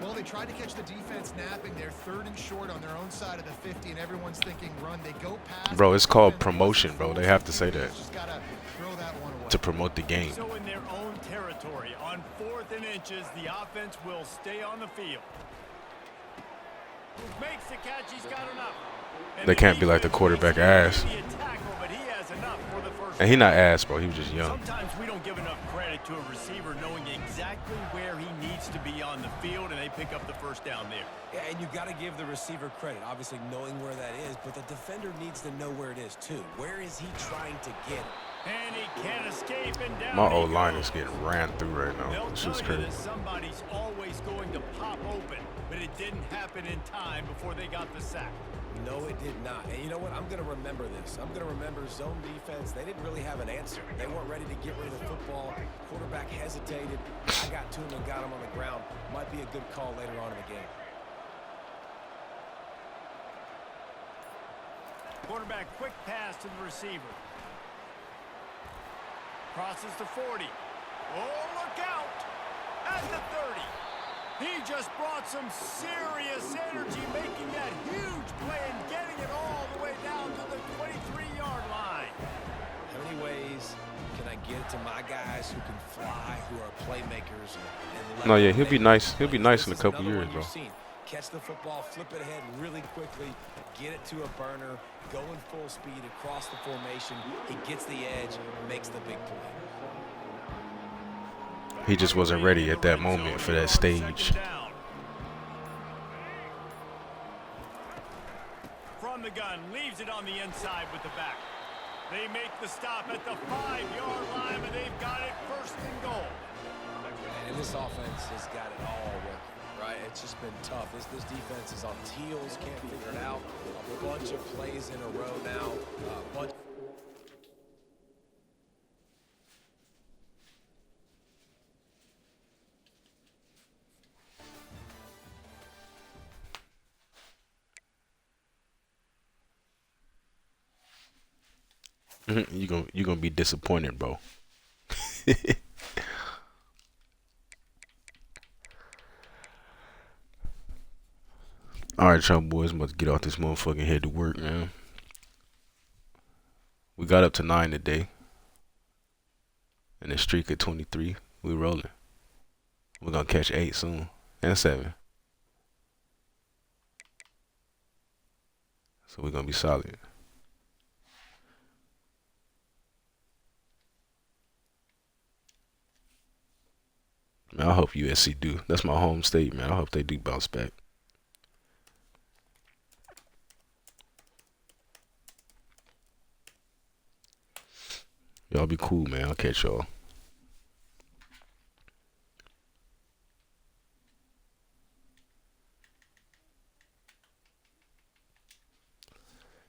S4: Well, they tried to catch the defense napping. They're 3rd and short on their own side of the 50, and everyone's thinking run. They go past.
S2: Bro, it's called promotion, bro. They have to say that
S4: Just gotta throw that one away.
S2: to promote the game.
S1: So in their own territory, on 4th and inches, the offense will stay on the field. Makes the catch. He's got enough.
S2: They can't be like the quarterback ass. And he not ass, bro. He was just young.
S1: Sometimes we don't give enough credit to a receiver knowing exactly where he needs to be on the field, and they pick up the 1st down there.
S5: Yeah, and you got to give the receiver credit, obviously knowing where that is, but the defender needs to know where it is too. Where is he trying to get it?
S1: And he can't escape, and down
S2: My
S1: he
S2: old line
S1: goes.
S2: is getting ran through right now.
S1: They'll
S2: This
S1: tell
S2: is
S1: you
S2: crazy.
S1: that somebody's always going to pop open, but it didn't happen in time before they got the sack.
S5: No, it did not. And you know what? I'm going to remember this. I'm going to remember zone defense. They didn't really have an answer. They weren't ready to get rid of the football. Quarterback hesitated. I got to him and got him on the ground. Might be a good call later on in the game.
S1: Quarterback quick pass to the receiver. Crosses to 40. Oh, look out! At the 30. He just brought some serious energy, making that huge play and getting it all the way down to the 23-yard line.
S5: How many ways can I get it to my guys who can fly, who are playmakers? And
S2: No, yeah, he'll be nice. He'll be nice in a couple years, bro.
S5: Catch the football, flip it ahead really quickly, get it to a burner, go in full speed across the formation. He gets the edge, makes the big play.
S2: He just wasn't ready at that moment for that stage.
S1: From the gun, leaves it on the inside with the back. They make the stop at the 5-yard line, and they've got it 1st and goal.
S5: And this offense has got it all working, right? It's just been tough. This defense is on heels, can't figure it out. A bunch of plays in a row now.
S2: You gonna be disappointed, bro. All right, y'all boys, I'm about to get off this motherfucking head to work, man. We got up to 9 today. And the streak at 23. We rolling. We're gonna catch 8 soon. And 7. So we're gonna be solid. Man, I hope USC do. That's my home state, man. I hope they do bounce back. Y'all be cool, man. I'll catch y'all.